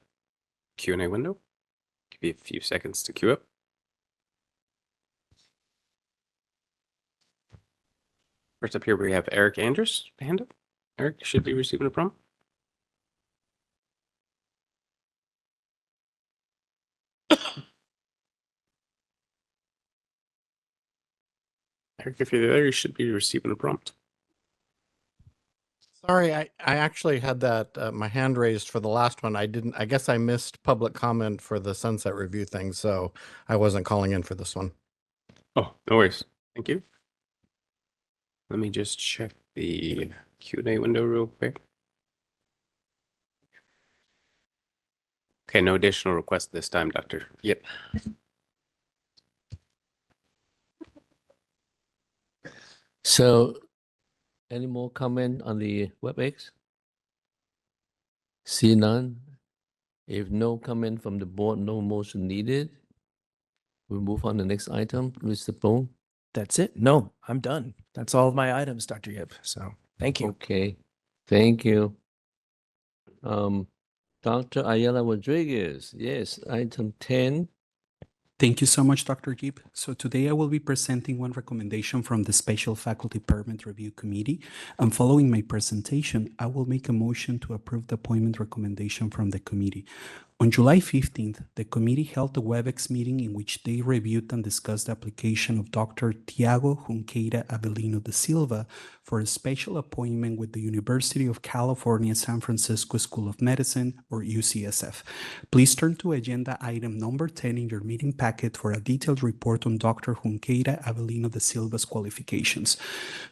Q&A window. Give you a few seconds to queue up. First up here, we have Eric Andrews. Hand up. Eric, you should be receiving a prompt. Eric, if you're there, you should be receiving a prompt. Sorry, I actually had that my hand raised for the last one. I guess I missed public comment for the sunset review thing, so I wasn't calling in for this one. Oh, no worries. Thank you. Let me just check the Q&A window real quick. Okay, no additional requests this time, Doctor. Yep. So, any more comment on the WebEx? See none. If no comment from the board, no motion needed. We'll move on to the next item. Mr. Bone. That's it. No, I'm done. That's all of my items, Dr. Yip. So thank you. Okay, thank you. Dr. Ayala Rodriguez, yes, item 10. Thank you so much, Dr. Gibb. So today I will be presenting one recommendation from the Special Faculty Permit Review Committee. And following my presentation, I will make a motion to approve the appointment recommendation from the committee. On July 15th, the committee held a WebEx meeting in which they reviewed and discussed the application of Dr. Tiago Junqueira Avelino da Silva for a special appointment with the University of California, San Francisco School of Medicine, or UCSF. Please turn to agenda item number 10 in your meeting packet for a detailed report on Dr. Junqueira Avelino da Silva's qualifications.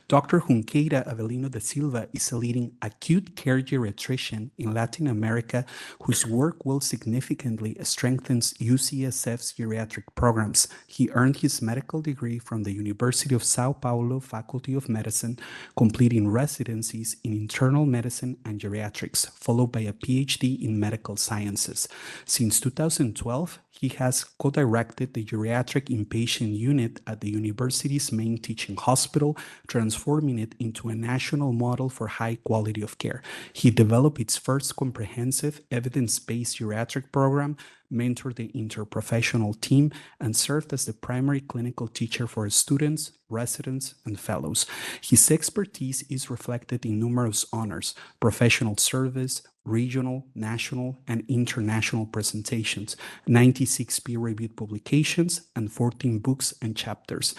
Dr. Junqueira Avelino da Silva is a leading acute care geriatrician in Latin America whose work will significantly strengthens UCSF's geriatric programs. He earned his medical degree from the University of Sao Paulo Faculty of Medicine, completing residencies in internal medicine and geriatrics, followed by a PhD in medical sciences. Since 2012, he has co-directed the geriatric inpatient unit at the university's main teaching hospital, transforming it into a national model for high quality of care. He developed its first comprehensive evidence-based geriatric program, mentored the interprofessional team, and served as the primary clinical teacher for students, residents, and fellows. His expertise is reflected in numerous honors, professional service, regional, national, and international presentations, 96 peer-reviewed publications, and 14 books and chapters.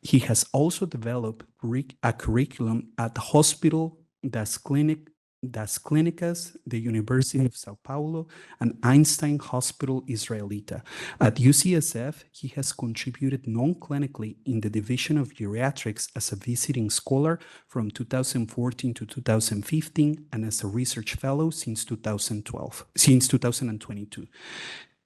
He has also developed a curriculum at the Hospital das Clínicas, the University of Sao Paulo, and Einstein Hospital Israelita. At UCSF, he has contributed non-clinically in the Division of Geriatrics as a visiting scholar from 2014 to 2015 and as a research fellow since 2022.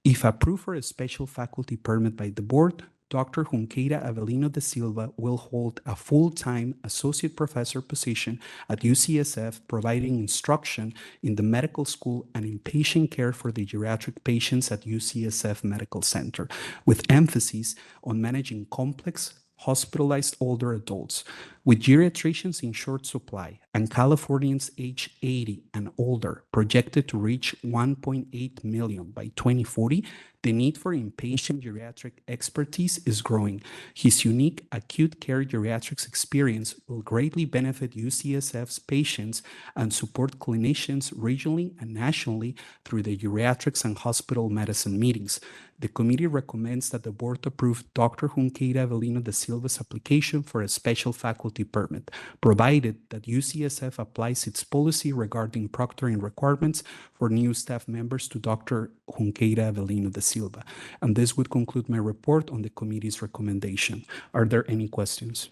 If approved for a special faculty permit by the board, Dr. Junqueira Avelino da Silva will hold a full-time associate professor position at UCSF, providing instruction in the medical school and inpatient care for the geriatric patients at UCSF Medical Center, with emphasis on managing complex, hospitalized older adults. With geriatricians in short supply and Californians age 80 and older projected to reach 1.8 million by 2040, the need for inpatient geriatric expertise is growing. His unique acute care geriatrics experience will greatly benefit UCSF's patients and support clinicians regionally and nationally through the geriatrics and hospital medicine meetings. The committee recommends that the board approve Dr. Junqueira Avelino da Silva's application for a special faculty permit, provided that UCSF applies its policy regarding proctoring requirements for new staff members to Dr. Junqueira Avelino da Silva. And this would conclude my report on the committee's recommendation. Are there any questions?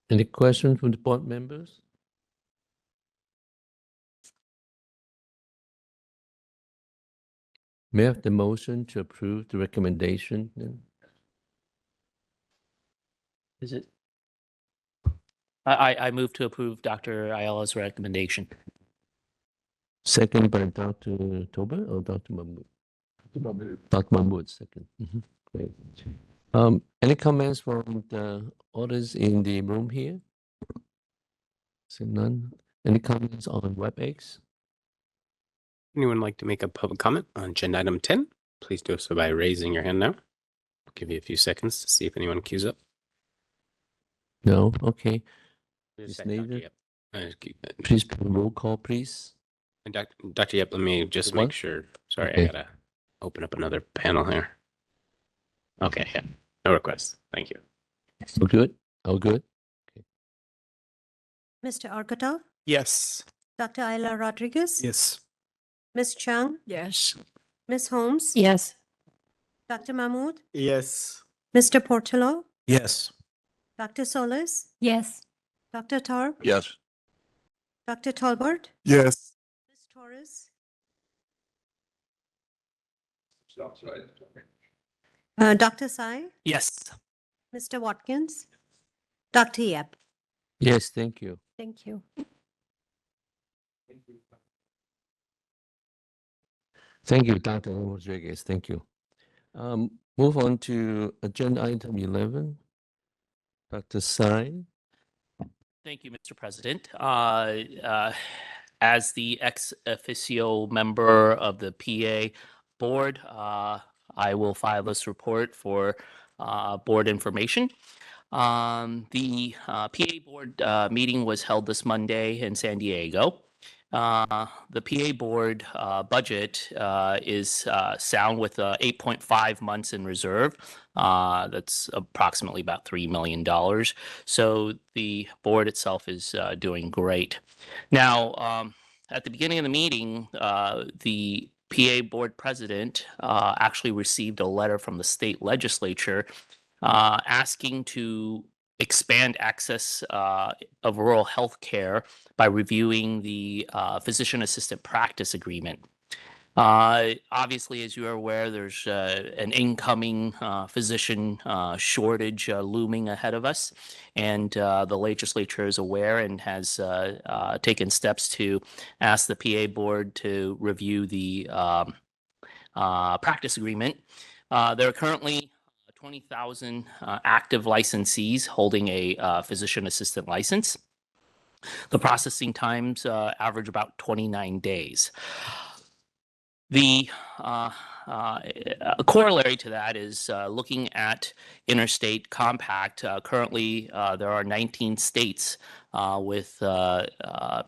Any questions from the board members? May I have the motion to approve the recommendation? then? Is it? I move to approve Dr. Ayala's recommendation. Second by Dr. Toba or Dr. Mahmood? Dr. Mahmood, second. Great. Any comments from the others in the room here? Seeing none. Any comments on WebEx? Anyone like to make a public comment on agenda item 10? Please do so by raising your hand now. I'll give you a few seconds to see if anyone queues up. No? Okay. Just a Ms. second, Dr. Nader, Yep. please put a roll call, please. And Dr. Yep, let me just One? make sure. Sorry, Okay. I gotta open up another panel here. Okay, yeah, no requests. Thank you. All good? All good? Mr. Arcotto? Yes. Dr. Ayla Rodriguez? Yes. Ms. Chung? Yes. Ms. Holmes? Yes. Dr. Mahmood? Yes. Mr. Portillo? Yes. Dr. Solis? Yes. Dr. Tarp? Yes. Dr. Tolbert? Yes. Ms. Torres? Dr. Sai? Yes. Mr. Watkins? Dr. Yep? Yes, thank you. Thank you. Thank you, Dr. Rodriguez. Thank you. Move on to agenda item 11. Dr. Sai. Thank you, Mr. President. As the ex officio member of the PA board, I will file this report for board information. The PA board meeting was held this Monday in San Diego. The PA board budget is sound with 8.5 months in reserve. That's approximately about $3 million. So the board itself is doing great. Now, at the beginning of the meeting, the PA board president actually received a letter from the state legislature asking to expand access of rural health care by reviewing the physician assistant practice agreement. Obviously, as you are aware, there's an incoming physician shortage looming ahead of us, and the legislature is aware and has taken steps to ask the PA board to review the practice agreement. There are currently 20,000 active licensees holding a physician assistant license. The processing times average about 29 days. The corollary to that is looking at interstate compact. Currently, there are 19 states with PA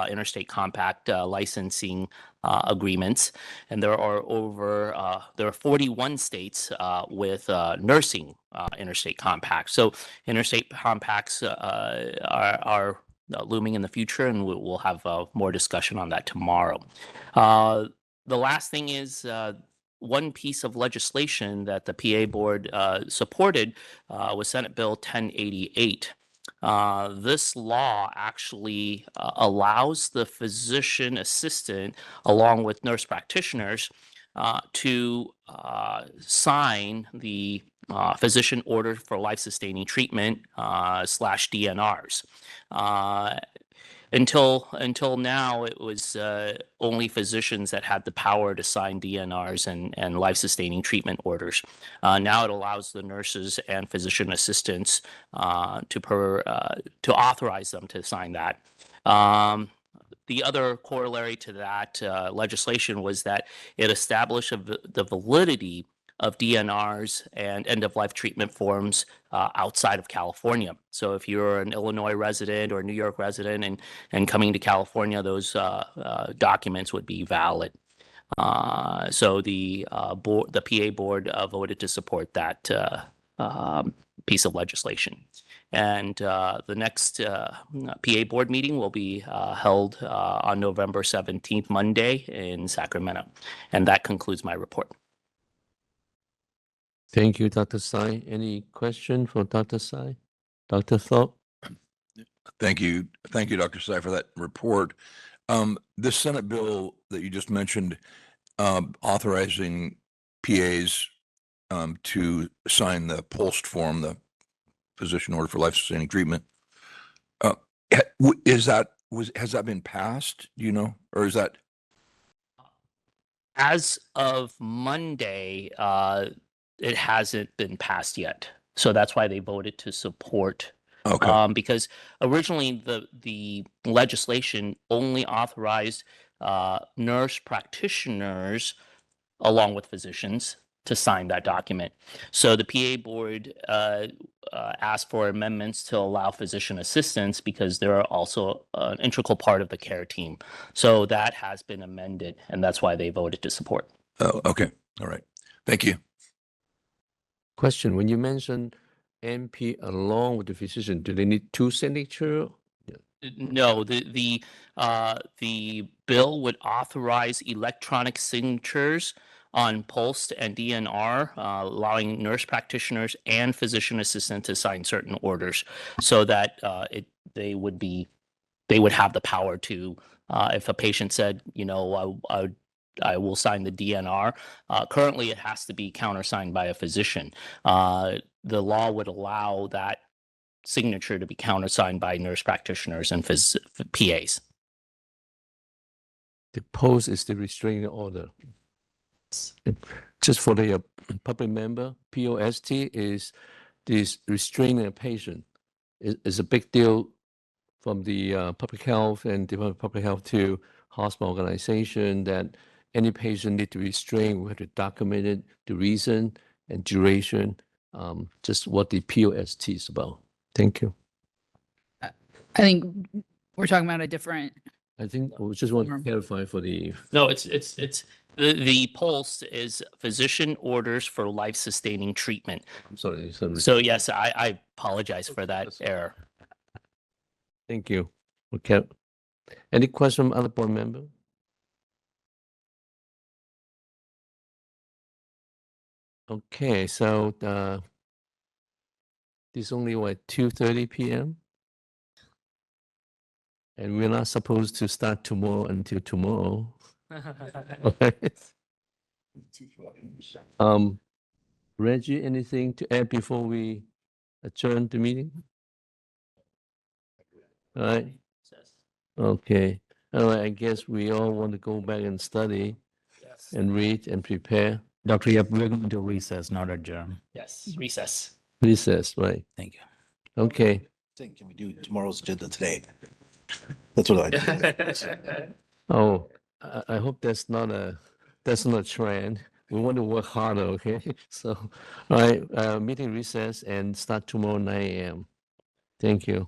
interstate compact licensing agreements, and there are 41 states with nursing interstate compacts. So interstate compacts are looming in the future, and we'll have more discussion on that tomorrow. The last thing is one piece of legislation that the PA board supported was Senate Bill 1088. This law actually allows the physician assistant, along with nurse practitioners, to sign the physician order for life-sustaining treatment slash DNRs. Until now, it was only physicians that had the power to sign DNRs and life-sustaining treatment orders. Now it allows the nurses and physician assistants to authorize them to sign that. The other corollary to that legislation was that it established the validity of DNRs and end-of-life treatment forms outside of California. So if you're an Illinois resident or New York resident and coming to California, those documents would be valid. So the PA board voted to support that piece of legislation. And the next PA board meeting will be held on November 17th, Monday in Sacramento. And that concludes my report. Thank you, Dr. Tsai. Any question for Dr. Tsai? Dr. Thorpe? Thank you, Dr. Tsai, for that report. This Senate bill that you just mentioned, authorizing PAs to sign the POLST form, the physician order for life-sustaining treatment, has that been passed? Do you know, or is that? As of Monday, it hasn't been passed yet. So that's why they voted to support. Okay. Because originally the legislation only authorized nurse practitioners along with physicians to sign that document. So the PA board asked for amendments to allow physician assistants because they're also an integral part of the care team. So that has been amended, and that's why they voted to support. Oh, okay. All right. Thank you. Question, when you mention MP along with the physician, do they need two signatures? No, the bill would authorize electronic signatures on POLST and DNR, allowing nurse practitioners and physician assistants to sign certain orders, so that they would have the power to, if a patient said, you know, I will sign the DNR. Currently, it has to be countersigned by a physician. The law would allow that signature to be countersigned by nurse practitioners and PAs. The POST is the restraining order. Just for the public member, POST is this restraining a patient. It's a big deal from the public health and Department of Public Health to hospital organization that any patient need to restrain. We have to document it, the reason and duration, just what the POST is about. Thank you. I think we're talking about a different. I think we just want to clarify for the. No, it's the POLST is physician orders for life-sustaining treatment. I'm sorry. So yes, I apologize for that error. Thank you. Okay. Any question from other board member? Okay, so it's only what 2:30 p.m. and we're not supposed to start tomorrow until tomorrow. Reggie, anything to add before we adjourn the meeting? All right. Okay. All right. I guess we all want to go back and study and read and prepare. Dr. Yep, we're going to recess, not adjourn. Yes, recess. Recess, right. Thank you. Okay. Can we do tomorrow's agenda today? That's what I do. Oh, I hope that's not a trend. We want to work harder, okay? So, all right, meeting recess and start tomorrow 9 a.m. Thank you.